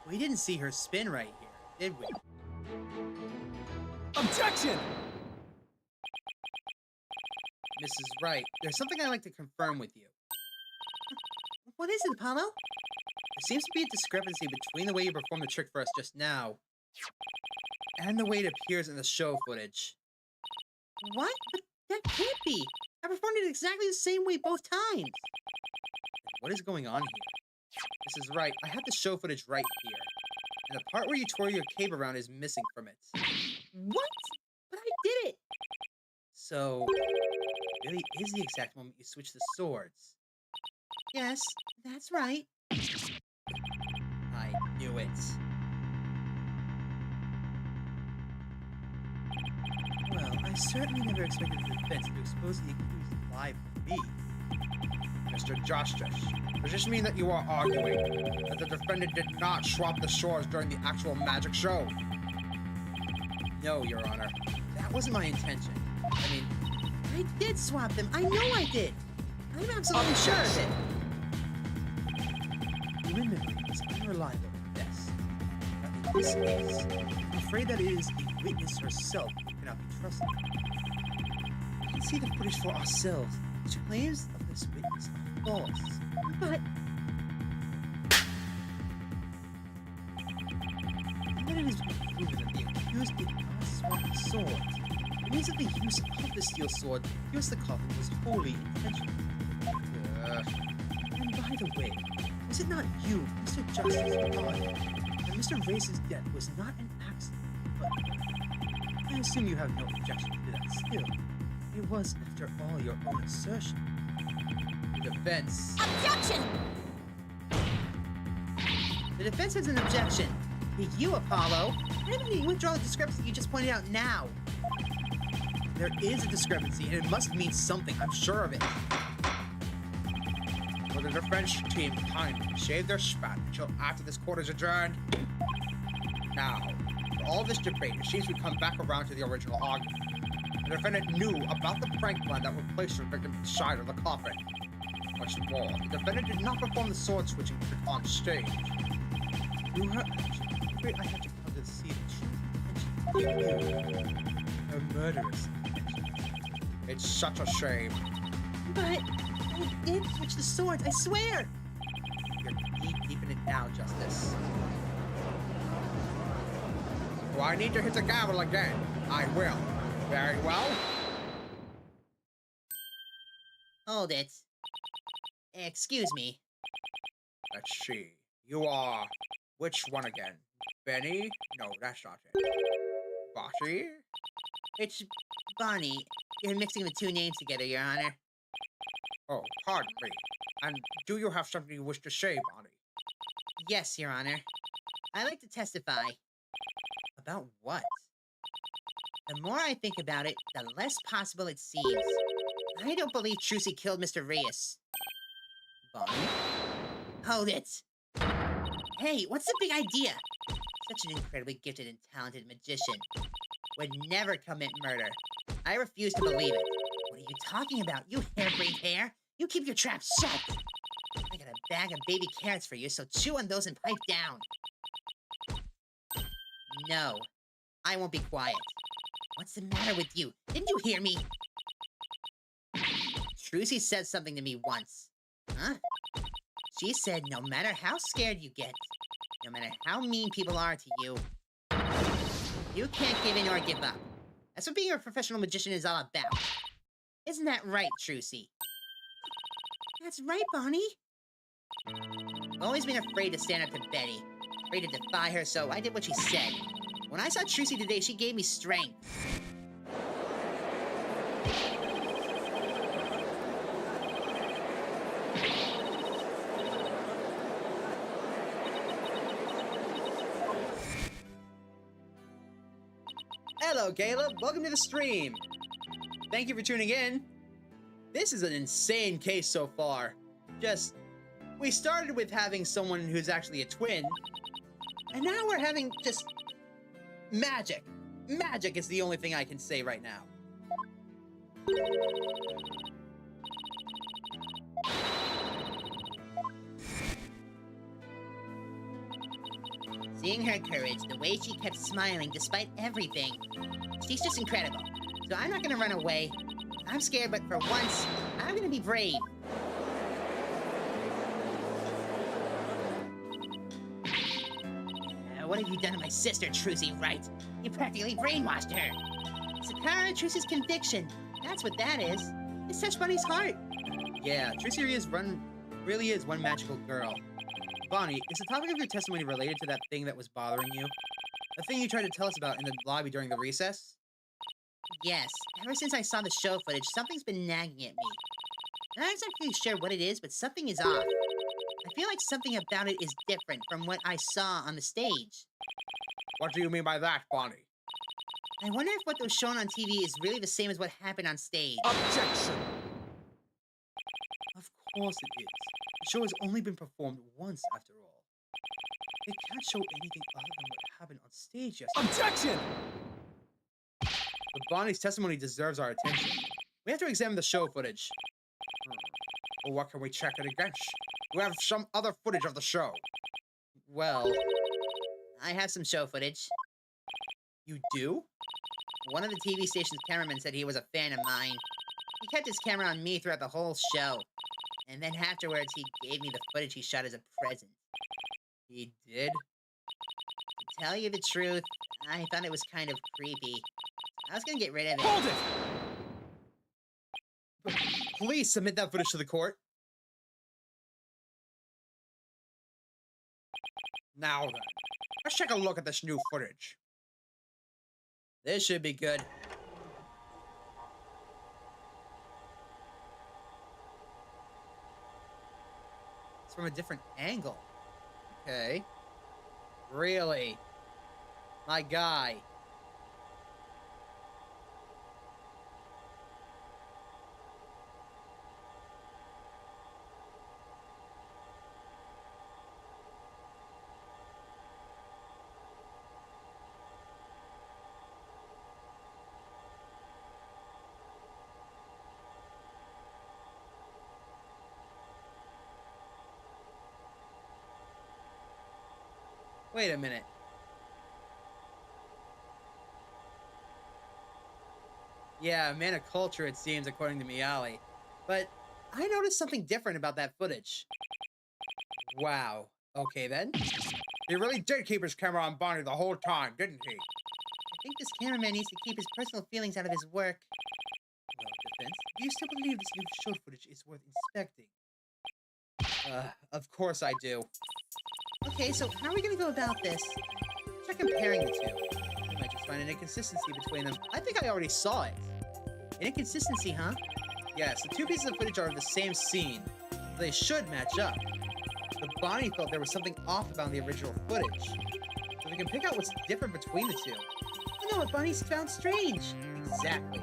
We didn't see her spin right here, did we? Objection! Mrs. Wright, there's something I'd like to confirm with you. What is it, Apollo? There seems to be a discrepancy between the way you performed the trick for us just now and the way it appears in the show footage. What? But that can't be. I performed it exactly the same way both times. What is going on here? Mrs. Wright, I have the show footage right here. And the part where you twirl your cape around is missing from it. What? But I did it! So, it really is the exact moment you switch the swords. Yes, that's right. I knew it. Well, I certainly never expected the defense to expose the accused live to me. Mr. Justice, does this mean that you are arguing that the defendant did not swap the swords during the actual magic show? No, Your Honor. That wasn't my intention. I mean, I did swap them. I know I did. I'm absolutely sure of it. human memory is unreliable at best. But in this case, I'm afraid that it is the witness herself who cannot be trusted. We can see the footage for ourselves, which claims of this witness are false. But Now that it has been proven that the accused did not swap the swords, it means that the use of the steel sword to pierce the coffin was wholly intentional. And by the way, was it not you, Mr. Justice, thought that Mr. Reyes' death was not an accident, but I assume you have no objection to that still. It was, after all, your own assertion. The defense... Objection! the defense has an objection. To you, Apollo. How about you withdraw the discrepancy you just pointed out now? There is a discrepancy, and it must mean something. I'm sure of it. Will the defense team kindly save their spat until after this court is adjourned? Now, for all this debate, it seems we come back around to the original argument. The defendant knew about the prank plan that would place the victim inside of the coffin. What's more, the defendant did not perform the sword switching trick on stage. Through her actions, I'm afraid I have to come to see the true intention of you. Her murderous intention. It's such a shame. But I did switch the swords, I swear. You're knee-deep in it now, Justice. Do I need to hit the gavel again? I will. Very well. Hold it. Excuse me. Let's see. You are... which one again? Benny? No, that's not it. Bossy? It's Bonnie. You're mixing the two names together, Your Honor. Oh, pardon me. And do you have something you wish to say, Bonnie? Yes, Your Honor. I'd like to testify. About what? The more I think about it, the less possible it seems. I don't believe Trucy killed Mr. Reyes. Bonnie? Hold it! Hey, what's the big idea? Such an incredibly gifted and talented magician would never commit murder. I refuse to believe it. What are you talking about, you harebrained hare? You keep your trap shut! I got a bag of baby carrots for you, so chew on those and pipe down. No, I won't be quiet. What's the matter with you? Didn't you hear me? Trucy said something to me once. Huh? She said no matter how scared you get, no matter how mean people are to you, you can't give in or give up. That's what being a professional magician is all about. Isn't that right, Trucy? That's right, Bonnie. I've always been afraid to stand up to Betty. Afraid to defy her, so I did what she said. When I saw Trucy today, she gave me strength. Hello, Caleb. Welcome to the stream. Thank you for tuning in. This is an insane case so far. We started with having someone who's actually a twin, and now we're having just magic. Magic is the only thing I can say right now. Seeing her courage, the way she kept smiling despite everything, she's just incredible. So I'm not gonna run away. I'm scared, but for once, I'm gonna be brave. What have you done to my sister, Trucy, right? You practically brainwashed her. It's the power of Trucy's conviction. That's what that is. It's touched Bunny's heart. Yeah, Trucy really is one magical girl. Bonnie, is the topic of your testimony related to that thing that was bothering you? The thing you tried to tell us about in the lobby during the recess? Yes, ever since I saw the show footage, something's been nagging at me. I'm not exactly sure what it is, but something is off. I feel like something about it is different from what I saw on the stage. What do you mean by that, Bonnie? I wonder if what was shown on TV is really the same as what happened on stage. Objection! course it is. The show has only been performed once, after all. They can't show anything other than what happened on stage yesterday. Objection! But Bonnie's testimony deserves our attention. We have to examine the show footage. Well, what can we check it against? We have some other footage of the show. Well, I have some show footage. you do? One of the TV station's cameramen said he was a fan of mine. He kept his camera on me throughout the whole show. And then afterwards, he gave me the footage he shot as a present. He did? To tell you the truth, I thought it was kind of creepy. I was gonna get rid of it. Hold it! Please submit that footage to the court. Now then, let's take a look at this new footage. This should be good. It's from a different angle. Okay. Really? My guy. Wait a minute. Yeah, man of culture, it seems, according to Miali. But I noticed something different about that footage. Wow. Okay, then. He really did keep his camera on Bonnie the whole time, didn't he? I think this cameraman needs to keep his personal feelings out of his work. Well, defense, do you still believe this new show footage is worth inspecting? Of course I do. Okay, so how are we gonna go about this? Try comparing the two. You might just find an inconsistency between them. I think I already saw it. An inconsistency, huh? Yes, the two pieces of footage are of the same scene. They should match up. But Bonnie felt there was something off about the original footage. So we can pick out what's different between the two. I know what Bonnie's found strange. Exactly.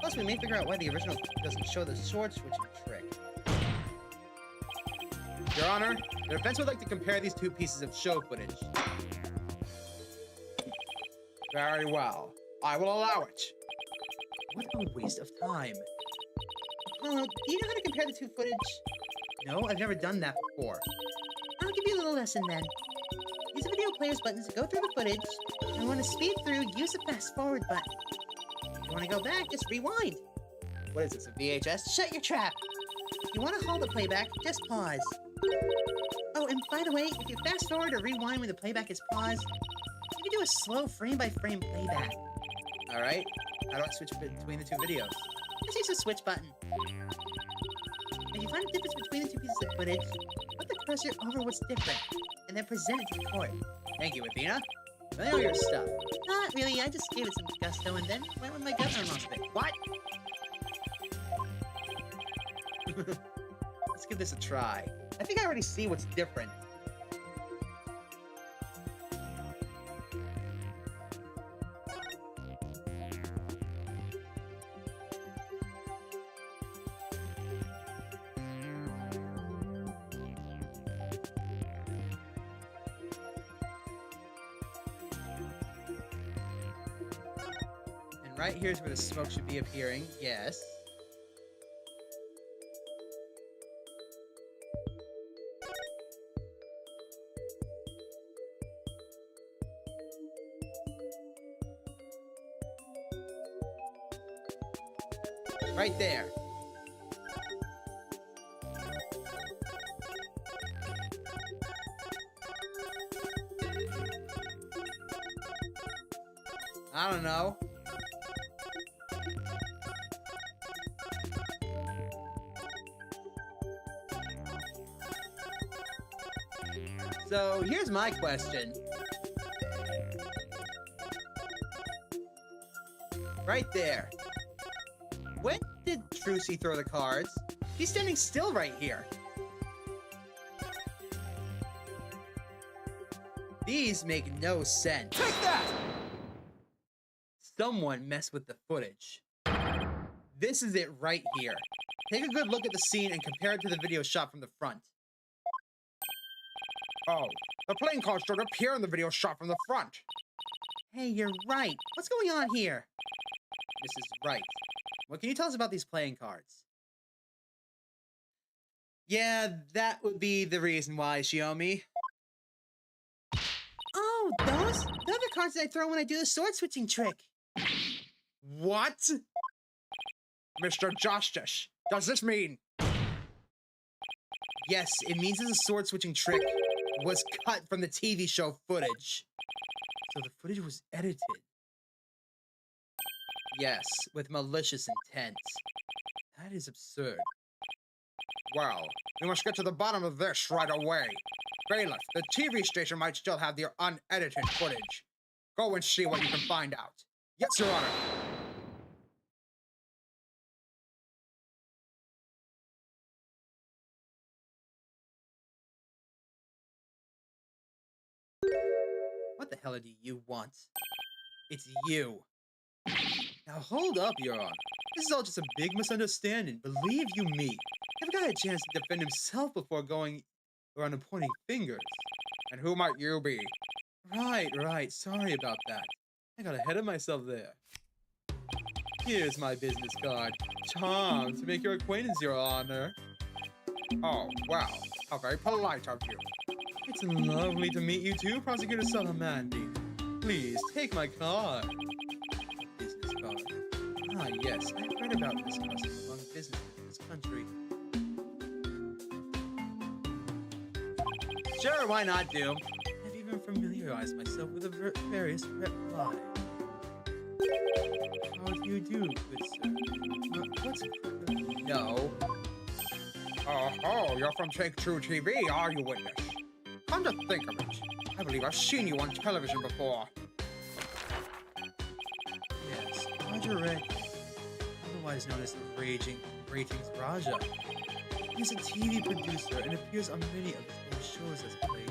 Plus, we may figure out why the original doesn't show the sword switching trick. Your Honor, the defense would like to compare these two pieces of show footage. Very well. I will allow it. What a waste of time. Do you know how to compare the two footage? No, I've never done that before. I'll give you a little lesson then. Use the video player's buttons to go through the footage. If you want to speed through, use the fast forward button. If you want to go back, just rewind. What is this, a VHS? Shut your trap. If you want to hold the playback, just pause. Oh, and by the way, if you fast forward or rewind when the playback is paused, you can do a slow frame-by-frame playback. Alright, how do I switch between the two videos? Just use the switch button. If you find a difference between the two pieces of footage, put the cursor over what's different, and then present it to the court. Thank you, Athena. I know your stuff. Not really, I just gave it some gusto and then went with my gut for most of it. What? Let's give this a try. I think I already see what's different. And right here's where the smoke should be appearing, yes. Right there. I don't know. So here's my question. Right there. When did Trucy throw the cards? He's standing still right here. These make no sense. Take that! Someone messed with the footage. This is it right here. Take a good look at the scene and compare it to the video shot from the front. Oh, the playing cards don't appear in the video shot from the front. Hey, you're right. What's going on here? Mrs. Wright, what can you tell us about these playing cards? Yeah, that would be the reason why, Shiomi. Oh, those? They're the cards that I throw when I do the sword switching trick. What? Mr. Justice, does this mean... Yes, it means that the sword switching trick was cut from the TV show footage. So the footage was edited. Yes, with malicious intent. That is absurd. Well, we must get to the bottom of this right away. Bailiff, the TV station might still have the unedited footage. Go and see what you can find out. Yes, Your Honor. What the hell do you want? It's you. Now hold up, Your Honor. This is all just a big misunderstanding. Believe you me. Never got a chance to defend himself before going around and pointing fingers. And who might you be? Right. Sorry about that. I got ahead of myself there. Here's my business card. Charmed to make your acquaintance, Your Honor. Oh, well, how very polite of you. It's lovely to meet you too, Prosecutor Salamandi. Please, take my card. Business card. Ah, yes, I've heard about this custom among businesses in this country. Sure, why not, Doom? I've even familiarized myself with the various replies. How do you do, good sir? What's... No. Oh, you're from Take Two TV, are you, witness? Come to think of it, I believe I've seen you on television before. Yes, Roger Red, otherwise known as the Ratings Raja. He's a TV producer and appears on many of his own shows as of late.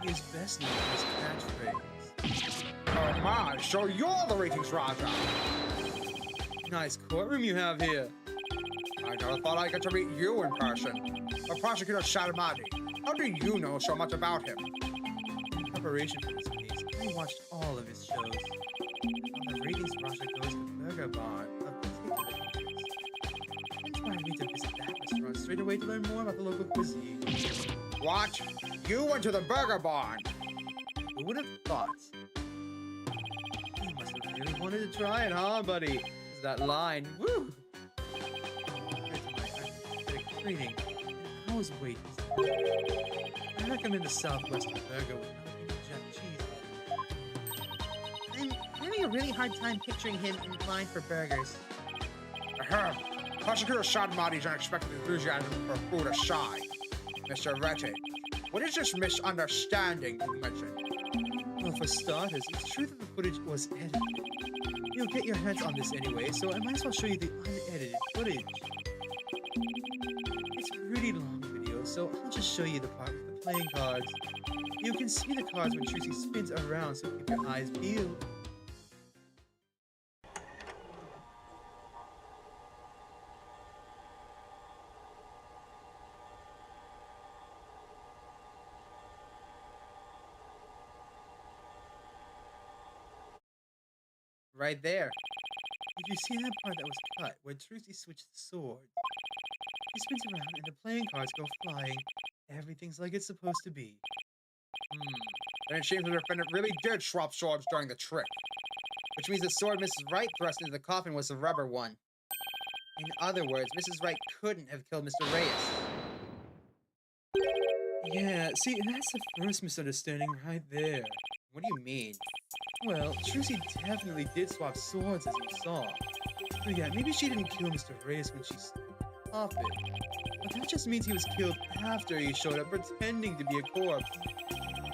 He is best known for his catchphrase. Oh my, so you're the Ratings Raja! Nice courtroom you have here. I never thought I'd get to meet you in person. But Prosecutor Salamandi, how do you know so much about him? In preparation for this case, I watched all of his shows. On the Ratings Raja goes to Burger Bar of particular interest. It inspired me to visit that restaurant straight away to learn more about the local cuisine. What? You went to the Burger Barn? Who would have thought? You must have really wanted to try it, huh, buddy? It's that line. Woo! Training, and I was waiting. I recommend the Southwestern burger with jalapeno jack cheese. I'm having a really hard time picturing him in line for burgers. Prosecutor Salamadi's unexpected enthusiasm for food aside. Mr. Rettig, what is this misunderstanding you mentioned? Well, for starters, it's true that the footage was edited. You'll get your hands on this anyway, so I might as well show you the unedited footage. It's a pretty long video, so I'll just show you the part with the playing cards. You can see the cards when Trucy spins around, so keep your eyes peeled. Right there. Did you see that part that was cut, where Trucy switched the sword? He spins around and the playing cards go flying. Everything's like it's supposed to be. Then it seems the defendant really did swap swords during the trick. Which means the sword Mrs. Wright thrust into the coffin was the rubber one. In other words, Mrs. Wright couldn't have killed Mr. Reyes. Yeah, see, that's the first misunderstanding right there. What do you mean? Well, Trucy definitely did swap swords as you saw. But yeah, maybe she didn't kill Mr. Reyes when she stopped it. But that just means he was killed after he showed up pretending to be a corpse.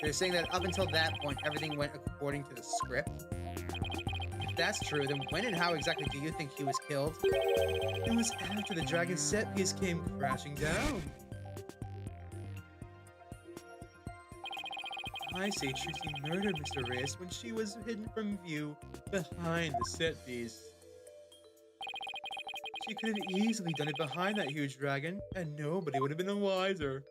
They're saying that up until that point, everything went according to the script? If that's true, then when and how exactly do you think he was killed? It was after the dragon set piece came crashing down. I say Trucy murdered Mr. Reyes when she was hidden from view behind the set piece. She could have easily done it behind that huge dragon, and nobody would have been the wiser.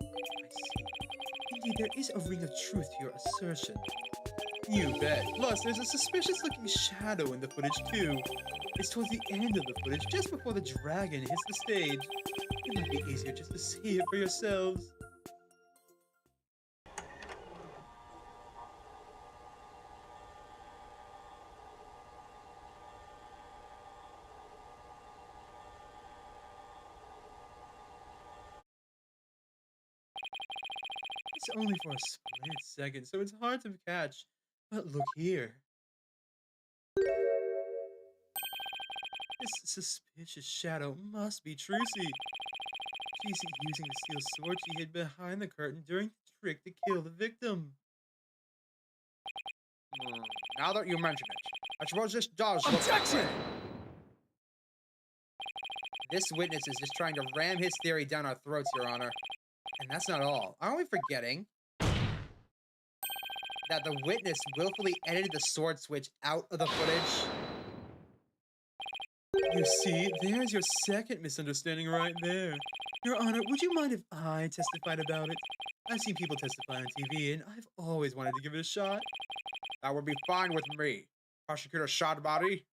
I see. Indeed, there is a ring of truth to your assertion. You bet. Plus, there's a suspicious-looking shadow in the footage, too. It's towards the end of the footage, just before the dragon hits the stage. It might be easier just to see it for yourselves. It's only for a split second, so it's hard to catch. But look here. This suspicious shadow must be Trucy. She's using the steel sword she hid behind the curtain during the trick to kill the victim. Now that you mention it, I suppose this does look Objection! like... This witness is just trying to ram his theory down our throats, Your Honor. And that's not all. Aren't we forgetting that the witness willfully edited the sword switch out of the footage? You see, there's your second misunderstanding right there. Your Honor, would you mind if I testified about it? I've seen people testify on TV, and I've always wanted to give it a shot. That would be fine with me. Prosecutor Shadbody?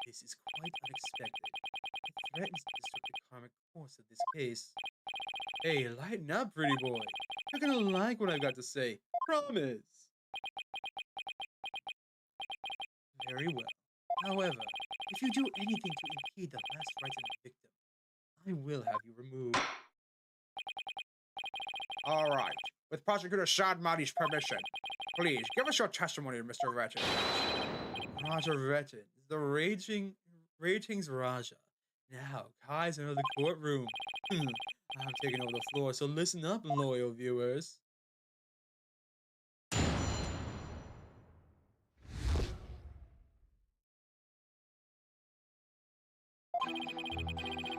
This is quite unexpected. It threatens to disrupt the karmic course of this case. Hey, lighten up, pretty boy. You're gonna like what I've got to say. Promise. Very well. However, if you do anything to impede the last rites of the victim, I will have you removed. All right. With Prosecutor Shadbody's permission, please give us your testimony, Mr. Ratchet. Raja Retin, the ratings Raja. Now, Kai's in the courtroom. I'm taking over the floor, so listen up, loyal viewers.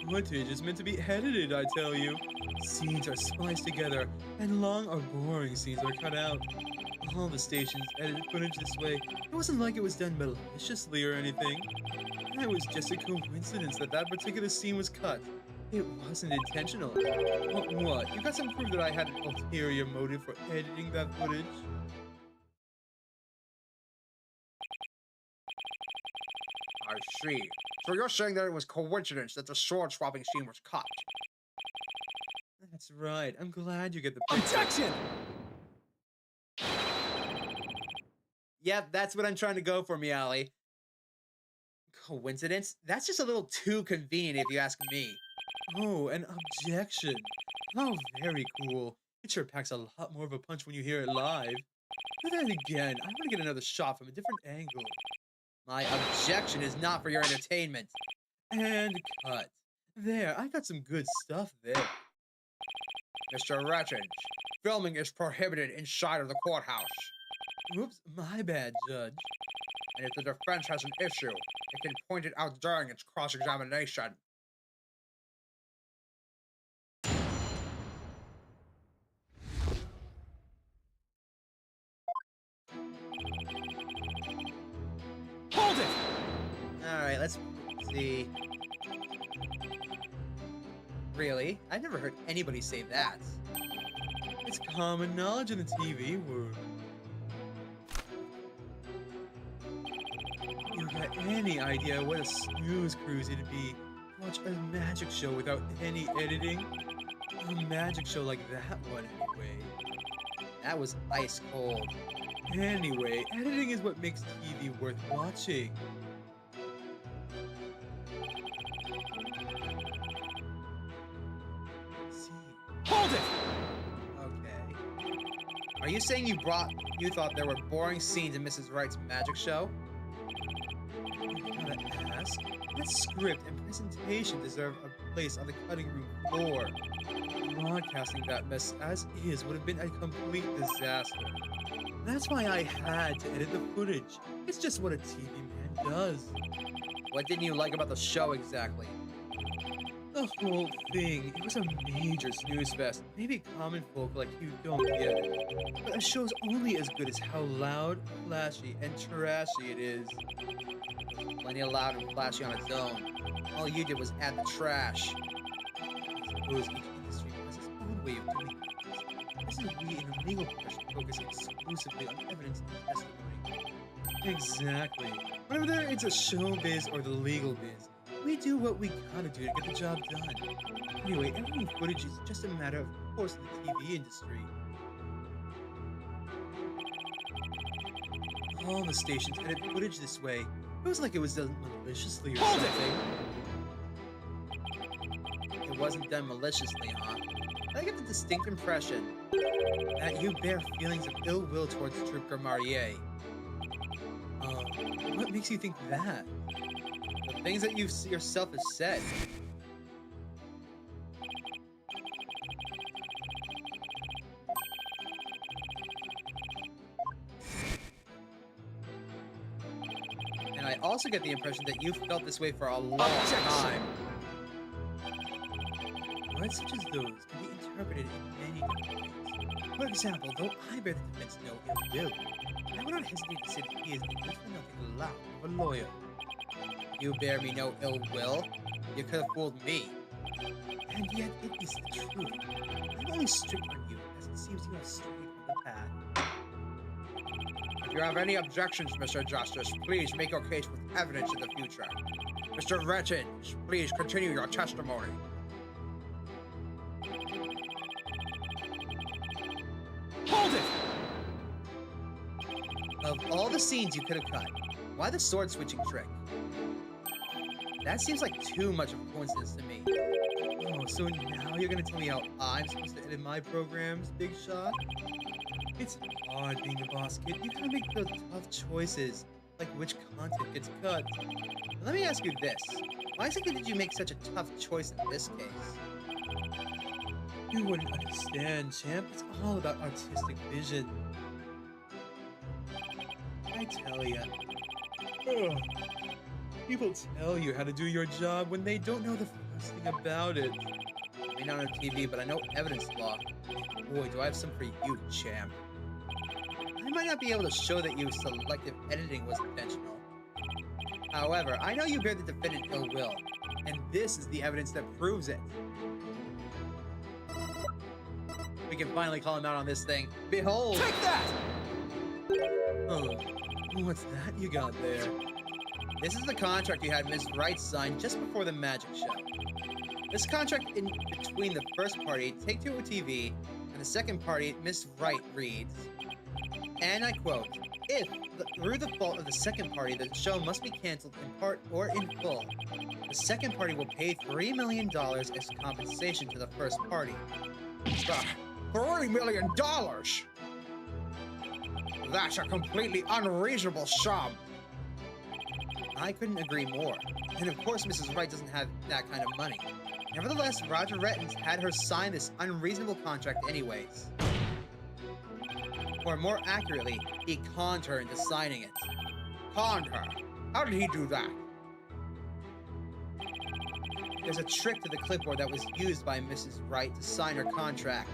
Footage is meant to be edited, I tell you. Scenes are spliced together, and long or boring scenes are cut out. All the stations edited footage this way. It wasn't like it was done maliciously or anything. It was just a coincidence that that particular scene was cut. It wasn't intentional. What? You got some proof that I had an ulterior motive for editing that footage? I see. So you're saying that it was coincidence that the sword swapping scene was cut? That's right. I'm glad you get the picture. Objection! Yep, that's what I'm trying to go for, Meowly. Coincidence? That's just a little too convenient if you ask me. Oh, an objection. Oh, very cool. It sure packs a lot more of a punch when you hear it live. Do that again. I want to get another shot from a different angle. My objection is not for your entertainment. And cut. There, I got some good stuff there. Mr. Ratchet, filming is prohibited inside of the courthouse. Oops, my bad, Judge. And if the defense has an issue, it can point it out during its cross-examination. Hold it! Alright, let's see. Really? I've never heard anybody say that. It's common knowledge in the TV world. You got any idea what a snooze cruise it'd be to watch a magic show without any editing? A magic show like that one, anyway. That was ice cold. Anyway, editing is what makes TV worth watching. See? Hold it! Okay. Are you saying you thought there were boring scenes in Mrs. Wright's magic show? You gotta ask. That script and presentation deserve a place on the cutting room floor. Broadcasting that mess as is would have been a complete disaster. That's why I had to edit the footage. It's just what a TV man does. What didn't you like about the show exactly? The whole thing, it was a major snooze fest. Maybe common folk like you don't get it. But a show's only as good as how loud, flashy, and trashy it is. Plenty of loud and flashy on its own. All you did was add the trash. I suppose each industry has its own way of doing things. This is we in the legal profession focus exclusively on evidence and testimony. Exactly. Whether it's a showbiz or the legal biz, we do what we gotta do to get the job done. Anyway, editing footage is just a matter of course in the TV industry. All the stations edit footage this way. It was like it was done maliciously or something. It wasn't done maliciously, huh? I get the distinct impression That you bear feelings of ill will towards Trooper Marier. What makes you think that? the things that you yourself have said. And I also get the impression that you felt this way for a long time. Words such as those can be interpreted in many different ways. For example, though I bear the defense no ill will, I would not hesitate to say that he is the good-for-nothing lout of a lawyer. You bear me no ill will. You could have fooled me. And yet it is the truth. I'm only strict on you, as it seems you are strayed from the path. If you have any objections, Mr. Justice, please make your case with evidence in the future. Mr. Rettins, please continue your testimony. Hold it! Of all the scenes you could have cut, why the sword switching trick? That seems like too much of a coincidence to me. Oh, so now you're gonna tell me how I'm supposed to edit my programs, Big Shot? It's hard being a boss kid. You gotta make the tough choices, like which content gets cut. Let me ask you this. Why exactly did you make such a tough choice in this case? You wouldn't understand, champ. It's all about artistic vision. I tell ya. Ugh. People tell you how to do your job when they don't know the first thing about it. I may not know TV, but I know evidence law. Boy, do I have some for you, champ. I might not be able to show that your selective editing was intentional. However, I know you bear the defendant ill will, and this is the evidence that proves it. We can finally call him out on this thing. Behold! Take that! Oh, what's that you got there? This is the contract you had Miss Wright sign just before the magic show. This contract in between the first party, Take-Two TV, and the second party, Miss Wright, reads, and I quote, if, through the fault of the second party, the show must be canceled in part or in full, the second party will pay $3 million as compensation to the first party. $3 million! That's a completely unreasonable sum. I couldn't agree more. And of course Mrs. Wright doesn't have that kind of money. Nevertheless, Roger Rettins had her sign this unreasonable contract anyways. Or more accurately, he conned her into signing it. Conned her? How did he do that? There's a trick to the clipboard that was used by Mrs. Wright to sign her contract.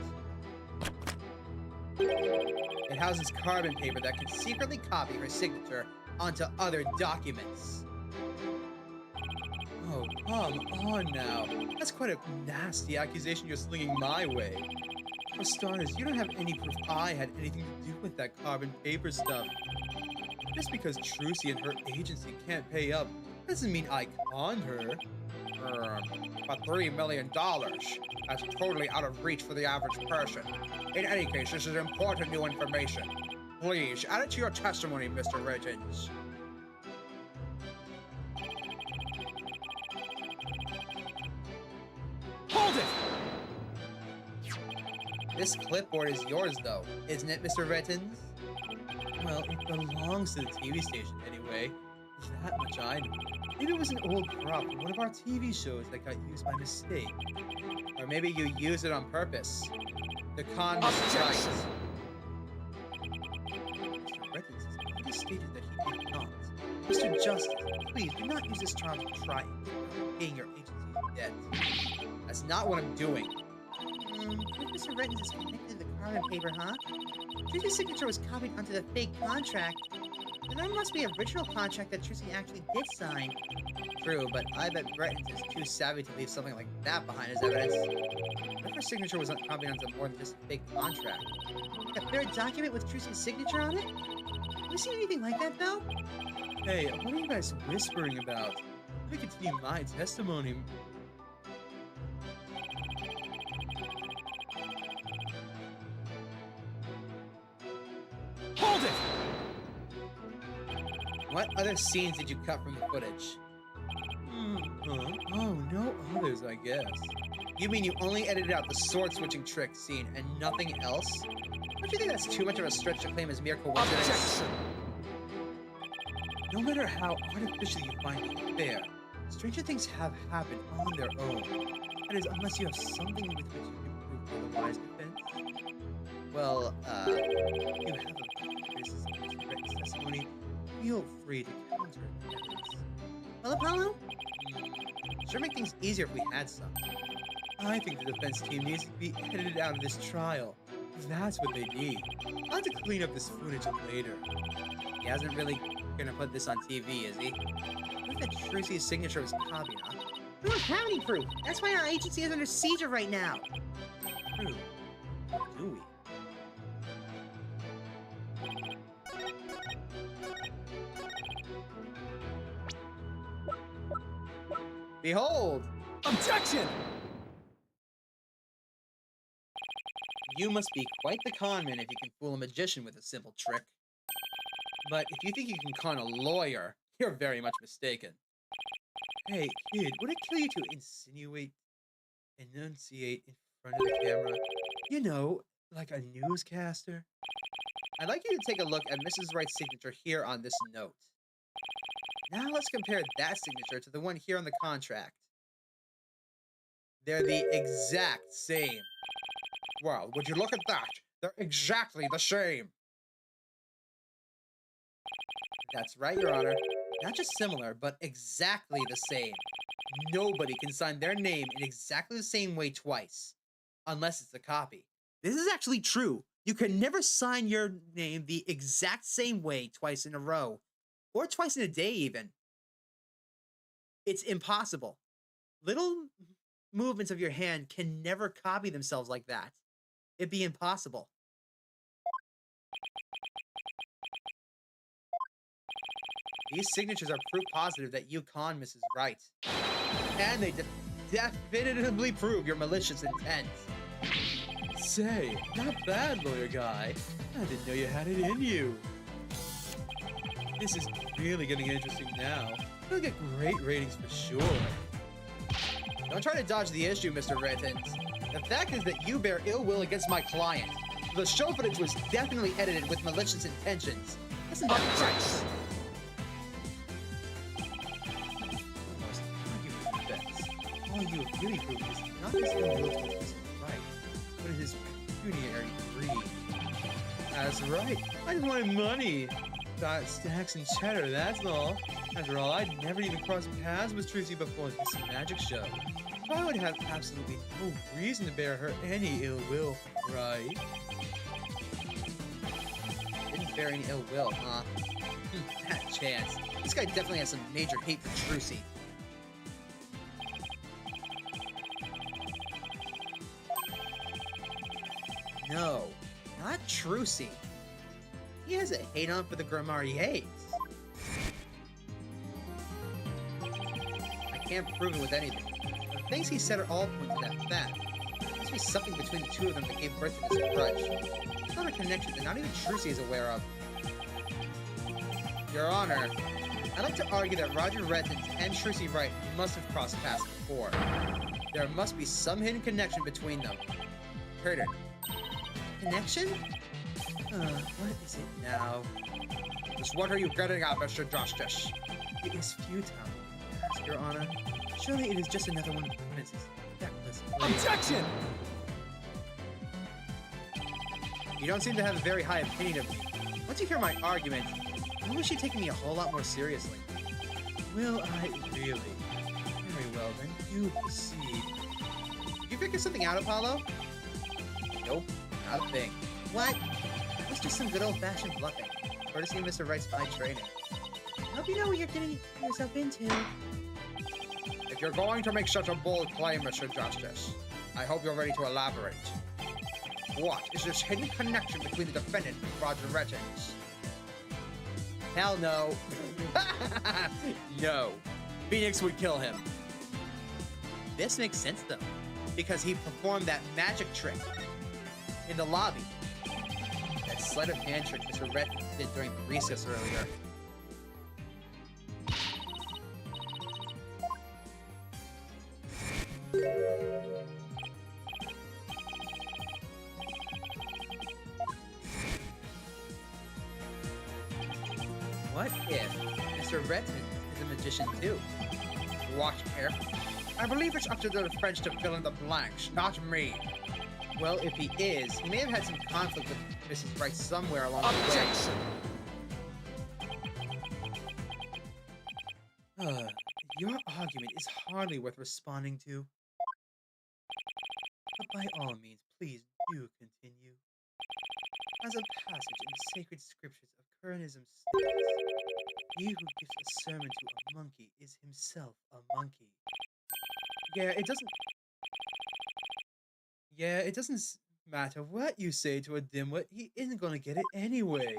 It houses carbon paper that can secretly copy her signature onto other documents. Oh, come on now. That's quite a nasty accusation you're slinging my way. For starters, you don't have any proof I had anything to do with that carbon paper stuff. Just because Trucy and her agency can't pay up doesn't mean I conned her. But $3 million? That's totally out of reach for the average person. In any case, this is important new information. Please, add it to your testimony, Mr. Rettins. Hold it! This clipboard is yours, though, isn't it, Mr. Rettins? Well, it belongs to the TV station anyway. That much I know. Maybe it was an old prop from one of our TV shows that got used by mistake. Or maybe you used it on purpose. The con Mrs. Wright. Mr. Rettins has already stated that he did not. Mr. Justice, please do not use this charm to try and get out of paying your agency's debt. That's not what I'm doing. Professor Rettins is connected to the carbon paper, huh? Trucy's signature was copied onto the fake contract. Then there must be an original contract that Trucy actually did sign. True, but I bet Brettons is too savvy to leave something like that behind as evidence. What if her signature was copied onto more than just a fake contract? A third document with Trucy's signature on it? Have you seen anything like that, though? Hey, what are you guys whispering about? Let me continue my testimony. Hold it! What other scenes did you cut from the footage? Oh, no others, I guess. You mean you only edited out the sword-switching trick scene and nothing else? Don't you think that's too much of a stretch to claim as mere coincidence? Objection! No matter how artificial you find it fair, stranger things have happened on their own. That is, unless you have something with which you can prove otherwise, defense. Well, You have a criticism of Mr. Brett's testimony. Feel free to counter the evidence. Well, Apollo? sure make things easier if we had some. I think the defense team needs to be edited out of this trial. That's what they need. I'll have to clean up this footage later. He hasn't really gonna put this on TV, is he? What if Trucy's signature was copied, huh? We don't have any proof. That's why our agency is under siege right now. True. Do we? Behold! Objection! You must be quite the conman if you can fool a magician with a simple trick. But if you think you can con a lawyer, you're very much mistaken. Hey, kid, would it kill you to enunciate in front of the camera? You know, like a newscaster? I'd like you to take a look at Mrs. Wright's signature here on this note. Now let's compare that signature to the one here on the contract. They're the exact same. Well, would you look at that? They're exactly the same. That's right, Your Honor. Not just similar, but exactly the same. Nobody can sign their name in exactly the same way twice, unless it's a copy. This is actually true. You can never sign your name the exact same way twice in a row, or twice in a day even. It's impossible. Little movements of your hand can never copy themselves like that. It'd be impossible. These signatures are proof positive that you conned Mrs. Wright. And they definitively prove your malicious intent. Say, not bad, lawyer guy. I didn't know you had it in you. This is really getting interesting now. We'll get great ratings for sure. Don't try to dodge the issue, Mr. Rettins. The fact is that you bear ill will against my client. The show footage was definitely edited with malicious intentions. Isn't that right? All you have really proved is not his ability to right, but his pecuniary greed. That's right. I just wanted money. Got stacks and cheddar, that's all. After all, I'd never even crossed paths with Trucy before this magic show. So I would have absolutely no reason to bear her any ill will, right? Didn't bear any ill will, huh? That chance. This guy definitely has some major hate for Trucy. No, not Trucy. He has a hate-on for the Grammariers. I can't prove it with anything. The things he said are all pointing at that. There must be something between the two of them that gave birth to this grudge. It's not a connection that not even Trucy is aware of. Your Honor, I'd like to argue that Roger Rettins and Trucy Wright must have crossed paths before. There must be some hidden connection between them. Heard it. Connection? What is it now? Just what are you getting at, Mr. Justice? It is futile, yes, Your Honor. Surely it is just another one of the prince's feckless ways. Objection! You don't seem to have a very high opinion of me. Once you hear my argument, I wish you'd taken me a whole lot more seriously. Will I really? Very well, then you proceed. You figure something out, Apollo? Nope, not a thing. What? It's just some good old-fashioned bluffing. Courtesy of Mr. Wright's fine training. I hope you know what you're getting yourself into. If you're going to make such a bold claim, Mr. Justice, I hope you're ready to elaborate. What is this hidden connection between the defendant and Roger Rettins? Hell no. No. Phoenix would kill him. This makes sense, though, because he performed that magic trick in the lobby. That sleight of hand trick Mr. Rettins did during the recess earlier. What if Mr. Rettins is a magician too? Watch carefully. I believe it's up to the defense to fill in the blanks, not me. Well, if he is, he may have had some conflict with Mrs. Wright somewhere along the way. Your argument is hardly worth responding to. But by all means, please do continue. As a passage in the sacred scriptures of Curanism states, he who gives a sermon to a monkey is himself a monkey. Yeah, it doesn't matter what you say to a dimwit, he isn't going to get it anyway.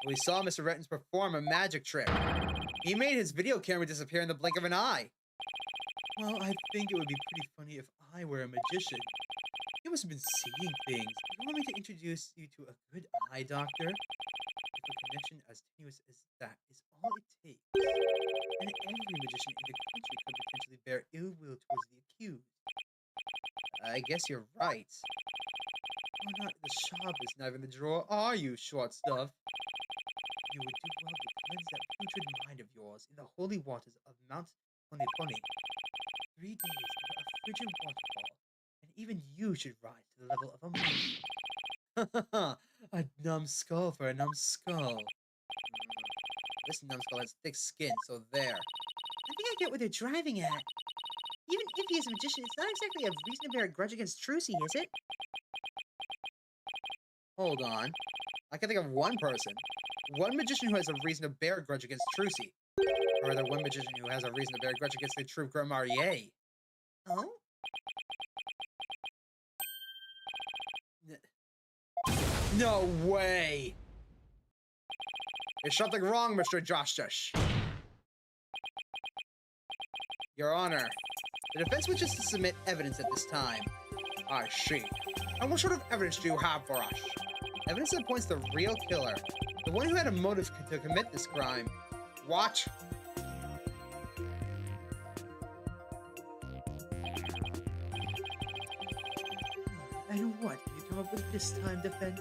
We saw Mr. Rettins perform a magic trick. He made his video camera disappear in the blink of an eye. Well, I think it would be pretty funny if I were a magician. You must have been seeing things. You want me to introduce you to a good eye doctor? If a connection as tenuous as that is all it takes, and every magician in the country could potentially bear ill will towards the accused. I guess you're right. You're not the sharpest knife in the drawer, are you, short stuff? You would do well to cleanse that putrid mind of yours in the holy waters of Mount Ponepone. 3 days under a frigid waterfall, and even you should rise to the level of a monkey. A numbskull for a numbskull. This numbskull has thick skin, so there. I think I get what they're driving at. Even if he is a magician, it's not exactly a reason to bear a grudge against Trucy, is it? Hold on. I can think of one person. One magician who has a reason to bear a grudge against Trucy. Or rather, one magician who has a reason to bear a grudge against the true Grimoire. Oh? No way! Is something wrong, Mr. Justice? Your Honor, the defense wishes to submit evidence at this time. I see. And what sort of evidence do you have for us? Evidence that points to the real killer. The one who had a motive to commit this crime. What? And what have you come up with this time, defense?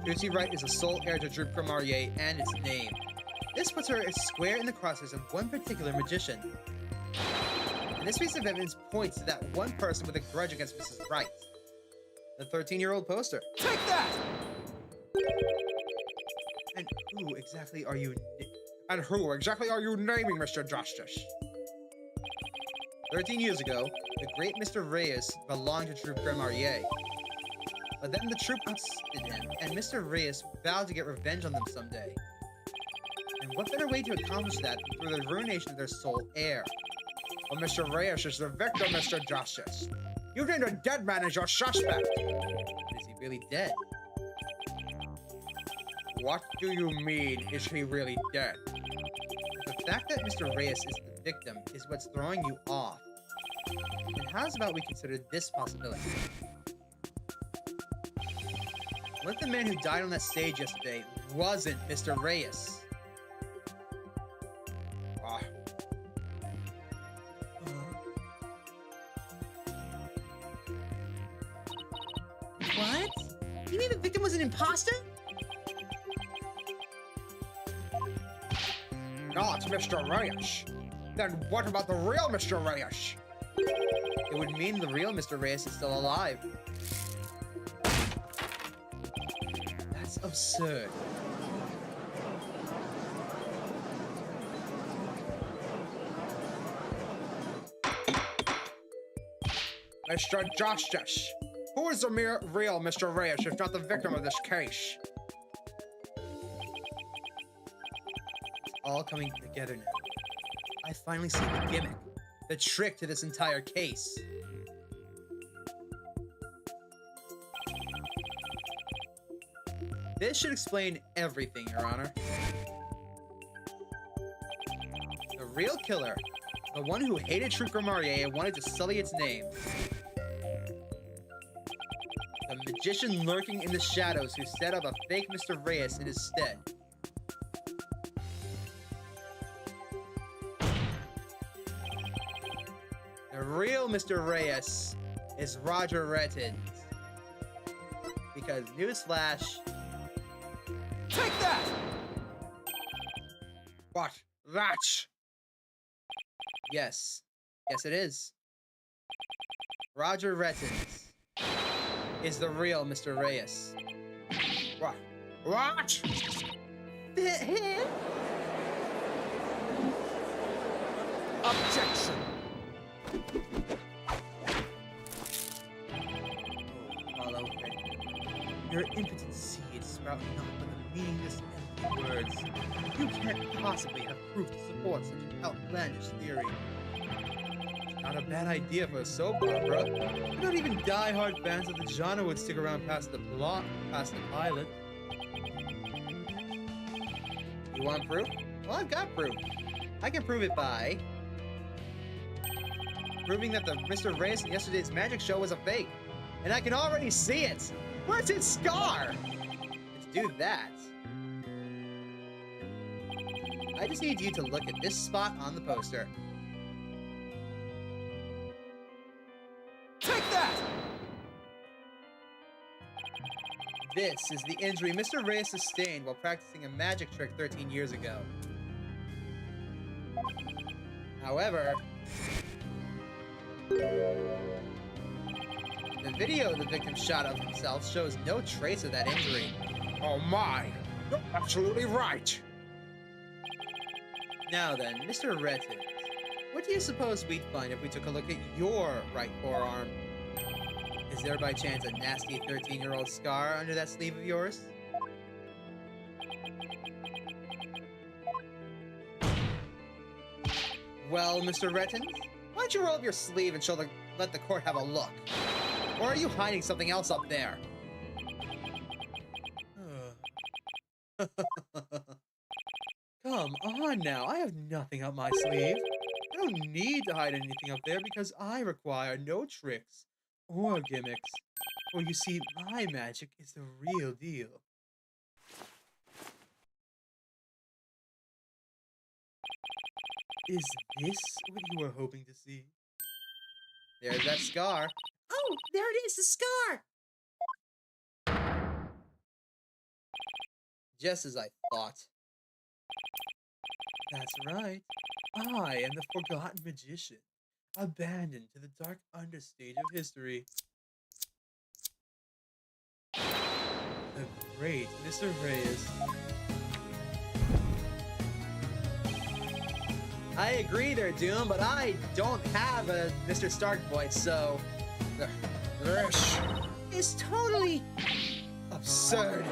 Trucy Wright is the sole heir to Droop Grimoire and its name. This puts her as square in the crosshairs of one particular magician. And this piece of evidence points to that one person with a grudge against Mrs. Wright. The 13-year-old poster. Take that! And who exactly are you... And who exactly are you naming, Mr. Justice? 13 years ago, the great Mr. Reyes belonged to Troop Grimoire. But then the troop ousted him, and Mr. Reyes vowed to get revenge on them someday. And what better way to accomplish that than through the ruination of their sole heir? Well, Mr. Reyes is the victim, Mr. Justice. You named a dead man as your suspect. Is he really dead? What do you mean, is he really dead? The fact that Mr. Reyes is the victim is what's throwing you off. And how's about we consider this possibility? What if the man who died on that stage yesterday wasn't Mr. Reyes? Ah, What? You mean the victim was an imposter? not Mr. Reyes. Then what about the real Mr. Reyes? It would mean the real Mr. Reyes is still alive. That's absurd. Mr. Justice, who is the real Mr. Reyes if not the victim of this case? It's all coming together now. I finally see the gimmick, the trick to this entire case. This should explain everything, Your Honor. The real killer, the one who hated Trooper Marie and wanted to sully its name. The magician lurking in the shadows who set up a fake Mr. Reyes in his stead. The real Mr. Reyes is Roger Rettins. Because, newsflash, Take that! What? That's... yes. Yes, it is. Roger Rettins is the real Mr. Reyes. What? What? Him? Objection! Apollo, your impotent seeds sprout not but the meaningless empty words. You can't possibly have proof to support such an outlandish theory. It's not a bad idea for a soap opera. Not even die-hard fans of the genre would stick around past the plot, past the pilot. You want proof? Well, I've got proof. I can prove it by proving that the Mr. Reyes in yesterday's magic show was a fake. And I can already see it! Where's its scar? And to do that, I just need you to look at this spot on the poster. Take that! This is the injury Mr. Reyes sustained while practicing a magic trick 13 years ago. However, the video the victim shot of himself shows no trace of that injury. Oh my! You're absolutely right! Now then, Mr. Rettins, what do you suppose we'd find if we took a look at your right forearm? Is there by chance a nasty 13-year-old scar under that sleeve of yours? Well, Mr. Rettins, why don't you roll up your sleeve and let the court have a look? Or are you hiding something else up there? Come on now, I have nothing up my sleeve. I don't need to hide anything up there because I require no tricks or gimmicks. For you see, my magic is the real deal. Is this what you were hoping to see? There's that scar. Oh, there it is, the scar! Just as I thought. That's right. I am the forgotten magician, abandoned to the dark understage of history. The great Mr. Reyes. I agree there, Doom, but I don't have a Mr. Stark voice, so... This It's totally... absurd.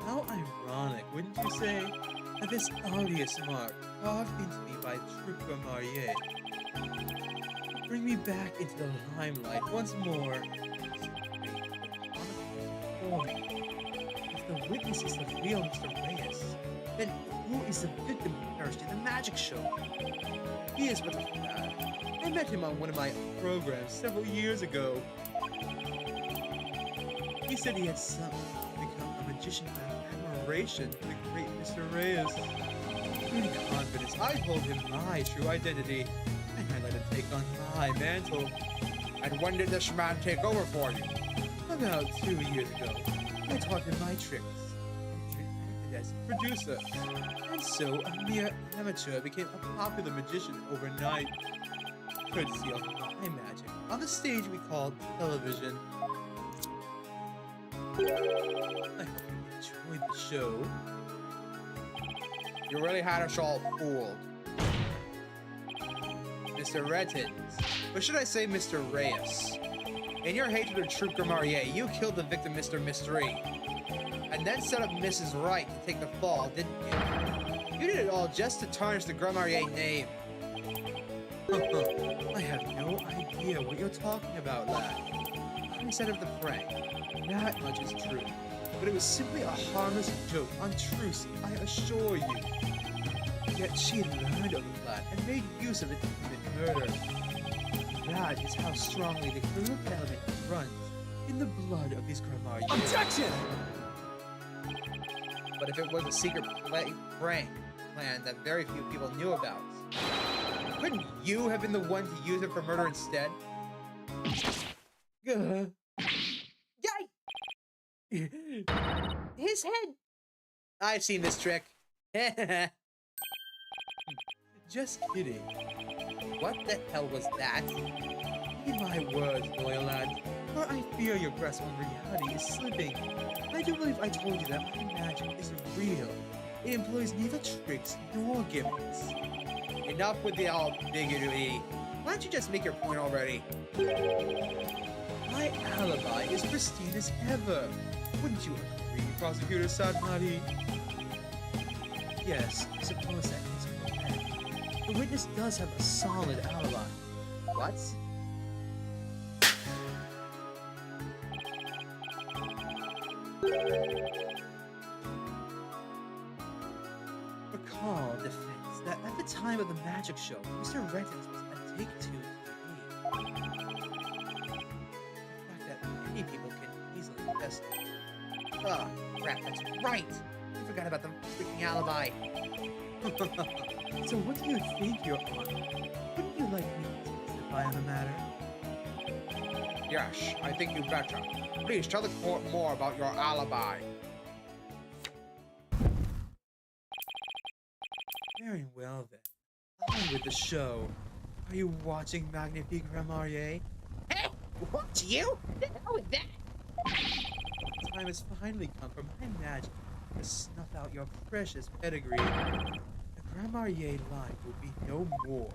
How ironic, wouldn't you say, that this odious mark carved into me by Trooper Marier will bring me back into the limelight once more. If the witness is the real Mr. Reyes, then who is the victim who perished in the magic show? He is but a fad. I met him on one of my programs several years ago. He said he had somehow become a magician out of admiration for the great Mr. Reyes. In confidence, I told him my true identity, and I let him take on my mantle. And when did this man take over for you? About 2 years ago, I taught him my tricks, and even acted as a producer. And so, a mere amateur became a popular magician overnight, courtesy of my magic, on the stage we call television. I hope you enjoyed the show. You really had us all fooled. Mr. Rettins, or should I say Mr. Reyes? In your hatred of Troop Grimarier, you killed the victim, Mr. Mystery, and then set up Mrs. Wright to take the fall, didn't you? You did it all just to tarnish the Grimarier name. I have no idea what you're talking about, lad. I said of the prank. That much is true. But it was simply a harmless joke on Trucy, I assure you. Yet she had learned of the plan and made use of it to commit murder. That is how strongly the criminal element runs in the blood of these Grimariers. Objection! But if it was a secret prank plan that very few people knew about, couldn't you have been the one to use it for murder instead? Gah. Yay! His head! I've seen this trick. Just kidding. What the hell was that? In my words, loyal lad, for I fear your grasp on reality is slipping. I do believe I told you that my magic is real. It employs neither tricks nor gimmicks. Enough with the all bigotry. Why don't you just make your point already? My alibi is pristine as ever. Wouldn't you agree, Prosecutor Sadmati? Yes, I suppose that is correct. The witness does have a solid alibi. What? Recall, defense, that at the time of the magic show, Mr. Rettins was a take-two TV. The fact that many people can easily test it. Oh, crap, that's right! I forgot about the freaking alibi. So what do you think, Your Honor? Wouldn't you like me to testify on the matter? Yes, I think you better. Please tell the court more about your alibi. Very well then. On with the show. Are you watching Magnifique Grimarier? Hey! What, you? The hell with that? The time has finally come for my magic to snuff out your precious pedigree. The Grimarier line will be no more.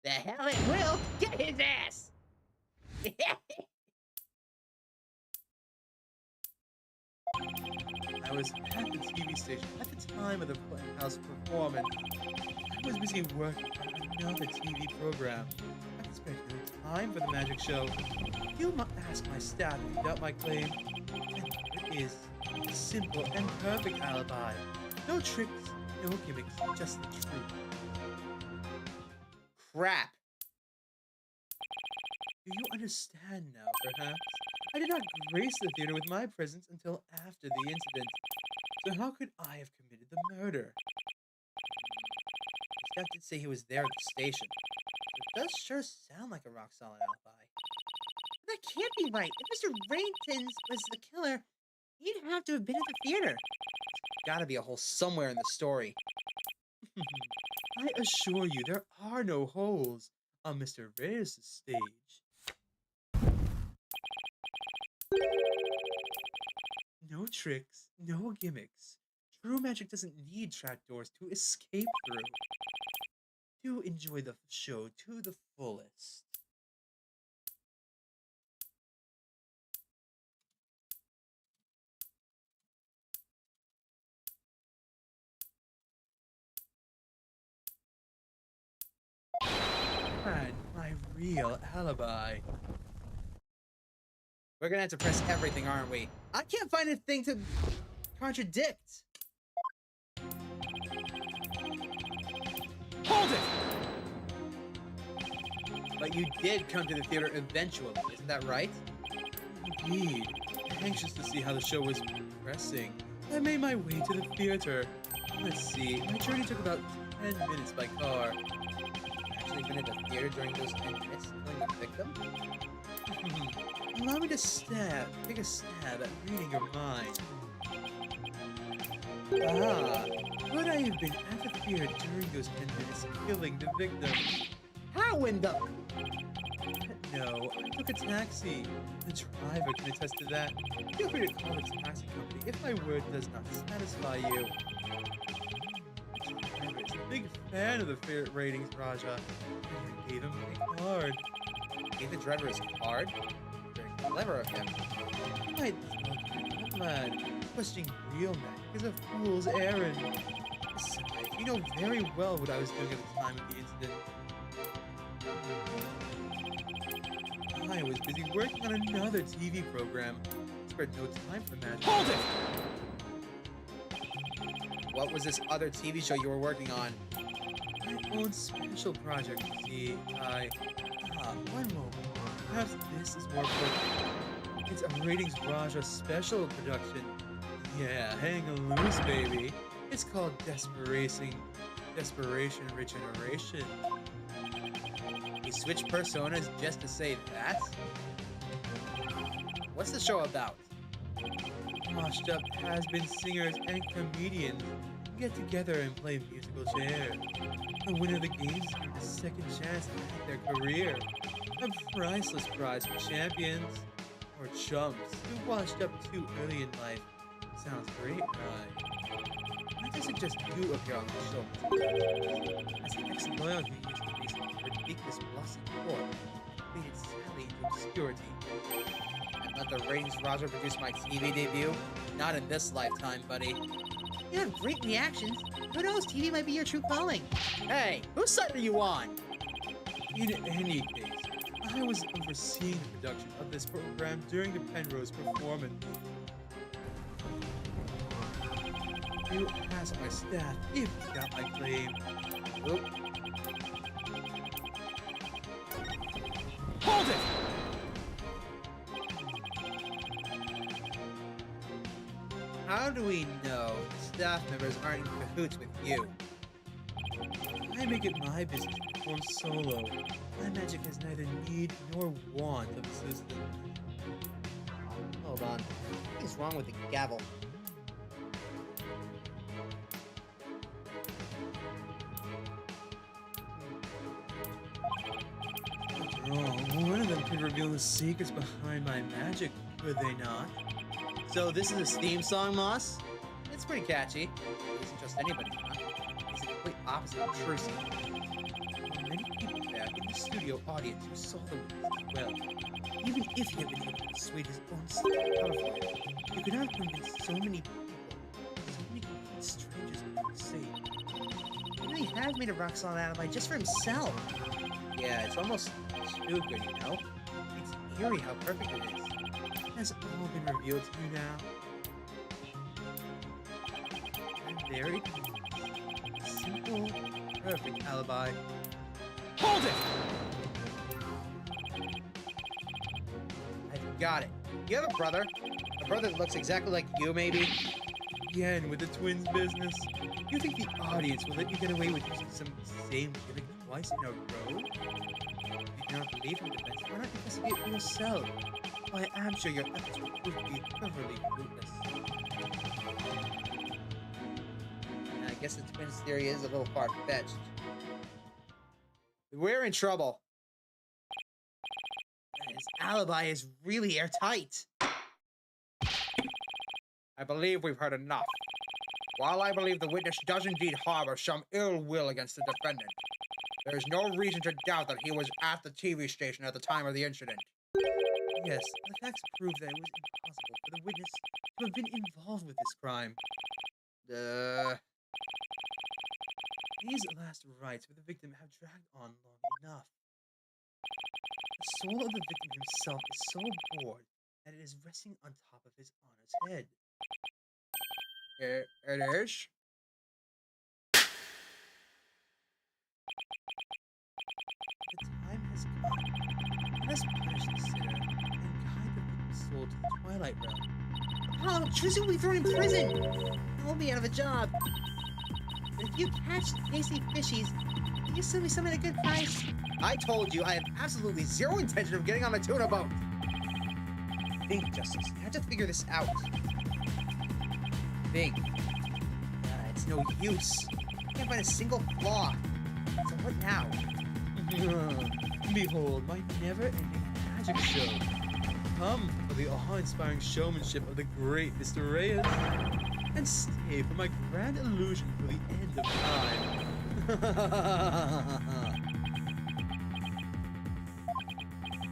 The hell it will! Get his ass! I was at the TV station at the time of the Playhouse performance. I was busy working on another TV program. I could spare no time for the magic show. You might ask my staff if you doubt my claim. And it is a simple and perfect alibi. No tricks, no gimmicks, just the truth. Crap. Do you understand now, perhaps? I did not grace the theater with my presence until after the incident. So how could I have committed the murder? The staff did say he was there at the station. It does sure sound like a rock-solid alibi. That can't be right. If Mr. Raintons was the killer, he'd have to have been at the theater. Gotta be a hole somewhere in the story. I assure you, there are no holes on Mr. Reyes' stage. No tricks, no gimmicks. True magic doesn't need trapdoors to escape through. Do enjoy the show to the fullest. And my real alibi. We're gonna have to press everything, aren't we? I can't find a thing to contradict. Hold it! But you did come to the theater eventually, isn't that right? Indeed. Anxious to see how the show was progressing, I made my way to the theater. Let's see, my journey took about 10 minutes by car. Actually been at the theater during those 10 minutes, killing the victim? Allow me to take a stab at reading your mind. Ah, could I have been at the theater during those 10 minutes killing the victim? How in the... No, I took a taxi. The driver can attest to that. Feel free to call the taxi company if my word does not satisfy you. Big fan of the fair ratings, Raja. I gave him my card. Gave the driver his card? Very clever of him. You might as well give it up, lad. Questioning real magic is a fool's errand. Besides, you know very well what I was doing at the time of the incident. I was busy working on another TV program. Spared no time for magic. Hold it! What was this other TV show you were working on? My own special project, you see. One moment. Perhaps this is more important. It's a Ratings Raja special production. Yeah, hang loose, baby. It's called Desperation Regeneration. You switched personas just to say that? What's the show about? Washed up has-been singers and comedians get together and play musical chairs. The winner of the games is given a second chance to make their career. A priceless prize for champions or chumps who washed up too early in life. Sounds great, right? I suggest you appear on the show as an ex-loyal who used to be some ridiculous bluffs in court, made it sadly into obscurity. Let the Ratings Raja produce my TV debut? Not in this lifetime, buddy. You have great reactions. Who knows, TV might be your true calling. Hey, whose side are you on? In any case, I was overseeing the production of this program during the Penrose performance. You ask my staff if you got my claim. Oop. Hold it! How do we know staff members aren't in cahoots with you? I make it my business to perform solo. My magic has neither need nor want of assistance. Hold on. What's wrong with the gavel? After all, one of them could reveal the secrets behind my magic, could they not? So this is a theme song, Moss? It's pretty catchy. It isn't just anybody, huh? It's the complete opposite of Trucy. There were many people back in the studio audience who saw the witness as well. Even if he had been able to persuade his own staff powerfully, he could not convince so many people, so many complete strangers of his sake. He really has made a rock-solid alibi just for himself. Yeah, it's almost too good, you know? It's eerie how perfect it is. Has all been revealed to you now? I'm very convinced. A simple, perfect alibi. Hold it! I've got it. You have a brother? A brother that looks exactly like you, maybe? Again with the twins business. You think the audience will let you get away with using some same gimmick twice in a row? If you do not believe in defense, why not investigate for yourself? Why, I'm sure your efforts will prove to be thoroughly fruitless. I guess the twins theory is a little far-fetched. We're in trouble. His alibi is really airtight. I believe we've heard enough. While I believe the witness does indeed harbor some ill will against the defendant, there is no reason to doubt that he was at the TV station at the time of the incident. Yes, the facts prove that it was impossible for the witness to have been involved with this crime. These last rites with the victim have dragged on long enough. The soul of the victim himself is so bored that it is resting on top of his honor's head. It is? The time has come. Let us punish the sinner and guide the victim's soul to the Twilight Realm. Apollo, Trucy will be thrown in prison. I'll be out of a job. But if you catch the tasty fishies, can you sell me some at a good price? I told you I have absolutely zero intention of getting on a tuna boat. Think, Justice. You have to figure this out. Think. It's no use. I can't find a single flaw. So what now? Behold, my never-ending magic show. Come for the awe-inspiring showmanship of the great Mr. Reyes, and stay for my grand illusion for the end of time.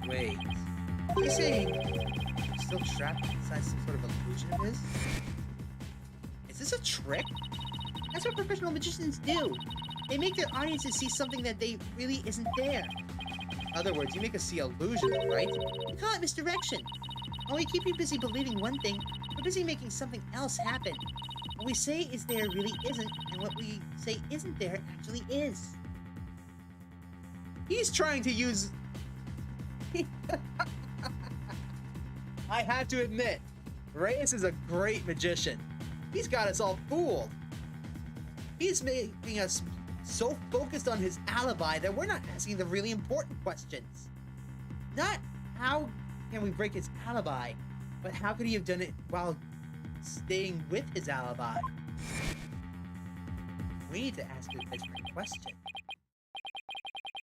Wait. Are you saying you're still trapped inside some sort of illusion of his? Is this a trick? That's what professional magicians do. They make their audiences see something that they really isn't there. In other words, you make us see illusions, right? We call it misdirection. When we keep you busy believing one thing, we're busy making something else happen. What we say is there really isn't, and what we say isn't there actually is. He's trying to use... I have to admit, Reyes is a great magician. He's got us all fooled. He's making us so focused on his alibi that we're not asking the really important questions. Not how can we break his alibi, but how could he have done it while staying with his alibi? We need to ask a different question.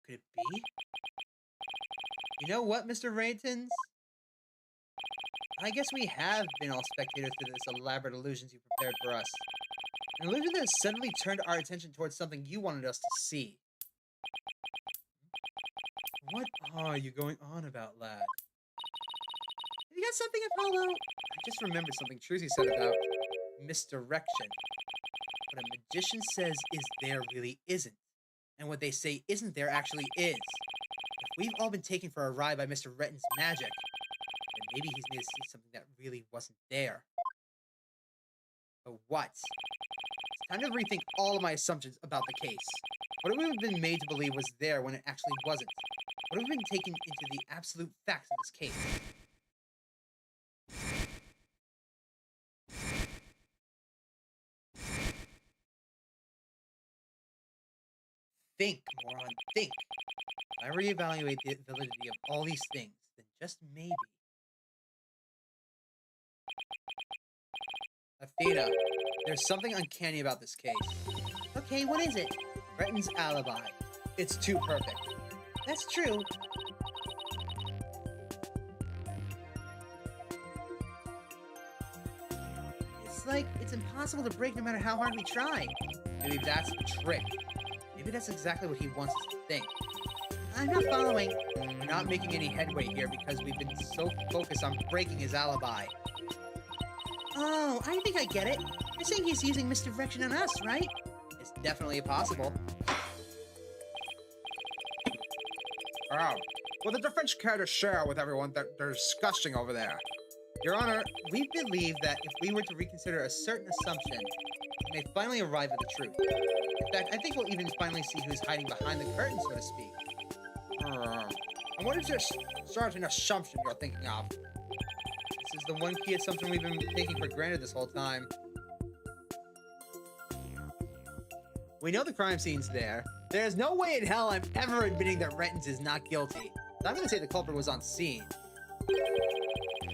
Could it be? You know what, Mr. Raytons? I guess we have been all spectators to this elaborate illusions you prepared for us. An illusion that has suddenly turned our attention towards something you wanted us to see. What are you going on about, lad? You got something, Apollo? I just remembered something Trucy said about misdirection. What a magician says is there really isn't, and what they say isn't there actually is. If we've all been taken for a ride by Mr. Retton's magic, then maybe he's made us see something that really wasn't there. But what? It's time to rethink all of my assumptions about the case. What have we been made to believe was there when it actually wasn't? What have we been taken into the absolute facts of this case? Think, moron, think. If I reevaluate the validity of all these things, then just maybe... Athena, there's something uncanny about this case. Okay, what is it? Retton's alibi. It's too perfect. That's true. It's like it's impossible to break no matter how hard we try. Maybe that's the trick. Maybe that's exactly what he wants us to think. I'm not following. We're not making any headway here because we've been so focused on breaking his alibi. Oh, I think I get it. You're saying he's using misdirection on us, right? It's definitely possible. Oh, well, the difference care to share with everyone that they're discussing over there. Your Honor, we believe that if we were to reconsider a certain assumption, we may finally arrive at the truth. In fact, I think we'll even finally see who's hiding behind the curtain, so to speak. And what is this certain assumption you're thinking of? This is the one key assumption we've been taking for granted this whole time. We know the crime scene's there. There's no way in hell I'm ever admitting that Rettons is not guilty. So I'm gonna say the culprit was on scene.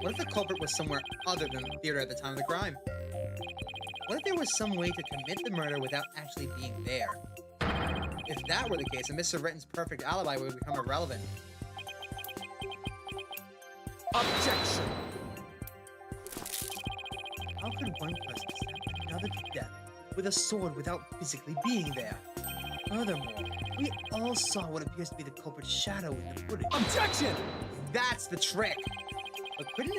What if the culprit was somewhere other than the theater at the time of the crime? What if there was some way to commit the murder without actually being there? If that were the case, then Mr. Retton's perfect alibi would become irrelevant. Objection! How could one person stab another to death with a sword without physically being there? Furthermore, we all saw what appears to be the culprit's shadow in the footage. Objection! That's the trick! But couldn't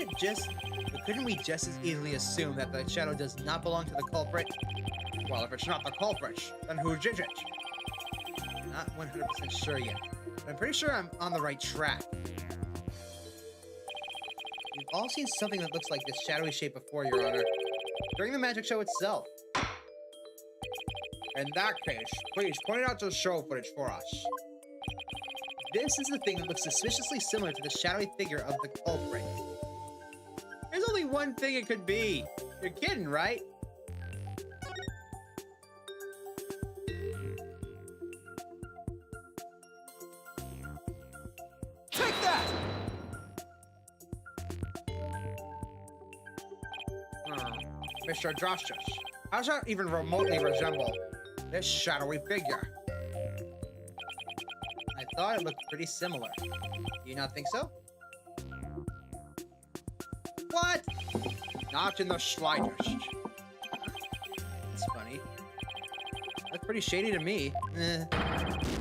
we just as easily assume that the shadow does not belong to the culprit? Well, if it's not the culprit, then who did it? Not 100% sure yet, but I'm pretty sure I'm on the right track. We've all seen something that looks like this shadowy shape before, Your Honor, during the magic show itself. In that case, please point out the show footage for us. This is the thing that looks suspiciously similar to the shadowy figure of the culprit. There's only one thing it could be. You're kidding, right? Take that! Mr. Justice, how does that even remotely resemble this shadowy figure? I thought it looked pretty similar. Do you not think so? What? Not in the slightest. That's funny. Look pretty shady to me.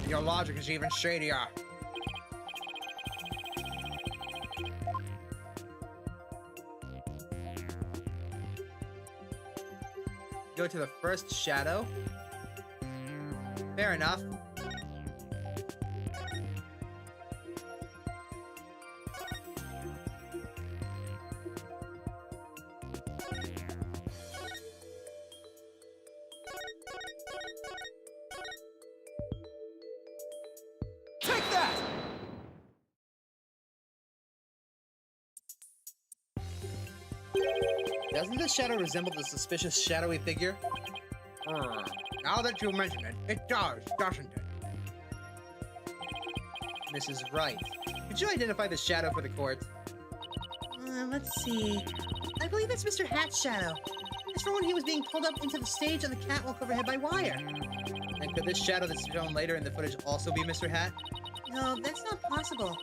Your logic is even shadier. Go to the first shadow. Fair enough. Take that! Doesn't this shadow resemble the suspicious shadowy figure? Now that you mention it, it does, doesn't it? Mrs. Wright, could you identify the shadow for the court? Let's see. I believe that's Mr. Hat's shadow. It's from when he was being pulled up into the stage on the catwalk overhead by wire. And could this shadow that's shown later in the footage also be Mr. Hat? No, that's not possible.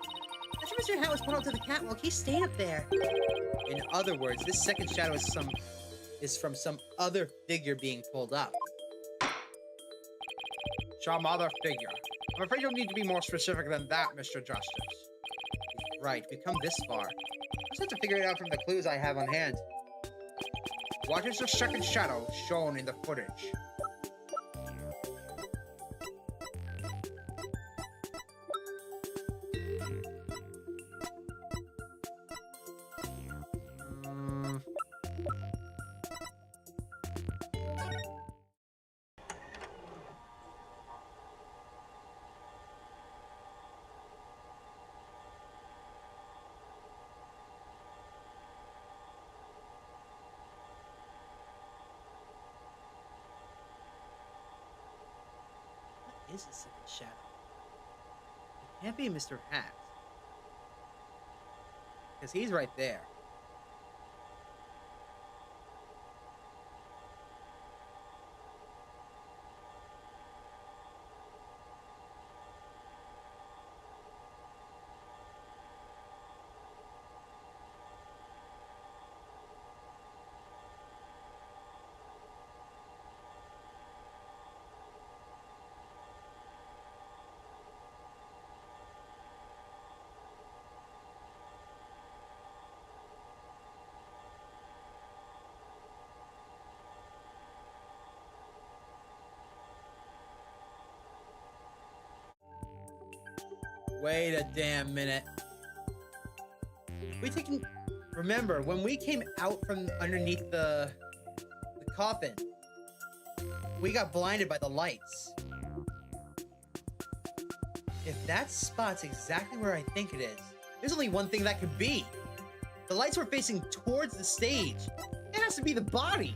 After Mr. Hat was pulled up to the catwalk, he stayed up there. In other words, this second shadow is from some other figure being pulled up. Some other figure. I'm afraid you'll need to be more specific than that, Mr. Justice. Right, we've come this far. Just have to figure it out from the clues I have on hand. What is the second shadow shown in the footage? What is the second shadow? It can't be Mr. Hat. Because he's right there. Wait a damn minute. Remember, when we came out from underneath the coffin, we got blinded by the lights. If that spot's exactly where I think it is, there's only one thing that could be. The lights were facing towards the stage. It has to be the body.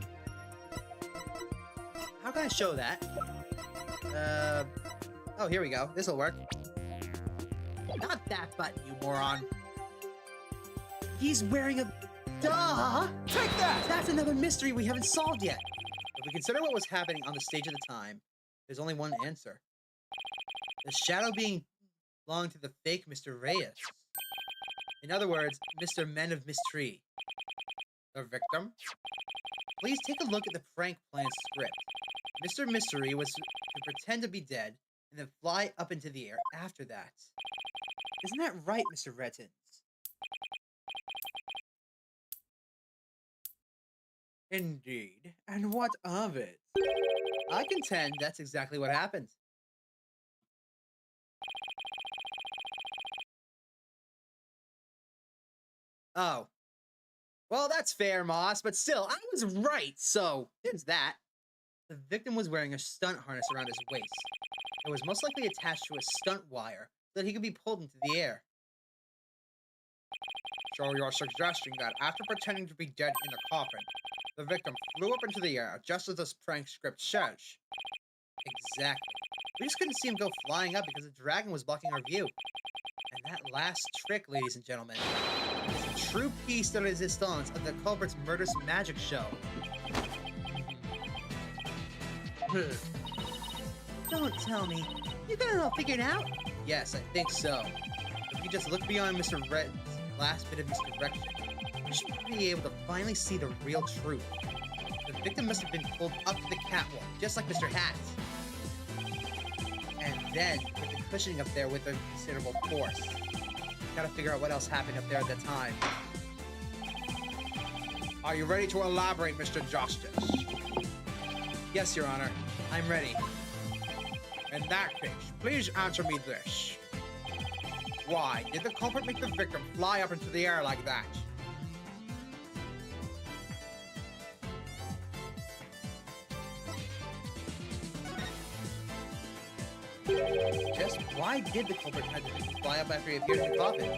How can I show that? Oh, here we go. This'll work. Not that button, you moron. He's wearing a... Duh! Take that! That's another mystery we haven't solved yet. If we consider what was happening on the stage at the time, there's only one answer. The shadow being belonged to the fake Mr. Reyes. In other words, Mr. Men of Mystery. The victim? Please take a look at the prank plan script. Mr. Mystery was to pretend to be dead and then fly up into the air after that. Isn't that right, Mr. Rettins? Indeed. And what of it? I contend that's exactly what happened. Oh. Well, that's fair, Moss, but still, I was right, so there's that. The victim was wearing a stunt harness around his waist. It was most likely attached to a stunt wire so that he could be pulled into the air. So you're suggesting that after pretending to be dead in the coffin, the victim flew up into the air just as this prank script says? Exactly. We just couldn't see him go flying up because the dragon was blocking our view. And that last trick, ladies and gentlemen, is the true piece de resistance of the culprit's murderous magic show. Don't tell me. You got it all figured out? Yes, I think so. If you just look beyond Mr. Red's last bit of misdirection, you should be able to finally see the real truth. The victim must have been pulled up to the catwalk, just like Mr. Hat. then hit the cushioning up there with a considerable force. Gotta figure out what else happened up there at the time. Are you ready to elaborate, Mr. Justice? Yes, Your Honor. I'm ready. In that case, please answer me this. Why did the culprit make the victim fly up into the air like that? Just why did the culprit have the victim fly up after he appeared in the coffin?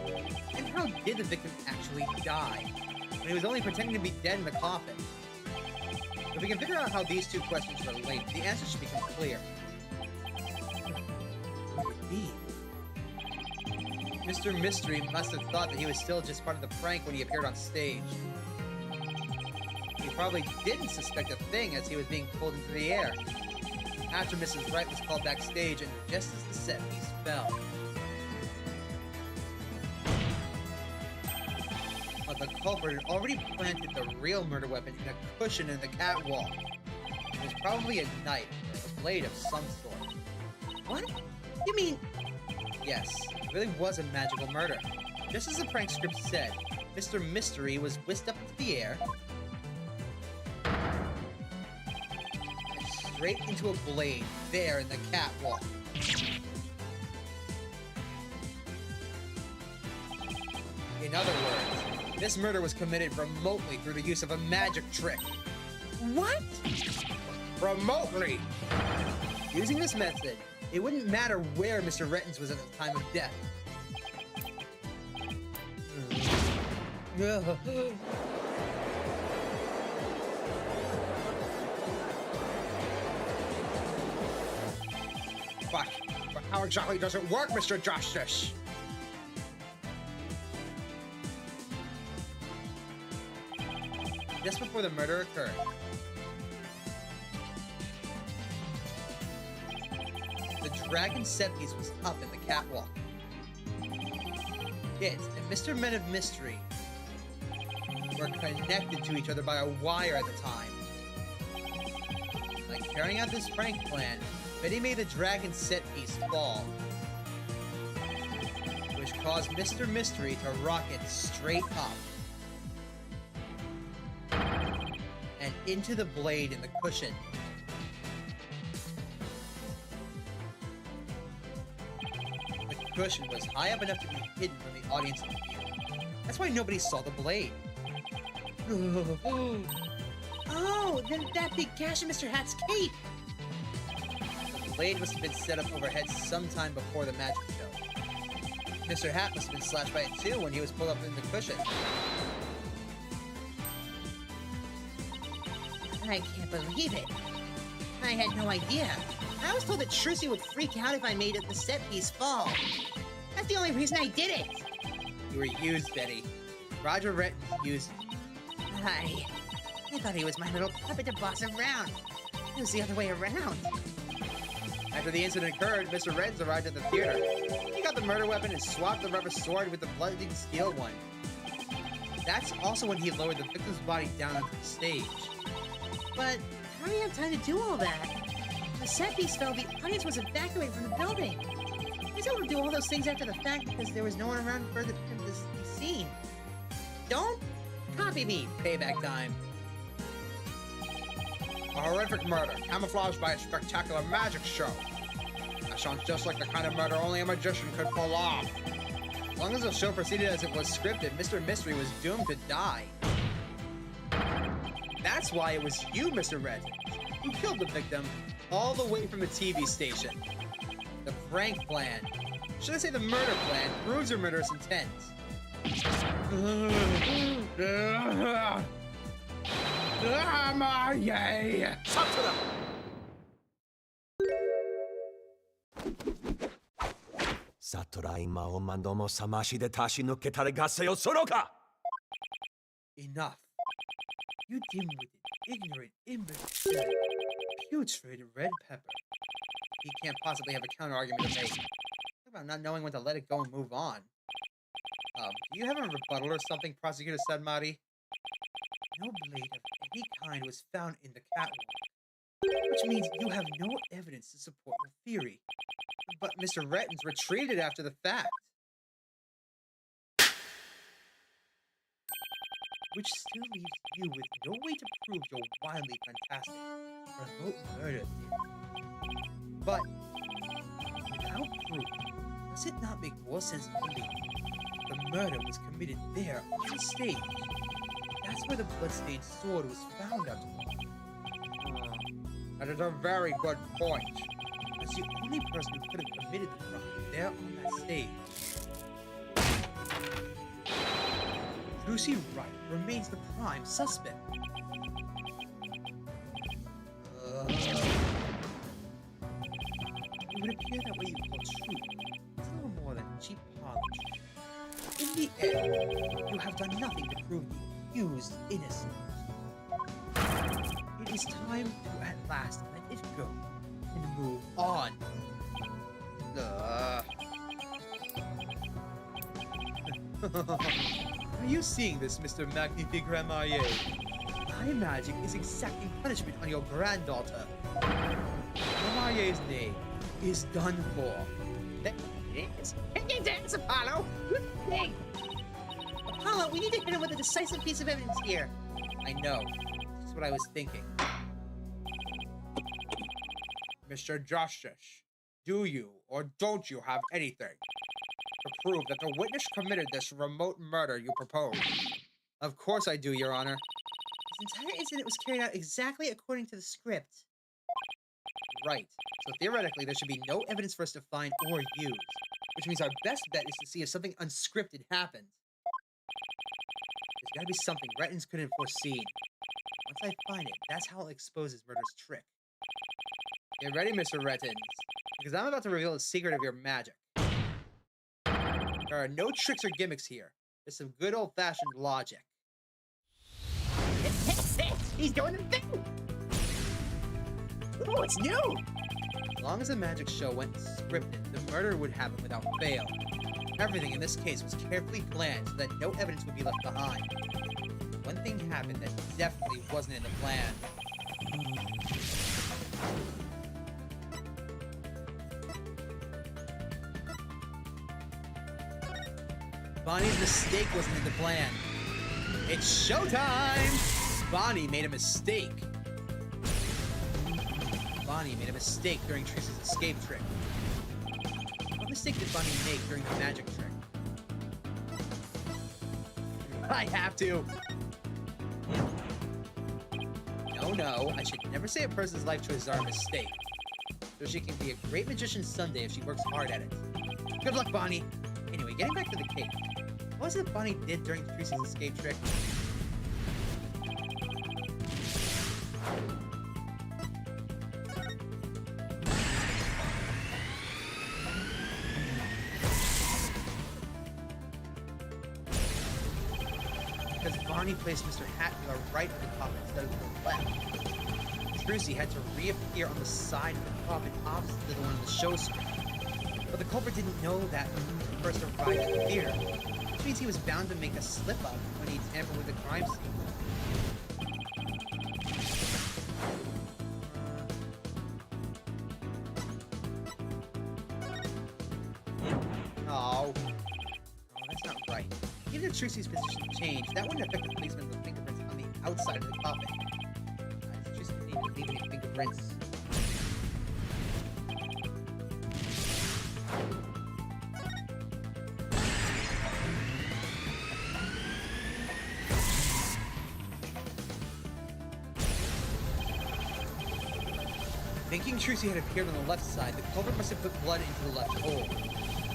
And how did the victim actually die, when he was only pretending to be dead in the coffin? If we can figure out how these two questions relate, the answer should become clear. What would it be? Mr. Mystery must have thought that he was still just part of the prank when he appeared on stage. He probably didn't suspect a thing as he was being pulled into the air. After Mrs. Wright was called backstage, and just as the set piece fell. But the culprit had already planted the real murder weapon in a cushion in the catwalk. It was probably a knife or a blade of some sort. What? You mean... Yes, it really was a magical murder. Just as the prank script said, Mr. Mystery was whisked up into the air, straight into a blade there in the catwalk. In other words, this murder was committed remotely through the use of a magic trick. What? Remotely! Using this method, it wouldn't matter where Mr. Rettins was at the time of death. But how exactly does it work, Mr. Justice? Just before the murder occurred, the dragon set piece was up in the catwalk. It and Mr. Men of Mystery were connected to each other by a wire at the time. By carrying out this prank plan, Betty made the dragon set piece fall, which caused Mr. Mystery to rocket straight up and into the blade in the cushion. The cushion was high up enough to be hidden from the audience's view. That's why nobody saw the blade. Oh, then that big gash in Mr. Hat's cape! The blade must have been set up overhead sometime before the magic show. Mr. Hat must have been slashed by it too when he was pulled up in the cushion. I can't believe it. I had no idea. I was told that Trucy would freak out if I made it the set piece fall. That's the only reason I did it. You were used, Betty. Roger Rettins used you. I thought he was my little puppet to boss around. It was the other way around. After the incident occurred, Mr. Rettins arrived at the theater. He got the murder weapon and swapped the rubber sword with the bloodied steel one. That's also when he lowered the victim's body down onto the stage. But how do you have time to do all that? The set piece fell, the audience was evacuated from the building. I was able to do all those things after the fact because there was no one around for the be seen. Don't copy me, payback time. A horrific murder, camouflaged by a spectacular magic show. That sounds just like the kind of murder only a magician could pull off. As long as the show proceeded as it was scripted, Mr. Mystery was doomed to die. That's why it was you, Mr. Rettins, who killed the victim all the way from the TV station. The prank plan, should I say the murder plan, proves your murderous intent. Yay! Saturai mao mandomo samashi de tashi nuke taregaseo soroka! Enough. You dim-witted, ignorant, imbecile, putrid red pepper. He can't possibly have a counter-argument to make. Talk about not knowing when to let it go and move on. Do you have a rebuttal or something, Prosecutor Sadmati? No blade of any kind was found in the catwalk, which means you have no evidence to support your theory. But Mr. Rettins retreated after the fact. Which still leaves you with no way to prove your wildly fantastic remote murder theory. But without proof, does it not make more sense to believe the murder was committed there on the stage? That's where the bloodstained sword was found after all. That is a very good point. As the only person who could have committed the crime there on that stage. Trucy Wright remains the prime suspect. It would appear that what you call truth is little more than cheap parlor trick. In the end, you have done nothing to prove the accused innocent. It is time to at last let it go and move on. Are you seeing this, Mr. Magnifique Ramaye? My magic is exacting punishment on your granddaughter. Ramaye's name is done for. Yes. Hey, dance, Apollo! Good thing! Apollo, we need to hit him with a decisive piece of evidence here. I know. That's what I was thinking. Mr. Justice, do you or don't you have anything to prove that the witness committed this remote murder you propose? Of course I do, Your Honor. This entire incident was carried out exactly according to the script. Right. So theoretically, there should be no evidence for us to find or use. Which means our best bet is to see if something unscripted happened. There's gotta be something Rettins couldn't have foreseen. Once I find it, that's how I'll expose his murderous trick. Get ready, Mr. Rettins, because I'm about to reveal the secret of your magic. There are no tricks or gimmicks here. There's some good old-fashioned logic. He's doing the thing! Oh, it's new! As long as the magic show went scripted, the murder would happen without fail. Everything in this case was carefully planned so that no evidence would be left behind. One thing happened that definitely wasn't in the plan. Bonnie's mistake wasn't in the plan. It's showtime! Bonnie made a mistake. Bonnie made a mistake during Trucy's escape trick. What mistake did Bonnie make during the magic trick? I have to! No, I should never say a person's life choices are a mistake. So she can be a great magician someday if she works hard at it. Good luck, Bonnie! Anyway, getting back to the cake. What was it Bonnie did during Trucy's escape trick? Because Bonnie placed Mr. Hat to the right of the coffin instead of the left. Trucy had to reappear on the side of the coffin opposite to the one on the show screen. But the culprit didn't know that when he first arrived at the theater, which means he was bound to make a slip-up when he tampered with the crime scene. Oh, that's not right. Even if Trucy's position changed, that wouldn't affect the placement of the fingerprints on the outside of the coffin. Trucy didn't even leave any fingerprints. Thinking Trucy had appeared on the left side, the culprit must have put blood into the left hole.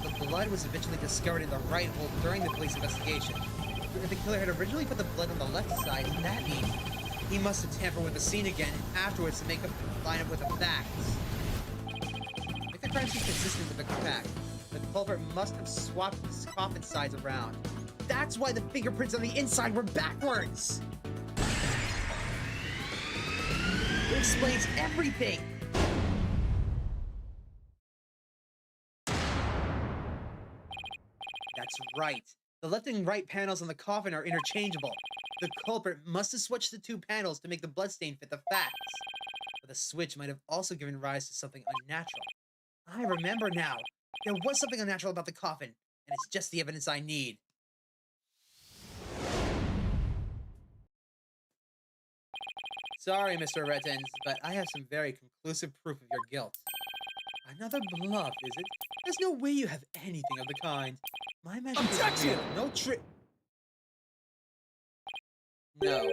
The blood was eventually discovered in the right hole during the police investigation. If the killer had originally put the blood on the left side, that means he must have tampered with the scene again afterwards to make a line up with the facts. If the crime seemed consistent with the fact, the culprit must have swapped his coffin sides around. That's why the fingerprints on the inside were backwards! It explains everything! That's right. The left and right panels on the coffin are interchangeable. The culprit must have switched the two panels to make the bloodstain fit the facts. But the switch might have also given rise to something unnatural. I remember now. There was something unnatural about the coffin, and it's just the evidence I need. Sorry, Mr. Rettens, but I have some very conclusive proof of your guilt. Another bluff, is it? There's no way you have anything of the kind. My magic is real. No trick. No,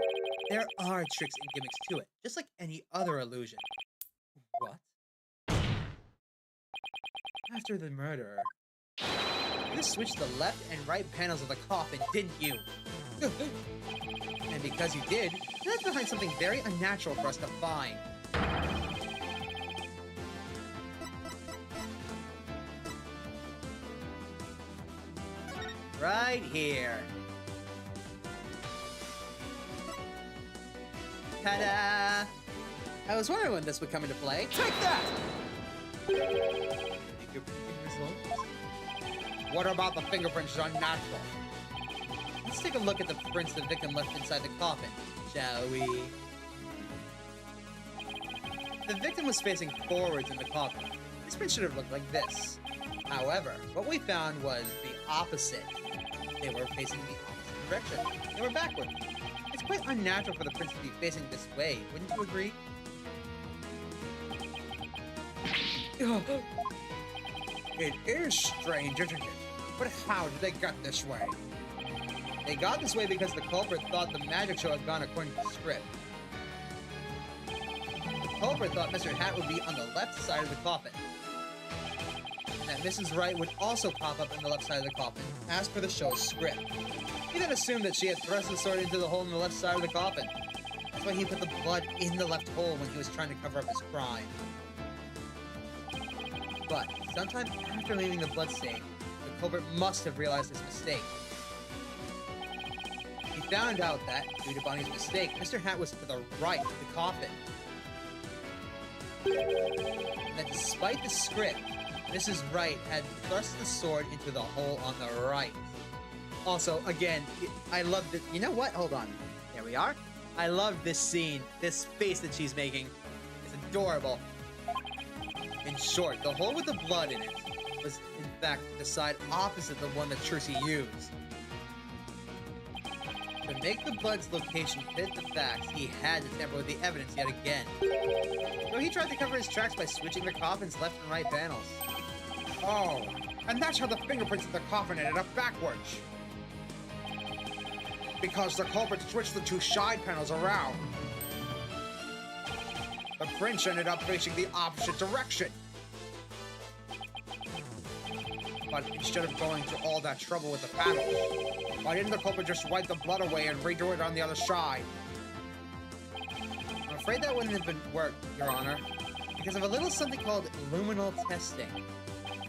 there are tricks and gimmicks to it, just like any other illusion. What? After the murder, you switched the left and right panels of the coffin, didn't you? And because you did, you left behind something very unnatural for us to find. Right here. Ta-da! I was wondering when this would come into play. Take that! Fingerprinting results? What about the fingerprints is unnatural? Let's take a look at the prints the victim left inside the coffin, shall we? The victim was facing forwards in the coffin. This print should have looked like this. However, what we found was the opposite. They were facing the opposite direction. They were backward. It's quite unnatural for the prints to be facing this way, wouldn't you agree? It is strange, isn't it? But how did they get this way? They got this way because the culprit thought the magic show had gone according to the script. The culprit thought Mr. Hat would be on the left side of the coffin, and that Mrs. Wright would also pop up in the left side of the coffin, as per the show's script. He then assumed that she had thrust the sword into the hole in the left side of the coffin. That's why he put the blood in the left hole when he was trying to cover up his crime. But sometime after leaving the bloodstain, the culprit must have realized his mistake. He found out that, due to Bonnie's mistake, Mr. Hat was to the right of the coffin. And that despite the script, Mrs. Wright had thrust the sword into the hole on the right. Also, again, I love the... You know what? Hold on. There we are. I love this scene. This face that she's making is adorable. In short, the hole with the blood in it was, in fact, the side opposite the one that Trucy used. To make the blood's location fit the facts, he had to tamper with the evidence yet again. So he tried to cover his tracks by switching the coffin's left and right panels. Oh, and that's how the fingerprints in the coffin ended up backwards. Because the culprit switched the two side panels around. The prints ended up facing the opposite direction. But instead of going to all that trouble with the panels, why didn't the culprit just wipe the blood away and redo it on the other side? I'm afraid that wouldn't have been worked, Your Honor, because of a little something called luminol testing.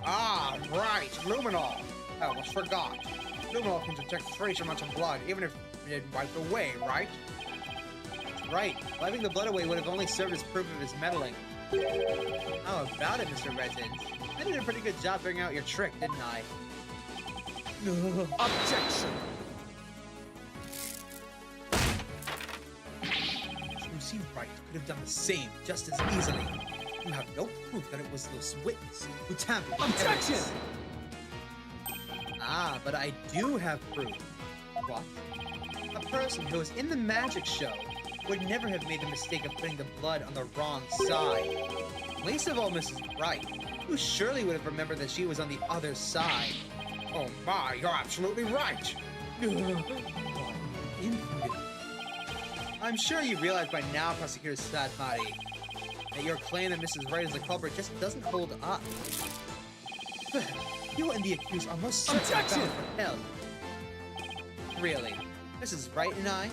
Ah, right, luminol. I almost forgot. Luminol can detect trace amounts of blood, even if it didn't wipe away, right? That's right. Wiping the blood away would have only served as proof of his meddling. How about it, Mr. Rettens? I did a pretty good job figuring out your trick, didn't I? Objection! Trucy Wright could have done the same just as easily. You have no proof that it was this witness who tampered with Objection! evidence. Ah, but I do have proof. What? A person who was in the magic show would never have made the mistake of putting the blood on the wrong side. Least of all Mrs. Wright, who surely would have remembered that she was on the other side. Oh my, you're absolutely right. Impudent. I'm sure you realize by now, Prosecutor Sadmati, that your claim that Mrs. Wright is the culprit just doesn't hold up. You and the accused are most certainly bound for hell. Really? Mrs. Wright and I?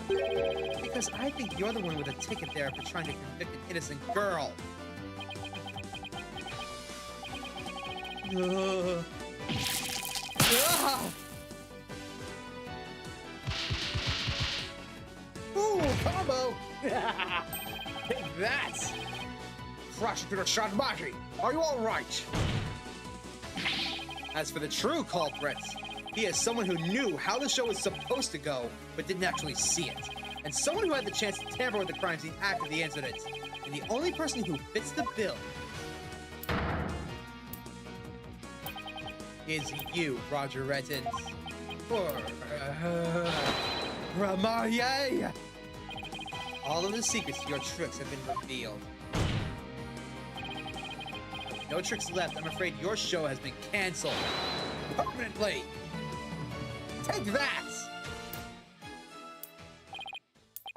Because I think you're the one with a ticket there for trying to convict an innocent girl. Ooh, combo! Take that! Prosecutor Sadmati, are you all right? As for the true culprit, he is someone who knew how the show was supposed to go, but didn't actually see it. And someone who had the chance to tamper with the crime scene after the incident. And the only person who fits the bill is you, Roger Rettins. Gramarie! All of the secrets to your tricks have been revealed. No tricks left. I'm afraid your show has been canceled. Permanently! Take that!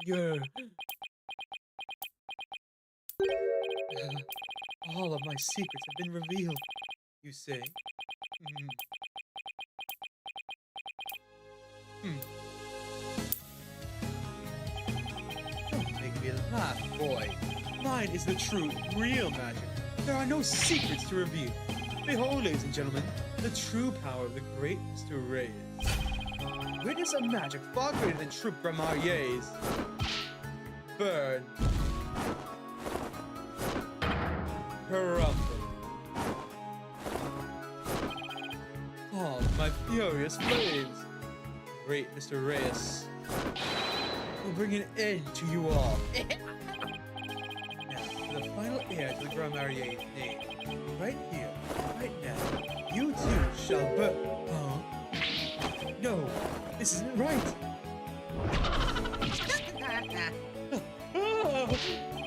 Yeah. All of my secrets have been revealed, you say? Don't make me laugh, boy. Mine is the true, real magic. There are no secrets to reveal. Behold, ladies and gentlemen, the true power of the great Mr. Reyes. Witness a magic far greater than Troop Gramarier's. Burn. Crumble. All my furious flames. Great Mr. Reyes will bring an end to you all. Now, for the final heir to the Gramarier's name, right here, right now, you too shall burn. Huh? No, this isn't right.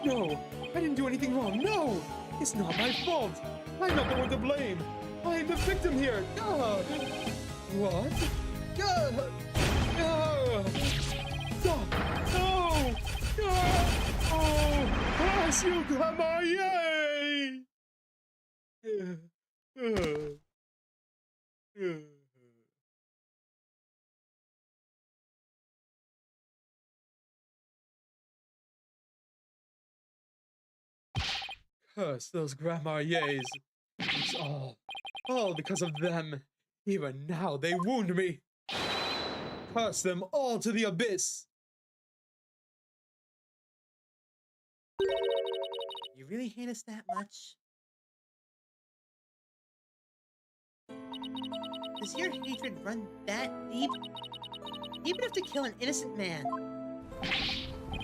No, I didn't do anything wrong. No, it's not my fault. I'm not the one to blame. I am the victim here. What? No! Monsieur Gramarier! Curse those Gramariers. It's all because of them. Even now they wound me. Curse them all to the abyss. You really hate us that much? Does your hatred run that deep? Deep enough to kill an innocent man?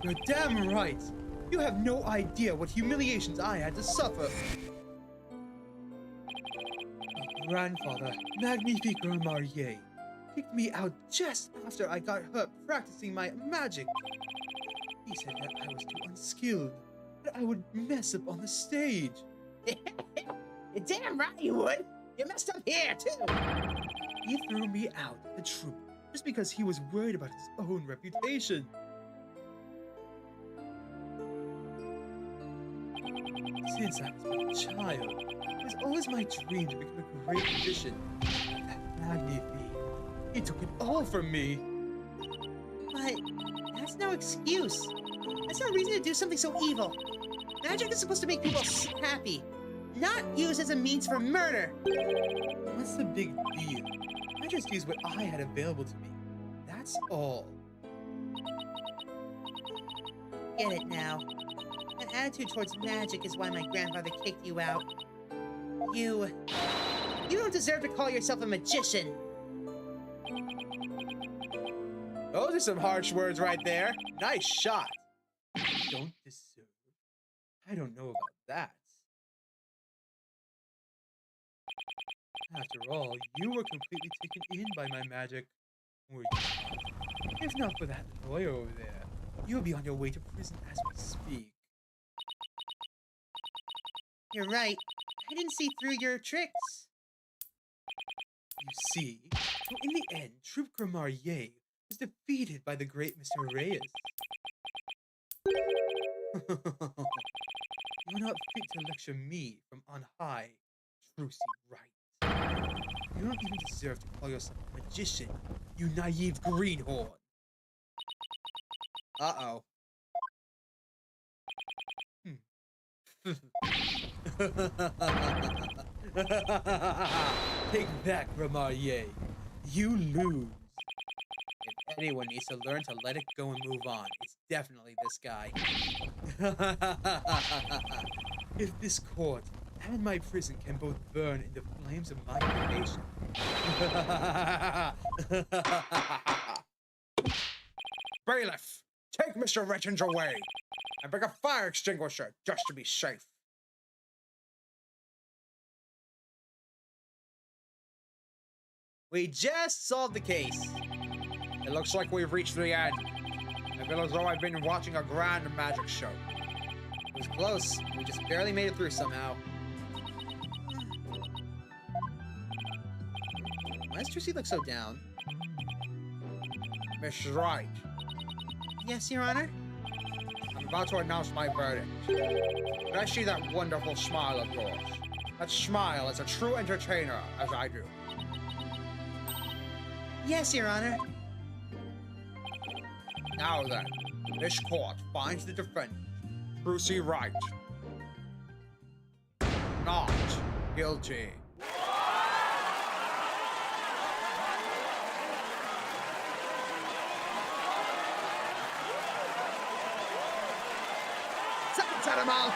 You're damn right. You have no idea what humiliations I had to suffer. My grandfather, Magnifique Gramarier, kicked me out just after I got hurt practicing my magic. He said that I was too unskilled, that I would mess up on the stage. You're damn right you would. You messed up here, too. He threw me out of the troupe just because he was worried about his own reputation. Since I was a child, it was always my dream to become a great magician. That Magnifique, he took it all from me. But that's no excuse. That's no reason to do something so evil. Magic is supposed to make people happy, not used as a means for murder. What's the big deal? I just used what I had available to me. That's all. Get it now. That attitude towards magic is why my grandfather kicked you out. You don't deserve to call yourself a magician. Those are some harsh words right there. Nice shot. Don't deserve. I don't know about that. After all, you were completely taken in by my magic, were you? If not for that lawyer over there, you'll be on your way to prison as we speak. You're right. I didn't see through your tricks. You see, so in the end, Troupe Gramarier was defeated by the great Mr. Reyes. You're not fit to lecture me from on high, Trucy Wright. You don't even deserve to call yourself a magician, you naive greenhorn. Uh-oh. Take that, Gramarier. You lose. If anyone needs to learn to let it go and move on, it's definitely this guy. If this court and my prison can both burn in the flames of my creation. Bailiff, take Mr. Wretched away and bring a fire extinguisher just to be safe. We just solved the case. It looks like we've reached the end. I feel as though I've been watching a grand magic show. It was close. We just barely made it through somehow. Why does Trucy look so down? Miss Wright, Yes, Your Honor? I'm about to announce my verdict. Did I see that wonderful smile of yours? That smile as a true entertainer, as I do. Yes, Your Honor. Now then, this court finds the defendant, Trucy Wright, not guilty. Set him out!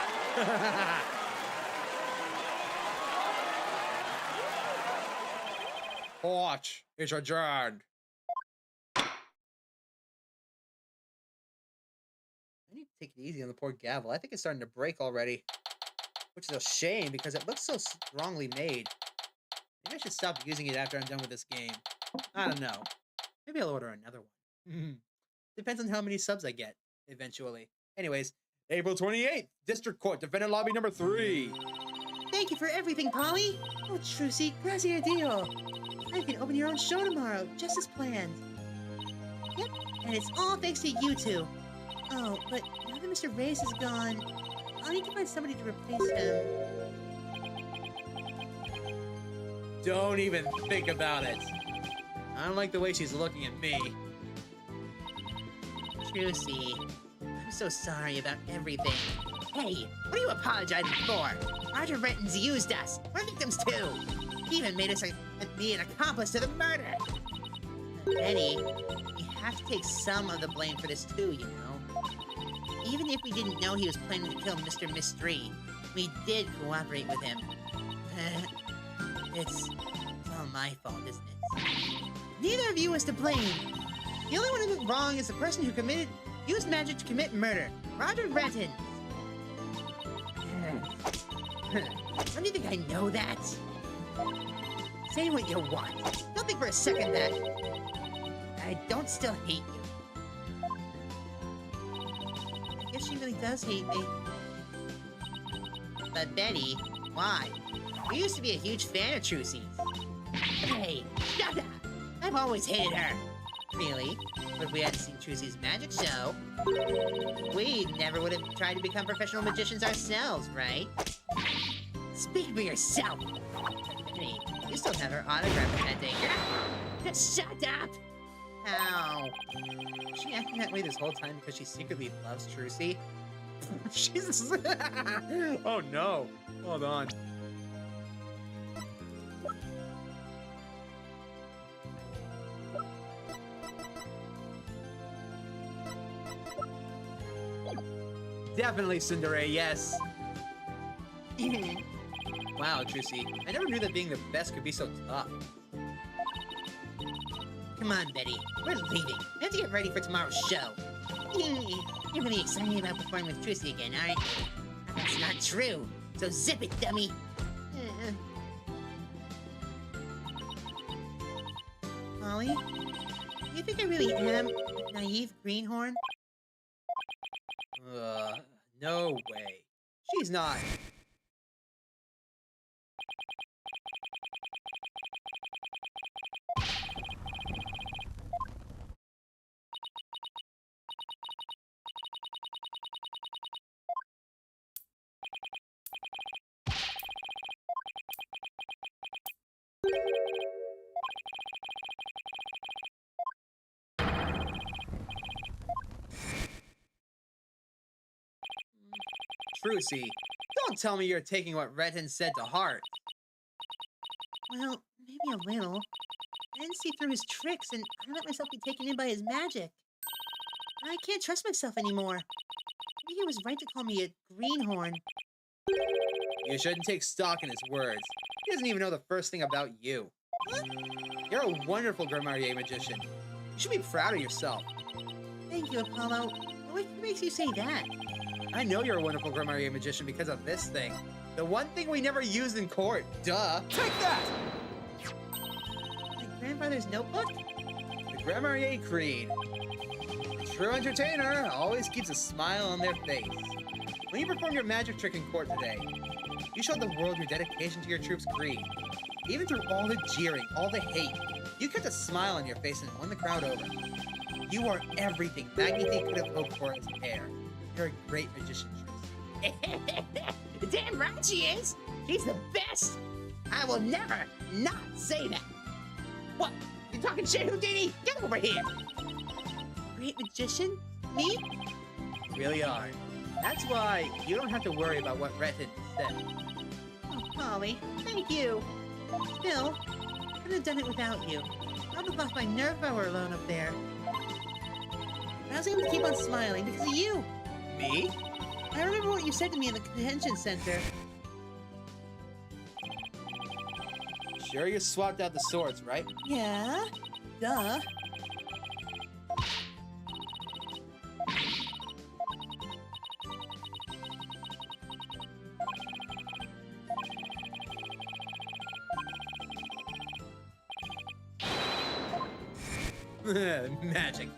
Court is adjourned. I need to take it easy on the poor gavel. I think it's starting to break already. Which is a shame because it looks so strongly made. Maybe I should stop using it after I'm done with this game. I don't know. Maybe I'll order another one. Depends on how many subs I get, eventually. Anyways, April 28th, District Court, Defendant Lobby number 3. Thank you for everything, Polly. Oh, Trucy, gracias a Dios. Now you can open your own show tomorrow, just as planned. Yep, and it's all thanks to you two. Oh, but now that Mr. Reyes is gone, I'll need to find somebody to replace him. Don't even think about it. I don't like the way she's looking at me. Trucy, I'm so sorry about everything. Hey, what are you apologizing for? Roger Renton's used us. We're victims too. He even made us be an accomplice to the murder. Betty, you have to take some of the blame for this too, you know? Even if we didn't know he was planning to kill Mr. Mystery, we did cooperate with him. It's all my fault, isn't it? Neither of you is to blame. The only one who went wrong is the person who used magic to commit murder, Roger Renton. Don't you think I know that? Say what you want. Don't think for a second that I don't still hate you. I guess she really does hate me. But Betty, why? We used to be a huge fan of Trucy's. Hey, shut up! I've always hated her. Really? But if we hadn't seen Trucy's magic show, we never would have tried to become professional magicians ourselves, right? Speak for yourself! Hey, you still have her autograph pending. Just shut up! Ow. Is she acting that way this whole time because she secretly loves Trucy? Jesus. Oh no. Hold on. Definitely Tsundere, yes. Wow, Trucy. I never knew that being the best could be so tough. Come on, Betty. We're leaving. We have to get ready for tomorrow's show. You're really excited about performing with Trucy again, aren't you? That's not true. So zip it, dummy. Polly, do you think I really am a naive greenhorn? No way. She's not. Trucy, don't tell me you're taking what Redden said to heart. Well, maybe a little. I didn't see through his tricks, and I let myself be taken in by his magic. I can't trust myself anymore. Maybe he was right to call me a greenhorn. You shouldn't take stock in his words. He doesn't even know the first thing about you. What? You're a wonderful Grimarier magician. You should be proud of yourself. Thank you, Apollo. What makes you say that? I know you're a wonderful Grimarier magician because of this thing. The one thing we never used in court. Duh. Take that! My grandfather's notebook? The Grammar Creed. A true entertainer always keeps a smile on their face. When you performed your magic trick in court today, you showed the world your dedication to your troops' creed. Even through all the jeering, all the hate, you kept a smile on your face and won the crowd over. You are everything Magnifique could have hoped for as an heir. You're a great magician, Trucy. Damn right she is! She's the best! I will never not say that! What? You talking shit, Houdini? Get over here! Great magician? Me? You really are. That's why you don't have to worry about what Red had said. Oh, Polly, thank you. Still, I couldn't have done it without you. I would have lost my nerve power alone up there. I was able to keep on smiling because of you. Me? I remember what you said to me in the convention center. Sure you swapped out the swords, right? Yeah? Duh. Magic.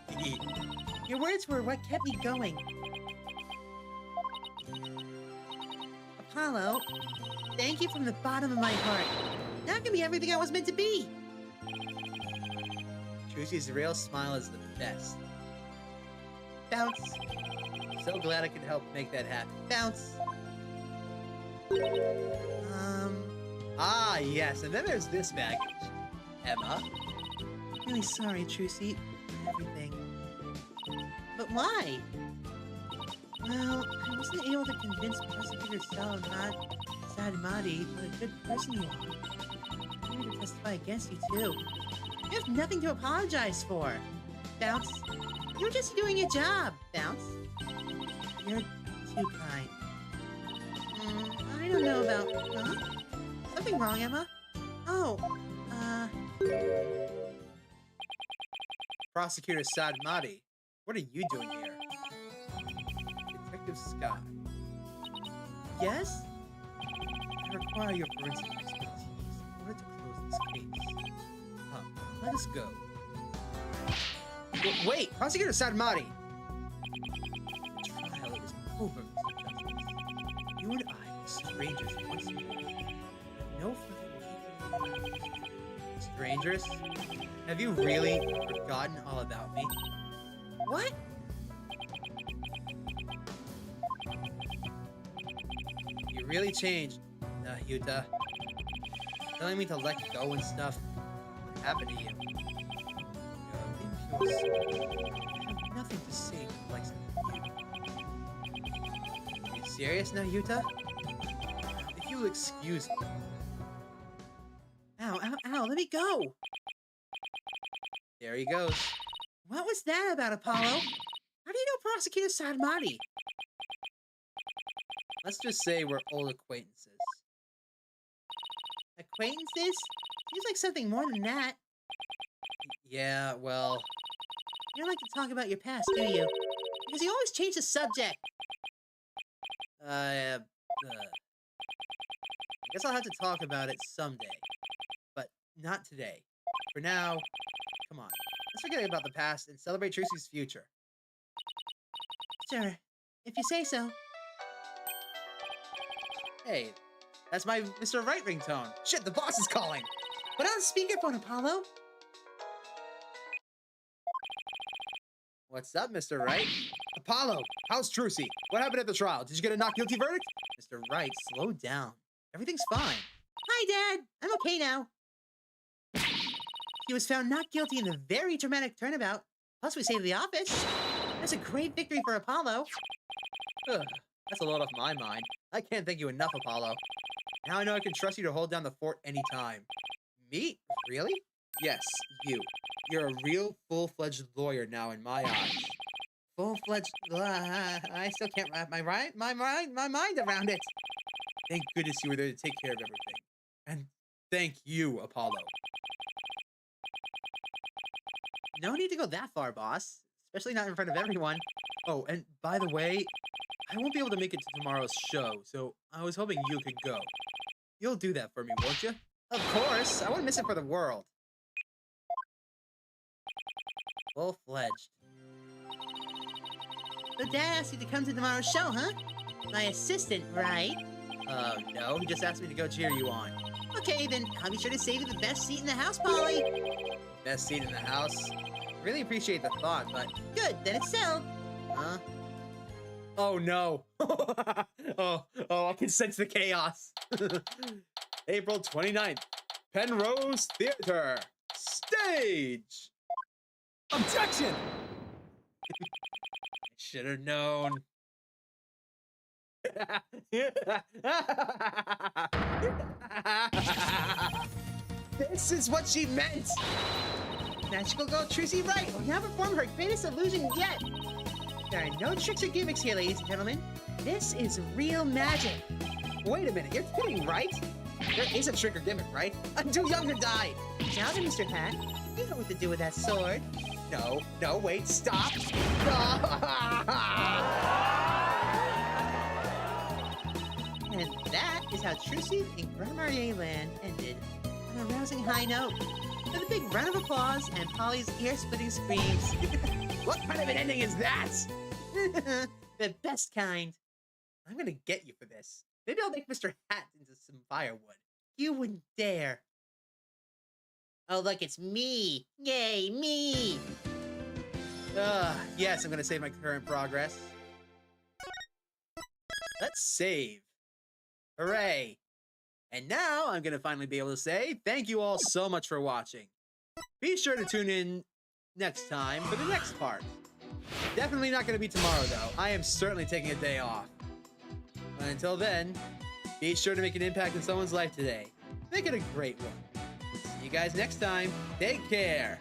Your words were what kept me going. Apollo, thank you from the bottom of my heart. Now I can be everything I was meant to be. Trucy's real smile is the best. Bounce, So glad I could help make that happen. bounce. Ah, yes, and then there's this baggage. Emma? Really sorry, Trucy, for everything. But why? Well, I wasn't able to convince Prosecutor Sadmati what a good person you are. I'm here to testify against you, too. You have nothing to apologize for. Bounce. You're just doing your job, Bounce. You're too kind. I don't know about... Huh? Something wrong, Emma? Oh, Prosecutor Sadmati, what are you doing here? Detective Scott. yes? I require your forensic expertise in order to close this case. Let us go. Wait, Prosecutor Sadmati! The trial is over, Mr. Justice. You and I are strangers once more. No further need. Strangers? Have you really forgotten all about me? What? You really changed, Yuta. Telling me to let go and stuff. What happened to you? You're impure soul. I have nothing to say to the likes of you. Are you serious now, Yuta? If you'll excuse me. Ow, ow, ow, let me go! There he goes. What was that about, Apollo? How do you know Prosecutor Sadmati? Let's just say we're old acquaintances. Acquaintances? Seems like something more than that. Yeah, well, You don't like to talk about your past, do you? Because you always change the subject. I guess I'll have to talk about it someday. But not today. For now, come on. Let's forget about the past and celebrate Trucy's future. Sure, if you say so. Hey, that's my Mr. Right ringtone. Shit, the boss is calling. Put on speakerphone, Apollo. What's up, Mr. Right? Apollo, how's Trucy? What happened at the trial? Did you get a not guilty verdict? Mr. Right, slow down. Everything's fine. Hi, Dad. I'm okay now. He was found not guilty in the very dramatic turnabout. Plus, we saved the office. That's a great victory for Apollo. Ugh, that's a load off my mind. I can't thank you enough, Apollo. Now I know I can trust you to hold down the fort anytime. Me? Really? Yes, you. You're a real full-fledged lawyer now in my eyes. Full-fledged... I still can't wrap my mind around it. Thank goodness you were there to take care of everything. And thank you, Apollo. No need to go that far, boss. Especially not in front of everyone. Oh, and by the way, I won't be able to make it to tomorrow's show, so I was hoping you could go. You'll do that for me, won't you? Of course! I wouldn't miss it for the world. Full-fledged. So Dad asked you to come to tomorrow's show, huh? My assistant, right? No, he just asked me to go cheer you on. Okay, then I'll be sure to save you the best seat in the house, Polly. Best seat in the house. Really appreciate the thought, but... Good, then it's settled. Huh? Oh, no. oh, I can sense the chaos. April 29th, Penrose Theater. Stage! Objection! I should have known. This is what she meant! Magical girl Trucy right will now perform her greatest illusion yet. There are no tricks or gimmicks here, ladies and gentlemen. This is real magic. Wait a minute, you're kidding, right? There is a trick or gimmick, right? I'm too young to die! Now then, Mr. Hat, you know what to do with that sword. No, wait, stop! And that is how Trucy and Grand Land ended on a rousing high note. With a big round of applause and Polly's ear-splitting screams. What kind of an ending is that? The best kind. I'm gonna get you for this. Maybe I'll make Mr. Hat into some firewood. You wouldn't dare. Oh, look, it's me. Yay, me. Yes, I'm gonna save my current progress. Let's save. Hooray. And now I'm gonna finally be able to say thank you all so much for watching. Be sure to tune in next time for the next part. Definitely not gonna be tomorrow though. I am certainly taking a day off. But until then, be sure to make an impact in someone's life today. Make it a great one. See you guys next time. Take care.